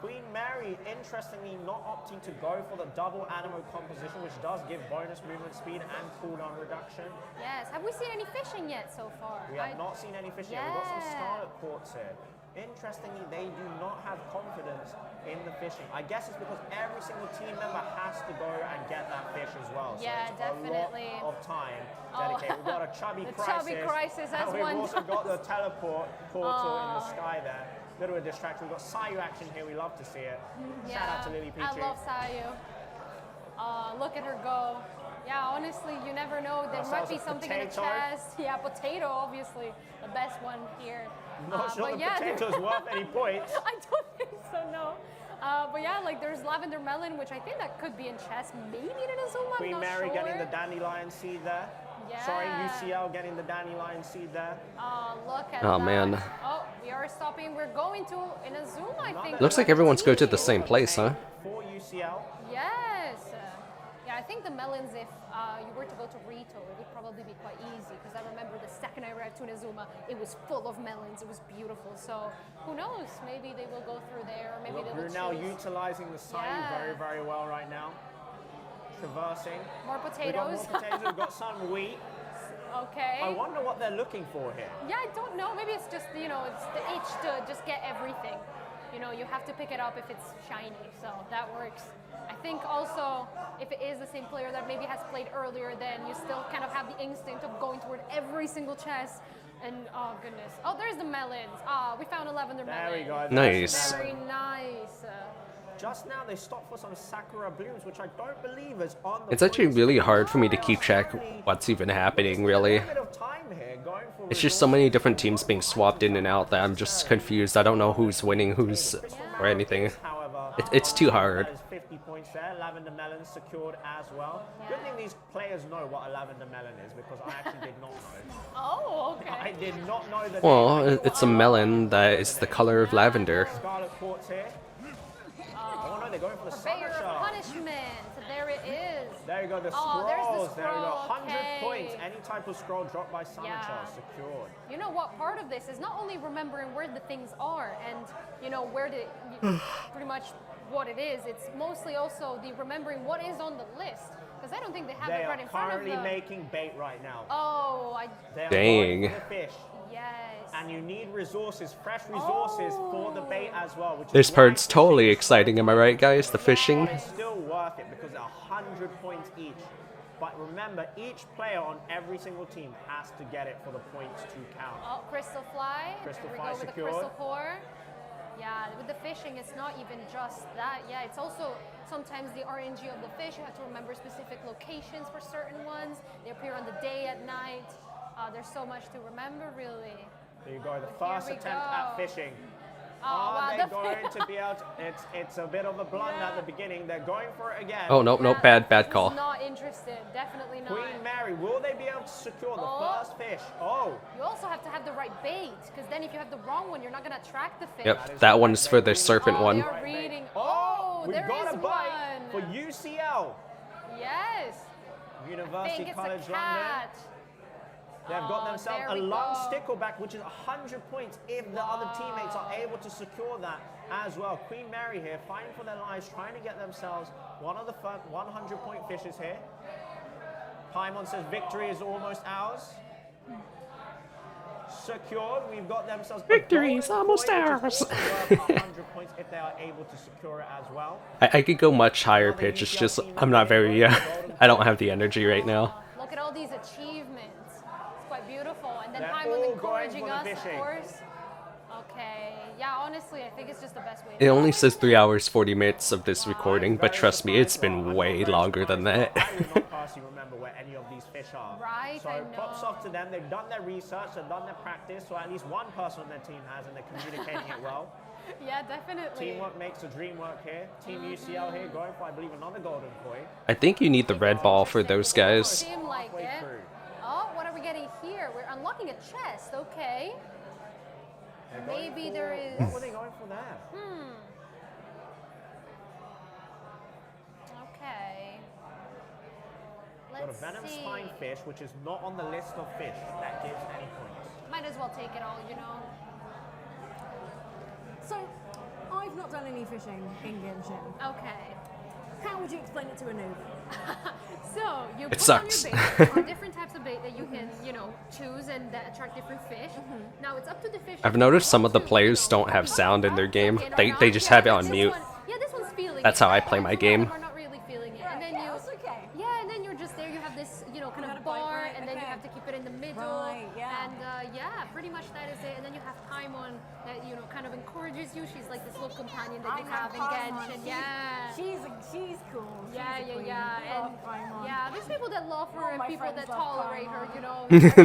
Queen Mary, interestingly, not opting to go for the double animo composition, which does give bonus movement speed and cooldown reduction. Yes. Have we seen any fishing yet so far? We have not seen any fishing yet. We've got some Scarlet Quartz here. Interestingly, they do not have confidence in the fishing. I guess it's because every single team member has to go and get that fish as well. Yeah, so it's definitely. a lot of time dedicated. We've got a chubby The crisis. chubby crisis as and we've one also got the teleport portal in the Oh. sky there. Little bit of distraction. We've got Sayu action here. We love to see it. Yeah, Shout out to Lily Peachy. I love Sayu. Look at her go. Yeah, honestly, you never know. There might be something in the potato. chest. Yeah, potato, obviously, the best one here. Not sure but the yeah, potato's worth any points. I don't think so, no. But yeah, like there's lavender melon, which I think that could be in chess, maybe in Inazuma, I'm Queen not Mary sure. getting the dandelion seed there. Yeah. Sorry, UCL getting the dandelion seed there. Look at Oh, that. man. Oh, we are stopping. We're going to Inazuma, I think. Looks like everyone's going to the same place, huh? For UCL. Yes. Yeah, I think the melons, if you were to go to Rito, it would probably be quite easy, because I remember the second I arrived to Inazuma, it was full of melons. It was beautiful. So who knows? Maybe they will go through there, or maybe they will Brunel choose. utilizing the sign very, very well right now. Traversing. More potatoes. We've got more potatoes. We've got some wheat. Okay. I wonder what they're looking for here. Yeah, I don't know. Maybe it's just, you know, it's the itch to just get everything. You know, you have to pick it up if it's shiny, so that works. I think also, if it is the same player that maybe has played earlier, then you still kind of have the instinct of going toward every single chest. And, oh goodness. Oh, there's the melons. Ah, we found a lavender melon. There we go. Nice. Very nice. Just now they stopped for some sakura blooms, which I don't believe is on the It's actually really hard for me to keep track what's even happening, really. It's just so many different teams being swapped in and out that I'm just confused. I don't know who's winning, who's or anything. It's too hard. 50 points there. Lavender melon secured as well. Good thing these players know what a lavender melon is, because I actually did not know. Oh, okay. I did not know that. Well, it's a melon that is the color of lavender. Scarlet quartz here. Oh no, they're going for the summer Purveyor of punishment. There it is. There you go, the Oh, there's scrolls. the There we go, scroll, 100 okay. points. Any type of scroll dropped by Summer Yeah. Charles secured. You know what? Part of this is not only remembering where the things are and, you know, where the, pretty much what it is. It's mostly also the remembering what is on the list. Because I don't think they have it right in front of them. They are currently making bait right now. Oh, They are Dang. going for the fish. Yes. And you need resources, fresh resources for the bait as well. Which This is part's totally exciting, am I right, guys? The fishing. It's still worth it because they're 100 points each. But remember, each player on every single team has to get it for the points to count. Oh, crystal fly. Crystal There we fly go with secured. the crystal core. Yeah, with the fishing, it's not even just that. Yeah, it's also sometimes the RNG of the fish. You have to remember specific locations for certain ones. They appear on the day, at night. There's so much to remember, really. There you go, the But here first we attempt go. at fishing. Oh, Are wow, they the going to be able to, it's a bit of a blunder at the beginning. They're going for it again. Oh, no, bad call. Not interested, definitely not. Queen Mary, will they be able to secure the first fish? Oh. You also have to have the right bait, because then if you have the wrong one, you're not going to attract the fish. Yep, that one's for the serpent one. They are reading. Oh, We've there got is a bite one. for UCL. Yes. I University think it's College a London. catch. They've got themselves there a we long go. stickleback, which is 100 points if the other teammates are able to secure that as well. Queen Mary here, fighting for their lives, trying to get themselves one of the 100-point fishes here. Paimon says victory is almost ours. Secured. We've got themselves Victory is almost ours. 100 points if they are able to secure it as well. I could go much higher pitch, it's just I'm not very, I don't have the energy right now. Look at all these achievements. It's quite beautiful. And then They're Paimon all encouraging going for the us, of fishing. course. Okay. Yeah, honestly, I think it's just the best way. It only says 3 hours 40 minutes of this recording, but trust me, it's been way longer than that. I would not personally remember where any of these fish are. Right, So I know. props off to them. They've done their research, they've done their practice, so at least one person on their team has, and they're communicating it well. Yeah, definitely. Teamwork makes the dream work here. Team UCL here going for, I believe, another golden koi. I think you need the red ball for those guys. Seem like it. Oh, what are we getting here? We're unlocking a chest. Okay. Maybe there is. What were they going for there? Okay. Got a Let's venom see. spine fish, which is not on the list of fish that gives any points. Might as well take it all, you know. So, I've not done any fishing in Genshin. Okay. How would you explain it to a noob? So you It put sucks. on your bait. There are different types of bait that you can, you know, choose and that attract different fish. Now it's up to the fish. I've noticed some of the players don't have sound in their game. They just have it on mute. Yeah, this one's feeling. That's how I play my game. Are not really feeling it, and then you. Yeah, and then you're just there. You have this, you know, kind of bar, and then you have to keep it in the middle. Right, yeah. And yeah, pretty much that is it. And then you have Paimon that you know kind of encourages you. She's like this little companion that you have in Genshin. Yeah. She's cool. Yeah, She's a queen. yeah. And Paimon. yeah, there's people that love her All and my people friends that love tolerate her, Paimon.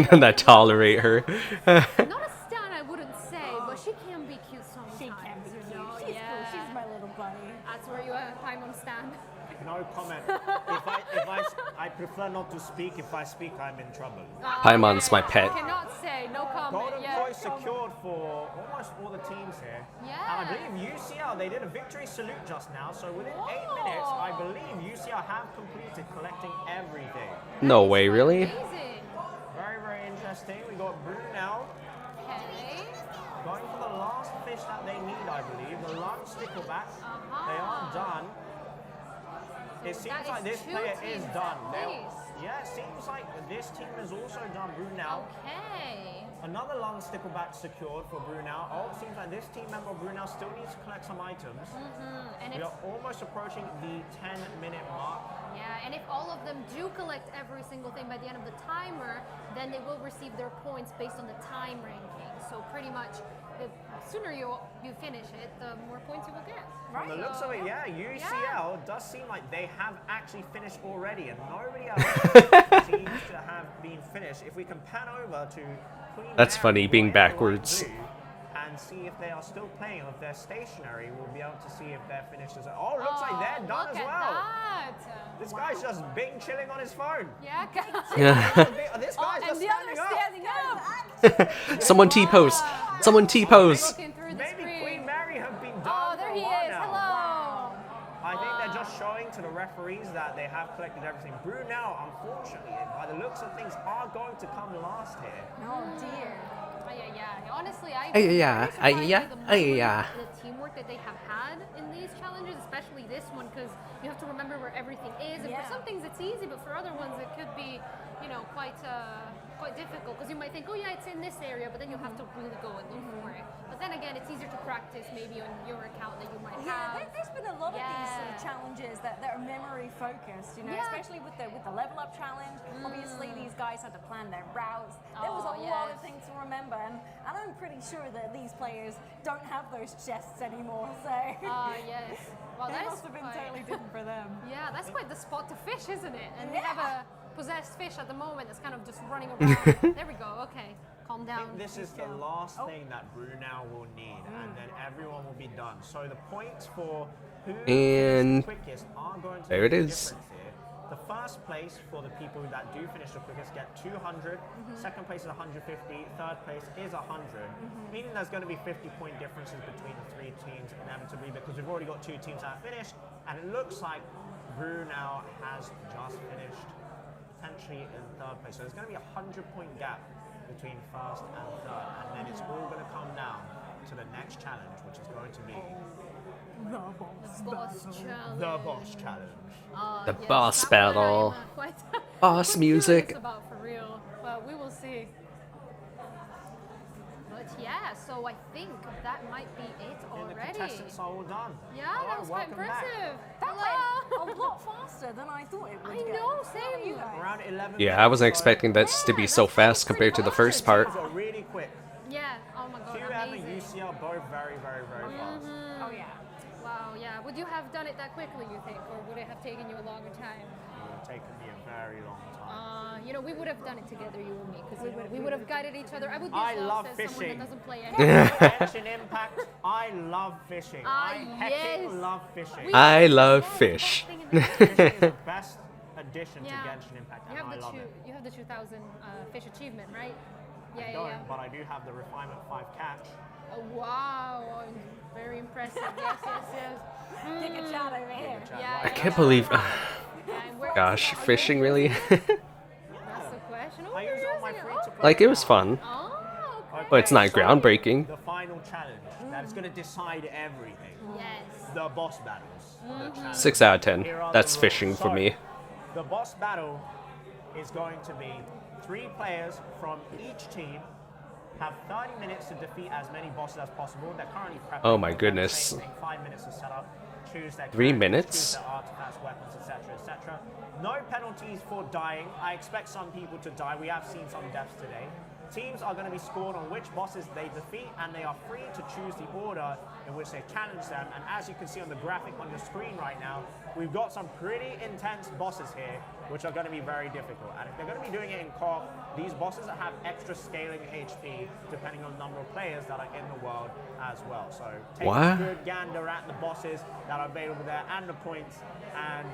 you know. That tolerate her. Not a stan, I wouldn't say, but she can be cute sometimes. She can be you cute. know? She's yeah. cool. She's my little bunny. That's where you have Paimon stan. No comment. I prefer not to speak. If I speak, I'm in trouble. Paimon's my pet. Cannot say, no comment. Golden Koi secured for almost all the teams here. Yeah. And I believe UCL, they did a victory salute just now, so within 8 minutes, I believe UCL have completed collecting everything. No way, really? Amazing. Very, very interesting. We got Brunel. Okay. Going for the last fish that they need, I believe. The lung stickleback. They are done. It seems like this player is done. Yeah, it seems like this team is also done. Brunel. Okay. Another lung stickleback secured for Brunel. Oh, it seems like this team member Brunel still needs to collect some items. And we are almost approaching the 10-minute mark. Yeah, and if all of them do collect every single thing by the end of the timer, then they will receive their points based on the time ranking. So pretty much, the sooner you finish it, the more points you will get. From the looks of it, yeah, UCL does seem like they have actually finished already, and nobody else seems to have been finished. If we can pan over to Queen That's Mary, funny, being white, backwards. blue, and see if they are still playing, or if they're stationary, we'll be able to see if they're finished as well. Oh, looks like they're done as well. This guy's just bing chilling on his phone. Yeah, This guy's just standing up. Someone T-pose. Someone T-pose. Maybe Queen Mary have been done. Oh, there he is. Hello. I think they're just showing to the referees that they have collected everything. Brunel, unfortunately, by the looks of things, are going to come last here. Oh dear. Yeah. Honestly, the teamwork that they have had in these challenges, especially this one, because you have to remember where everything is. And for some things it's easy, but for other ones it could be, quite difficult. Because you might think, oh yeah, it's in this area, but then you'll have to really go and look for it. But then again, it's easier to practice maybe on your account that you might have. There's been a lot of these sort of challenges that are memory focused, especially with the level up challenge. Obviously, these guys had to plan their routes. There was a lot of things to remember, and I'm pretty sure that these players don't have those chests anymore. So yes. Well, that that must have been totally different for them. Yeah, that's quite the spot to fish, isn't it? And we have a possessed fish at the moment that's kind of just running around. There we go. Okay, calm down. I think this is the last thing that Brunel will need, and then everyone will be done. So the points for who And finishes the quickest are going to there make it a is. difference here. The first place for the people that do finish the quickest get 200. Second place is 150. Third place is 100. Meaning there's going to be 50-point differences between the three teams inevitably, because we've already got two teams that have finished, and it looks like Brunel has just finished, potentially in third place. So there's going to be a 100-point gap between first and third, and then it's all going to come down to the next challenge, which is going to be the boss challenge. The boss challenge. The boss battle. Boss music. About for real, but we will see. But yeah, so I think that might be it already. The contestants are all done. Yeah, that was quite impressive. That went a lot faster than I thought it would. I know, same. Around 11 Yeah, I wasn't expecting this to be so fast compared to the first part. Really quick. Yeah, oh my god, QM and amazing. UCL both very, very, very fast. Oh yeah. Wow, yeah. Would you have done it that quickly, you think, or would it have taken you a longer time? It would have taken me a very long time. We would have done it together, you and me, because we would have guided each other. I would be I jealous love as fishing. someone that doesn't play anything. Genshin Impact, I love fishing. I hecking love fishing. I love fish. Fishing is the best addition to Genshin Impact, and I love it. You have the 2000 fish achievement, right? I don't, but I do have the Refinement 5 catch. Oh, wow, very impressive. Yes. Take a shot over here. Yeah, I can't believe. Gosh, fishing really? That's the question. I use all my free to play. Like, it was fun. But it's not groundbreaking. The final challenge that is going to decide everything. Yes. The boss battles. The challenge. 6 out of 10. Here are That's the fishing rules. for So, me. The boss battle is going to be 3 players from each team have 30 minutes to defeat as many bosses as possible. They're currently prepping. Oh my goodness. 5 minutes to set up. Choose their 3 characters, minutes? choose their artifacts, weapons, etc., etc. No penalties for dying. I expect some people to die. We have seen some deaths today. Teams are going to be scored on which bosses they defeat, and they are free to choose the order in which they challenge them. And as you can see on the graphic on your screen right now, we've got some pretty intense bosses here. which are going to be very difficult. And if they're going to be doing it in co-op, these bosses have extra scaling HP depending on the number of players that are in the world as well. So take a good gander at the bosses that are available there and the points. And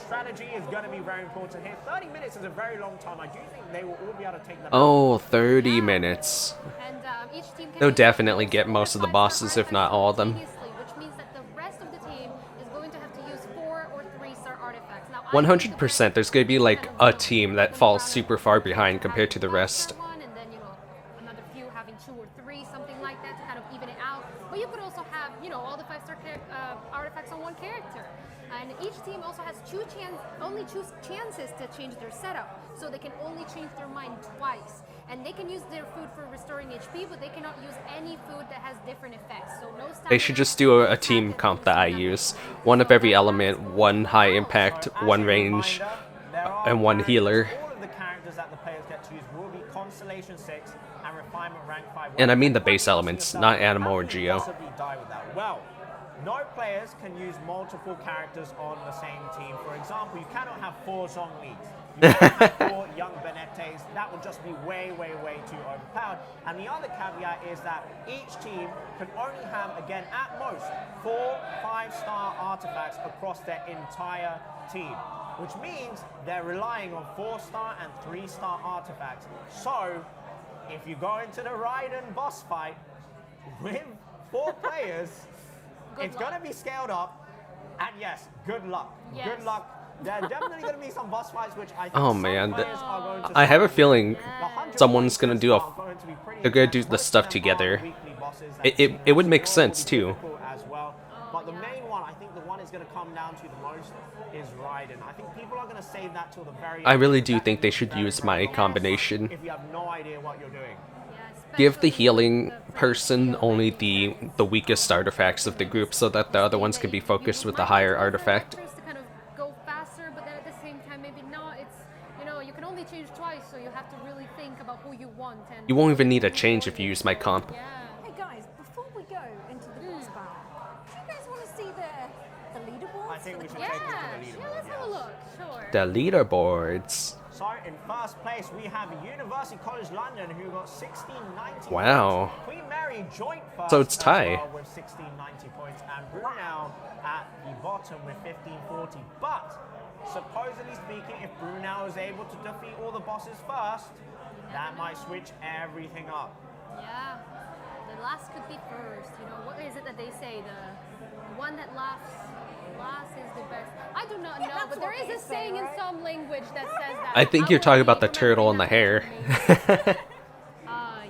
strategy is going to be very important here. 30 minutes is a very long time. I do think they will all be able to take that. Oh, 30 minutes. And each team can They'll definitely get most of the bosses, if not all of them. which means that the rest of the team is going to have to use 4 or 3-star artifacts. Now, 100%, there's going to be like a team that falls super far behind compared to the rest. and then, another few having 2 or 3, something like that to kind of even it out. But you could also have, all the 5-star artifacts on one character. And each team also has only 2 chances to change their setup. So they can only change their mind twice. And they can use their food for restoring HP, but they cannot use any food that has different effects. So no They should just do a team comp that I use. 1 of every element, 1 high impact, 1 range, and 1 healer. All of the characters that the players get to use will be Constellation 6 and Refinement Rank 5. And I mean the base elements, not Animal or Geo. Possibly die with that. Well, no players can use multiple characters on the same team. For example, you cannot have 4 Zhonglis. You cannot have 4 young Benettes. That would just be way, way, way too overpowered. And the other caveat is that each team can only have, again, at most, 4 5-star artifacts across their entire team, which means they're relying on 4-star and 3-star artifacts. So, if you go into the Raiden boss fight with 4 players, it's going to be scaled up, and yes, good luck. Yes. Good luck. There are definitely going to be some boss fights which I think Oh some man, players are going to I have a struggle. feeling The 100 someone's gonna do are going to be pretty they're gonna intense. do the stuff together. Weekly bosses that It would make sense too. difficult as well. But the main one, I think the one is going to come down to the most is Raiden. I think people are going to save that till the very I end. really do think they should use my combination. If you have no idea what you're doing. Give the healing person only the weakest artifacts of the group so that the other ones can be focused with the higher artifact. to kind of go faster, but then at the same time, maybe not. It's, you can only change twice, so you have to really think about who you want. And You won't even need a change if you use my comp. Hey guys, before we go into the boss battle, do you guys want to see the leaderboards? I think we should Yeah, take it to the leaderboard. let's have a look. Sure. The leaderboards. So in first place we have University College London who got 1690 Wow. points. Queen Mary joint first So it's as tie. well with 1690 points and Brunel at the bottom with 1540. But supposedly speaking, if Brunel is able to defeat all the bosses first, that might switch everything up. Yeah. The last could be first. What is it that they say? The one that laughs last is the best. I do not know, but there is a saying in some language that says that. I think you're talking about the turtle and the hair.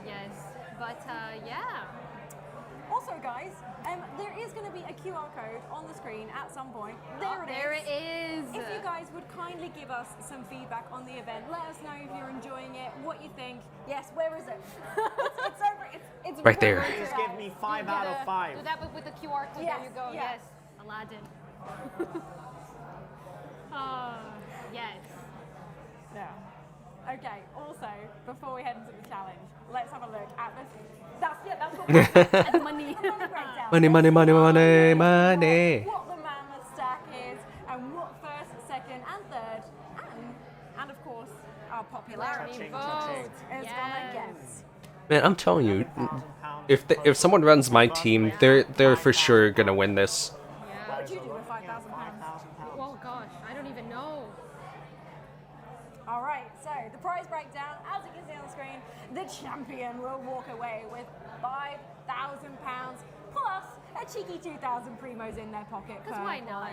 Yes. But, yeah. Also, guys, there is going to be a QR code on the screen at some point. There it is. If you guys would kindly give us some feedback on the event, let us know if you're enjoying it, what you think. Yes, where is it? it's over. It's Right there. Please give me 5 out of 5. Do that with the QR code. Yes, There you go. yes. Yes. Aladdin. Yes. Yeah. Okay, also, before we head into the challenge, let's have a look at this. That's what At the money. Money, money, money, money, money. What the mammoth stack is, and what first, second, and third, and of course, our popularity vote is gonna get. Man, I'm telling you, if someone runs my team, they're for sure gonna win this. What would you do with £5,000? Oh gosh, I don't even know. All right, so the prize breakdown, as you can see on the screen, the champion will walk away with £5,000 plus a cheeky 2,000 primos in their pocket. Because why not?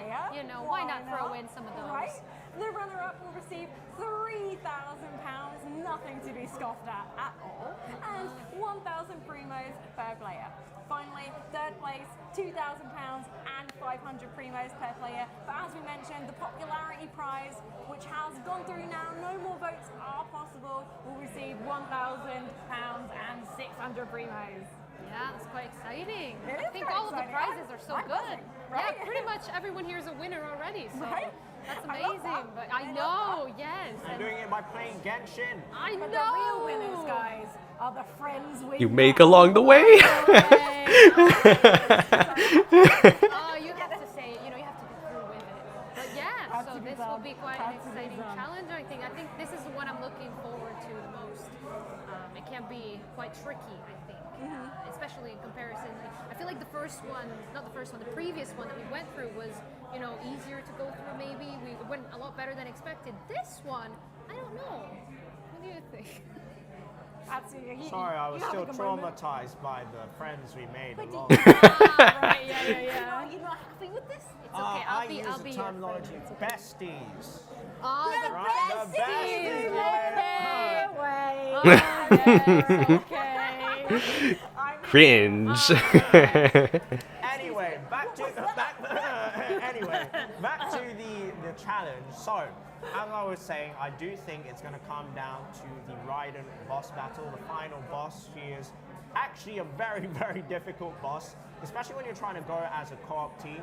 Why not throw in some of those? Right? The runner-up will receive £3,000, nothing to be scoffed at all, and 1,000 primos per player. Finally, third place, £2,000 and 500 primos per player. But as we mentioned, the popularity prize, which has gone through now, no more votes are possible, will receive £1,000 and 600 primos. Yeah, that's quite exciting. It I is think very all of the exciting. prizes are so I'm good. buzzing, right? Yeah, pretty much everyone here is a winner already. So Right? that's I love amazing. that. But I know, yes. I'm doing it by playing Genshin. I But know. the real winners, guys, are the friends we You make met. along the way. You have to say it. You have to be through with it. But yeah, so this will will be quite an exciting challenge. I think this is the one I'm looking forward to the most. It can be quite tricky, I think, especially in comparison. I feel like the first one, not the first one, the previous one that we went through was, you know, easier to go through. Maybe we went a lot better than expected. This one, I don't know. What do you think? Absolutely. Sorry, I was still traumatized by the friends we made along. Right, yeah. You're not happy with this? It's okay. I use the terminology besties. Oh, the besties. Cringe. Anyway, back to the challenge. So, as I was saying, I do think it's going to come down to the Raiden boss battle, the final boss. She is actually a very, very difficult boss, especially when you're trying to go as a co-op team.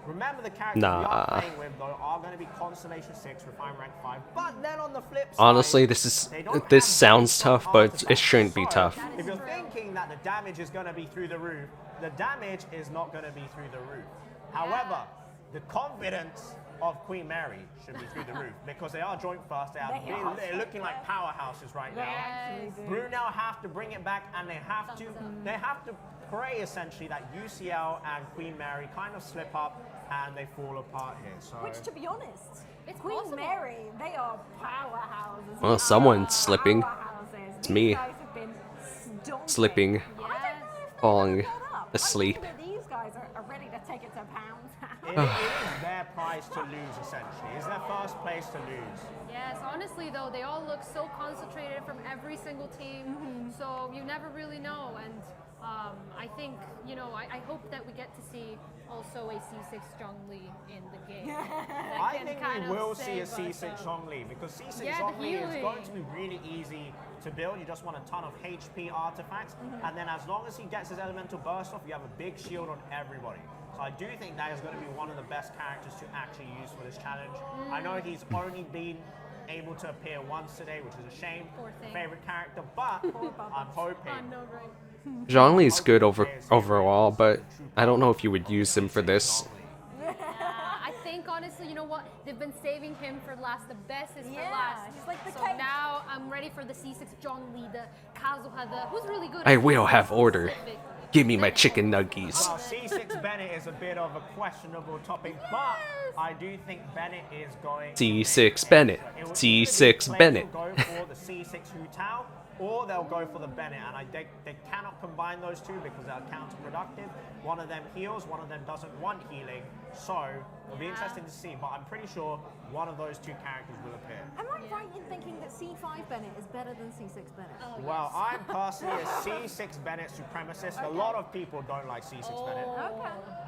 Remember, the characters we are playing with, though, are going to be Constellation 6, Refine Rank 5, but then on the flip side... Honestly, this sounds tough, but it shouldn't be tough. If you're thinking that the damage is going to be through the roof, the damage is not going to be through the roof. However, the confidence of Queen Mary should be through the roof, because they are joint first. They're looking like powerhouses right now. Brunel have to bring it back, and they have to pray essentially that UCL and Queen Mary kind of slip up and they fall apart here. So, which, to be honest, Queen Mary, they are powerhouses. Well, someone's slipping. It's me. These guys have been slipping, falling asleep. These guys are ready to take it to pounds. It is their prize to lose, essentially. It's their first place to lose. Yes, honestly though, they all look so concentrated from every single team, so you never really know. And I think, you know, I hope that we get to see also a C6 Zhongli in the game. I think we will see a C6 Zhongli, because C6 Zhongli is going to be really easy to build. You just want a ton of HP artifacts, and then as long as he gets his elemental burst off, you have a big shield on everybody. So I do think that is going to be one of the best characters to actually use for this challenge. I know he's only been able to appear once today, which is a shame. Favorite character, but I'm hoping. Zhongli is good overall, but I don't know if you would use him for this. I think honestly, you know what? They've been saving him for last. The best is for last. He's like the so now I'm ready for the C6 Zhongli, the Kazuha, who's really good. I will have order. Give me my chicken nuggies. Well, C6 Bennett is a bit of a questionable topic, but I do think Bennett is going C6 Bennett. C6 Bennett. Go for the C6 Hu Tao, or they'll go for the Bennett, and they cannot combine those two because they're counterproductive. One of them heals, one of them doesn't want healing, so it'll be interesting to see, but I'm pretty sure one of those two characters will appear. Am I right in thinking that C5 Bennett is better than C6 Bennett? Well, I'm personally a C6 Bennett supremacist. A lot of people don't like C6 Bennett.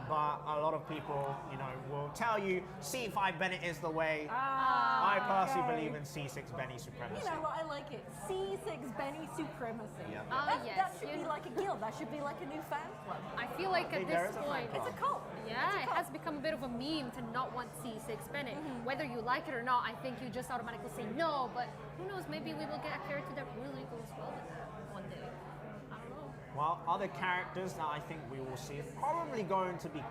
But a lot of people, you know, will tell you C5 Bennett is the way. I personally believe in C6 Benny supremacy. You know what, I like it. C6 Benny supremacy. Yeah. That should be like a guild. That should be like a new fan club. I feel like at this point, it's a cult. Yeah, it has become a bit of a meme to not want C6 Bennett. Whether you like it or not, I think you just automatically say no, but who knows, maybe we will get a character that really goes well with that one day. I don't know. Well, other characters that I think we will see is probably going to be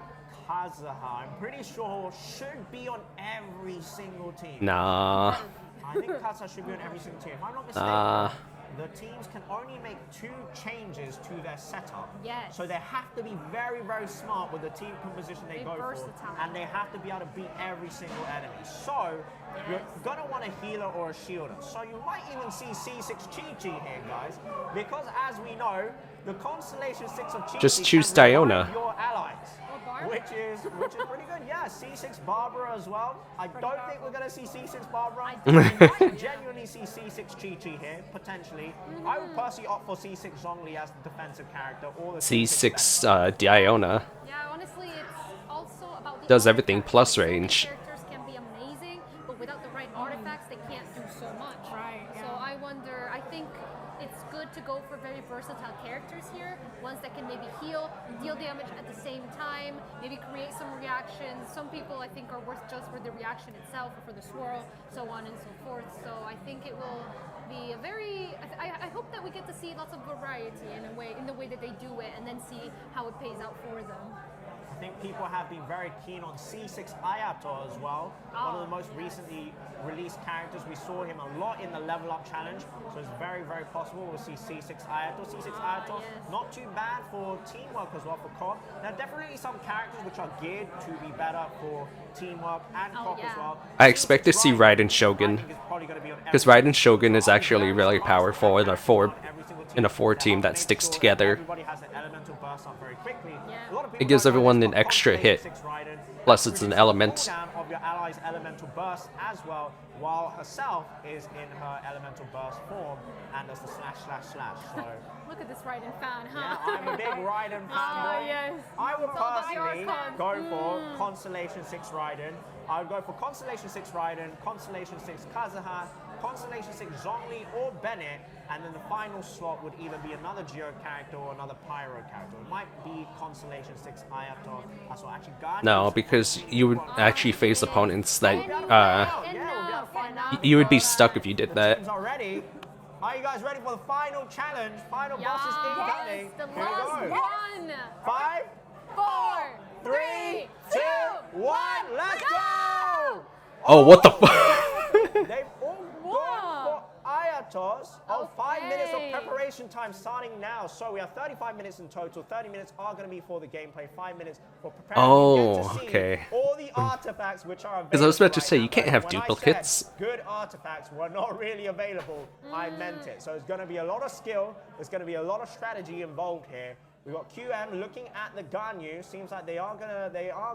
Kazuha. I'm pretty sure should be on every single team. Nah. I think Kazuha should be on every single team. If I'm not mistaken, the teams can only make 2 changes to their setup. Yes. So they have to be very, very smart with the team composition they go for. And they have to be able to beat every single enemy. So you're going to want a healer or a shielder. So you might even see C6 Chi-Chi here, guys. Because as we know, the Constellation 6 of Chi-Chi Just choose can revive Diona. your allies. Which is pretty good. Yeah, C6 Barbara as well. I don't think we're going to see C6 Barbara. We might genuinely see C6 Chi-Chi here, potentially. I would personally opt for C6 Zhongli as the defensive character, or the C6 Diona. Yeah, honestly, it's also about the Does everything artifacts. plus Some of the range. characters can be amazing, but without the right artifacts, they can't do so much. So I wonder, I think it's good to go for very versatile characters here, ones that can maybe heal, deal damage at the same time, maybe create some reactions. Some people I think are worth just for the reaction itself or for the swirl, so on and so forth. So I think it will be a very, I hope that we get to see lots of variety in the way that they do it, and then see how it pays out for them. I think people have been very keen on C6 Ayato as well. One of the most recently released characters. We saw him a lot in the level up challenge, so it's very, very possible we'll see C6 Ayato. C6 Ayato, not too bad for teamwork as well for co-op. There are definitely some characters which are geared to be better for teamwork and co-op as well. I expect to see Raiden Shogun, because Raiden Shogun is actually really powerful in a four team that sticks together. It gives everyone an extra hit. Plus, it's an element. Of your allies' elemental burst as well, while herself is in her elemental burst form and does the slash. So look at this Raiden fan, huh? yeah, I'm a big Raiden fan. Yes. I would It's all about personally yours, go for Constellation 6 Raiden. I would go for Constellation 6 Raiden, Constellation 6 Kazuha, Constellation 6 Zhongli or Bennett, and then the final slot would either be another Geo character or another Pyro character. It might be Constellation 6 Ayato. That's what actually got No, because you would actually face opponents that you would be stuck if you did that. Teams are ready. Are you guys ready for the final challenge? Final bosses incoming. The Here we last go. one. 5, 4, 3, 2, 1, let's go! Oh, what the fuck? They've all gone for Ayatos. Oh, 5 minutes of preparation time starting now. So we have 35 minutes in total. 30 minutes are going to be for the gameplay. 5 minutes for preparing. Oh, okay. All the artifacts which are available. Because I was about to say, right you now, can't but have when I duplicates. said good artifacts were not really available, I meant it. So it's going to be a lot of skill. There's going to be a lot of strategy involved here. We've got QM looking at the Ganyu. Seems like they are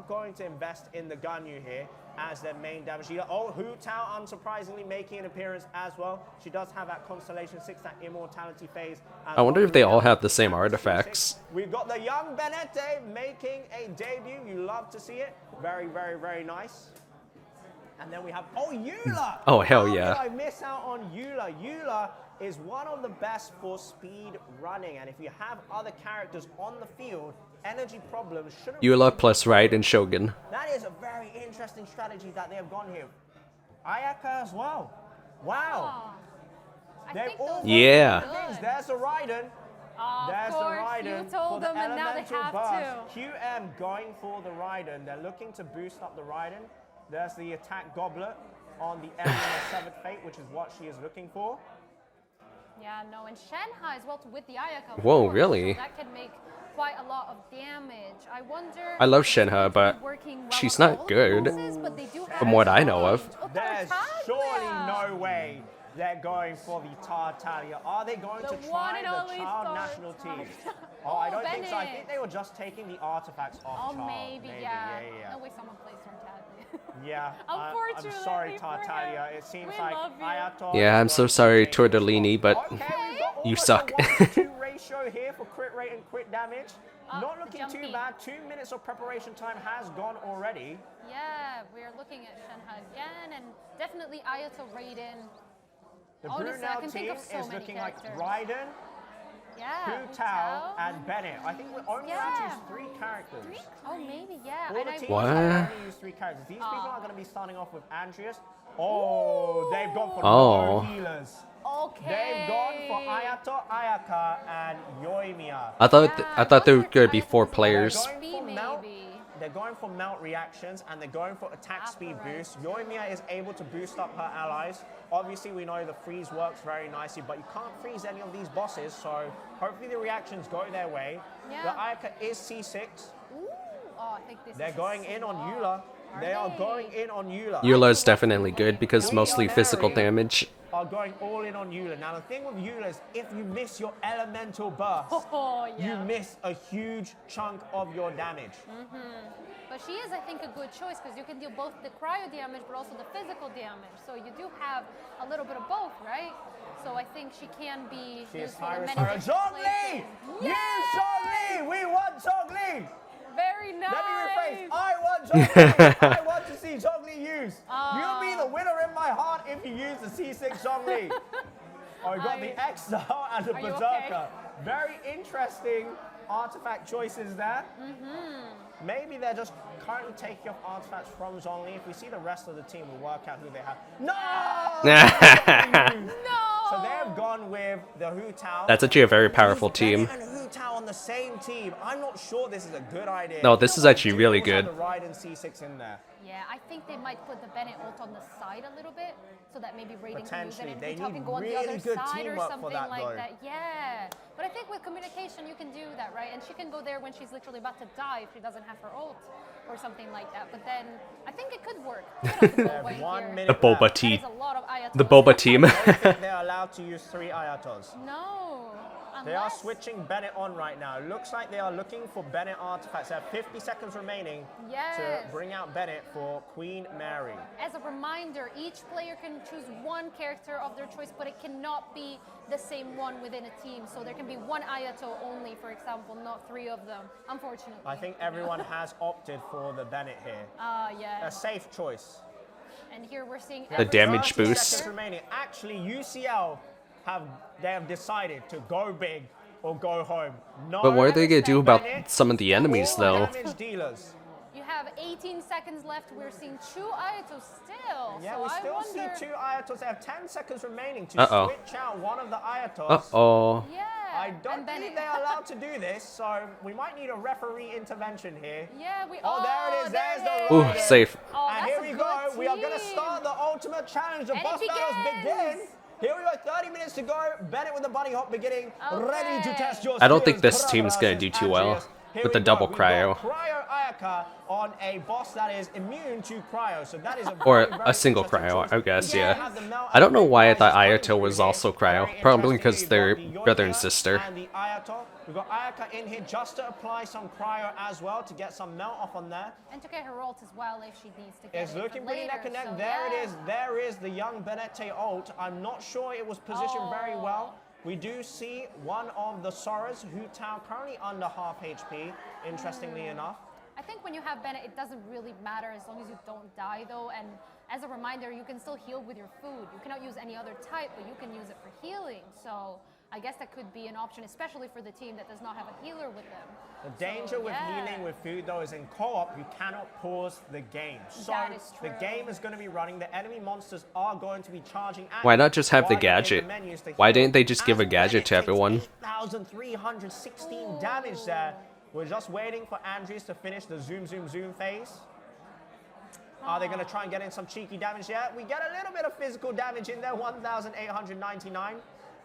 going to invest in the Ganyu here as their main damage dealer. Oh, Hu Tao unsurprisingly making an appearance as well. She does have that Constellation 6, that immortality phase. I wonder if they all have the same artifacts. We've got the young Benete making a debut. You love to see it. Very, very, very nice. And then we have, oh, Eula! Oh, hell How yeah. did I miss out on Eula? Eula is one of the best for speed running. And if you have other characters on the field, energy problems shouldn't Eula plus Raiden Shogun. That is a very interesting strategy that they have gone here. Ayaka as well. Wow. They've all Yeah. There's the Raiden. There's the Raiden. You told them and now they have to. QM going for the Raiden. They're looking to boost up the Raiden. There's the attack goblet on the Emblem of Severed Fate, which is what she is looking for. Yeah, no, and Shanghai as well with the Ayaka. Whoa, force, really? So that can make quite a lot of damage. I wonder. I love Shenhe, but she's not good, from what I know of. There's surely no way they're going for the Tartaglia. Are they going to try the child national team? Oh, I don't think so. I think they were just taking the artifacts off child. Maybe, yeah. No way someone plays Tartaglia. Yeah, I'm sorry, Tartaglia. It seems like Ayato. Yeah, I'm so sorry, Tortellini, but you suck. 2 ratio here for crit rate and crit damage. Not looking too bad. 2 minutes of preparation time has gone already. Yeah, we're looking at Shanghai again, and definitely Ayato Raiden. The Honestly, I Brunel can team think of so is many looking characters. like Raiden, Yeah, Hu Tao, and Bennett. I think we only have to use 3 characters. Oh, maybe, yeah. All And the I teams What? only use 3 characters. These people are going to be starting off with Andreas. Oh, they've gone for Oh. no healers. Okay. They've gone for Ayato, Ayaka, and Yoimiya. I thought there were gonna be 4 players. They're going for melt reactions and they're going for attack speed boost. Yoimiya is able to boost up her allies. Obviously, we know the freeze works very nicely, but you can't freeze any of these bosses, so hopefully the reactions go their way. Yeah. The Ayaka is C6. Ooh. Oh, I think this They're is going in on Eula. They are going in on Eula. Eula is definitely good because mostly physical damage. Are going all in on Eula. Now the thing with Eula is if you miss your elemental burst, you miss a huge chunk of your damage. But she is, I think, a good choice because you can deal both the cryo damage but also the physical damage. So you do have a little bit of both, right? So I think she can be useful in many different Zhongli! places. Use Zhongli! We want Zhongli! Very nice! Let me rephrase. I want Zhongli! I want to see Zhongli use. You'll be the winner in my heart if you use the C6 Zhongli. Oh, we got the Exile and the Are you Berserker. Very interesting artifact choices there. Maybe they're just currently taking off artifacts from Zhongli. If we see the rest of the team, we'll work out who they have. No! So they have gone with the Hu Tao. That's actually a very powerful team. And Hu Tao on the same team. I'm not sure this is a good idea. No, this is actually really good. The Ride and C6 in there. Yeah, I think they might put the Bennett ult on the side a little bit, so that maybe Raiden can use it Potentially. and They Top need can go on the really other good side or teamwork for something that, like though. that. Yeah, but I think with communication you can do that, right? And she can go there when she's literally about to die if she doesn't have her ult or something like that. But then I think it could work. The Boba team. The Boba Boba team. I don't think they're allowed to use 3 Ayatos. No. They are switching Bennett on right now. Looks like they are looking for Bennett artifacts. They have 50 seconds remaining to bring out Bennett for Queen Mary. As a reminder, each player can choose one character of their choice, but it cannot be the same one within a team. So there can be one Ayato only, for example, not 3 of them, unfortunately. I think everyone has opted for the Bennett here. Yeah. A safe choice. And here we're seeing The damage 30 boost. seconds remaining. Actually, UCL have decided to go big or go home. No, But what are they gonna do about Bennett, some of the enemies, all though? damage dealers. You have 18 seconds left. We're seeing 2 Ayatos still. Yeah, so we still I wonder... see 2 Ayatos. They have 10 seconds remaining to switch out one of the Ayatos. Uh-oh. Yeah. I don't believe they're allowed to do this, so we might need a referee intervention here. Yeah, we. Oh, there it is. There's the Ooh, Ryan. safe. Oh, And here we go. We are going to start the ultimate challenge. The boss battles begin. Here we go. 30 minutes to go. Bennett with the bunny hop beginning. Ready to test your I don't think skills. this team's gonna do too well Here with we the double go. cryo. We've got Cryo Ayaka on a boss that is immune to cryo. So that is a Or very, a very single interesting cryo, choice. I guess, We yeah. have the Mel I don't know and why I Guys thought coming Ayato through was here. also cryo. Very Probably interesting. because We've they're got the brother and Yonya sister. And the Ayato. We've got Ayaka in here just to apply some cryo as well to get some melt off on there. And to get her ult as well if she needs to get It's it looking for pretty later, neck and neck. so There yeah. it is. There is the young Benete ult. I'm not sure it was positioned very well. We do see one of the Soras, Hu Tao, currently under half HP, interestingly enough. I think when you have Bennett, it doesn't really matter as long as you don't die, though. And as a reminder, you can still heal with your food. You cannot use any other type, but you can use it for healing. So I guess that could be an option, especially for the team that does not have a healer with them. The danger with healing with food, though, is in co-op, you cannot pause the game. So That is the true. game is going to be running. The enemy monsters are going to be charging at Why you not just have the while you're in gadget? menus to Why heal. didn't they just give a As gadget to Bennett takes everyone? 8,316 damage there. We're just waiting for Andrews to finish the zoom, zoom, zoom phase. Are they going to try and get in some cheeky damage yet? We get a little bit of physical damage in there, 1,899.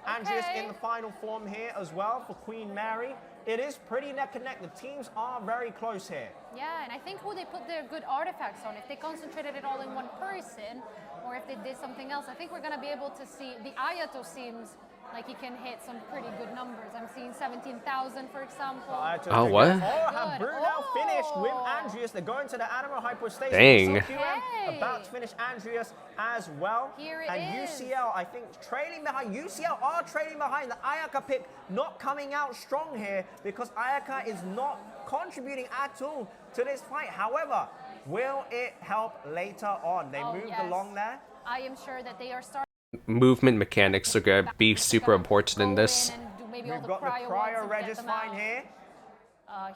Andrews in the final form here as well for Queen Mary. It is pretty neck and neck. The teams are very close here. Yeah, and I think who they put their good artifacts on, if they concentrated it all in one person, or if they did something else, I think we're going to be able to see. The Ayato seems like he can hit some pretty good numbers. I'm seeing 17,000, for example. Oh, what? Oh, have Brunel finished with Andreas. They're going to the Animal Hypostasis. Dang. So QM about to finish Andreas as well. Here it and is. UCL, I think, trailing behind. UCL are trailing behind. The Ayaka pick not coming out strong here because Ayaka is not contributing at all to this fight. However, will it help later on? They moved along there. I am sure that they are starting. Movement mechanics are gonna be super important in this. We've got the cryo Regis fine here.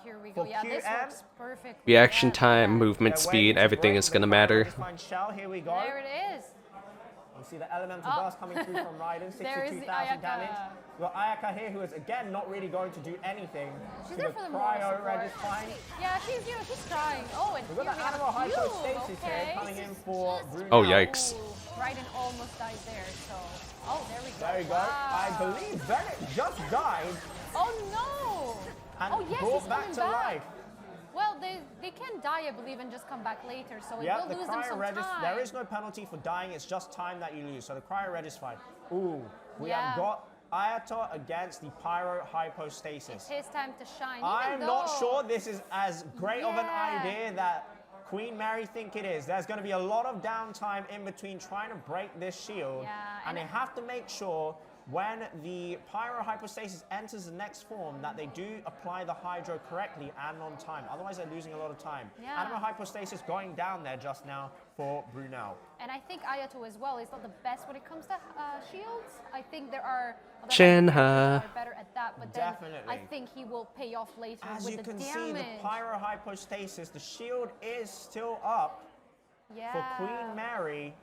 Here we go. Yeah, this works perfect. Reaction time, movement speed, everything is gonna matter. Fine shell. Here we go. There it is. You see the elemental burst coming through from Raiden, There is the 62,000 Ayaka. damage. We've got Ayaka here, who is again not really going to do anything. She's to there the for the moral cryo support. Regis fine. Yeah, she's trying. Oh, and We've got here the we have animal a hypostasis cube. here coming in for Bruno. Oh, yikes. Raiden almost died there, so. Oh, there we go. There we go. I believe Bennett just died. Oh no! And oh yes, brought he's back coming to back. life. Well, they can die, I believe, and just come back later, so it Yeah, will the lose them cryo some Regis, time. there is no penalty for dying, it's just time that you lose. So the cryo Regis fight. Ooh, we Yeah. have got Ayato against the Pyro Hypostasis. It's his time to shine. I'm even not though- sure this is as great of an idea that Queen Mary think it is. There's going to be a lot of downtime in between trying to break this shield. Yeah, and they have to make sure when the Pyro Hypostasis enters the next form that they do apply the Hydro correctly and on time. Otherwise, they're losing a lot of time. Yeah. Animal Hypostasis going down there just now for Brunel. And I think Ayato as well is not the best when it comes to shields. I think there are other Shinha. that are better at that, but then Definitely. I think he will pay off later As with you the can damage. see, the Pyro Hypostasis, the shield is still up for Queen Mary.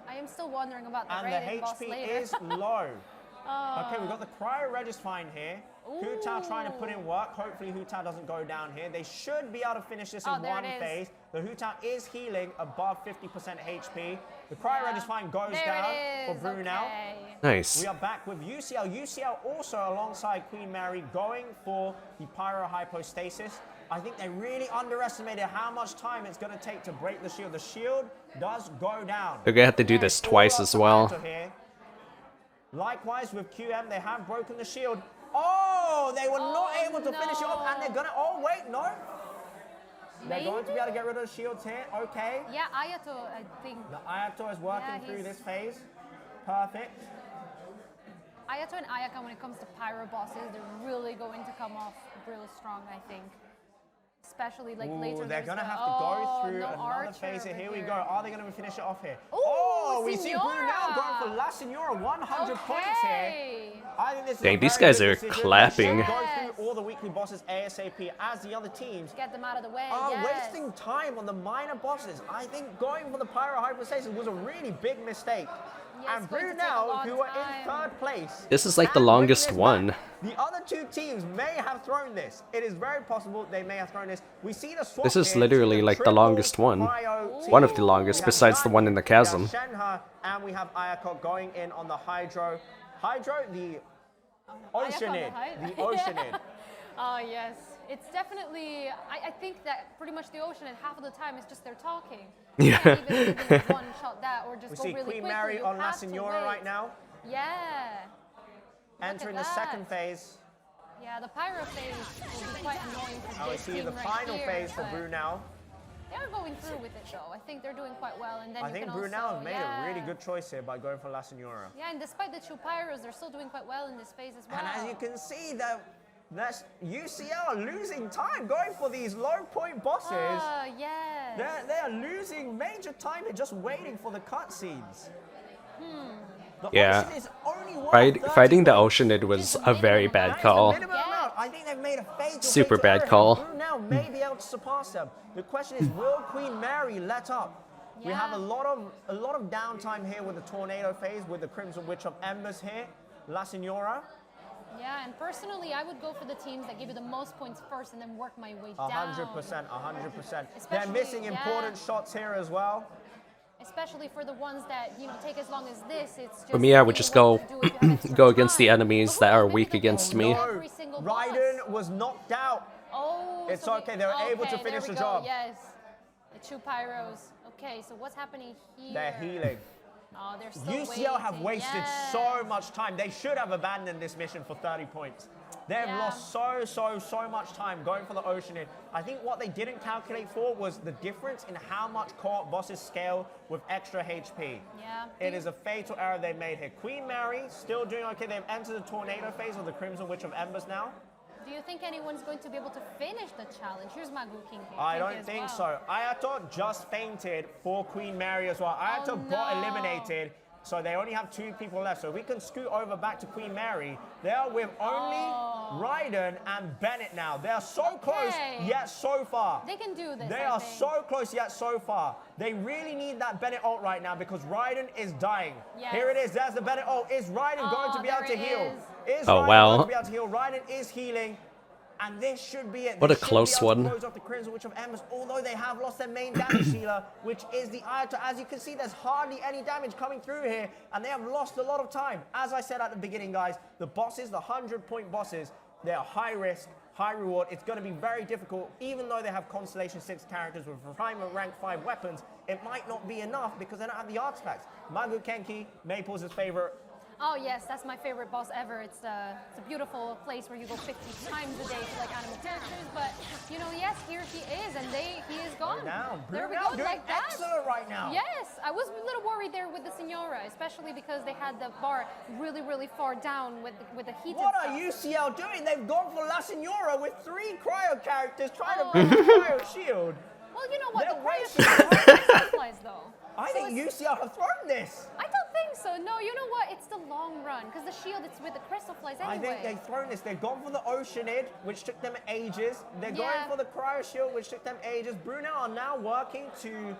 I am still wondering about the And the Raiden boss HP later. is low. Okay, we've got the Cryo Regis fine here. Hu Tao trying to put in work. Hopefully Hu Tao doesn't go down here. They should be able to finish this in one phase. The Hu Tao is healing above 50% HP. The Cryo Regis fine goes down for Brunel. Nice. We are back with UCL. UCL also alongside Queen Mary going for the Pyro Hypostasis. I think they really underestimated how much time it's going to take to break the shield. The shield does go down. They're gonna have to do this twice as well. Likewise with QM, they have broken the shield. Oh, they were not able to finish it off, and they're gonna. Oh wait, no. They're going to be able to get rid of the shields here. Okay. Yeah, Ayato, I think. The Ayato is working through this phase. Perfect. Ayato and Ayaka, when it comes to pyro bosses, they're really going to come off real strong, I think. Especially like later. They're going to have to go through another phase here. Here we go. Are they going to finish it off here? We see Brunel going for La Senora, 100 points here. I think this is Dang, these guys are clapping. Go through all the weekly bosses ASAP as the other teams get them out of the way. Wasting time on the minor bosses. I think going for the Pyro Hypostasis was a really big mistake. And Brunel, who are in 3rd place. This is like the longest one. The other two teams may have thrown this. It is very possible they may have thrown this. We see the swap. This is literally like the longest one. One of the longest, besides the one in the chasm. Shenhe, and we have Ayakot going in on the Hydro. Hydro, the Oceanid. The Oceanid. Oh, yes. It's definitely, I think that pretty much the Oceanid, half of the time, is just they're talking. Yeah. Even one shot that or just we go see really Queen quickly. Mary You on La have to Senora wait. right now. Yeah. Entering the second phase. Yeah, the Pyro phase will be quite annoying for We this see team the right final here, phase for but Brunel. They're going through with it though. I think they're doing quite well. And then I you think can Brunel also, has made a really good choice here by going for La Senora. Yeah, and despite the two Pyros, they're still doing quite well in this phase as well. And as you can see, that's UCL are losing time going for these low point bosses. Yes. They are losing major time. They're just waiting for the cutscenes. Yeah. Fighting the Oceanid was a very bad call. I think they've made a fatal Super bad call. Brunel may be able to surpass them. The question is, will Queen Mary let up? We have a lot of downtime here with the Tornado phase, with the Crimson Witch of Embers here, La Senora. Yeah, and personally, I would go for the teams that give you the most points first and then work my way down. 100%, 100%. They're missing important shots here as well. Especially for the ones that, you know, take as long as this, it's just... For me, I would just go against the enemies that are weak against me. Raiden was knocked out. Oh, it's okay, they were able to finish the job. Yes, the two Pyros. Okay, so what's happening here? They're healing. Oh, they're still UCL have wasted so much time. They should have abandoned this mission for 30 points. They've lost so much time going for the Oceanid. I think what they didn't calculate for was the difference in how much co-op bosses scale with extra HP. Yeah. It is a fatal error they made here. Queen Mary still doing okay. They've entered the Tornado phase of the Crimson Witch of Embers now. Do you think anyone's going to be able to finish the challenge? Here's Magu King here. I don't think so. Ayato just fainted for Queen Mary as well. Ayato got eliminated, so they only have 2 people left. So we can scoot over back to Queen Mary. They are with only Raiden and Bennett now. They are so close, yet so far. They can do this, They are so close, yet so far. They really need that Bennett ult right now because Raiden is dying. Yes. Here it is. There's the Bennett ult. Is Raiden going to be able to heal? Is Oh, Raiden wow. going to be able to heal? Raiden is healing. And this should be it. What They a should close be able to one. close off the Crimson Witch of Embers, although they have lost their main damage healer, which is the Ayato. As you can see, there's hardly any damage coming through here, and they have lost a lot of time. As I said at the beginning, guys, the bosses, the 100-point bosses, they are high risk, high reward. It's going to be very difficult, even though they have Constellation 6 characters with refinement rank 5 weapons. It might not be enough because they don't have the artifacts. Magu Kenki, Maples' favorite. Oh yes, that's my favorite boss ever. It's a beautiful place where you go 50 times a day to like animal characters. But you know, yes, here he is, and he is gone. There we go, doing like that. excellent right now. Yes, I was a little worried there with the Senora, especially because they had the bar really far down with the heat. What are UCL doing? They've gone for La Senora with 3 cryo characters trying to bring the cryo shield. Well, you know what? The cryo shield supplies though. I think UCL have thrown this. I don't think so. No, you know what? It's the long run because the shield, it's with the crystal flies anyway. I think they've thrown this. They've gone for the Oceanid, which took them ages. They're going for the cryo shield, which took them ages. Brunel are now working to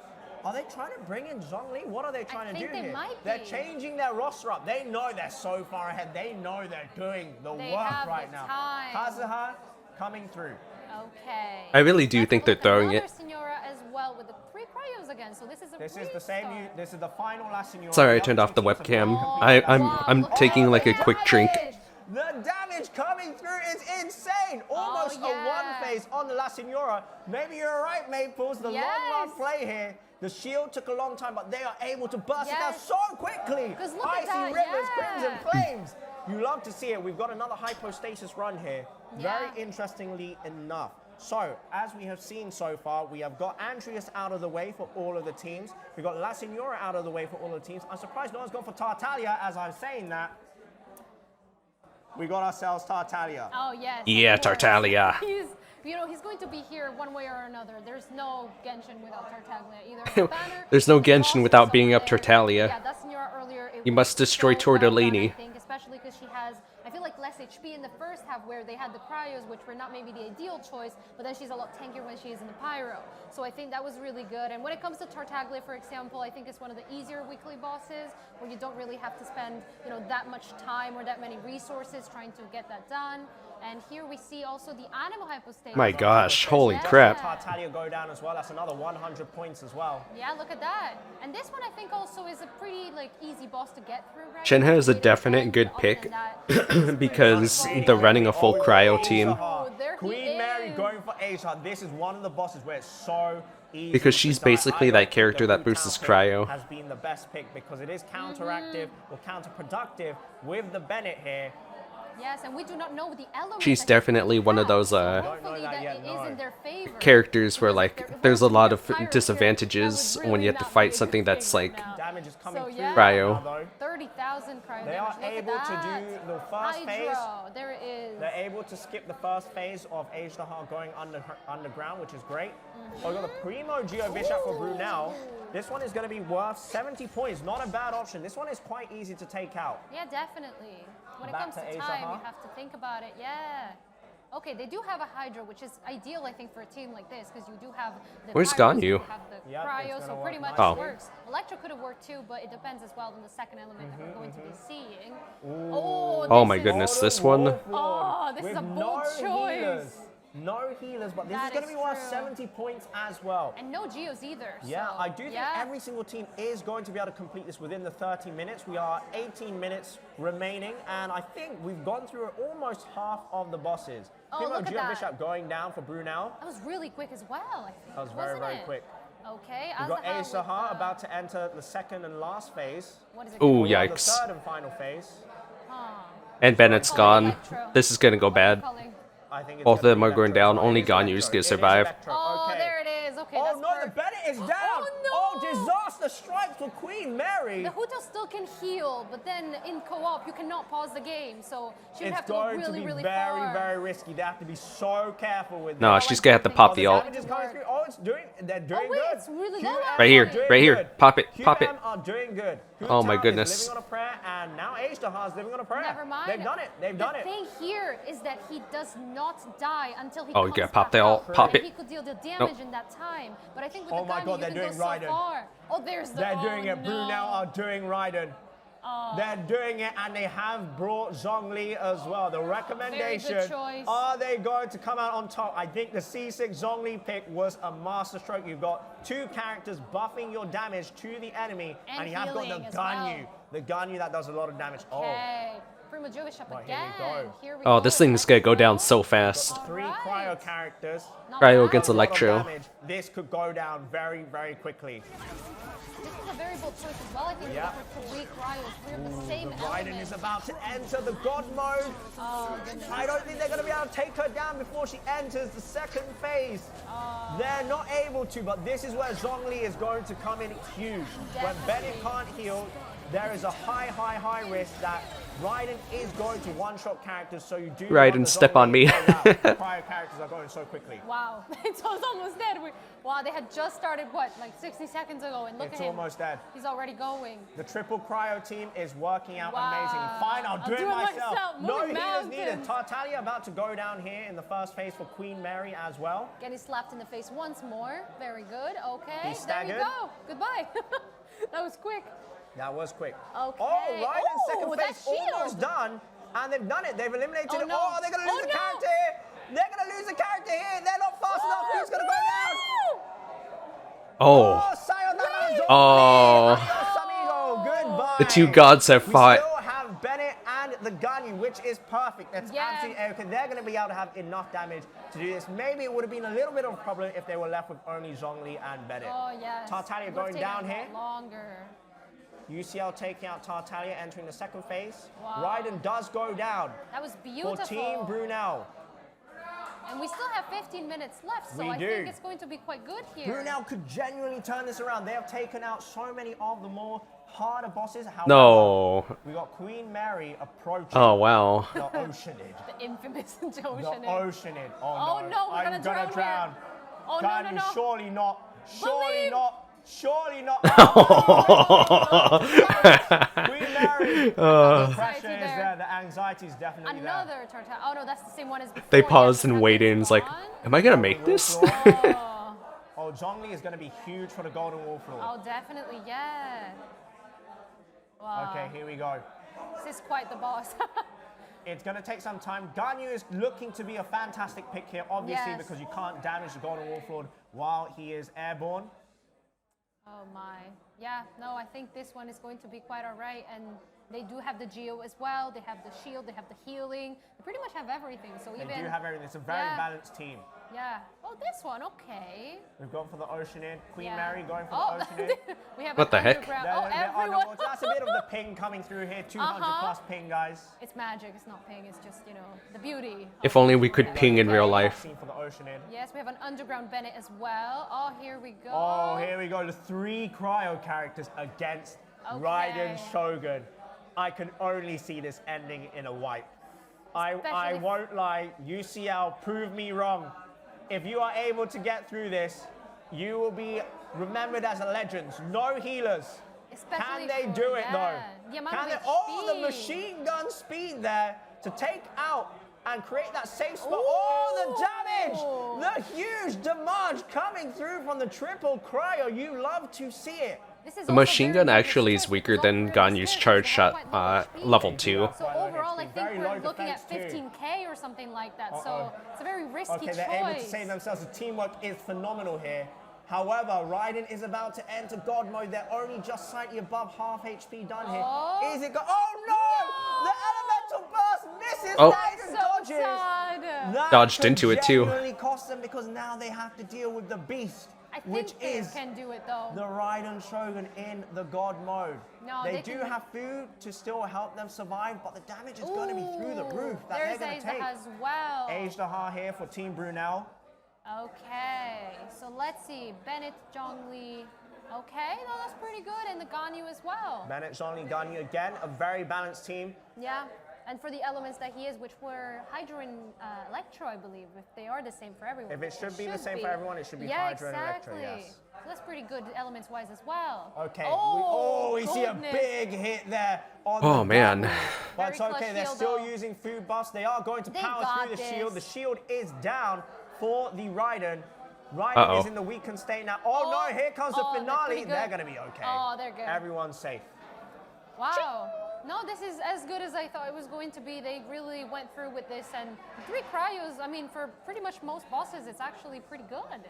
Are they trying to bring in Zhongli? What are they trying to do they here? might They're be. changing their roster up. They know they're so far ahead. They know they're doing the They work have right the now. time. Kazuha coming through. Okay. I really do think they're throwing Another it. Signora as well with the 3 cryos again. So this is a This is the same. This is the final last Signora. Sorry, I turned off the webcam. I'm taking like a quick drink. The damage coming through is insane. Almost a one phase on the La Signora. Maybe you're right, Maples. The long run play here. The shield took a long time, but they are able to burst it down so quickly. Icy rivers, crimson flames. You love to see it. We've got another hypostasis run here. Very interestingly enough. So, as we have seen so far, we have got Andreas out of the way for all of the teams. We've got La Signora out of the way for all of the teams. I'm surprised no one's gone for Tartaglia as I'm saying that. We got ourselves Tartaglia. Oh, yes. Yeah, Tartaglia. He's going to be here one way or another. There's no Genshin without Tartaglia either. Banner, There's no Genshin without being up Tartaglia. Yeah, that's Signora earlier. You must destroy Tortellini. I think, especially because she has, I feel like, less HP in the first half where they had the cryos, which were not maybe the ideal choice, but then she's a lot tankier when she is in the pyro. So I think that was really good. And when it comes to Tartaglia, for example, I think it's one of the easier weekly bosses where you don't really have to spend, that much time or that many resources trying to get that done. And here we see also the animal hypostasis. My gosh, holy crap. Tartaglia go down as well. That's another 100 points as well. Yeah, look at that. And this one I think also is a pretty easy boss to get through, right? Shenhe is a definite good pick because they're running a full cryo team. Queen Mary going for Asia. This is one of the bosses where it's so easy. Because she's basically that character that boosts cryo. Has been the best pick because it is counteractive or counterproductive with the Bennett here. Yes, and we do not know the elements. She's definitely one of those Hopefully that it is in their favor. characters where there's a lot of disadvantages when you have to fight something that's like cryo. 30,000 cryo They are damage. able to do the first phase. There it is. They're able to skip the first phase of Ajdahar going underground, which is great. Oh, we got the Primo Geo Bishop for Brunel. This one is going to be worth 70 points. Not a bad option. This one is quite easy to take out. Yeah, definitely. When it Back comes to to time, you have to think about it. Yeah. Okay, they do have a Hydra, which is ideal, I think, for a team like this, because you do have the Where's Pyros, Ganyu? you have the cryo, so pretty much Oh. it works. Electro could have worked too, but it depends as well on the second element that we're going to be seeing. Oh, my goodness, this one. Oh, this is a bold choice. No healers, but this is That going to is be worth true. 70 points as well. And no Geos either. Yeah, so, I do think every single team is going to be able to complete this within the 30 minutes. We are 18 minutes remaining, and I think we've gone through almost half of the bosses. Oh, Primo look at that. Bishop going down for Brunel. That was really quick as well, I think. That was very, very quick. Okay, We've got Azahar with, Ajdahar about to enter the second and last phase. What is it Ooh, We have yikes. The third and final phase. And Bennett's gone. This is gonna go bad. I think it's Both of gonna them be are going Electro. down. Only Ganyu's gonna survive. Oh, there it is. Okay, Oh that's no, the Bennett is down! Oh, disaster strikes for Queen Mary! The Huto still can heal, but then in co-op you cannot pause the game, so she would It's have to go going to really, be really very, far. very risky. They have to be so careful with No, this. she's gonna have to pop the ult. damage is coming through. Oh, they're doing wait, good. it's really QM low Right here, are doing right here. good. Pop it, pop it. QM are doing good. Oh my Hutown goodness. is living on a prayer, and now Ajdahar is living on a prayer. Never mind. They've done it. They've done it. The thing here is that he does not die until he Oh, you comes gotta pop back the ult. out. Pop And it. He could deal the damage Nope. in that time. But I think with Oh the my Ganyu, God, you they're can doing go so Raiden. far. Oh, there's the. They're doing it. no. Brunel are doing Raiden. Oh. They're doing it, and they have brought Zhongli as well. The recommendation, choice. are they going to come out on top? I think the C6 Zhongli pick was a masterstroke. You've got two characters buffing your damage to the enemy, And you have got healing the as Ganyu. well. The Ganyu that does a lot of damage. Okay. Primo Jovish up Right, here we again. go. Here we Oh, go. this thing's gonna go down so fast. Three cryo characters. Cryo against A lot of Electro. damage. This could go down very, very quickly. This is a very bold choice as well. I think Yeah. for 3 cryos. We have the same The Raiden element. is about to enter the God mode. Oh, goodness. I don't think they're going to be able to take her down before she enters the second phase. They're not able to, but this is where Zhongli is going to come in huge. When Bennett can't heal, there is a high risk that Raiden is going to one-shot characters, so you do Raiden, step on me. Cryo characters are going so quickly. Wow, it's almost dead. Wow, they had just started, what, like 60 seconds ago, and look at him. It's almost dead. He's already going. The triple cryo team is working out Wow. amazingly. Fine, I'll do it myself. No Moving healers needed. mountains. Tartaglia about to go down here in the first phase for Queen Mary as well. Getting slapped in the face once more. Very good. Okay, He's there you staggered. go. Goodbye. That was quick. That was quick. Okay. Oh, right in second that phase, shield. almost done. And they've done it. They've eliminated Oh, it. no. Oh, they're going to lose Oh, a no. character here. They're going to lose a character here. They're not fast enough. Who's going to go down? Oh. Sayonara, Zombie. Oh. Adios, amigo. Goodbye. The two gods have fought. We still have Bennett and the Ganyu, which is perfect. That's absolutely okay. They're going to be able to have enough damage to do this. Maybe it would have been a little bit of a problem if they were left with only Zhongli and Bennett. Oh, yes. Tartaglia It would've going down taken here. Longer. UCL taking out Tartaglia, entering the second phase. Wow. Raiden does go down. That was beautiful. For Team Brunel. And we still have 15 minutes left, so We I do. think it's going to be quite good here. Brunel could genuinely turn this around. They have taken out so many of the more harder bosses. However, No. we got Queen Mary approaching. Oh, wow. The Oceanid. The infamous The Oceanid. Oceanid. Oh, no, we're I'm gonna drown here. Oh, no, God, no, you no. surely not. Surely Believe. not. Surely not. Queen Mary. The pressure is there. The anxiety is definitely there. Another Tartar. Oh, no, that's the same one as before. They paused and waited and it's like, am I going to make this? Oh, Zhongli is going to be huge for the Golden Wall floor. Oh, definitely, yeah. Wow. Okay, here we go. This is quite the boss. It's going to take some time. Ganyu is looking to be a fantastic pick here, obviously, Yes. because you can't damage the Golden Wall floor while he is airborne. Oh my. Yeah, no, I think this one is going to be quite all right. And they do have the Geo as well. They have the shield, they have the healing. They pretty much have everything. So They even do have everything. It's a very balanced team. Yeah. Oh, this one, okay. We've gone for the Oceanid. Queen Yeah. Mary going for Oh, the Oceanid. we have What an the heck? underground- They're- Oh, they're everyone. underwater. That's a bit of the ping coming through here. 200 plus ping, guys. It's magic. It's not ping. It's just, you know, the beauty. If only we could ping in real life. Scene for the Oceanid. Yes, we have an underground Bennett as well. Oh, here we go. Oh, here we go. The 3 cryo characters against Raiden Shogun. I can only see this ending in a wipe. I Especially- won't lie. UCL, prove me wrong. If you are able to get through this, you will be remembered as a legend. No healers. Especially Can they for- do it yeah. though? The amount Can of they? HP. Oh, the machine gun speed there to take out and create that safe spot. Oh, the damage! The huge damage coming through from the triple cryo. You love to see it. The machine gun actually is weaker than Ganyu's charge shot level 2. So overall, I think Very we're low looking at defense too. 15k or something like that. So Uh-oh. it's a very risky Okay, choice. they're able to save themselves. The teamwork is phenomenal here. However, Raiden is about to enter God mode. They're only just slightly above half HP done here. Oh. Is it oh no! The elemental burst misses. Oh. Raiden dodges. That Dodged could into it too. genuinely cost them because now they have to deal with the beast, I think which they is can do it though. the Raiden Shogun in the God mode. No, they they do can- have food to still help them survive, but the damage is going to be through the roof that There's they're going to Aza take. as well. Age Daha here for Team Brunel. Okay, so let's see. Bennett, Zhongli. Okay, no, that's pretty good. And the Ganyu as well. Bennett, Zhongli, Ganyu again, a very balanced team. Yeah, and for the elements that he is, which were Hydro and Electro, I believe, if they are the same for everyone. If it should be the same for everyone, it should be yeah, Hydro and Electro, exactly. yes. So that's pretty good elements-wise as well. Okay, Oh, we see a goodness. big hit there on Oh, the man. Ganyu. But it's Very okay, clutch they're shield, still though. using food buffs. They are going to They power got through the this. shield. The shield is down for the Raiden. Raiden Uh-oh. is in the weakened state now. Oh, no, here comes the Oh, they're finale. pretty good. They're going to be okay. Oh, they're good. Everyone's safe. Wow. No, this is as good as I thought it was going to be. They really went through with this. And 3 cryos, I mean, for pretty much most bosses, it's actually pretty good.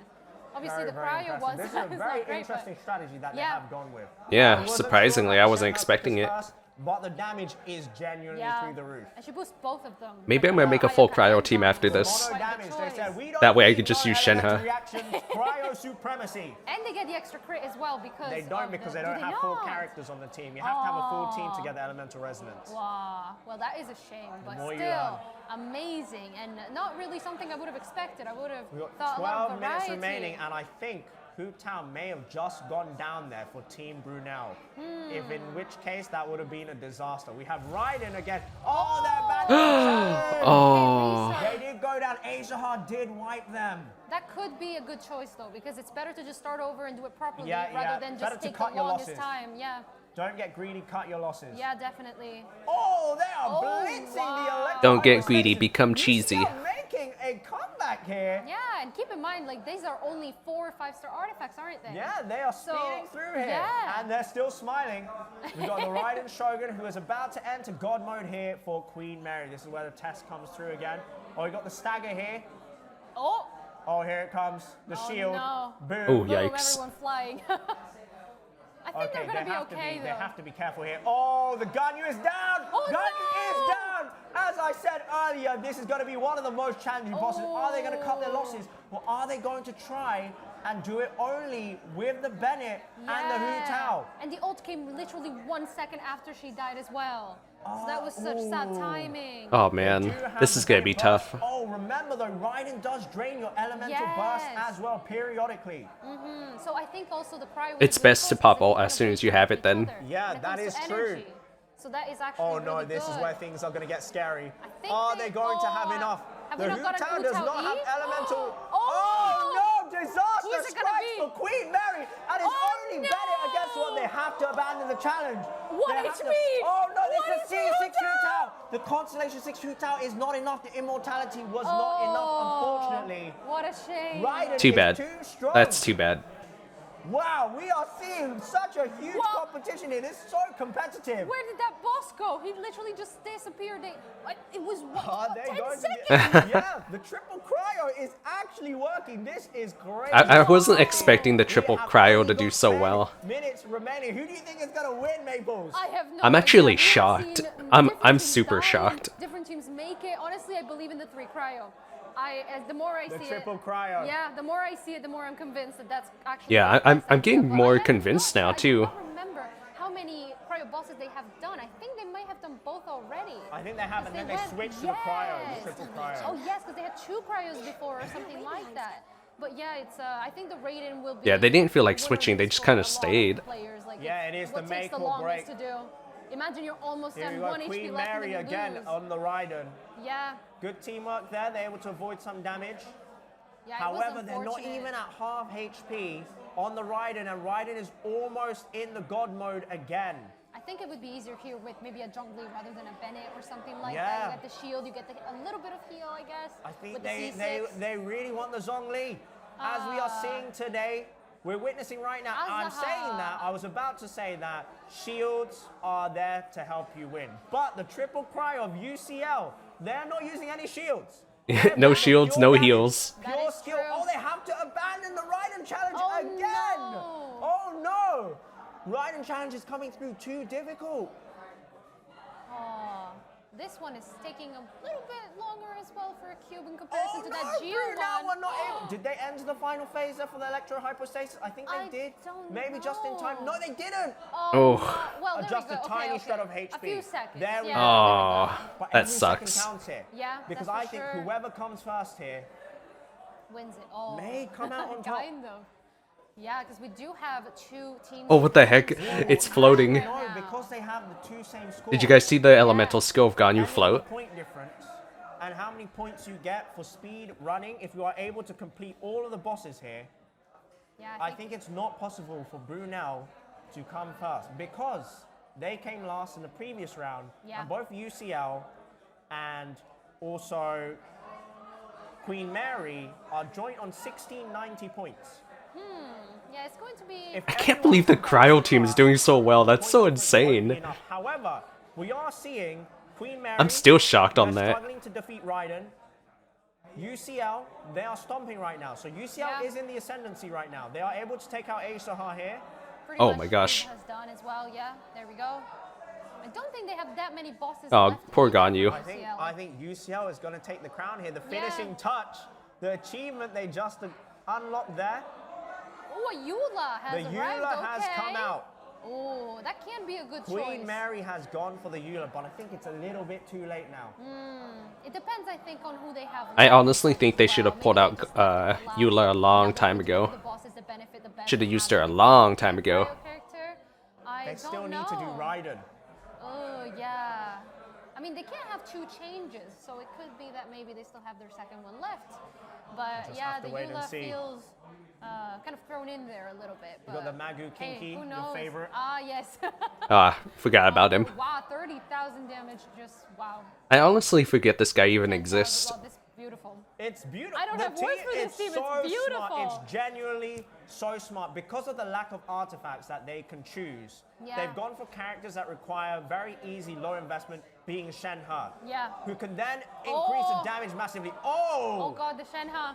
Obviously, Very, the very cryo impressive. ones This is a not very great, interesting strategy that they yeah. have gone with. Yeah, I wasn't surprisingly, sure I how wasn't Shenhe expecting took it. this first, but the damage is genuinely Yeah. through the roof. And she boosts both of them. Maybe I'm going to make a full cryo team after this. Mono damage, they said, we don't That way I need could just no use elemental Shenhe. reactions, cryo supremacy. And they get the extra crit as well because They don't because they don't have full characters on the team. You have to have a full team to get the elemental resonance. Wow. Well, that is a shame, but more you still amazing and not really something I would have expected. I would have We've got thought a lot 12 of minutes variety. remaining, and I think Hu Tao may have just gone down there for Team Brunel. If in which case that would have been a disaster. We have Raiden again. Oh, they're back. Oh. They did go down. Azahar did wipe them. That could be a good choice though, because it's better to just start over and do it properly rather than better just to take cut the your longest losses. time. Yeah. Don't get greedy, cut your losses. Yeah, definitely. Oh, they are blitzing the electric. Don't get greedy, become cheesy. Making a comeback here. Yeah, and keep in mind, like, these are only 4 or 5-star artifacts, aren't they? Yeah, they are speeding through here. Yeah. And they're still smiling. We've got the Raiden Shogun, who is about to enter God mode here for Queen Mary. This is where the test comes through again. Oh, we got the stagger here. Oh. Oh, here it comes. The shield. No. Boom. Oh, Boom, yikes. everyone flying. I think they're going to be okay, though. They have to be careful here. Oh, the Ganyu is down! Oh, Ganyu is down! As I said earlier, this is going to be one of the most challenging bosses. Are they going to cut their losses? Or are they going to try and do it only with the Bennett and the Hu Tao? And the ult came literally 1 second after she died as well. So that was such sad timing. Oh man, this is gonna be tough. Oh, remember though, Raiden does drain your elemental burst as well periodically. So I think also the priority. It's best to pop ult as soon as you have it then. Yeah, that is true. So that is actually Oh no, really this good. is where things are going to get scary. Are they going to have enough? The Hu Tao does not have elemental. Oh no, disaster Who's it gonna strikes be? for Queen Mary, and it's only Bennett against one. They have to abandon the challenge. What They have HP? to- Oh no, What this is is Hu C6 Hu Tao. The Constellation 6 Hu Tao is not enough. The immortality was not enough, unfortunately. What a shame. Raiden Too is bad. too strong. That's too bad. Wow, we are seeing such a huge competition here. It's so competitive. Where did that boss go? He literally just disappeared. It was what, They're 10 going seconds? yeah, the triple cryo is actually working. This is great. I wasn't expecting the triple cryo to do so well. Minutes remaining. Who do you think is going to win, Maples? I have no I'm idea. actually I've shocked. seen I'm different super teams shocked. Different teams make it. Honestly, I believe in the 3 cryo. The more I The see triple it, cryo. Yeah, the more I see it, the more I'm convinced that that's actually. Yeah, I'm getting more convinced now I too. don't remember how many cryo bosses they have done. I think they might have done both already. I think they have, and then they went- switched to the cryo, the triple cryo. Oh yes, because they had 2 cryos before or something like that. But yeah, it's. I think the Raiden will be. Yeah, they didn't feel like switching. They just kind of stayed. Players, like Yeah, it is what the takes make the or longest break. to do. Imagine you're almost Here done, we go, 1 HP Queen left Mary and then you again lose. on the Raiden. Yeah. Good teamwork there. They're able to avoid some damage. Yeah, it was However, they're not unfortunate. even at half HP on the Raiden, and Raiden is almost in the God mode again. I think it would be easier here with maybe a Zhongli rather than a Bennett or something like Yeah. that. You get the shield, you get a little bit of heal, I guess. I think with the they C6. really want the Zhongli. As we are seeing today, we're witnessing right now. I'm saying that, I was about to say that shields are there to help you win. But the triple cry of UCL, they're not using any shields. No shields, no heals. Pure skill. Oh, they have to abandon the Raiden challenge again. Oh no. Raiden challenge is coming through too difficult. Oh, this one is taking a little bit longer as well for a cube in comparison to that Geo Now one. we're not able. Did they enter the final phase there for the electro hypostasis? I think they did. Maybe just in time. No, they didn't. Oh. Well, there Just we a go. tiny okay. shred of HP. A few seconds. There we yeah. go. Oh, But that every second sucks. counts here. Yeah, Because that's I for think sure. whoever comes first here Wins it. Oh. may come out on top. Kind of. Yeah, because we do have 2 teams. Oh, what the heck? It's floating. No, because they have the 2 same scores. Did you guys see the elemental skill of Ganyu float? Point difference and how many points you get for speed running if you are able to complete all of the bosses here. Yeah, I think it's not possible for Brunel to come first because they came last in the previous round, Yeah. and both UCL and also Queen Mary are joint on 1690 points. Yeah, it's going to be. I can't believe the cryo team is doing so well. That's so insane. However, we are seeing Queen Mary. I'm still shocked on they're that. struggling to defeat Raiden. UCL, they are stomping right now. So UCL is in the ascendancy right now. They are able to take out Asaha here. Pretty Oh much my gosh. Has done as well. Yeah, there we go. I don't think they have that many bosses. Oh, left poor in Ganyu. I think UCL is going to take the crown here. The finishing touch, the achievement they just unlocked there. Oh, a Eula has The arrived. Eula has okay. come out. Oh, that can be a good Queen choice. Mary has gone for the Eula, but I think it's a little bit too late now. It depends, I think, on who they have. I honestly think they should have pulled out Eula a long time ago. The bosses that benefit the Should have used her a long time ago. Character. I They don't still know. need to do Raiden. Oh, yeah. I mean, they can't have 2 changes, so it could be that maybe they still have their second one left. But Just yeah, have to the wait and Eula see. feels kind of thrown in there a little bit. You got but the Magu hey, Kinky, who your knows? favorite. Ah, yes. Ah, forgot about him. Wow, 30,000 damage, just wow. I honestly forget this guy even exists. Wow, this is beautiful. It's beautiful. I don't have words for this team, so it's beautiful. Smart. It's genuinely so smart because of the lack of artifacts that they can choose. Yeah. They've gone for characters that require very easy, low investment, being Shenhe. Yeah. Who can then increase the damage massively. Oh! Oh god, the Shenhe.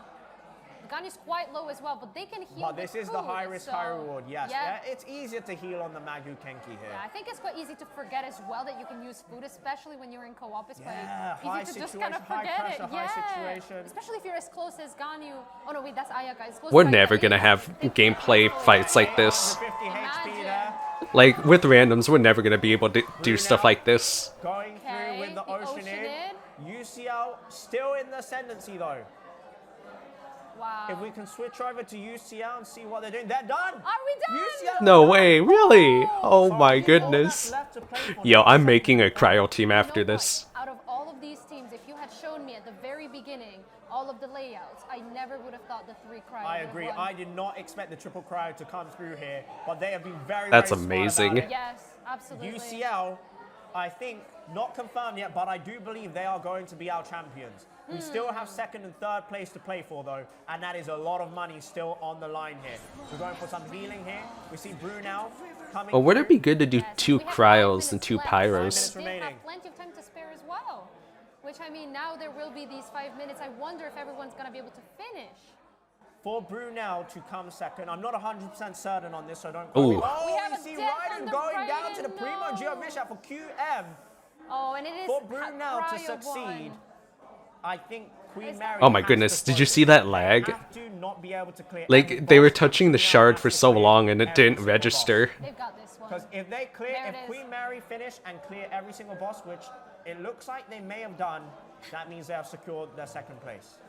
The gun is quite low as well, but they can heal. But this is the high risk, high reward, yes. Yeah. It's easier to heal on the Magu Kenki here. Yeah, I think it's quite easy to forget as well that you can use food, especially when you're in co-op. It's Yeah, quite easy to just kind of high forget pressure, it. high Yeah. situation. Especially if you're as close as Ganyu. Oh no, wait, that's Ayaka. As close We're as never Ayaka gonna is. have gameplay fights like this. 50 HP there. Like, with randoms, we're never gonna be able to do stuff like this. Going through with the Oceanid. UCL still in the ascendancy though. Wow. If we can switch over to UCL and see what they're doing, they're done. Are we done? UCL No way, really? Oh my goodness. Yo, I'm making a cryo team after this. Out of all of these teams, if you had shown me at the very beginning all of the layouts, I never would have thought the 3 cryo. I agree. I did not expect the triple cryo to come through here, but they have been very, That's very smart amazing. about it. Yes, absolutely. UCL, I think, not confirmed yet, but I do believe they are going to be our champions. We still have 2nd and 3rd place to play for, though, and that is a lot of money still on the line here. We're going for some healing here. We see Brunel coming. Well, would it be good to do 2 cryos and 2 pyros? They have plenty of time to spare as well. Which, I mean, now there will be these 5 minutes. I wonder if everyone's going to be able to finish. For Brunel to come 2nd, I'm not 100% certain on this, so don't quote me. Ooh. Oh, you see Raiden going down to the Primo Geovisha for QM. Oh, and it is For Brunel to cryo succeed, I think Queen Mary. Oh my has goodness, to did you focus. see that They lag? have to not be able to clear Like, every they were boss. touching the shard for so long and it Every didn't single register. They've got this one. Because if they clear, There it if is. Queen Mary finish and clear every single boss, which it looks like they may have done, that means they have secured their 2nd place.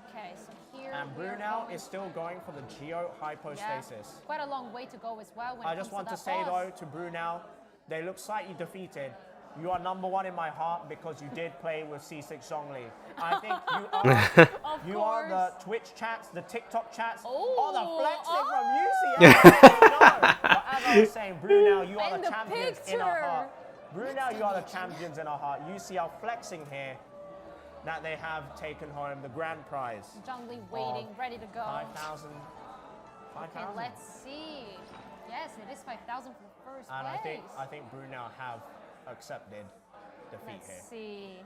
Okay, so here And we are Brunel going- is still going for the Geo Hypostasis. Yeah, quite a long way to go as well. When I it just comes want to that say boss. though to Brunel, they look slightly defeated. You are #1 in my heart because you did play with C6 Zhongli. I think you are the Twitch chats, the TikTok chats. Oh, the flexing from UCL. No. But as I was saying, Brunel, you are And the the champions in our picture. heart. Brunel, you are the champions in our heart. UCL flexing here that they have taken home the grand prize. Zhongli waiting, ready to go. 5,000. Okay, let's see. Yes, it is 5,000 for the first And place. I think Brunel have accepted defeat Let's here. see.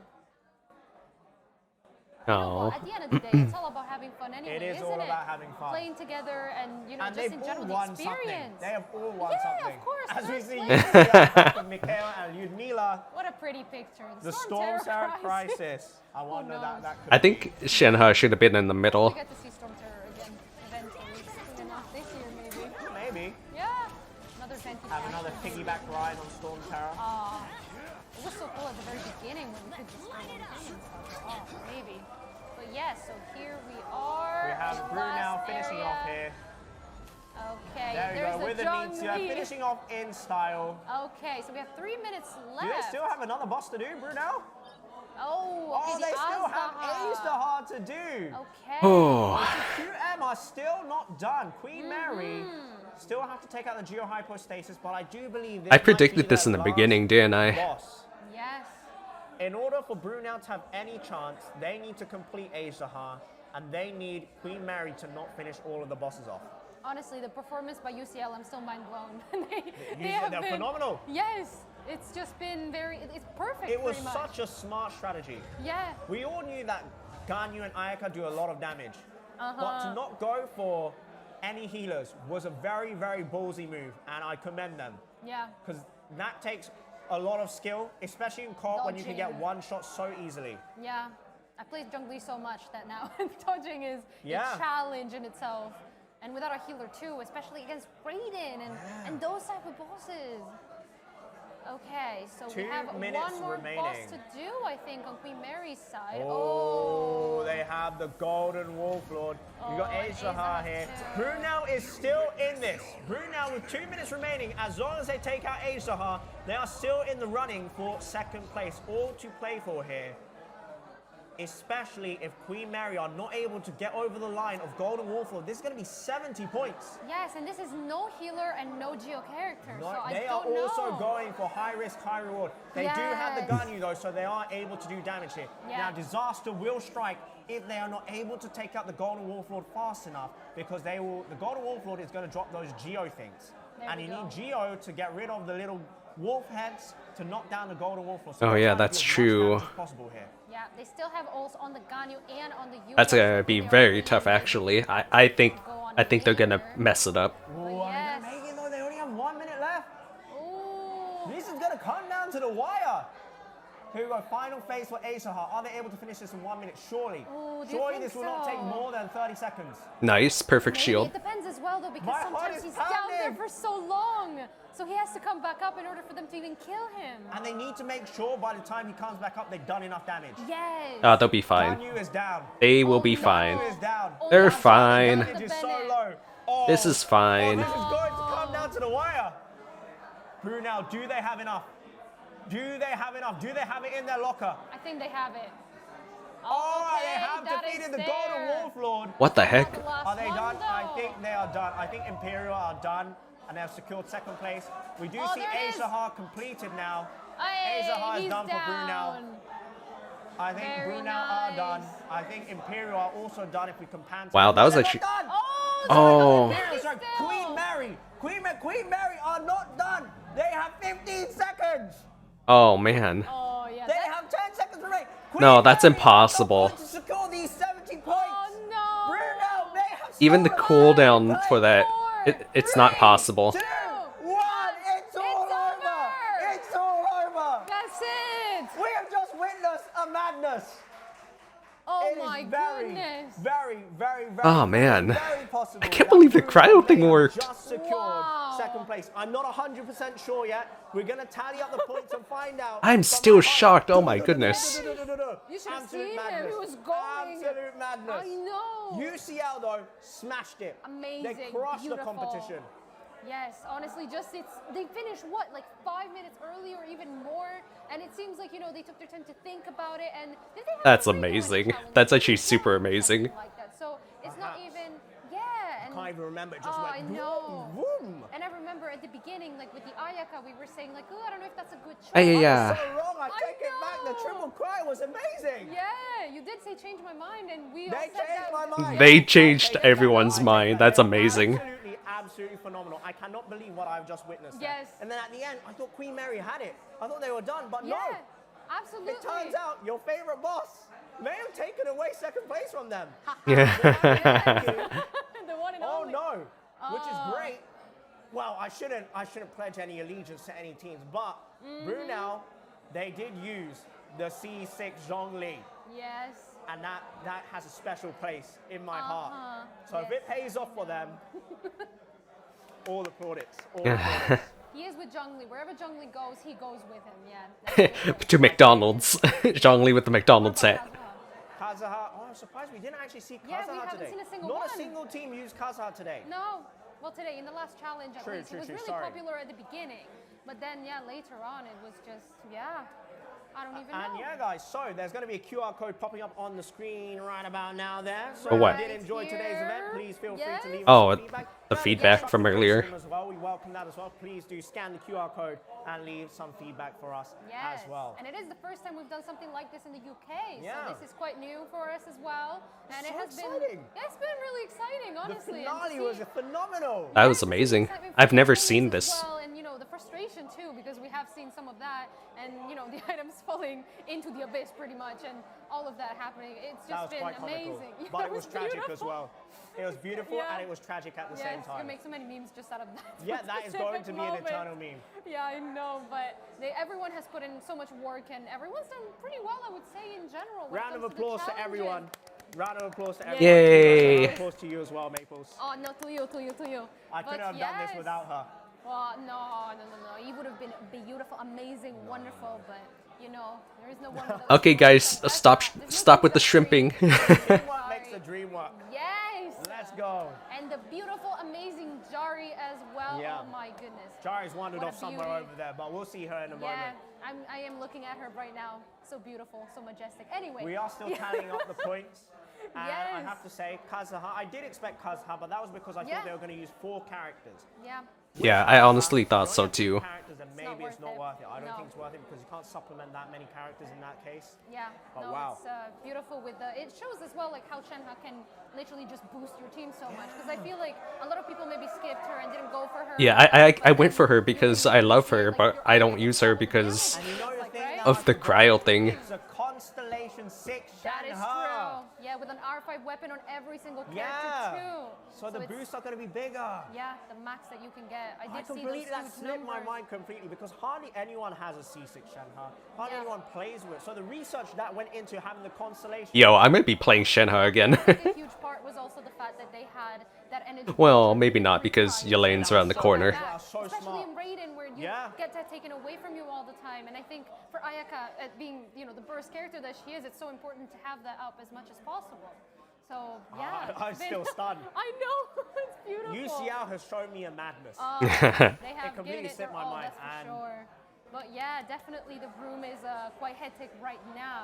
Oh. At the end of the day, it's all about having fun anyway, It is isn't all it? about having fun. Playing together and, you know, And just they've in general, all the won experience. something. They have all won Yeah, something. of course. As we first see place. from Mikhail and Lyudmila, What a pretty picture. the Storm Terror Crisis. I wonder that could I think Shenhe should have been in the middle. We get to see Storm Terror again eventually. Soon enough this year, maybe. Maybe. Yeah. Another Venti Have another piggyback ride on Storm Terror. It was so cool at the very beginning when we could just go on thing and stuff. Oh, maybe. But yeah, so here we are. We have the Brunel last finishing area. off here. Okay, There we there's go, with the Zhongli. Meteor, finishing off in style. Okay, so we have 3 minutes left. Do they still have another boss to do, Brunel? Oh, Oh, okay, they the still have Aztaha. Aztaha to do. Okay. Oh. QM are still not done. Queen Mary still have to take out the Geo Hypostasis, but I do believe this I might predicted be this in their the beginning, last didn't I? boss. Yes. In order for Brunel to have any chance, they need to complete Aztaha, and they need Queen Mary to not finish all of the bosses off. Honestly, the performance by UCL, I'm still mind blown. They're phenomenal. Yes, it's just been it's perfect. It was pretty much. such a smart strategy. Yeah. We all knew that Ganyu and Ayaka do a lot of damage, but Uh-huh. to not go for any healers was a very, very ballsy move, and I commend them. Yeah. Because that takes a lot of skill, especially in co-op when you can get Dodging. one shot so easily. Yeah. I played Zhongli so much that now dodging is Yeah. a challenge in itself. And without a healer too, especially against Raiden and those type of bosses. Okay, so 2 we have minutes one more remaining. boss to do, I think, on Queen Mary's side. Oh, they have the Golden Wolf Lord. You got Azaha here. Brunel is still in this. Brunel with 2 minutes remaining. As long as they take out Azaha, they are still in the running for second place. All to play for here. Especially if Queen Mary are not able to get over the line of Golden Wolf Lord. This is going to be 70 points. Yes, and this is no healer and no Geo character, No, so they I are don't know. also going for high risk, high reward. They do have the Ganyu though, so they are able to do damage here. Yeah. Now, disaster will strike if they are not able to take out the Golden Wolf Lord fast enough, because they will. The Golden Wolf Lord is going to drop those Geo things, and you need Geo to get rid of the little wolf heads to knock down the Golden Wolf Lord. So Oh they're yeah, trying to that's do as much true. damage as possible here. Yeah, they still have ults on the Ganyu and on the Yu. That's gonna be very tough, actually. I think they're gonna mess it up. Ooh, and they're making though. They only have 1 minute left. This is going to come down to the wire. Here we go, final phase for Azaha. Are they able to finish this in 1 minute? Surely. Surely this will not take more than 30 seconds. Nice, perfect Maybe shield. it depends as well, though, because My heart sometimes is he's down there pounding. for so long. So he has to come back up in order for them to even kill him. And they need to make sure by the time he comes back up, they've done enough damage. Yes. They'll be fine. Ganyu is down. They will be fine. Ganyu is down. They're fine. Damage is so low. Oh, This is fine. this is going to come down to the wire. Brunel, do they have enough? Do they have enough? Do they have it in their locker? I think they have it. Oh, okay, they have that defeated is the Golden Wolf Lord. What the heck? Are they done? I think they are done. I think Imperial are done, and they have secured second place. We do see there it is. Azaha completed now. Hey, Azaha is he's done for Brunel. down. I think Very Brunel are done. I think Imperial are also done if we can pan to Wow, them. that was They're actually- not done. Oh. Imperial, sorry, Queen Mary. Queen Mary are not done. They have 15 seconds. Oh man. Oh, yeah. They have 10 seconds remaining. No, that's impossible. To secure these 70 points. Oh no. Brunel, they have Even the cooldown for that, it's not possible. 2, 1, it's all over. It's all over. That's it. We have just witnessed a madness. Oh It is my very, goodness. very, very, very, Oh, man. very possible. I can't believe the cryo thing worked. Just secured second place. I'm not 100% sure yet. We're going to tally up the points and find out. I'm But still my shocked. heart- Oh my goodness. You should have Absolute seen madness. him. He was going. Absolute madness. I know. UCL though smashed it. Amazing. They crushed Beautiful. the competition. Yes, honestly, they finished what, like 5 minutes early or even more, and it seems like, you know, they took their time to think about it, and did they have That's a free win amazing. challenge? That's actually super amazing. Like that. So it's not even, I and can't even remember. It just oh, went I know. boom. And I remember at the beginning, like with the Ayaka, we were saying like, oh, I don't know if that's a good choice. Yeah. So wrong. I take it back. The triple cry was amazing. Yeah, you did say change my mind, and we all They said changed that. my mind. They changed everyone's mind. That's amazing. Absolutely phenomenal. I cannot believe what I've just witnessed. there. Yes. And then at the end, I thought Queen Mary had it. I thought they were done, but Yeah, no. absolutely. It turns out your favorite boss may have taken away second place from them. Yeah. The one and Oh only. no, which is Oh. great. Well, I shouldn't pledge any allegiance to any teams, but Brunel, they did use the C6 Zhongli. Yes. And that has a special place in my heart. Uh-huh. So if Yes. it pays off for them, all the plaudits. All the plaudits. He is with Zhongli. Wherever Zhongli goes, he goes with him. Yeah. To McDonald's. Zhongli with the McDonald's hat. Kazaha, oh, I'm surprised we didn't actually see Kazaha Yeah, we haven't today. seen a single Not one. a single team used Kazaha today. No. Well, today in the last challenge at True, least, true, it was true, really sorry. popular at the beginning, but then later on it was just I don't even And know. yeah, guys, so there's going to be a QR code popping up on the screen right about now there. So For what? if you did enjoy today's event, please feel free to leave Oh, us some feedback. the feedback from earlier. As well. We welcome that as well. Please do scan the QR code and leave some feedback for us Yes. as well. And it is the first time we've done something like this in the UK, Yeah. so this is quite new for us as well. And So it has exciting. been it's been really exciting, honestly. The finale was phenomenal. That was amazing. I've never seen this. Well, and you know the frustration too, because we have seen some of that, and you know the items falling into the abyss pretty much, and all of that happening. It's That just was been quite comical. amazing. Yeah, But it was tragic as beautiful. well. It was beautiful Yeah. and it was tragic at the Yeah, same it's gonna time. make so many memes just out of that. Yeah, that is going to be an specific eternal moment. meme. Yeah, I know, but everyone has put in so much work, and everyone's done pretty well, I would say, in general. when it Round of comes to the applause to challenges. everyone. Round of applause to Yeah. everyone. Yay. Round of applause to you as well, Maples. Oh, no, to you. I couldn't have done this without her. Well, no. He would have been beautiful, amazing, wonderful, but you know, there is no one. Okay, guys, stop with the shrimping. Teamwork makes the dream work. Yes. Let's go. And the beautiful, amazing Jari as well. Yeah. Oh my goodness. Jari's wandered What a off somewhere beauty. over there, but we'll see her in a moment. I am looking at her right now. So beautiful, so majestic. Anyway. We are still tallying up the points. And I Yes. have to say, Kazuha, I did expect Kazuha, but that was because I thought they were going to use 4 characters. Yeah. Yeah, I honestly thought so too. Characters, and maybe it's not worth it. I don't think it's worth it because you can't supplement that many characters in that case. Yeah, But no, wow. it's beautiful with the. It shows as well like how Shenhe can literally just boost your team so much. Because I feel like a lot of people maybe skipped her and didn't go for her. Yeah, I went for her because I love her, but I don't use her because of the cryo thing. It's a Constellation 6 That is Shenhe. true. Yeah, with an R5 weapon on every single character too. So the it's- boosts are going to be bigger. Yeah, the max that you can get. I I did see completely, those that huge slipped my numbers. mind completely because hardly anyone has a C6 Shenhe. Hardly anyone plays with it. So the research that went into having the Constellation. Yo, I might be playing Shenhe again. A huge part was also the fact that they had that energy. Well, maybe not because Yelane's around the corner. Especially in Raiden, where you get that taken away from you all the time. And I think for Ayaka, being the burst character that she is, it's so important to have that up as much as possible. So yeah, I'm still stunned. I know, it's beautiful. UCL has shown me a madness. They have it completely given it slipped their my all, mind. that's for sure. But yeah, definitely the room is quite hectic right now,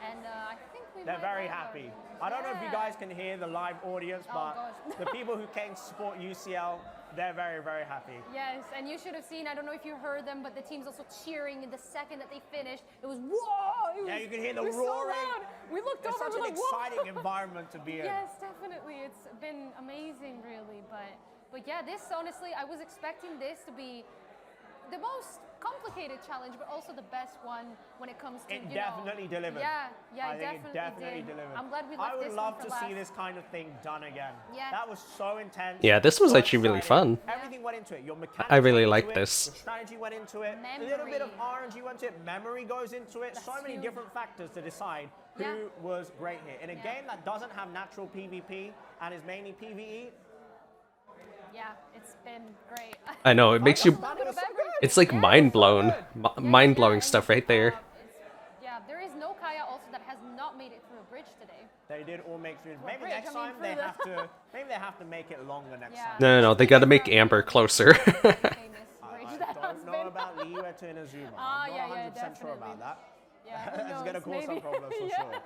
and I think we. They're might very have happy. I don't know if you guys can hear the live audience, but gosh. the people who came to support UCL, they're very, very happy. Yes, and you should have seen, I don't know if you heard them, but the team's also cheering in the second that they finished. It was, whoa! Yeah, you can hear the it was roaring. So loud. We looked It's over, such we're an like, whoa! exciting environment to be in. Yes, definitely. It's been amazing, really. But yeah, this, honestly, I was expecting this to be the most complicated challenge, but also the best one when it comes to, It definitely delivered. Yeah, I it think definitely it definitely did. delivered. I'm glad we left I would this love one to for see last. this kind of thing done again. Yeah. That was so intense. Yeah, this was so actually really exciting. fun. Everything went into it. Your mechanics I really went like into it, this. Your strategy went into it. A little bit of RNG went into it. Memory goes into it. So many huge. different factors to decide who was great here. In a game that doesn't have natural PvP and is mainly PvE, Yeah, it's been great. I know, it makes you... It's like mind-blown. Mind-blowing stuff right there. Yeah, there is no Kaeya also that has not made it through a bridge today. they did all make through. Maybe bridge? next I mean, time they through have to. Maybe they have to make it longer next time. No, they gotta make Amber closer. I don't know about Liu to Inazuma. I'm not 100% sure about that. Yeah, It's gonna cause some problems for sure.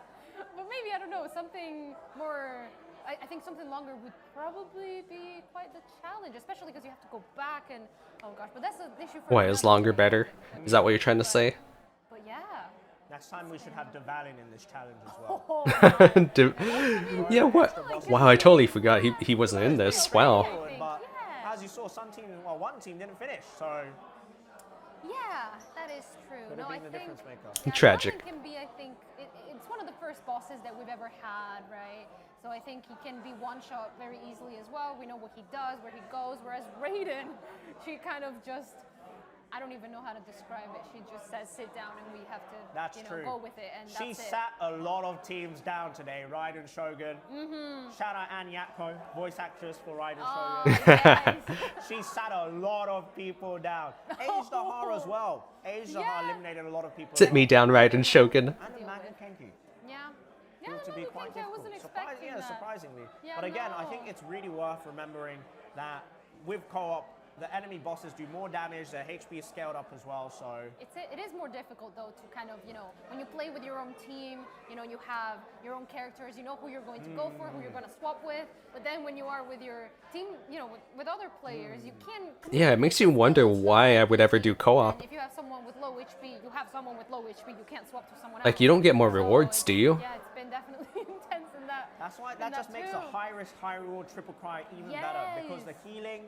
But maybe, I don't know, something more... I think something longer would probably be quite the challenge, especially because you have to go back and... Oh gosh, but that's an issue for... Why, is longer better? Is that what you're trying to say? But yeah. Next time we should have Devalin in this challenge as well. Yeah, what? Wow, I totally forgot he wasn't in this. Wow. But as you saw, some teams, well, one team didn't finish, so Yeah, that is true. could No, have I been the think... difference maker. Tragic. Devalin can be, I think, it's one of the first bosses that we've ever had, right? So I think he can be one-shot very easily as well. We know what he does, where he goes, whereas Raiden, she kind of just... I don't even know how to describe it. She just says, sit down, and we have to That's you know, true. go with it, and She that's it. sat a lot of teams down today. Raiden Shogun. Mm-hmm. Shout out Annie Yatko, voice actress for Raiden Oh, Shogun. She sat a lot of people down. Age Dahara as well. Age Dahara eliminated a lot of people. Sit me down, Raiden Shogun. And Imagine Kenki. Yeah. Proved to be quite I wasn't difficult. expecting that. Surprisingly. Yeah, But again, I no. think it's really worth remembering that with co-op, the enemy bosses do more damage, their HP is scaled up as well, so... It is more difficult, though, to kind of, when you play with your own team, you have your own characters, you know who you're going to go for, who you're going to swap with. But then when you are with your team, with other players, you can... Yeah, it makes you wonder why I would ever do co-op. And if you have someone with low HP, you have someone with low HP, you can't swap to someone else. Like, you don't get more rewards, do you? Yeah, it's been definitely intense in that. That's why that just makes a high risk, high reward triple cry even better, because the healing,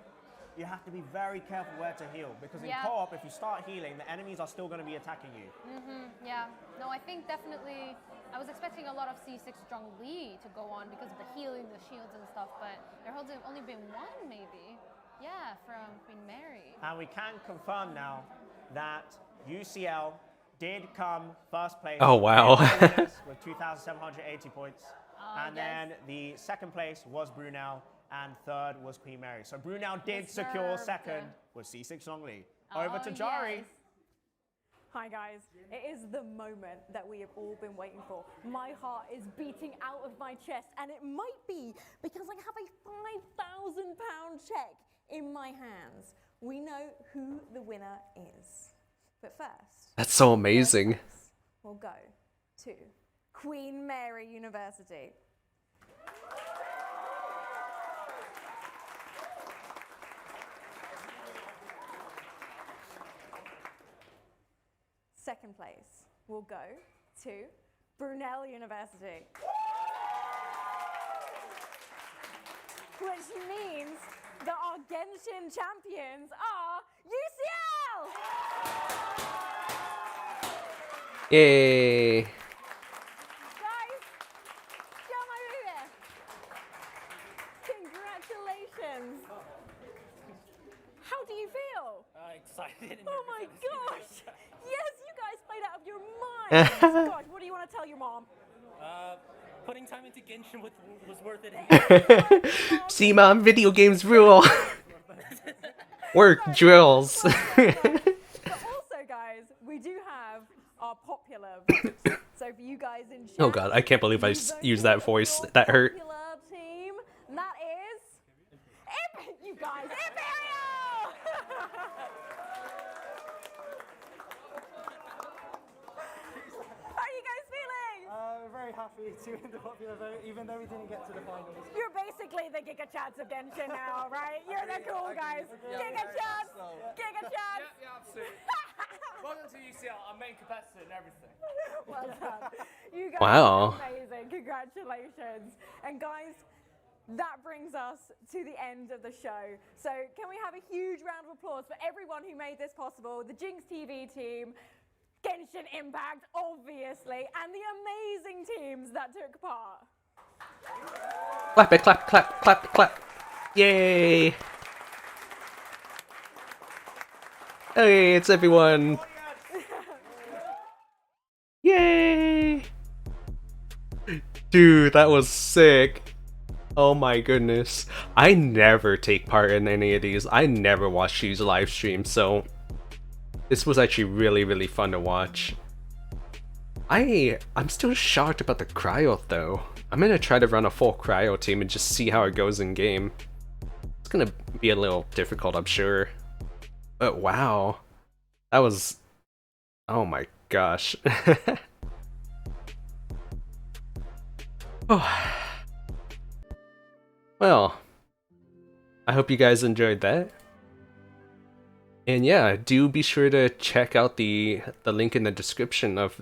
you have to be very careful where to heal, because in co-op, if you start healing, the enemies are still going to be attacking you. Yeah. No, I think definitely, I was expecting a lot of C6 Strong Lee to go on because of the healing, the shields and stuff, but there has only been one, maybe. Yeah, from Queen Mary. And we can confirm now that UCL did come first place. Oh, wow. With 2,780 points. And yes. then the second place was Brunel and third was Queen Mary. So Brunel did secure second with C6 Longli. Over to Jari. Yes. Hi guys, it is the moment that we have all been waiting for. My heart is beating out of my chest, and it might be because I have a £5,000 check in my hands. We know who the winner is. But first, That's so amazing. we'll go to Queen Mary University. Second place will go to Brunel University. Which means that our Genshin champions are UCL! Yay! Guys, show my movie. Congratulations. How do you feel? Excited. Oh my gosh! Yes, you guys played out of your minds. Gosh, what do you want to tell your mom? Putting time into Genshin was worth it. See, Mom, video games rule. Work drills. But also, guys, we do have our popular vote. So for you guys in chat, Oh god, I can't believe I used that voice. That hurt. popular team, and that is you guys, Imperial! How are you guys feeling? We're very happy to win the popular vote, even though we didn't get to the finals. You're basically the Giga Chads of Genshin now, right? You're the cool guys. Giga Chads! Giga Chads! Yeah, absolutely. Welcome to UCL, our main competitor and everything. Well done. You guys Wow. are amazing. Congratulations. And guys, that brings us to the end of the show. So can we have a huge round of applause for everyone who made this possible? The Jinx TV team, Genshin Impact, obviously, and the amazing teams that took part. Clap it, clap, clap, clap, clap. Yay! Hey, it's everyone. Yay! Dude, that was sick. Oh my goodness. I never take part in any of these. I never watch these live streams, so this was actually really fun to watch. I'm still shocked about the cryo though. I'm gonna try to run a full cryo team and just see how it goes in game. It's gonna be a little difficult, I'm sure. But wow. That was... oh my gosh. Oh. Well, I hope you guys enjoyed that. And yeah, do be sure to check out the link in the description of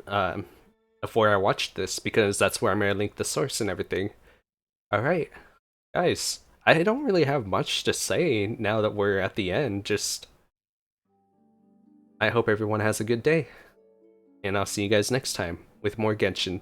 where I watched this, because that's where I'm gonna link the source and everything. Alright, guys, I don't really have much to say now that we're at the end. Just, I hope everyone has a good day, and I'll see you guys next time with more Genshin.